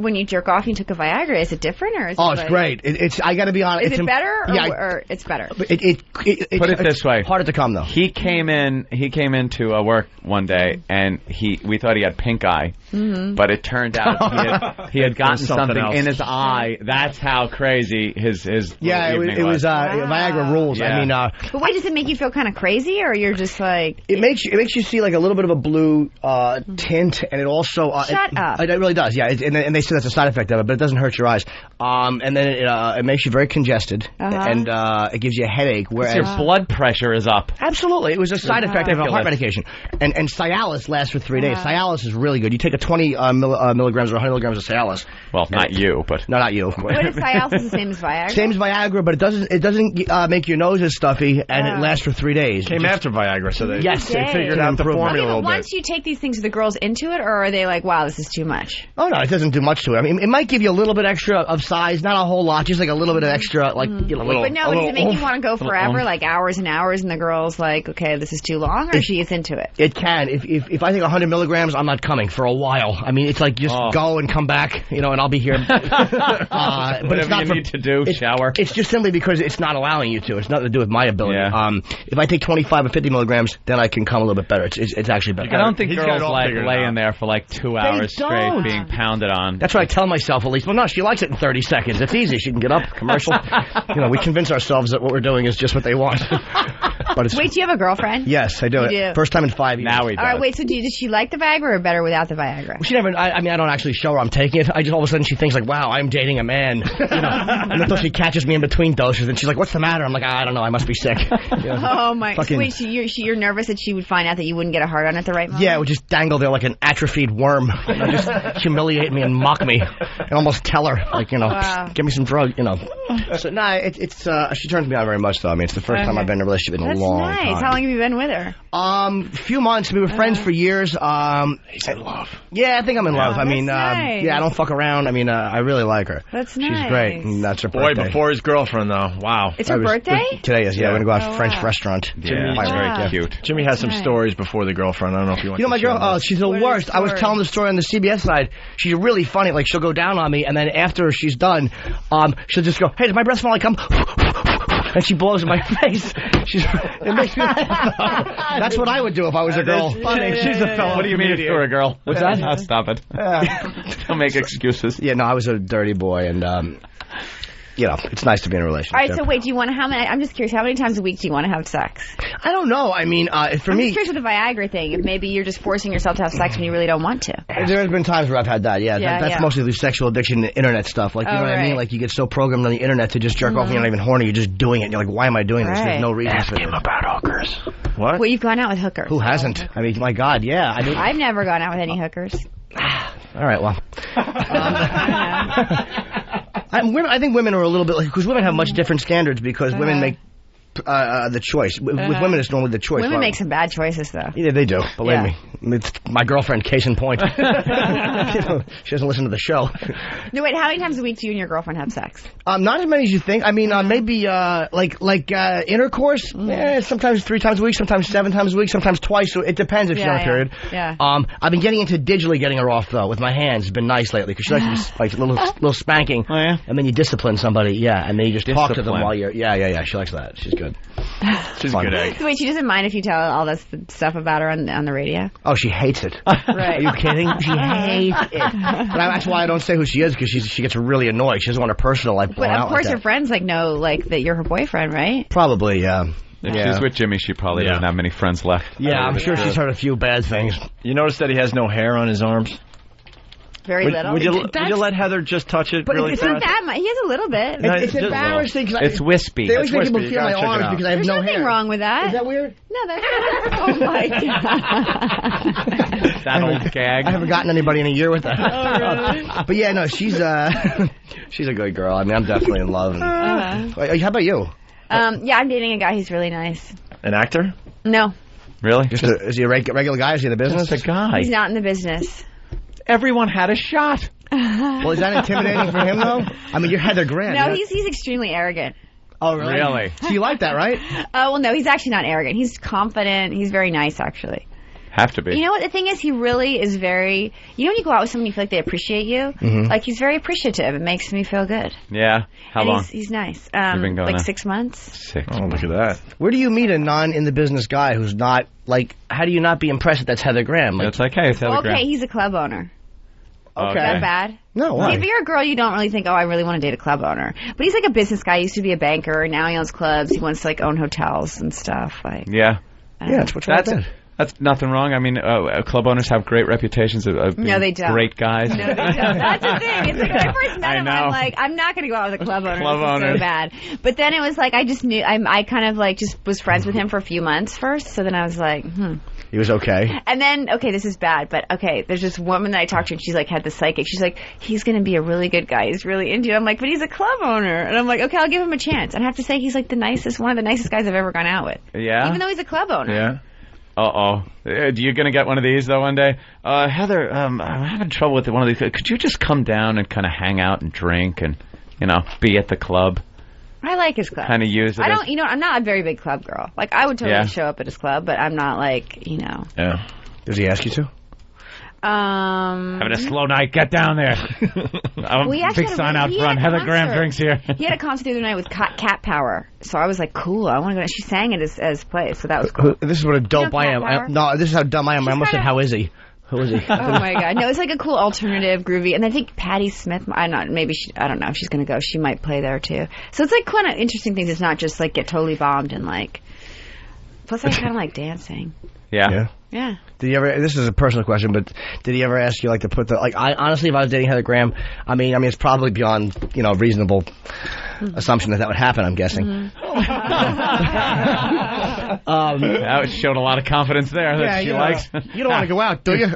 when you jerk off and you took a Viagra, is it different or is it's great. I got to be honest. Is it better or it's better? Put it this way. Harder to come, though. He came into work one day and we thought he had pink eye, but it turned out he had gotten something in his eye. That's how crazy his it was Viagra rules. Yeah. I mean, but wait, does it make you feel kind of crazy, or you're just like it makes you see like a little bit of a blue tint, and it also shut up. It really does, yeah. And they say that's a side effect of it, but it doesn't hurt your eyes. And then it makes you very congested, and it gives you a headache. Whereas your blood pressure is up. Absolutely, it was a side effect of a heart medication. And Cialis lasts for 3 days. Cialis is really good. You take a 20 milligrams or 100 milligrams of Cialis. Well, not you, but no, not you. What is Cialis? The same as Viagra? Same as Viagra, but it doesn't make your nose as stuffy, and it lasts for 3 days. Came after Viagra, so they figured out the formula a little bit. Once you take these things, are the girls into it, or are they like, wow, this is too much? Oh, no, it doesn't do much to it. I mean, it might give you a little bit extra of size, not a whole lot, just like a little bit of extra, like, But does it make you want to go forever, like hours and hours, and the girl's like, okay, this is too long, or she is into it? It can. If I take 100 milligrams, I'm not coming for a while. I mean, mean, it's like just go and come back, and I'll be here. But it's not you need to do, shower. It's just simply because it's not allowing you to. It's nothing to do with my ability. Yeah. If I take 25 or 50 milligrams, then I can come a little bit better. It's actually better. I don't think girls like laying there for like 2 hours straight being pounded on. That's what I tell myself at least. Well, no, she likes it in 30 seconds. It's easy. She can get up, commercial. We convince ourselves that what we're doing is just what they want. But wait, do you have a girlfriend? Yes, I do. You do. First time in 5 years. Now we do. All right, wait, so does she like the Viagra or better without the Viagra? Well, she never, I mean, I don't actually show her I'm taking it. I just all of a sudden she thinks like, wow, I'm dating a man. And until she catches me in between doses, and she's like, what's the matter? I'm like, I don't know, I must be sick. Oh my. So wait, you're nervous that she would find out that you wouldn't get a hard on at the right moment? Yeah, it would just dangle there like an atrophied worm. Just humiliate me and mock me. And almost tell her, like, wow. Give me some drug, So, she turns me on very much, though. I mean, it's the first time I've been in a relationship in a long time. That's nice. How long have you been with her? A few months. We were friends for years. He's in love. Yeah, I think I'm in love. I mean, nice. I don't fuck around. I mean, I really like her. That's nice. She's great. And that's her birthday. Boy, before his girlfriend, though. Wow. It's her birthday? Today is, yeah. We're going to go out to French restaurant. Jimmy's very cute. Jimmy has some stories before the girlfriend. I don't know if you want to my girl, she's the worst. I was telling the story on the CBS side. She's really funny. Like, she'll go down on me, and then after she's done, she'll just go, hey, does my breath smell like cum? And she blows in my face. It makes me laugh. That's what I would do if I was a girl. Funny. She's a fellow. What do you mean if you're a girl? What's that? Oh, stop it. Don't make excuses. Yeah, no, I was a dirty boy, and it's nice to be in a relationship. All right, so wait, I'm just curious, how many times a week do you want to have sex? I don't know. I mean, I'm just curious with the Viagra thing, if maybe you're just forcing yourself to have sex when you really don't want to. There have been times where I've had that, that's mostly the sexual addiction to internet stuff. Like, you know what I mean? Like, you get so programmed on the internet to just jerk off and you're not even horny, you're just doing it. And you're like, why am I doing this? There's no reason for it. Ask him about hookers. What? Well, you've gone out with hookers. Who hasn't? I mean, my God, yeah. I mean, I've never gone out with any hookers. All right, well. I think women are a little bit because women have much different standards because women make the choice. With women, it's normally the choice. Women make some bad choices, though. Yeah, they do. Believe me. It's my girlfriend, case in point. She doesn't listen to the show. No, wait. How many times a week do you and your girlfriend have sex? Not as many as you think. I mean, maybe like intercourse. Yeah, sometimes 3 times a week, sometimes 7 times a week, sometimes twice. So it depends if she's on a period. Yeah. I've been getting into digitally getting her off though with my hands. It's been nice lately because she likes like little spanking. Oh yeah. And then you discipline somebody. Yeah, and then you just talk to them while you're. Yeah. She likes that. She's good. She's a good egg. So wait, she doesn't mind if you tell all this stuff about her on the radio? Oh, she hates it. Right. Are you kidding? She hates it. But that's why I don't say who she is because she gets really annoyed. She doesn't want her personal life blown out. But of course, like her friends know that you're her boyfriend, right? Probably, yeah. If she's with Jimmy, she probably doesn't have many friends left. Yeah, I'm sure she's heard a few bad things. You notice that he has no hair on his arms? Very little. Would you let Heather just touch it really fast? It's not that much. He has a little bit. It's embarrassing. It's wispy. They always make people feel my arms because I have no hair. There's nothing wrong with that. Is that weird? No, that's oh my God. That old gag. I haven't gotten anybody in a year with that. Oh, really? But yeah, no, she's a good girl. I mean, I'm definitely in love. How about you? Yeah, I'm dating a guy who's really nice. An actor? No. Really? Is he a regular guy? Is he in the business? Just a guy. He's not in the business. Everyone had a shot. Well, is that intimidating for him, though? I mean, you're Heather Grant. No, he's extremely arrogant. Oh, really? So you like that, right? Well, no, he's actually not arrogant. He's confident. He's very nice, actually. Have to be. You know what? The thing is, he really is very... You know when you go out with someone you feel like they appreciate you? Mm-hmm. Like, he's very appreciative. It makes me feel good. Yeah. How long? He's nice. You've been going like 6 months. 6 Oh, look at that. Where do you meet a non-in-the-business guy who's not, like... How do you not be impressed that that's Heather Graham? Like, it's okay. It's Heather Graham. Okay, he's a club owner. Okay. Is that bad? No, why? See, if you're a girl, you don't really think, I really want to date a club owner. But he's like a business guy. He used to be a banker. Now he owns clubs. He wants to, own hotels and stuff. Yeah. That's what's wrong with that. That's nothing wrong. I mean, club owners have great reputations of being no, they don't. Great guys. No, they don't. That's the thing. It's like when I first met him, I'm like, I'm not going to go out with a club owner. This is so bad. But then it was like, I just knew, I kind of just was friends with him for a few months first. So then I was like, He was okay. And then, okay, this is bad, but okay, there's this woman that I talked to, and she's had the psychic. She's like, he's going to be a really good guy. He's really into it. I'm like, but he's a club owner. And I'm like, okay, I'll give him a chance. And I have to say, he's one of the nicest guys I've ever gone out with. Yeah? Even though he's a club owner. Yeah. Uh-oh. You're going to get one of these, though, one day? Heather, I'm having trouble with one of these. Could you just come down and kind of hang out and drink and, be at the club? I like his club. Kind of use it. I'm not a very big club girl. I would totally show up at his club, but I'm not Yeah. Does he ask you to? Having a slow night. Get down there. Big sign out front. Heather Graham drinks here. He had a concert the other night with Cat Power. So I was like, cool. I want to go. She sang it as play. So that was cool. This is what a dope I am. No, this is how dumb I am. I almost said, how is he? Who is he? Oh my God! No, it's like a cool alternative, groovy, and I think Patti Smith. I don't know if she's going to go. She might play there too. So it's like kind of interesting things. It's not just like get totally bombed and like. Plus, I kind of like dancing. Yeah. Did you ever? This is a personal question, but did he ever ask you like to put the like? I honestly, if I was dating Heather Graham, I mean, it's probably beyond reasonable assumption that would happen. I'm guessing. That showed a lot of confidence there that she likes. You don't want to go out, do you?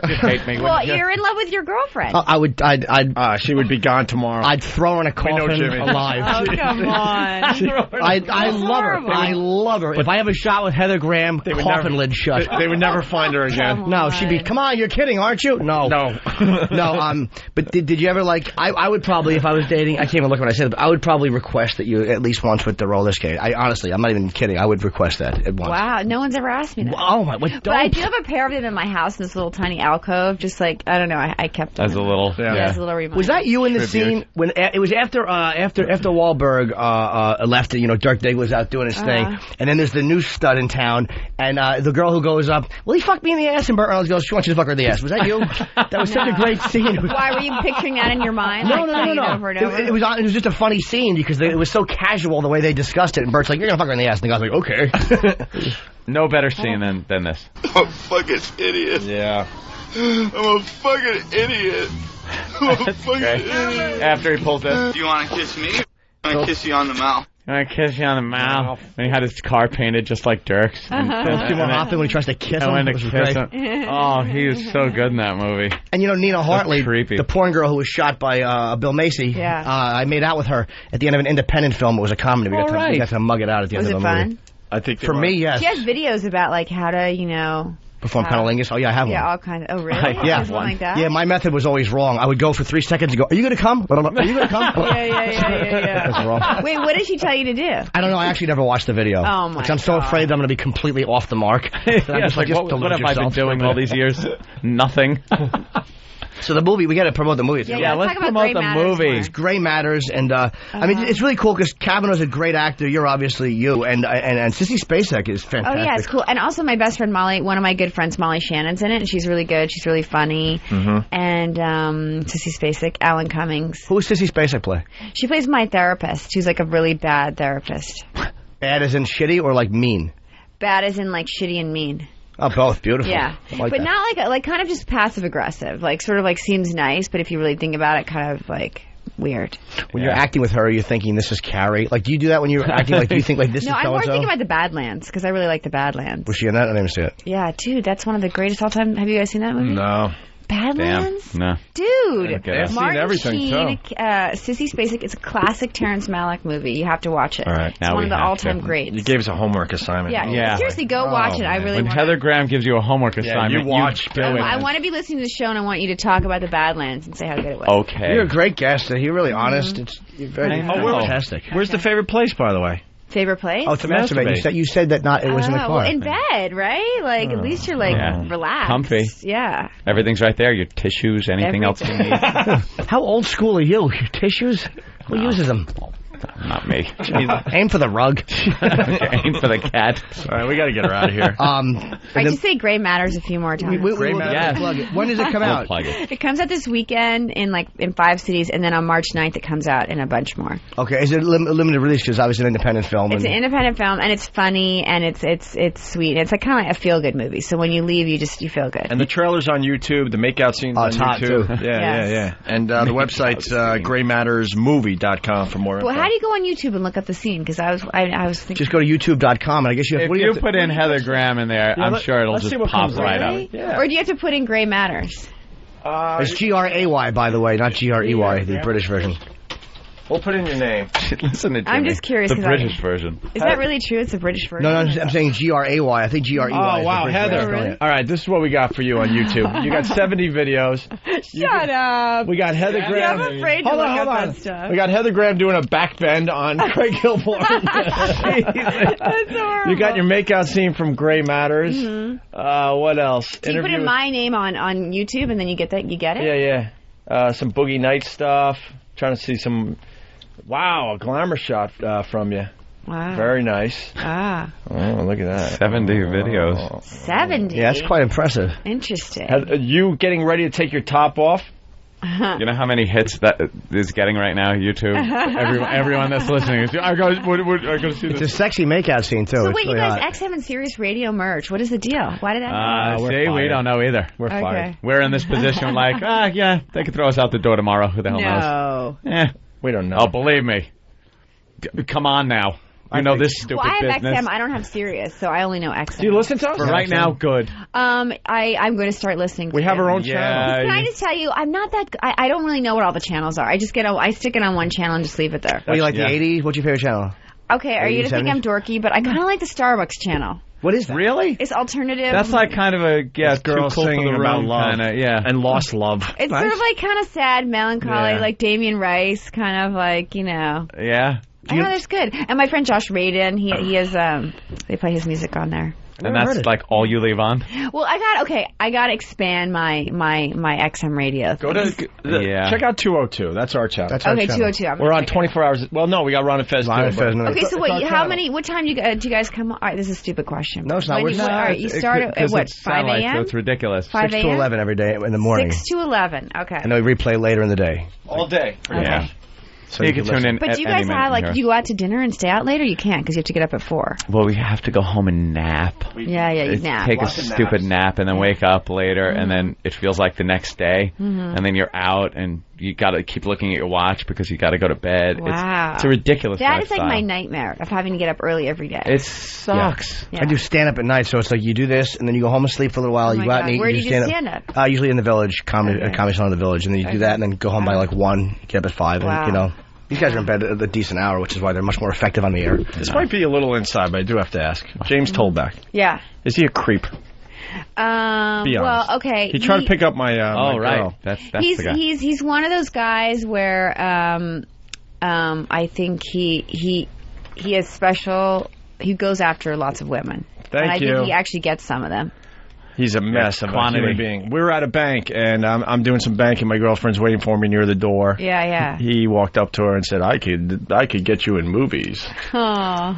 Well, you're in love with your girlfriend. She would be gone tomorrow. I'd throw her in a coffin alive. Oh, come on. I love her. I love her. If I have a shot with Heather Graham, coffin lid shut. They would never find her again. No, she'd be. Come on, you're kidding, aren't you? No. But did you ever like? I would probably, if I was dating, I can't even look what I said, but I would probably request that you at least once with the roller skate. Honestly, I'm not even kidding. I would request that at once. Wow, no one's ever asked me that. Oh my! But I do have a pair of them in my house in this little tiny alcove. Just like I don't know, I kept them as a little. As a little reminder. Was that you in the scene when it was after Wahlberg left? Dirk Diggler was out doing his thing, and then there's the new stud in town, and the girl who goes up, well, he fucked me in the ass, and Burt Reynolds goes, she wants you to fuck her in the ass. Was that you? That was such a great scene. Why were you picturing that in your mind? No. Over and over? It was just a funny scene because it was so casual the way they discussed it, and Bert's like, you're gonna fuck her in the ass, and the guy's like, okay. No better scene than this. I'm a fucking idiot. Yeah. I'm a fucking idiot. After he pulls it. Do you want to kiss me? I want to kiss you on the mouth. I kiss you on the mouth. And he had his car painted just like Dirk's. Timon Hoffman when he tries to kiss him. Oh, he was so good in that movie. And Nina Hartley, the porn girl who was shot by Bill Macy. Yeah. I made out with her at the end of an independent film. It was a comedy. We got to mug it out at the end of the movie. Was it fun? I think for me, yes. She has videos about like how to, perform cunnilingus. Oh yeah, I have one. Yeah, all kinds. Oh really? Yeah, one like that. Yeah, my method was always wrong. I would go for 3 seconds and go, "Are you going to come? Are you going to come?" Yeah. That's wrong. Wait, what did she tell you to do? I don't know. I actually never watched the video. Oh my! I'm so afraid that I'm going to be completely off the mark. What have I been doing all these years? Nothing. So the movie, we got to promote the movie. Yeah, let's promote the movie. It's Gray Matters, and I mean, it's really cool because Kavanaugh's a great actor. You're obviously you, and Sissy Spacek is fantastic. Oh yeah, it's cool. And also my best friend Molly, one of my good friends, Molly Shannon's in it, and she's really good. She's really funny. Mm-hmm. And Sissy Spacek, Alan Cummings. Who does Sissy Spacek play? She plays my therapist. She's like a really bad therapist. Bad as in shitty or like mean? Bad as in like shitty and mean. Oh, both. Beautiful. Yeah. But that. Not like kind of just passive aggressive. Like sort of like seems nice, but if you really think about it, kind of like weird. When you're acting with her, you're thinking this is Carrie. Like, do you do that when you're acting? Like, do you think like this is so-and-so? No, I'm more thinking about the Badlands because I really like the Badlands. Was she in that? I didn't see it. Yeah, dude, that's one of the greatest all time. Have you guys seen that movie? No. Badlands? Damn. No. Dude. Okay. I've seen everything, Sheen, Sissy Spacek. It's a classic Terrence Malick movie. You have to watch it. All right. It's one of the all-time greats. You gave us a homework assignment. Yeah. Seriously, go watch it. I really When Heather Graham gives you a homework assignment, you watch. I want to be listening to the show, and I want you to talk about the Badlands and say how good it was. Okay. You're a great guest. You're really honest. You're very fantastic. Where's the favorite place, by the way? Favorite place? Oh, to masturbate. You said that it was in the car. Well, in bed, right? Like, at least you're, like, relaxed. Comfy. Yeah. Everything's right there. Your tissues, anything else you need. How old school are you? Your tissues? Who uses them? Not me. Aim for the rug. Aim for the cat. All right, we got to get her out of here. I just say Gray Matters a few more times. Gray Matters. Plug it. When does it come out? Plug it. It comes out this weekend in 5 cities, and then on March 9th it comes out in a bunch more. Okay, is it a limited release? Because obviously an independent film. It's an independent film, and it's funny, and it's sweet. And it's like kind of like a feel-good movie. So when you leave, you feel good. And the trailer's on YouTube. The makeout scene's on YouTube. Too. Yeah. And the website's graymattersmovie.com for more info. Well, how do you go on YouTube and look up the scene? Because I was thinking. Just go to youtube.com, and I guess you have. If you put in Heather Graham in there, I'm sure it'll just pop right up. Yeah. Or do you have to put in Gray Matters? It's Gray, by the way, not Grey, the British version. We'll put in your name. Listen to Jimmy. I'm just curious. The British version. Is that really true? It's the British version? No, I'm saying G-R-A-Y. I think G-R-E-Y. Oh, wow, Heather. Really? All right, this is what we got for you on YouTube. You got 70 videos. Shut up. We got Heather Graham. I'm afraid to look up that stuff. We got Heather Graham doing a back bend on Craig Gilmore. That's horrible. You got your makeout scene from Gray Matters. Mm-hmm. What else? So you put in my name on YouTube, and then you get that. You get it? Yeah. Some Boogie Nights stuff. Trying to see some... Wow, a glamour shot from you. Wow. Very nice. Ah. Oh, look at that. 70 videos. 70? Yeah, that's quite impressive. Interesting. You getting ready to take your top off? You know how many hits that is getting right now, YouTube? Everyone that's listening. I go see this. It's a sexy makeout scene, too. So it's wait, really you guys hot. X have Sirius Radio merch. What is the deal? Why did that happen? See, we don't know either. We're fired. We're in this position like, yeah, they could throw us out the door tomorrow. Who the hell knows? No. We don't know. Oh, believe me. Come on now. You know this stupid I have business. XM. I don't have Sirius, so I only know XM. Do you listen to us? For right now, good. I'm going to start listening to We have it. our own channel. Can I just tell you, I'm not that... I don't really know what all the channels are. I just I stick it on one channel and just leave it there. What, you like the 80s? What's your favorite channel? Okay, are you going to think I'm dorky? But I kind of like the Starbucks channel. What is that? Really? It's alternative. That's like kind of a girls too cool singing for the about room love, and lost love. It's sort of like kind of sad, melancholy, like Damien Rice, kind of like, you know. Yeah. I know, that's good. And my friend Josh Radin, he has they play his music on there. And that's like all you leave on? Well, I got to expand my XM radio. Go to check out 202. That's our channel. That's our channel. 202. We're on 24 hours. Well, no, we got Ron and Fez. Okay, so wait, what time do you guys come on? All right, this is a stupid question. No, it's not. All right, you start at what, 5 a.m.? So it's ridiculous. 5 6 to 11 every day in the morning. 6 to 11, okay. And then we replay later in the day. All day. Yeah. So you can tune in. But do you guys have, do you go out to dinner and stay out later? You can't because you have to get up at 4. Well, we have to go home and nap. You nap. Take a stupid nap and then wake up later, and then it feels like the next day, and then you're out and you got to keep looking at your watch because you got to go to bed. Wow. It's a ridiculous That lifestyle. is like my nightmare of having to get up early every day. It sucks. Yeah. I do stand-up at night, so it's like you do this, and then you go home and sleep for a little while. You go out and eat. Where do you do stand-up? Usually in the Village, Comedy Salon in the Village, and then you do that, and then go home by like 1, get up at 5, and you know. These guys are in bed at a decent hour, which is why they're much more effective on the air. This might be a little inside, but I do have to ask. James Tollback. Yeah. Is he a creep? Be honest. Well, okay. He tried to pick up my my girl. That's he's the guy. He's one of those guys where I think he is special. He goes after lots of women. Thank and I you. think he actually gets some of them. He's a mess of a human being. We were at a bank, and I'm doing some banking. My girlfriend's waiting for me near the door. Yeah. He walked up to her and said, "I could get you in movies." Yeah,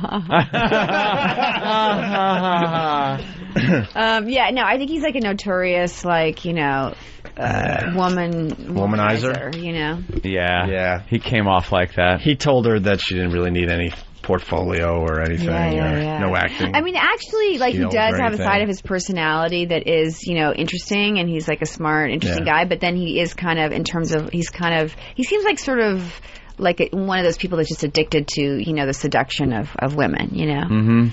no, I think he's like a notorious, like, you know, womanizer, you know? Yeah. He came off like that. He told her that she didn't really need any portfolio or anything, or no acting. I mean, actually, like, he skills does or have a anything. side of his personality that is, you know, interesting, and he's like a smart, interesting guy, but then he is kind of, in terms of, he seems like sort of like one of those people that's just addicted to, you know, the seduction of women, you know? Mm-hmm.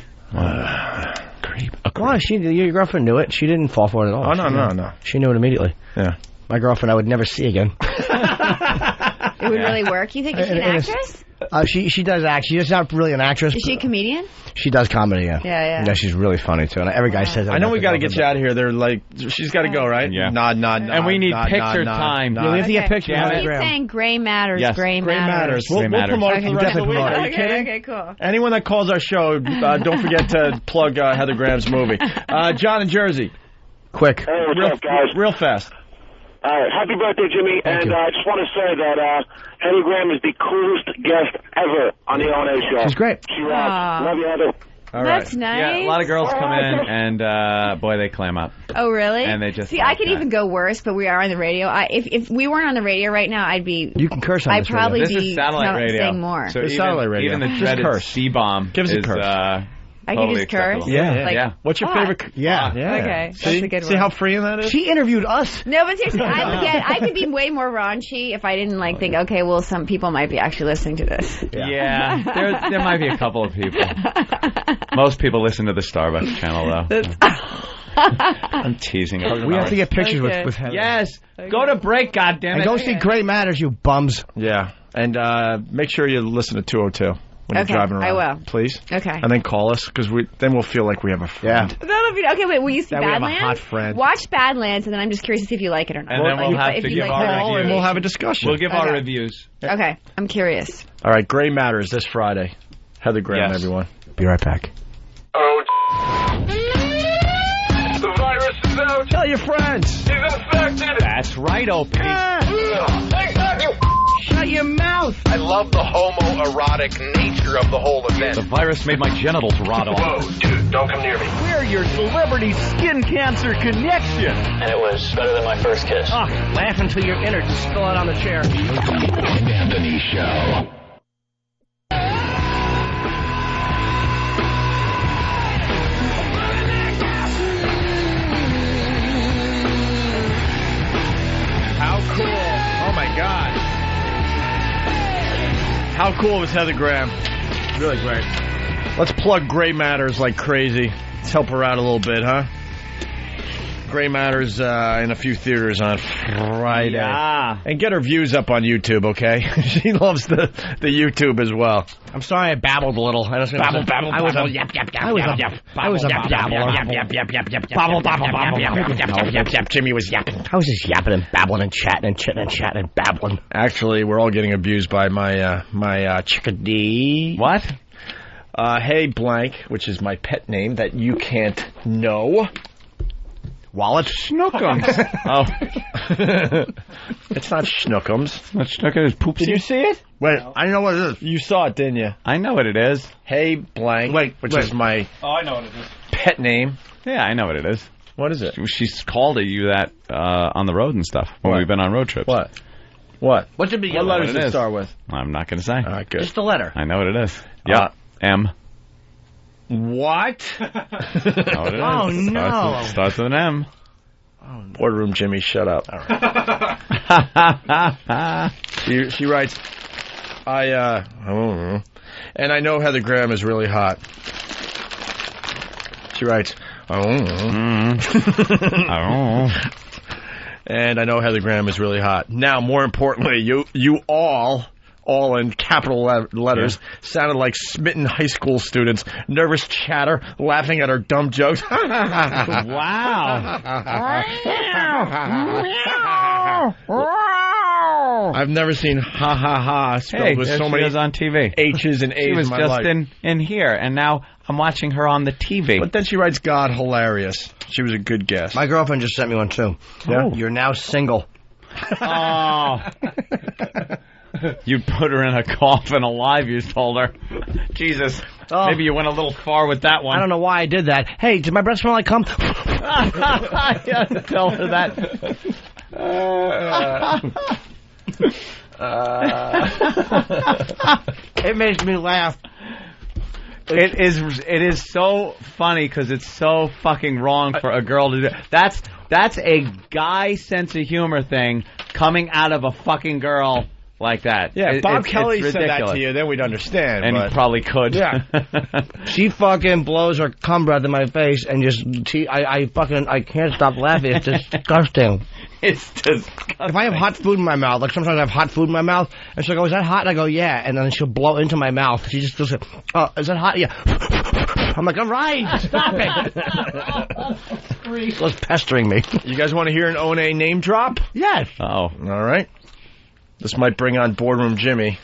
Creep. Why? Your girlfriend knew it. She didn't fall for it at all. Oh, no. She knew it immediately. Yeah. My girlfriend I would never see again. It would really work? You think she's an actress? She does act. She's not really an actress. Is she a comedian? She does comedy, yeah. Yeah. No, she's really funny, too. And every guy says that. I know we got to get you out of here. They're like, she's got to go, right? Yeah. Nod. And we need picture time. Yeah, we have to get pictures. I keep saying Gray Matters, Yes. Gray Gray Matters. We'll promote it for the rest of the week. Are you kidding? Okay, cool. Anyone that calls our show, don't forget to plug Heather Graham's movie. John in Jersey. Quick. Hey, what's up, guys? Real fast. All right, happy birthday, Jimmy. Thank you. I just want to say that Heather Graham is the coolest guest ever on the O&A show. She's great. She rocks. Love you, Heather. All right. That's nice. Yeah, a lot of girls come in, and boy, they clam up. Oh, really? And they just see. like I could that. even go worse, but we are on the radio. If we weren't on the radio right now, I'd be. You can curse on I'd this probably radio. This is satellite radio. saying more. So It's even, satellite radio. even the Just dreaded curse. C-bomb Give us a is curse. I totally can just curse. acceptable. Yeah. Like, Yeah. What's your fuck. favorite? Yeah. Okay, that's See? a good See one. how freeing that is? She interviewed us. No, but seriously, I could be way more raunchy if I didn't think. Okay, well, some people might be actually listening to this. Yeah, there might be a couple of people. Most people listen to the Starbucks channel, though. I'm teasing her. We have to get pictures with Heather. Yes. Go to break, goddammit. And go see Great Matters, you bums. Yeah. And make sure you listen to 202 when you're driving around. I will. Please. Okay. And then call us, because then we'll feel like we have a friend. Yeah. That'll be okay. Wait, will you see Then we have a Badlands? hot friend. Watch Badlands, and then I'm just curious to see if you like it or not. And then we'll have to give our reviews. And we'll have a discussion. We'll give our reviews. Okay, I'm curious. All right, Gray Matters this Friday. Heather Graham, everyone. Be right back. Oh, the virus is out. Tell your friends. He's infected. That's right, OP. Shut your mouth. I love the homoerotic nature of the whole event. The virus made my genitals rot off. Whoa, dude, don't come near me. We're your celebrity skin cancer connection. And it was better than my first kiss. Oh, laugh until your innards spill out on the chair. Anthony Show. How cool. Oh, my God. How cool was Heather Graham? Really great. Let's plug Gray Matters like crazy. Let's help her out a little bit, huh? Gray Matters in a few theaters on Friday. Yeah. And get her views up on YouTube, okay? She loves the YouTube as well. I'm sorry I babbled a little. I was Babble. I was a yap. I was a babbler. Jimmy was yapping. I was just yapping and babbling and chatting and chitting and chatting and babbling. Actually, we're all getting abused by my chickadee. What? Hey Blank, which is my pet name that you can't know. Wallet? Schnookums. Oh. It's not Schnookums. It's not Schnookums, it's Poopsie. Did you see it? Wait, I know what it is. You saw it, didn't you? I know what it is. Hey Blank, which is my I know what it is. pet name. Yeah, I know what it is. What is it? She's called you that on the road and stuff when we've been on road trips. What? What's it begin What letters it does it is. start with? I'm not going to say. All right, good. Just a letter. I know what it is. Yeah. M. What? Oh, no. Starts with an M. Boardroom Jimmy, shut up. All right. she writes, I don't know. And I know Heather Graham is really hot. She writes, I don't know. I don't know. And I know Heather Graham is really hot. Now, more importantly, you all in capital letters, sounded like smitten high school students, nervous chatter, laughing at her dumb jokes. Wow. I've never seen ha ha ha spelled with so many on TV. H's and A's She was in my just life. in here, and now I'm watching her on the TV. But then she writes, God, hilarious. She was a good guest. My girlfriend just sent me one, too. Yeah? You're now single. Oh. You put her in a coffin alive, you told her. Jesus. Oh. Maybe you went a little far with that one. I don't know why I did that. Hey, did my breath smell like cum? Yeah, tell her that. It makes me laugh. It is so funny because it's so fucking wrong for a girl to do. That's a guy sense of humor thing coming out of a fucking girl like that. Yeah, Bob Kelly said that to you, then we'd understand. And but... he probably could. Yeah. She fucking blows her cum breath in my face and just I can't stop laughing. It's disgusting. It's disgusting. If I have hot food in my mouth, like sometimes I have hot food in my mouth, and she'll go, "Is that hot?" And I go, "Yeah," and then she'll blow into my mouth. She just goes, "Oh, is that hot?" Yeah. I'm like, "All right, stop it." She was pestering me. You guys want to hear an One name drop? Yes. Oh, all right. This might bring on Boardroom Jimmy.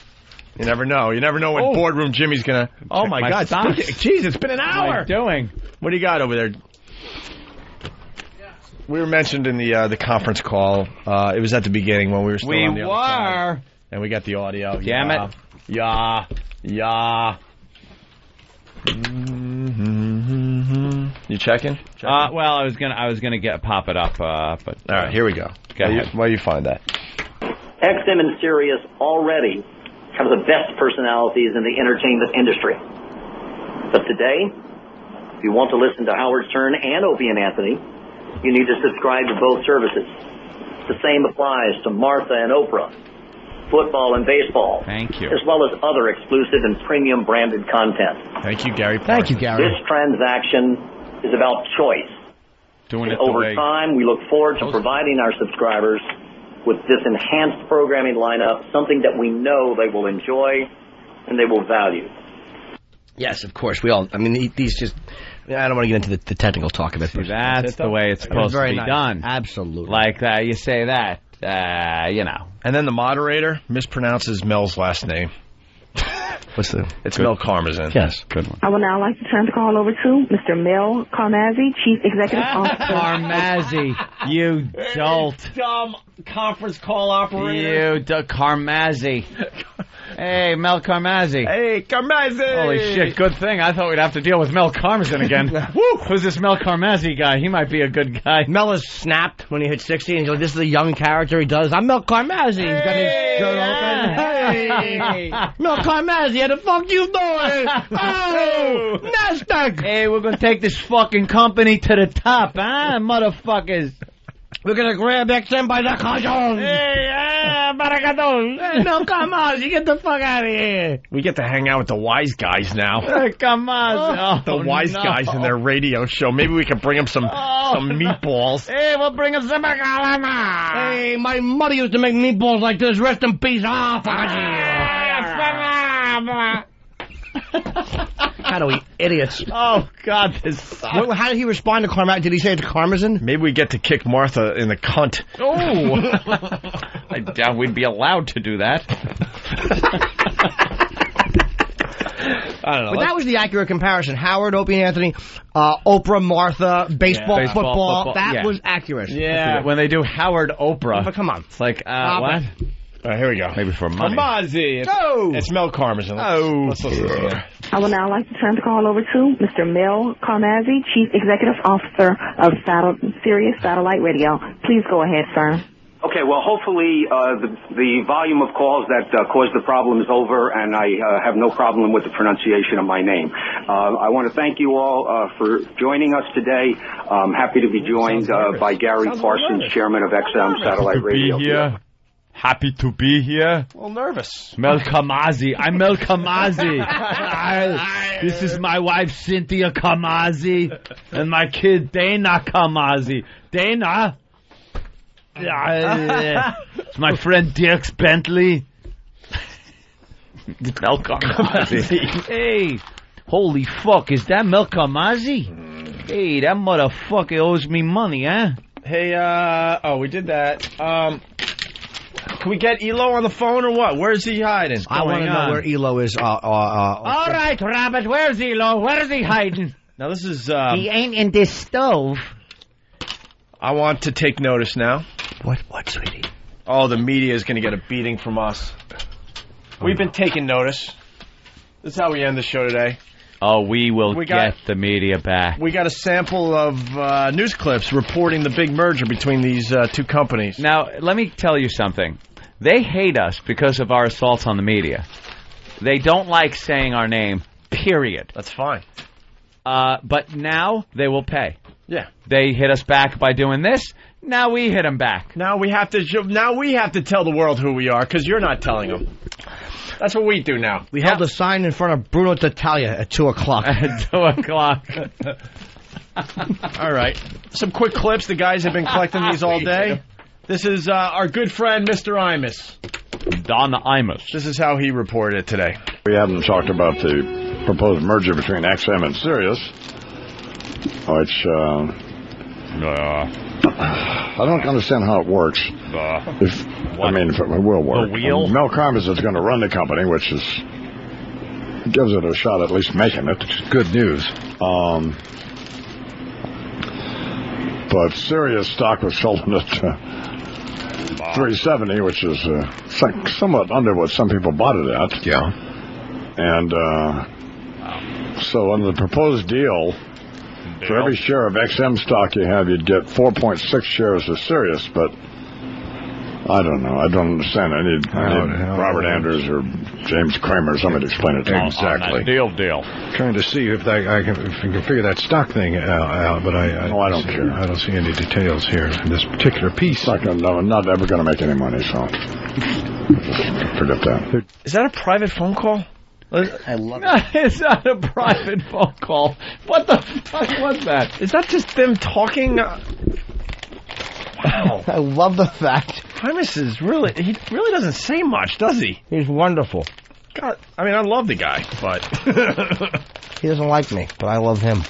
You never know. You never know when Boardroom Jimmy's gonna. Oh my God! Jeez, it's been an hour. What are you doing? What do you got over there? We were mentioned in the conference call. It was at the beginning when we were still on the other side. And we got the audio. Damn it. Yeah. Mm-hmm. You checking? Well, I was gonna pop it up, but all right, here we go. Go ahead. Why do you find that? XM and Sirius already have the best personalities in the entertainment industry. But today, if you want to listen to Howard Stern and Opie and Anthony, you need to subscribe to both services. The same applies to Martha and Oprah, football and baseball. Thank you. As well as other exclusive and premium branded content. Thank you, Gary. Thank you, Gary. This transaction is about choice. Doing it over time, we look forward to providing our subscribers with this enhanced programming lineup, something that we know they will enjoy and they will value. Yes, of course. We all, I mean, these just, I don't want to get into the technical talk of it. See, that's the way it's supposed to be done. Absolutely. Like that, you say that, you know. And then the moderator mispronounces Mel's last name. It's Mel Karmazin. Yes. Good one. I would now like to turn the call over to Mr. Mel Karmazin, Chief Executive Officer. Karmazin, you dolt. Dumb conference call operator. You Karmazin. Hey, Mel Karmazin. Hey, Karmazin. Holy shit, good thing. I thought we'd have to deal with Mel Karmazin again. Woo! Who's this Mel Karmazin guy? He might be a good guy. Mel is snapped when he hit 60, and he's like, this is a young character he does. I'm Mel Karmazin. He's got his shirt open. Hey, Mel Karmazin, how the fuck you doing? Oh, NASDAQ. Hey, we're going to take this fucking company to the top, huh, motherfuckers? We're going to grab XM by the collar. Hey, Baracadon. Hey, Mel Karmazin, get the fuck out of here. We get to hang out with the wise guys now. Hey, Karmazin. The wise guys in their radio show. Maybe we can bring them some meatballs. Hey, we'll bring them some bacalama. Hey, my mother used to make meatballs like this. Rest in peace. Ah, fuck How do we idiots? Oh, God, this sucks. How did he respond to Karmazin? Did he say it's Karmazin? Maybe we get to kick Martha in the cunt. Oh. I doubt we'd be allowed to do that. I don't know. But that was the accurate comparison. Howard, Opie and Anthony, Oprah, Martha, baseball, football. That was accurate. Yeah. When they do Howard, Oprah. But come on. It's like, what? All right, here we go. Maybe for money. Karmazin. It's Mel Karmazin. Let's listen to it. I will now like to turn the call over to Mr. Mel Karmazin, Chief Executive Officer of Sirius Satellite Radio. Please go ahead, sir. Okay, well, hopefully the volume of calls that caused the problem is over, and I have no problem with the pronunciation of my name. I want to thank you all for joining us today. I'm happy to be joined by Gary Parsons, Chairman of XM Satellite Radio. Happy to be here. A little nervous. Mel Karmazin. I'm Mel Karmazin. This is my wife, Cynthia Karmazin, and my kid, Dana Karmazin. Dana. It's my friend, Dirks Bentley. Mel Karmazin. Hey, holy fuck, is that Mel Karmazin? Hey, that motherfucker owes me money, huh? Hey, we did that. Can we get Elo on the phone or what? Where's he hiding? I want to know where Elo is. All right, Rabbit, where's Elo? Where's he hiding? Now, this is... he ain't in this stove. I want to take notice now. What, sweetie? Oh, the media is going to get a beating from us. We've been taking notice. This is how we end the show today. Oh, we will get the media back. We got a sample of news clips reporting the big merger between these two companies. Now, let me tell you something. They hate us because of our assaults on the media. They don't like saying our name, period. That's fine. But now they will pay. Yeah. They hit us back by doing this. Now we hit them back. Now we have to tell the world who we are because you're not telling them. That's what we do now. We held a sign in front of Bruno Tattaglia at 2 o'clock. At 2 o'clock. All right. Some quick clips. The guys have been collecting these all day. This is our good friend, Mr. Imus. Don Imus. This is how he reported it today. We haven't talked about the proposed merger between XM and Sirius, which I don't understand how it works. If it will work. The wheel? Mel Karmazin is going to run the company, which gives it a shot at least making it. It's good news. But Sirius stock was sold at $370, which is somewhat under what some people bought it at. Yeah. And so on the proposed deal, for every share of XM stock you have, you'd get 4.6 shares of Sirius, but I don't know. I don't understand. I need Robert Anders or James Kramer or somebody to explain it to me. Exactly. Deal. Trying to see if I can figure that stock thing out, but I don't care. I don't see any details here in this particular piece. I'm not ever going to make any money, so forget that. Is that a private phone call? I love it. It's not a private phone call. What the fuck was that? Is that just them talking? Wow. I love the fact. Primus is he really doesn't say much, does he? He's wonderful. God, I mean, I love the guy, but he doesn't like me, but I love him.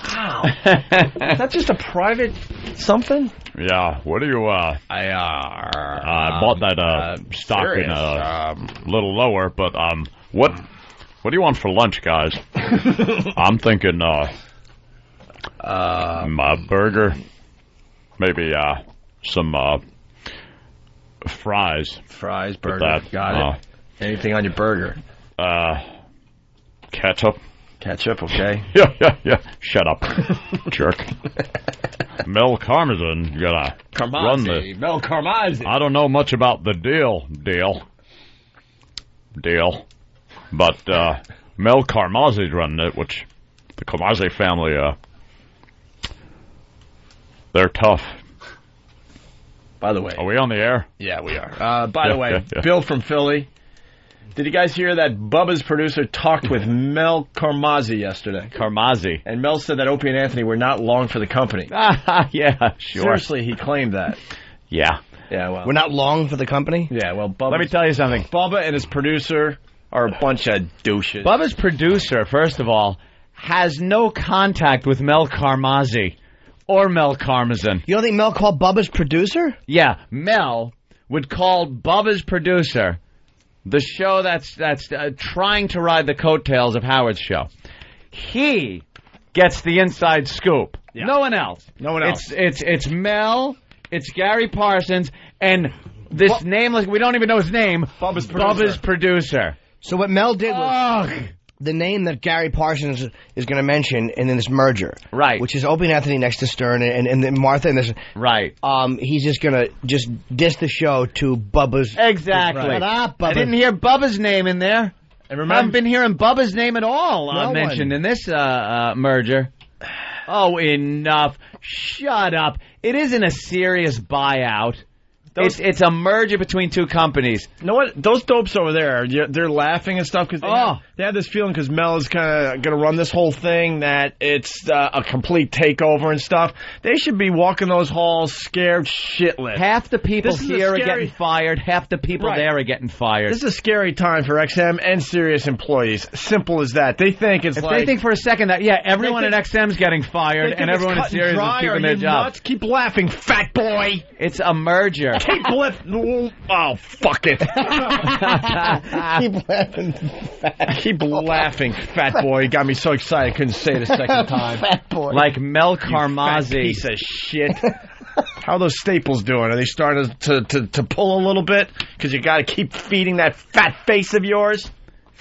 Wow. Is that just a private something? Yeah. What do you? I bought that stock in a little lower, but what do you want for lunch, guys? I'm thinking a burger, maybe some fries. Fries, burger. Got it. Anything on your burger? Ketchup. Ketchup, okay. Yeah. Shut up, jerk. Mel Karmazin, you gotta run the... Mel Karmazin. I don't know much about the deal. But Mel Karmazzi's running it, which the Karmazzi family, they're tough. By the way. Are we on the air? Yeah, we are. By the way, Bill from Philly. Did you guys hear that Bubba's producer talked with Mel Karmazzi yesterday? Karmazzi. And Mel said that Opie and Anthony were not long for the company. Yeah, sure. Seriously, he claimed that. Yeah. Yeah, well. We're not long for the company? Yeah, well, let me tell you something. Bubba and his producer are a bunch of douches. Bubba's producer, first of all, has no contact with Mel Karmazzi or Mel Karmazin. You don't think Mel called Bubba's producer? Yeah, Mel would call Bubba's producer, the show that's trying to ride the coattails of Howard's show. He gets the inside scoop. Yeah. No one else. It's Mel, it's Gary Parsons, and this nameless, we don't even know his name, Bubba's producer. So what Mel did was the name that Gary Parsons is going to mention in this merger. Right. Which is Opie and Anthony next to Stern and then Martha and this. Right. He's just going to diss the show to Bubba's. Exactly. Right. I didn't hear Bubba's name in there. And remember, I haven't been hearing Bubba's name at all mentioned in this merger. Oh, enough. Shut up. It isn't a serious buyout. It's a merger between two companies. You know what? Those dopes over there, they're laughing and stuff because they have this feeling because Mel is kind of going to run this whole thing that it's a complete takeover and stuff. They should be walking those halls scared shitless. Half the people here are getting fired. Half the people there are getting fired. This is a scary time for XM and Sirius employees. Simple as that. They think it's if they think for a second that, everyone at XM's getting fired and everyone at Sirius is keeping their job. Nuts? Keep laughing, fat boy. It's a merger. Oh, fuck it. Keep laughing, fat boy. You got me so excited I couldn't say it a second time. Fat boy. Like Mel Karmazzi. You fat piece of shit. How are those staples doing? Are they starting to pull a little bit? Because you got to keep feeding that fat face of yours?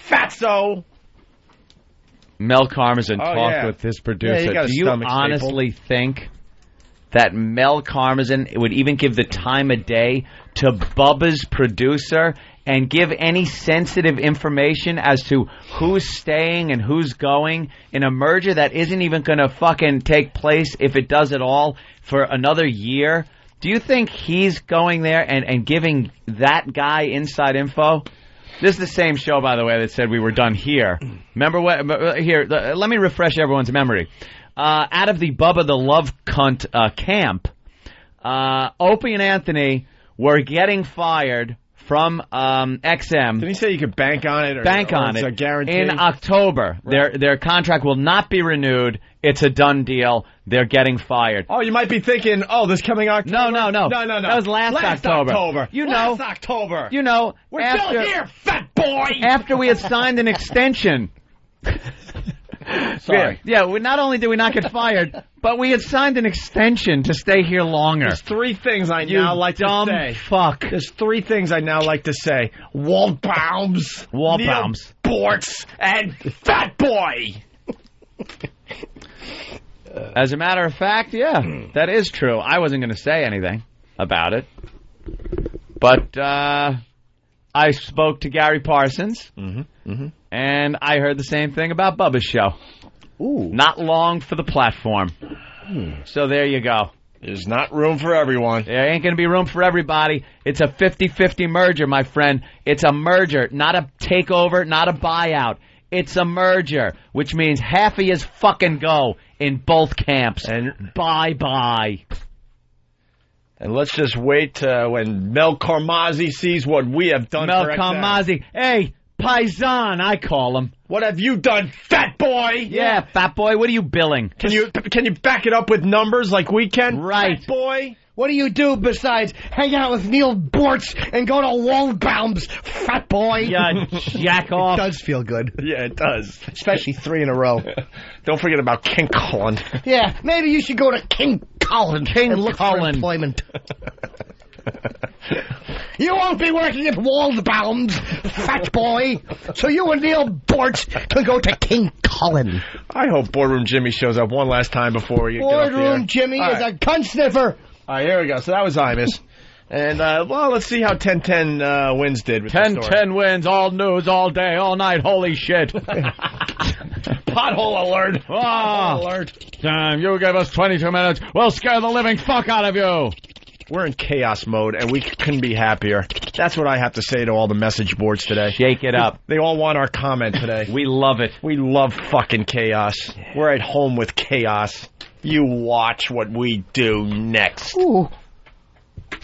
Fatso! Mel Karmazin talked with his producer. Do you honestly think that Mel Karmazin would even give the time of day to Bubba's producer and give any sensitive information as to who's staying and who's going in a merger that isn't even going to fucking take place, if it does at all, for another year? Do you think he's going there and giving that guy inside info? This is the same show, by the way, that said we were done here. Remember what? Here, let me refresh everyone's memory. Out of the Bubba the Love Cunt camp, Opie and Anthony were getting fired from XM. Did he say you could bank on it? Bank on it. A guarantee? In October. Right. Their contract will not be renewed. It's a done deal. They're getting fired. Oh, you might be thinking, this coming October? No. That was last October. You know. Last October. You know. We're still here, fat boy! After we had signed an extension. Sorry. Yeah, not only did we not get fired, but we had signed an extension to stay here longer. There's three things I now like to say. Fuck. There's three things I now like to say. Waldbaums. Neil Bortz, and Fat Boy. As a matter of fact, that is true. I wasn't going to say anything about it. But I spoke to Gary Parsons. And I heard the same thing about Bubba's show. Ooh. Not long for the platform. So there you go. There's not room for everyone. There ain't going to be room for everybody. It's a 50-50 merger, my friend. It's a merger, not a takeover, not a buyout. It's a merger, which means half of yous fucking go in both camps. And bye-bye. And let's just wait when Mel Karmazin sees what we have done Mel for XM. Karmazin. Hey, Paisan, I call him. What have you done, fat boy? Yeah, fat boy, what are you billing? Can you back it up with numbers like we can? Right. Fat boy? What do you do besides hang out with Neil Bortz and go to Waldbaum's, fat boy? Yeah, jack off. It does feel good. Yeah, it does. Especially 3 in a row. Don't forget about King Cullen. Yeah, maybe you should go to King Cullen and look for employment. You won't be working at Waldbaum's, fat boy. So you and Neil Bortz can go to King Cullen. I hope Boardroom Jimmy shows up one last time before we get off the air. Boardroom Jimmy is a gun sniffer. All right, here we go. So that was Imus. And, well, let's see how 10-10 wins did with 10-10 wins, all news, all day, all night. Holy shit. Pothole alert. Pothole alert. Damn, you gave us 22 minutes. We'll scare the living fuck out of you. We're in chaos mode, and we couldn't be happier. That's what I have to say to all the message boards today. Shake it up. They all want our comment today. We love it. We love fucking chaos. Yeah. We're at home with chaos. You watch what we do next. Ooh.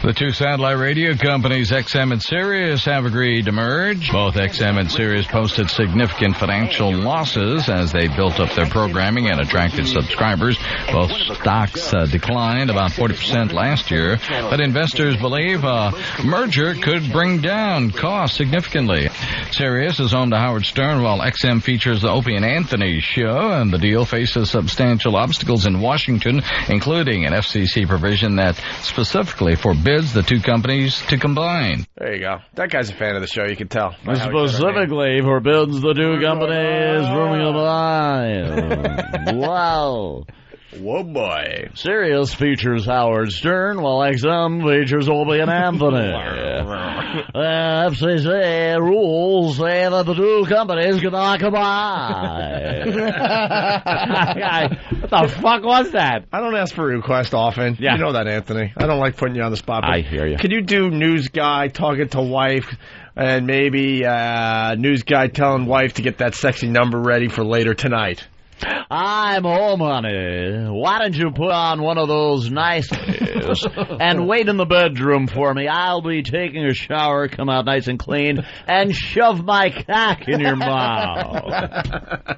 The two satellite radio companies, XM and Sirius, have agreed to merge. Both XM and Sirius posted significant financial losses as they built up their programming and attracted subscribers. Both stocks declined about 40% last year, but investors believe a merger could bring down costs significantly. Sirius is home to Howard Stern, while XM features the Opie and Anthony show, and the deal faces substantial obstacles in Washington, including an FCC provision that specifically forbids the two companies to combine. There you go. That guy's a fan of the show, you can tell. Specifically forbids the two companies from combine. Wow. Whoa, boy. Sirius features Howard Stern, while XM features Opie and Anthony. FCC rules say that the two companies cannot combine. What the fuck was that? I don't ask for a request often. Yeah. You know that, Anthony. I don't like putting you on the spot. I hear you. Could you do news guy talking to wife, and maybe news guy telling wife to get that sexy number ready for later tonight? I'm home, honey. Why don't you put on one of those nice and wait in the bedroom for me? I'll be taking a shower, come out nice and clean, and shove my cock in your mouth.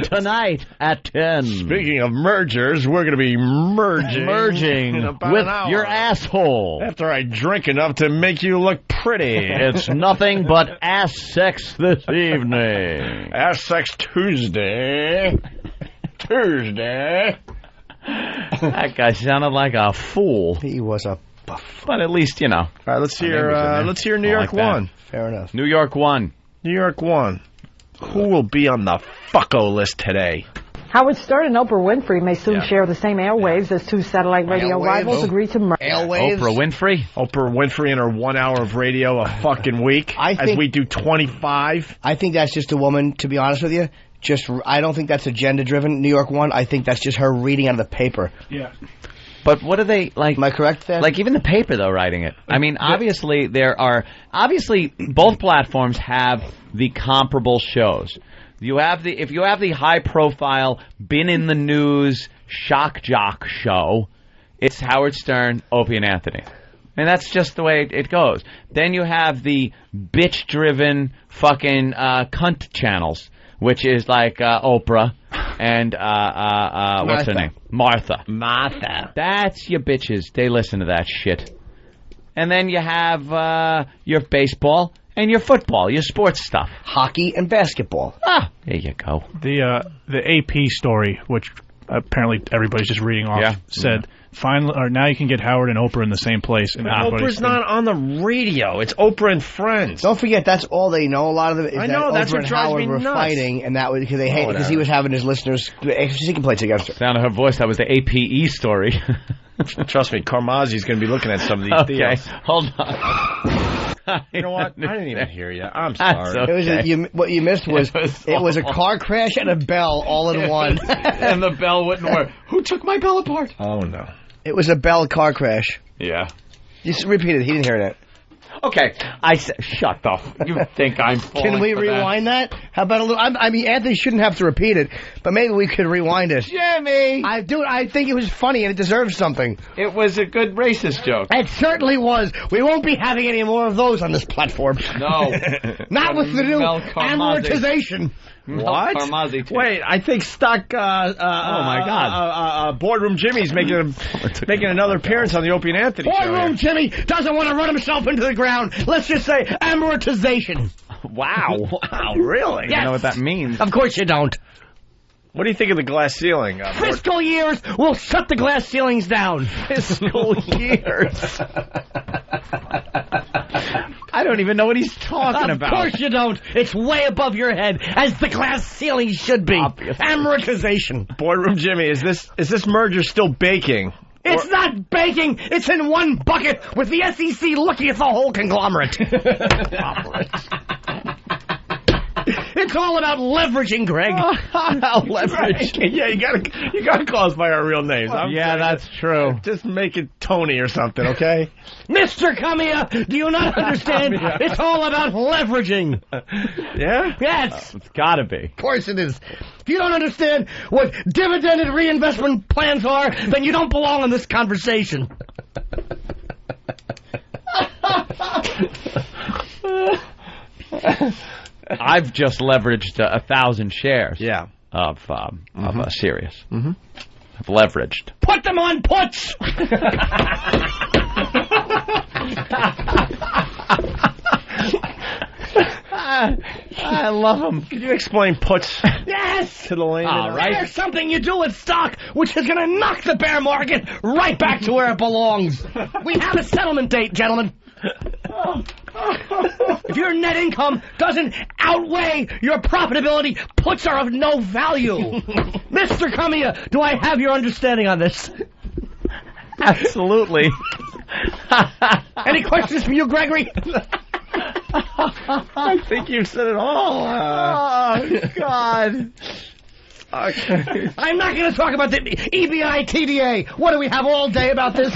Tonight at 10. Speaking of mergers, we're going to be merging with your asshole. After I drink enough to make you look pretty. It's nothing but ass sex this evening. Ass sex Tuesday. That guy sounded like a fool. He was a buff. But at least, you know. All right, let's hear New York 1. Fair enough. New York 1. New York 1. Who will be on the fucko list today? Howard Stern and Oprah Winfrey may soon share the same airwaves as two satellite radio rivals agree to merge. Oprah Winfrey? Oprah Winfrey and her 1 hour of radio a fucking week as we do 25. I think that's just a woman, to be honest with you. I don't think that's agenda-driven, New York 1. I think that's just her reading out of the paper. Yeah. But what are they, like... Am I correct then? Like, even the paper, though, writing it. I mean, obviously, both platforms have the comparable shows. If you have the high-profile, been-in-the-news, shock jock show, it's Howard Stern, Opie and Anthony. And that's just the way it goes. Then you have the bitch-driven fucking cunt channels, which is like Oprah and what's her name? Martha. That's your bitches. They listen to that shit. And then you have your baseball and your football, your sports stuff. Hockey and basketball. Ah, there you go. The AP story, which apparently everybody's just reading off, said... Finally, or now you can get Howard and Oprah in the same place. And Oprah's not on the radio. It's Oprah and Friends. Don't forget, that's all they know. A lot of them is I know, that that's Oprah what and drives Howard me were nuts. fighting, and that was because they hate because he was having his listeners seeking complaints against her. Sound of her voice. That was the APE story. Trust me, Karmazzi's going to be looking at some of these deals. Hold on. You know what? I didn't even hear you. I'm sorry. Okay. What you missed was it was a car crash and a bell all in one. And the bell wouldn't work. Who took my bell apart? Oh, no. It was a Bell car crash. Yeah. Just repeat it. He didn't hear that. Okay, shut the. You think I'm falling Can we for rewind that? How about a little? I mean, Anthony shouldn't have to repeat it, but maybe we could rewind it. Jimmy! I think it was funny and it deserves something. It was a good racist joke. It certainly was. We won't be having any more of those on this platform. No. Not with the new amortization. What? Wait, I think Stock. Oh my God! Boardroom Jimmy's making another appearance on the Opie and Anthony show. Boardroom Jimmy doesn't want to run himself into the ground. Let's just say amortization. Wow! Really? Yes. I know what that means. Of course you don't. What do you think of the glass ceiling? Fiscal years will shut the glass ceilings down. Fiscal years. I don't even know what he's talking about. Of course you don't. It's way above your head, as the glass ceiling should be. Obviously. Amortization. Boardroom Jimmy, is this merger still baking? It's not baking. It's in one bucket with the SEC looking at the whole conglomerate. It's all about leveraging, Greg. Leverage. Yeah, you gotta call us by our real names. That's true. Just make it Tony or something, okay? Mr. Kamiya, do you not understand? It's all about leveraging. Yeah? Yes. It's gotta be. Of course it is. If you don't understand what dividend and reinvestment plans are, then you don't belong in this conversation. I've just leveraged 1,000 shares. Yeah. Of Sirius. Mm-hmm. I've leveraged. Put them on puts. I love them. Could you explain puts? Yes. To the layman. All right. There's something you do with stock which is going to knock the bear market right back to where it belongs. We have a settlement date, gentlemen. If your net income doesn't outweigh your profitability, puts are of no value. Mr. Kamiya, do I have your understanding on this? Absolutely. Any questions from you, Gregory? I think you said it all. Oh, God. Okay. I'm not going to talk about the EBI TDA. What do we have all day about this?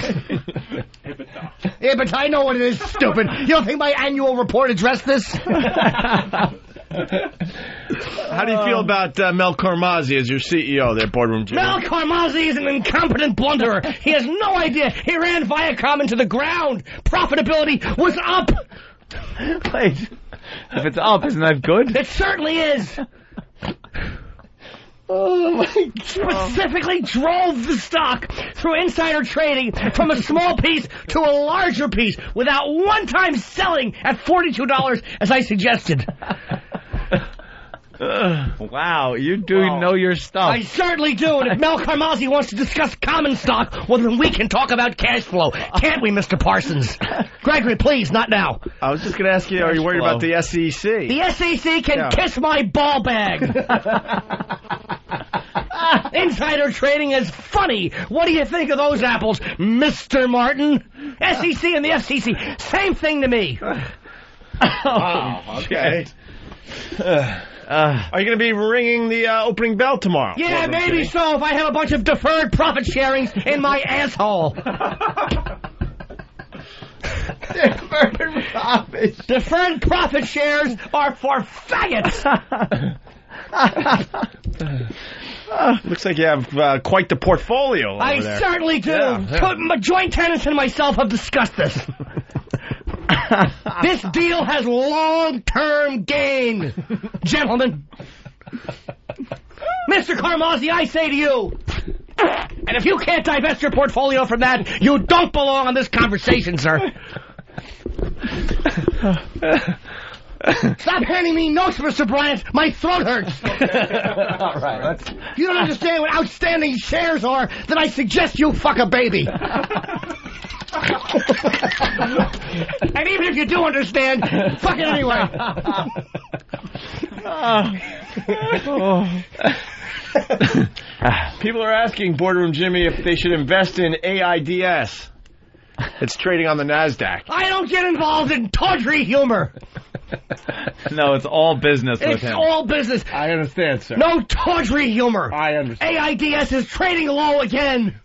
Yeah, but I know what it is, stupid. You don't think my annual report addressed this? How do you feel about Mel Karmazin as your CEO there, Boardroom Jimmy? Mel Karmazin is an incompetent blunderer. He has no idea. He ran Viacom into the ground. Profitability was up. Wait. If it's up, isn't that good? It certainly is. Oh, my God. Specifically drove the stock through insider trading from a small piece to a larger piece without one-time selling at $42 as I suggested. Wow, you do know your stuff. I certainly do, and if Mel Karmazin wants to discuss common stock, well, then we can talk about cash flow. Can't we, Mr. Parsons? Gregory, please, not now. I was just going to ask you, are you worried about the SEC? The SEC can kiss my ball bag. Insider trading is funny. What do you think of those apples, Mr. Martin? SEC and the FCC, same thing to me. Oh, okay. Are you going to be ringing the opening bell tomorrow? Yeah, maybe so, if I have a bunch of deferred profit sharings in my asshole. Deferred profit shares are for faggots. Looks like you have quite the portfolio over I there. Certainly do. Yeah. My joint tenants and myself have discussed this. This deal has long-term gain, gentlemen. Mr. Karmazin, I say to you, and if you can't divest your portfolio from that, you don't belong on this conversation, sir. Stop handing me notes, Mr. Bryant. My throat hurts. All right. If you don't understand what outstanding shares are, then I suggest you fuck a baby. And even if you do understand, fuck it anyway. People are asking Boardroom Jimmy if they should invest in AIDS. It's trading on the NASDAQ. I don't get involved in tawdry humor. No, it's all business with him. It's all business. I understand, sir. No tawdry humor. I understand. AIDS is trading low again.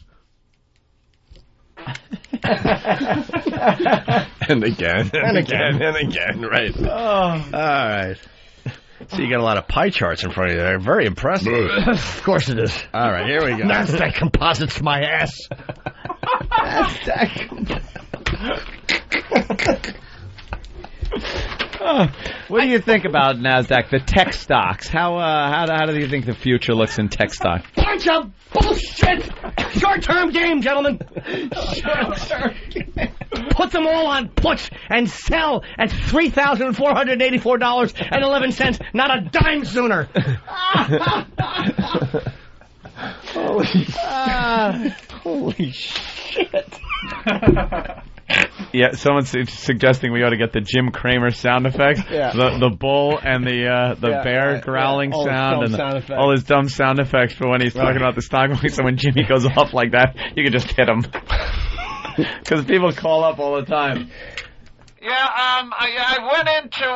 And again. And again. And again. Right. Oh. All right. So you got a lot of pie charts in front of you there. Very impressive. Of course it is. All right, here we go. NASDAQ composites my ass. NASDAQ. What do you think about NASDAQ, the tech stocks? How do you think the future looks in tech stock? Bunch of bullshit! Short-term game, gentlemen. Short-term game. Put them all on puts and sell at $3,484.11. Not a dime sooner. Holy shit. Yeah, someone's suggesting we ought to get the Jim Cramer sound effects. Yeah. The bull and the bear growling sound and all his dumb sound effects for when he's talking about the stock market. So when Jimmy goes off like that, you can just hit him. Because people call up all the time. Yeah, I went into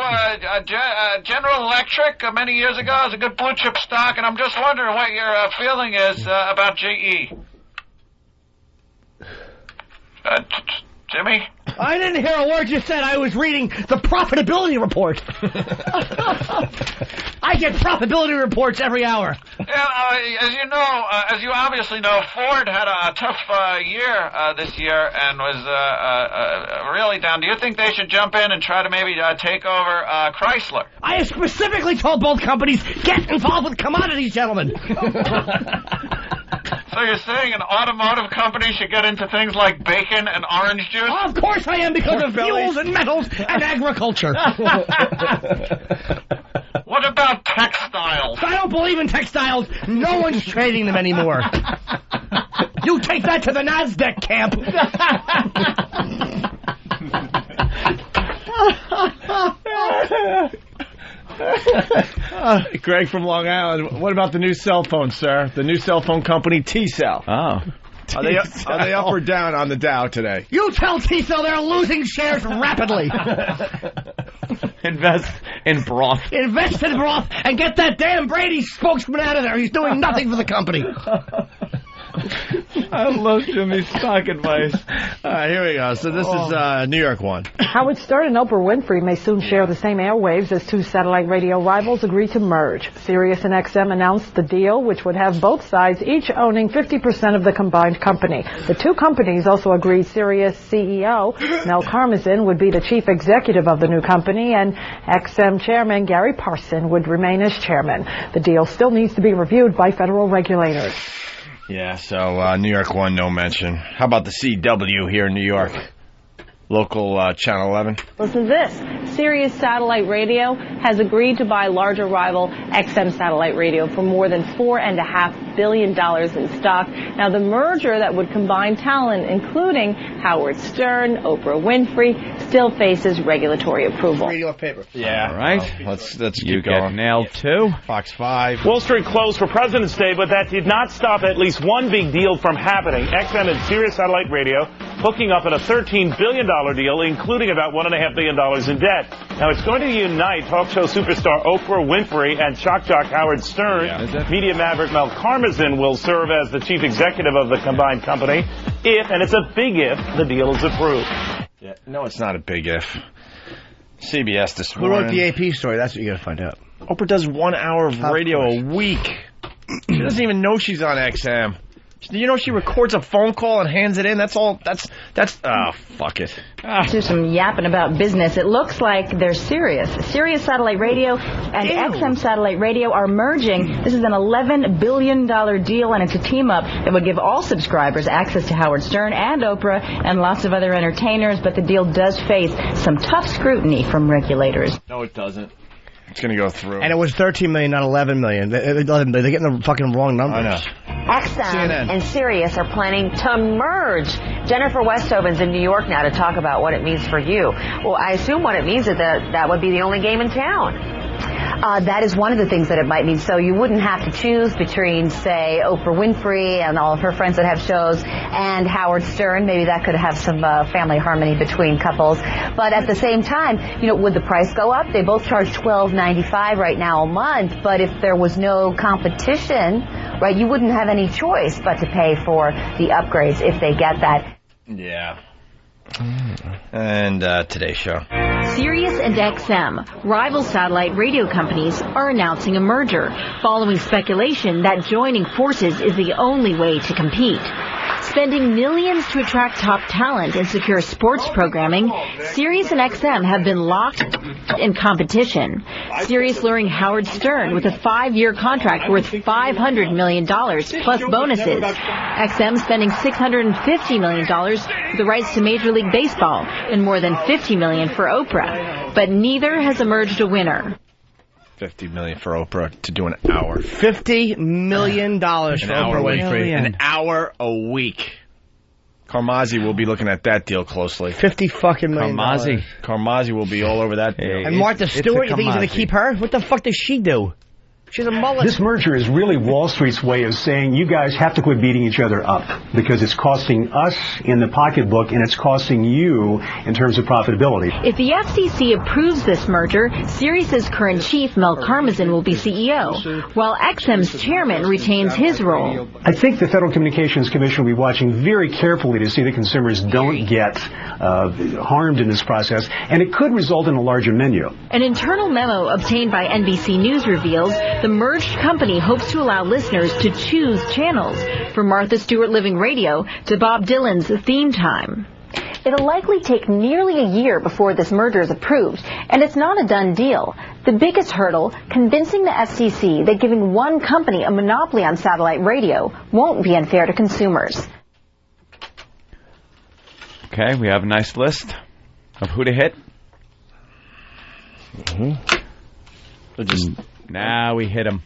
General Electric many years ago. It was a good blue chip stock, and I'm just wondering what your feeling is about GE. Jimmy? I didn't hear a word you said. I was reading the profitability report. I get profitability reports every hour. Yeah, as you know, as you obviously know, Ford had a tough year this year and was really down. Do you think they should jump in and try to maybe take over Chrysler? I have specifically told both companies, get involved with commodities, gentlemen. So you're saying an automotive company should get into things like bacon and orange juice? Of course I am, because of fuels and metals and agriculture. What about textiles? I don't believe in textiles. No one's trading them anymore. You take that to the NASDAQ camp. Greg from Long Island, what about the new cell phone, sir? The new cell phone company, T-Cell. Oh. Are they up or down on the Dow today? You tell T-Cell they're losing shares rapidly. Invest in broth. Invest in broth and get that damn Brady spokesman out of there. He's doing nothing for the company. I love Jimmy's stock advice. All right, here we go. So this is New York one. Howard Stern and Oprah Winfrey may soon share the same airwaves as two satellite radio rivals agree to merge. Sirius and XM announced the deal, which would have both sides each owning 50% of the combined company. The two companies also agreed Sirius CEO Mel Karmazin would be the chief executive of the new company, and XM chairman Gary Parson would remain as chairman. The deal still needs to be reviewed by federal regulators. Yeah, so New York one, no mention. How about the CW here in New York? Local Channel 11. Listen to this. Sirius Satellite Radio has agreed to buy larger rival XM Satellite Radio for more than $4.5 billion in stock. Now, the merger that would combine talent, including Howard Stern, Oprah Winfrey, still faces regulatory approval. Radio paper. Yeah. All right. Let's you keep going. Get nailed too. Fox 5. Wall Street closed for President's Day, but that did not stop at least one big deal from happening. XM and Sirius Satellite Radio hooking up in a $13 billion deal, including about $1.5 billion in debt. Now, it's going to unite talk show superstar Oprah Winfrey and shock jock Howard Stern. Yeah. Media maverick Mel Karmazin will serve as the chief executive of the combined company if, and it's a big if, the deal is approved. Yeah. No, it's not a big if. CBS this morning. Who wrote the AP story? That's what you got to find out. Oprah does 1 hour of radio a week. She doesn't even know she's on XM. You know she records a phone call and hands it in? That's all. That's. Oh, fuck it. Do some yapping about business. It looks like they're serious. Sirius Satellite Radio and XM Satellite Radio are merging. This is an $11 billion deal, and it's a team-up that would give all subscribers access to Howard Stern and Oprah and lots of other entertainers, but the deal does face some tough scrutiny from regulators. No, it doesn't. It's going to go through. And it was $13 million, not $11 million. They're getting the fucking wrong numbers. I know. XM and Sirius are planning to merge. Jennifer Westhoven's in New York now to talk about what it means for you. Well, I assume what it means is that would be the only game in town. That is one of the things that it might mean. So you wouldn't have to choose between, say, Oprah Winfrey and all of her friends that have shows and Howard Stern. Maybe that could have some family harmony between couples. But at the same time, would the price go up? They both charge $12.95 right now a month. But if there was no competition, right, you wouldn't have any choice but to pay for the upgrades if they get that. Yeah. And Today's Show. Sirius and XM, rival satellite radio companies, are announcing a merger, following speculation that joining forces is the only way to compete. Spending millions to attract top talent and secure sports programming, Sirius and XM have been locked in competition. Sirius luring Howard Stern with a 5-year contract worth $500 million plus bonuses. XM spending $650 million for the rights to Major League Baseball and more than $50 million for Oprah. But neither has emerged a winner. $50 million for Oprah to do an hour. $50 million for Oprah Winfrey. An hour a week. Carmazzi will be looking at that deal closely. $50 fucking million. Carmazzi will be all over that deal. And Martha Stewart, you think he's going to keep her? What the fuck does she do? She's a mullet. This merger is really Wall Street's way of saying you guys have to quit beating each other up because it's costing us in the pocketbook and it's costing you in terms of profitability. If the FCC approves this merger, Sirius's current chief, Mel Karmazin, will be CEO, while XM's chairman retains his role. I think the Federal Communications Commission will be watching very carefully to see that consumers don't get harmed in this process, and it could result in a larger menu. An internal memo obtained by NBC News reveals the merged company hopes to allow listeners to choose channels, from Martha Stewart Living Radio to Bob Dylan's Theme Time. It'll likely take nearly a year before this merger is approved, and it's not a done deal. The biggest hurdle, convincing the FCC that giving one company a monopoly on satellite radio won't be unfair to consumers. Okay, we have a nice list of who to hit. Now we hit him.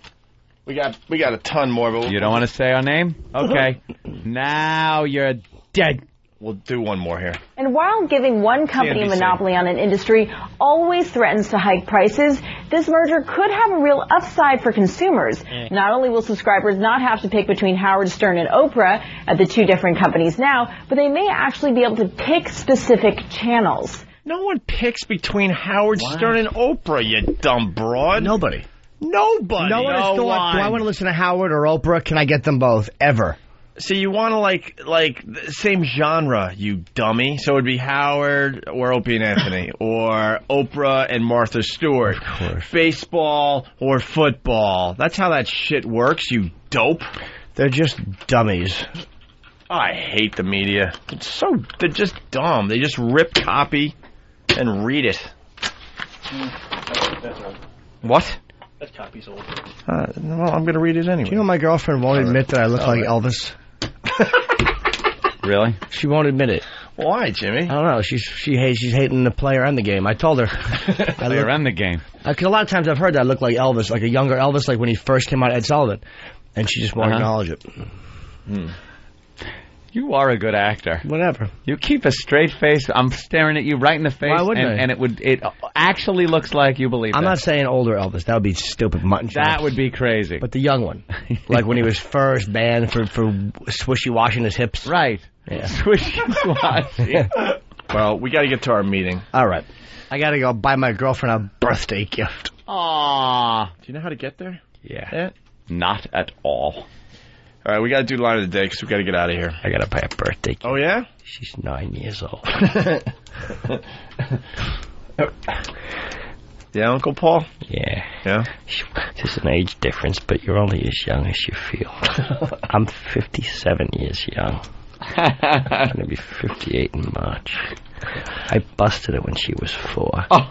We got a ton more, but you don't want to say our name? Okay. Now you're dead. We'll do one more here. And while giving one company a monopoly on an industry always threatens to hike prices, this merger could have a real upside for consumers. Not only will subscribers not have to pick between Howard Stern and Oprah at the two different companies now, but they may actually be able to pick specific channels. No one picks between Howard Stern and Oprah, you dumb broad. Nobody. No one has thought, do I want to listen to Howard or Oprah? Can I get them both? Ever. So you want to like the same genre, you dummy. So it would be Howard or Opie and Anthony, or Oprah and Martha Stewart. Of course. Baseball or football. That's how that shit works, you dope. They're just dummies. I hate the media. They're just dumb. They just rip copy and read it. That's old. What? That copy's old. Well, I'm going to read it anyway. Do you know my girlfriend won't admit that I look like Elvis? Really? She won't admit it. Why, Jimmy? I don't know. She's hating the player and the game. I told her. Player and the game. Because a lot of times I've heard that I look like Elvis, like a younger Elvis, like when he first came out, Ed Sullivan. And she just won't acknowledge it. You are a good actor. Whatever. You keep a straight face. I'm staring at you right in the face. Why wouldn't I? And it actually looks like you believe I'm not saying older Elvis. That would be stupid mutton chops. That would be crazy. But the young one. Like when he was first banned for swishy-washing his hips. Right. Yeah. Swishy-washy. Well, we got to get to our meeting. All right. I got to go buy my girlfriend a birthday gift. Aww. Do you know how to get there? Yeah. Not at all. All right, we got to do line of the day because we got to get out of here. I got to buy a birthday gift. Oh, yeah? She's 9 years old. Yeah, Uncle Paul? Yeah. Yeah? There's an age difference, but you're only as young as you feel. I'm 57 years young. I'm going to be 58 in March. I busted her when she was 4. Oh,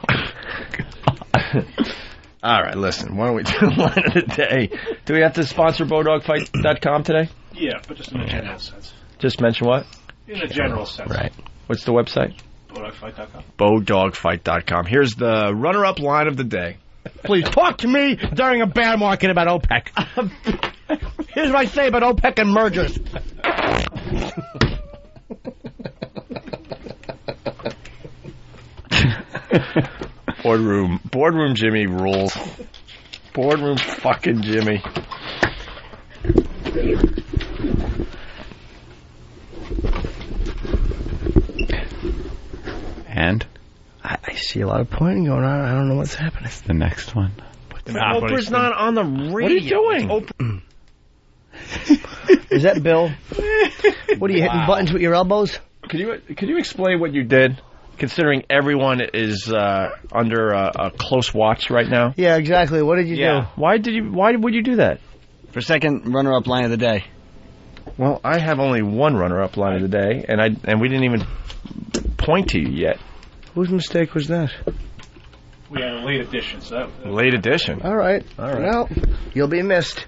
all right, listen, why don't we do the line of the day? Do we have to sponsor BowDogFight.com today? Yeah, but just in a general sense. Just mention what? In a general sense. Right. What's the website? BowDogFight.com. BowDogFight.com. Here's the runner-up line of the day. Please talk to me during a bear market about OPEC. Here's what I say about OPEC and mergers. Boardroom Jimmy rules. Boardroom fucking Jimmy. And? I see a lot of pointing going on. I don't know what's happening. It's the next one. Oprah's not on the radio. What are you doing? Is that Bill? What are you hitting buttons with your elbows? could you explain what you did, considering everyone is under a close watch right now? Yeah, exactly. What did you do? Why would you do that? For second runner-up line of the day. Well, I have only one runner-up line of the day, and we didn't even point to you yet. Whose mistake was that? We had a late edition, so that late edition. All right. Well, you'll be missed.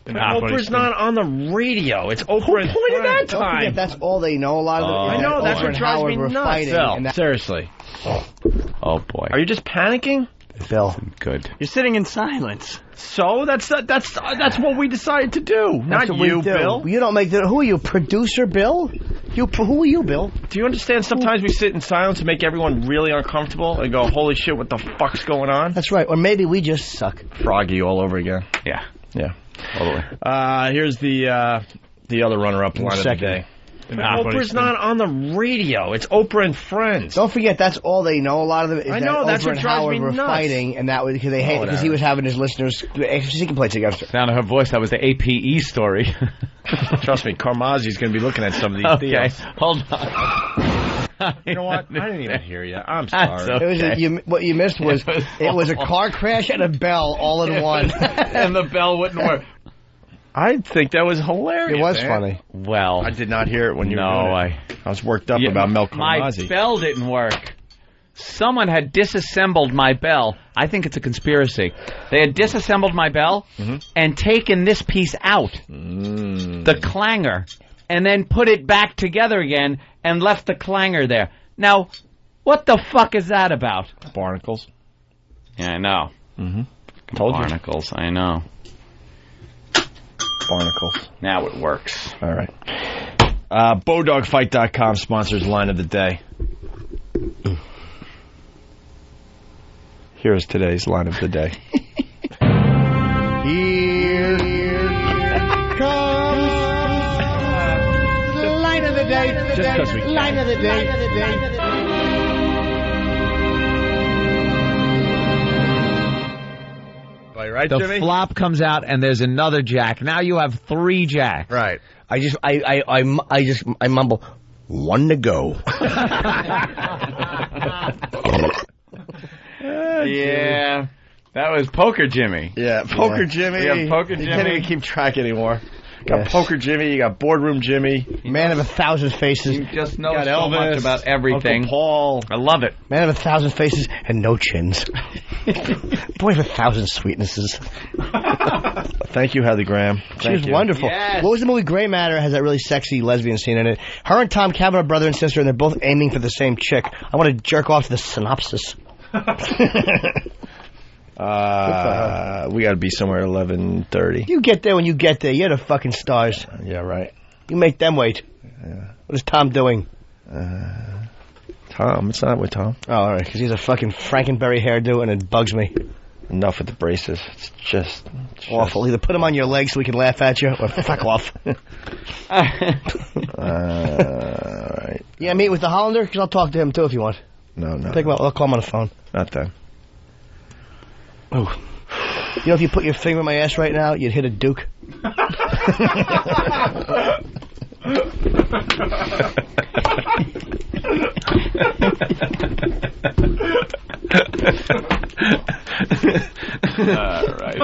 Oprah's not on the radio. It's Oprah. Who pointed that time? Don't forget, that's all they know. A lot of I know. That's what drives me nuts. Phil, seriously. Oh boy. Are you just panicking? Phil. Good. You're sitting in silence. So that's what we decided to do. Not you, Bill. You don't make the. Who are you, producer, Bill? Who are you, Bill? Do you understand? Sometimes we sit in silence and make everyone really uncomfortable and go, "Holy shit, what the fuck's going on?" That's right. Or maybe we just suck. Froggy all over again. Yeah. Totally. Here's the other runner-up line of the day. Oprah's not on the radio. It's Oprah and Friends. Don't forget, that's all they know. A lot of them. Is I know. that That's Oprah what and drives Howard me were nuts. fighting, and that was because they hate because he was having his listeners seeking plates against her. Sound of her voice. That was the APE story. Trust me, Carmazzi's going to be looking at some of these deals. Hold on. You know what? I didn't even hear you. I'm sorry. Okay. What you missed was it was a car crash and a bell all in one, and the bell wouldn't work. I think that was hilarious. It was funny. Well, I did not hear it when you were doing it. I was worked up about Mel Carmazzi. My bell didn't work. Someone had disassembled my bell. I think it's a conspiracy. They had disassembled my bell and taken this piece out, the clanger, and then put it back together again and left the clanger there. Now, what the fuck is that about? Barnacles. Yeah, I know. Told you. Barnacles, I know. Barnacles. Now it works. All right. Bodogfight.com sponsors line of the day. Here's today's line of the day. Here comes the line of the day. Just 'cause we can. Line of the day. Right, the Jimmy? flop comes out and there's another jack. Now you have 3 jacks. Right. I mumble, 1 to go. Yeah. That was Poker Jimmy. Yeah, Poker Jimmy. We have Poker Jimmy. You can't even keep track anymore. Got Poker Jimmy, you got Boardroom Jimmy. Man of 1,000 faces. You just know got so Elvis, much about everything. Uncle Paul. I love it. Man of 1,000 faces and no chins. Boy of 1,000 sweetnesses. Thank you, Heather Graham. She was wonderful. Yes. What was the movie Gray Matter? Has that really sexy lesbian scene in it. Her and Tom Cavanaugh, brother and sister, and they're both aiming for the same chick. I want to jerk off to the synopsis. We got to be somewhere at 11:30. You get there when you get there. You're the fucking stars. Yeah, right. You make them wait. Yeah. What is Tom doing? Tom. It's not with Tom. Oh, all right, because he's a fucking Frankenberry hairdo, and it bugs me. Enough with the braces. It's just awful. Either put them on your legs so we can laugh at you, or fuck off. All right. Yeah, meet with the Hollander, because I'll talk to him, too, if you want. No. Pick him up. I'll call him on the phone. Not then. Oh. You know, if you put your finger in my ass right now, you'd hit a Duke. All right.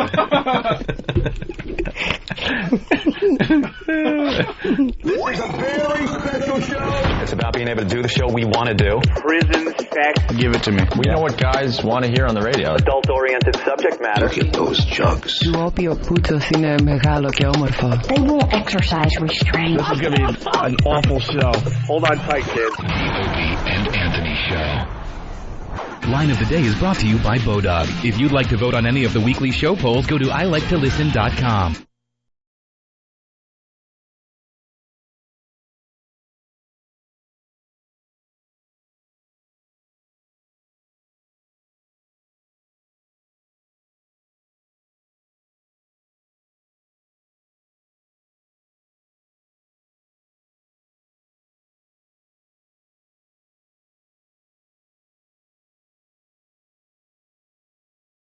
This is a very special show. It's about being able to do the show we want to do. Prison sex. Give it to me. We know what guys want to hear on the radio. Adult-oriented subject matter. Look at those jugs. Του όποιου πούτος είναι μεγάλο και όμορφο. They won't exercise restraint. This is going to be an awful show. Hold on tight, kids. Opie and Anthony Show. Line of the Day is brought to you by Bodog. If you'd like to vote on any of the weekly show polls, go to iliketolisten.com.